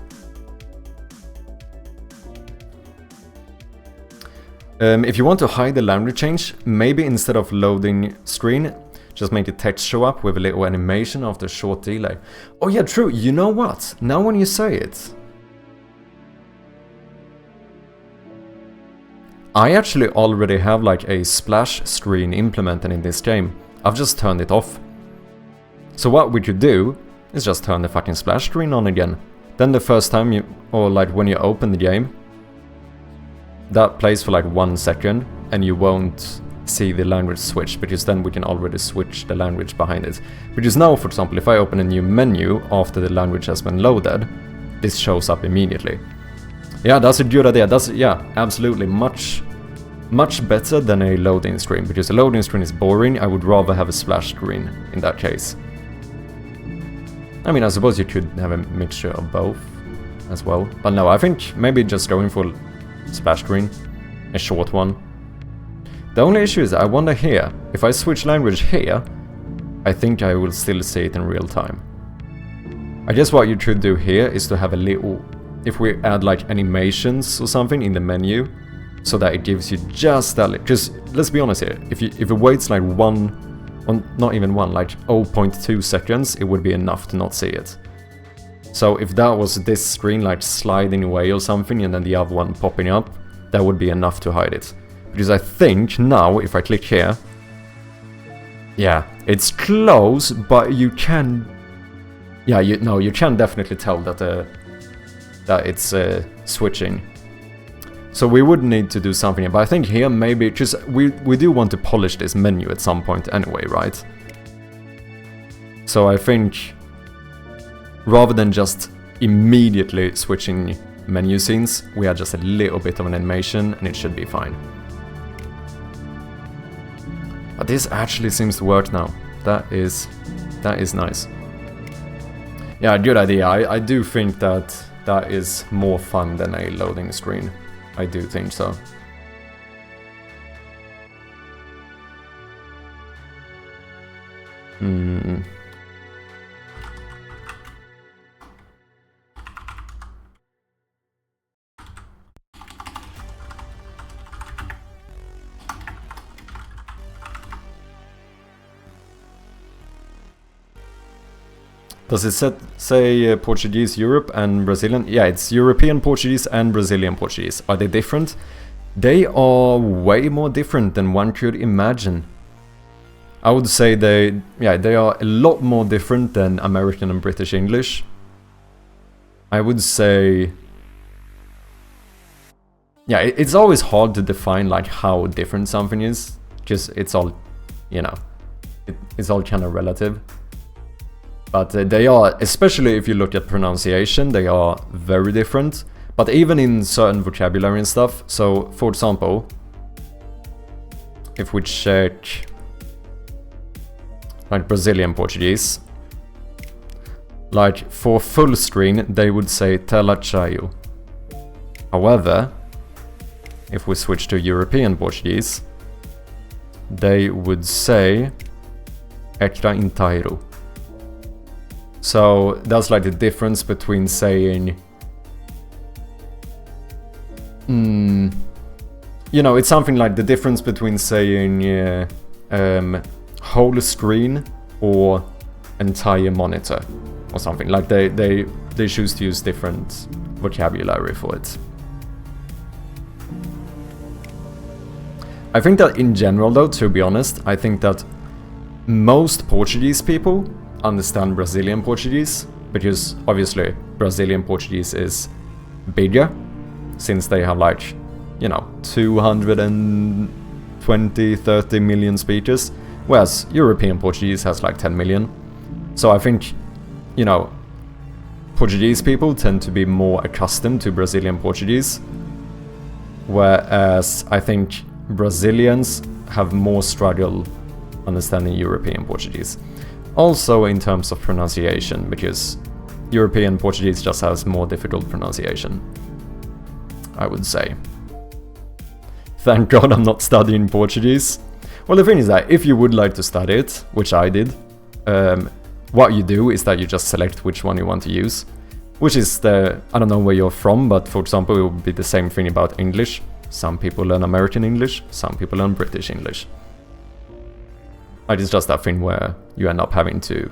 [SPEAKER 1] If you want to hide the language change, maybe instead of loading screen, just make the text show up with a little animation after a short delay. Oh yeah, true, you know what? Now when you say it, I actually already have like a splash screen implemented in this game. I've just turned it off. So what we could do is just turn the fucking splash screen on again. Then the first time you, or like when you open the game, that plays for like 1 second and you won't see the language switch, because then we can already switch the language behind it. Because now, for example, if I open a new menu after the language has been loaded, this shows up immediately. Yeah, that's a good idea. That's, yeah, absolutely much better than a loading screen, because a loading screen is boring. I would rather have a splash screen in that case. I mean, I suppose you could have a mixture of both as well. But no, I think maybe just going for splash screen, a short one. The only issue is I wonder here, if I switch language here, I think I will still see it in real time. I guess what you could do here is to have a little, if we add like animations or something in the menu, so that it gives you just that, because let's be honest here, if it waits like not even one, like 0.2 seconds, it would be enough to not see it. So if that was this screen like sliding away or something and then the other one popping up, that would be enough to hide it. Because I think now, if I click here, yeah, it's close, but you can, yeah, you can definitely tell that that it's switching. So we would need to do something, but I think here maybe, because we do want to polish this menu at some point anyway, right? So I think rather than just immediately switching menu scenes, we add just a little bit of an animation and it should be fine. But this actually seems to work now. That is nice. Yeah, good idea. I do think that that is more fun than a loading screen. I do think so. Does it say Portuguese Europe and Brazilian? Yeah, it's European Portuguese and Brazilian Portuguese. Are they different? They are way more different than one could imagine. I would say they are a lot more different than American and British English. I would say, yeah, it's always hard to define like how different something is. Just it's all, you know, it's all kind of relative. But they are, especially if you look at pronunciation, they are very different. But even in certain vocabulary and stuff. So, for example, if we check like Brazilian Portuguese, like for full screen, they would say tela cheio. However, if we switch to European Portuguese, they would say ecrã inteiro. So that's like the difference between saying, you know, it's something like the difference between saying whole screen or entire monitor or something. Like they choose to use different vocabulary for it. I think that in general though, to be honest, I think that most Portuguese people understand Brazilian Portuguese, because obviously Brazilian Portuguese is bigger, since they have like, you know, 220-30 million speakers, whereas European Portuguese has like 10 million. So I think, you know, Portuguese people tend to be more accustomed to Brazilian Portuguese, whereas I think Brazilians have more struggle understanding European Portuguese. Also in terms of pronunciation, because European Portuguese just has more difficult pronunciation, I would say. Thank God I'm not studying Portuguese. Well, the thing is that if you would like to study it, which I did, what you do is that you just select which one you want to use, which is I don't know where you're from, but for example, it would be the same thing about English. Some people learn American English, some people learn British English. It's just that thing where you end up having to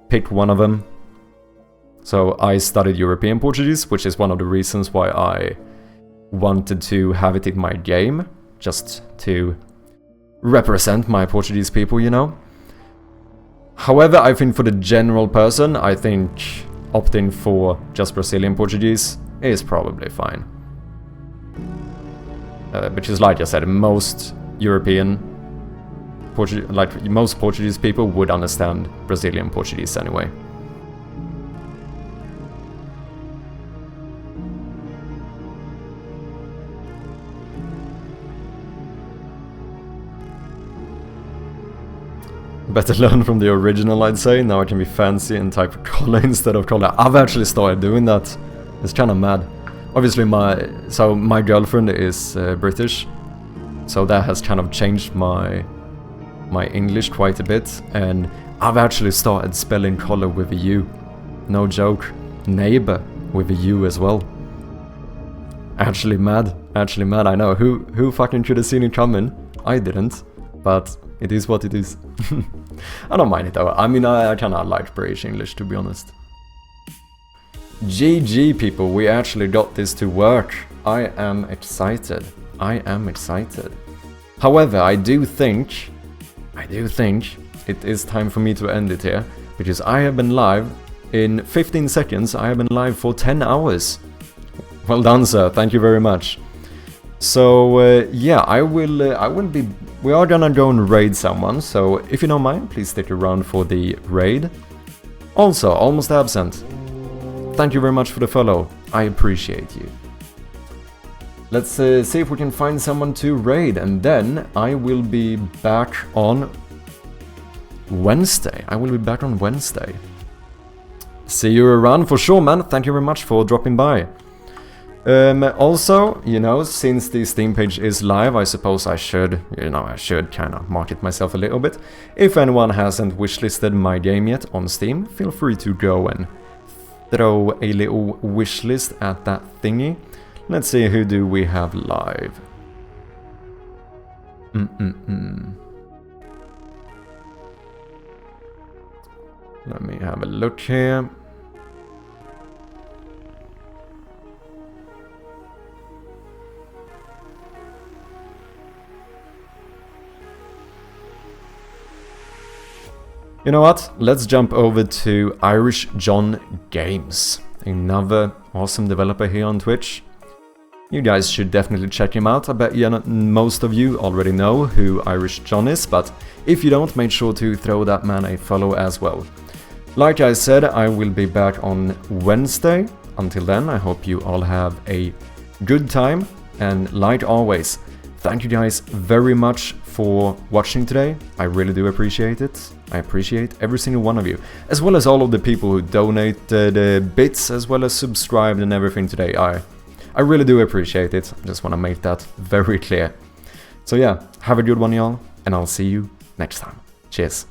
[SPEAKER 1] pick one of them. So I studied European Portuguese, which is one of the reasons why I wanted to have it in my game, just to represent my Portuguese people, you know. However, I think for the general person, I think opting for just Brazilian Portuguese is probably fine. Because like I said, most most Portuguese people would understand Brazilian Portuguese anyway. Better learn from the original, I'd say. Now I can be fancy and type color instead of color. I've actually started doing that. It's kind of mad. Obviously my girlfriend is British, so that has kind of changed my English quite a bit, and I've actually started spelling color with a U. No joke. Neighbor with a U as well. Actually mad, I know. Who fucking could have seen it coming? I didn't, but it is what it is. I don't mind it though. I mean, I kinda like British English, to be honest. GG people, we actually got this to work. I am excited. However, I do think it is time for me to end it here, because I have been live in 15 seconds. I have been live for 10 hours. Well done, sir. Thank you very much. So yeah, we are gonna go and raid someone, so if you don't mind, please stick around for the raid. Also, Almost Absent, thank you very much for the follow. I appreciate you. Let's see if we can find someone to raid, and then I will be back on Wednesday. See you around for sure, man. Thank you very much for dropping by. Also, you know, since the Steam page is live, I suppose I should kind of market myself a little bit. If anyone hasn't wishlisted my game yet on Steam, feel free to go and throw a little wishlist at that thingy. Let's see, who do we have live? Let me have a look here. You know what? Let's jump over to Irish John Games, another awesome developer here on Twitch. You guys should definitely check him out. I bet most of you already know who Irish John is, but if you don't, make sure to throw that man a follow as well. Like I said, I will be back on Wednesday. Until then, I hope you all have a good time, and like always, thank you guys very much for watching today. I really do appreciate it. I appreciate every single one of you, as well as all of the people who donated bits, as well as subscribed and everything today. I really do appreciate it. I just want to make that very clear. So yeah, have a good one, y'all, and I'll see you next time. Cheers.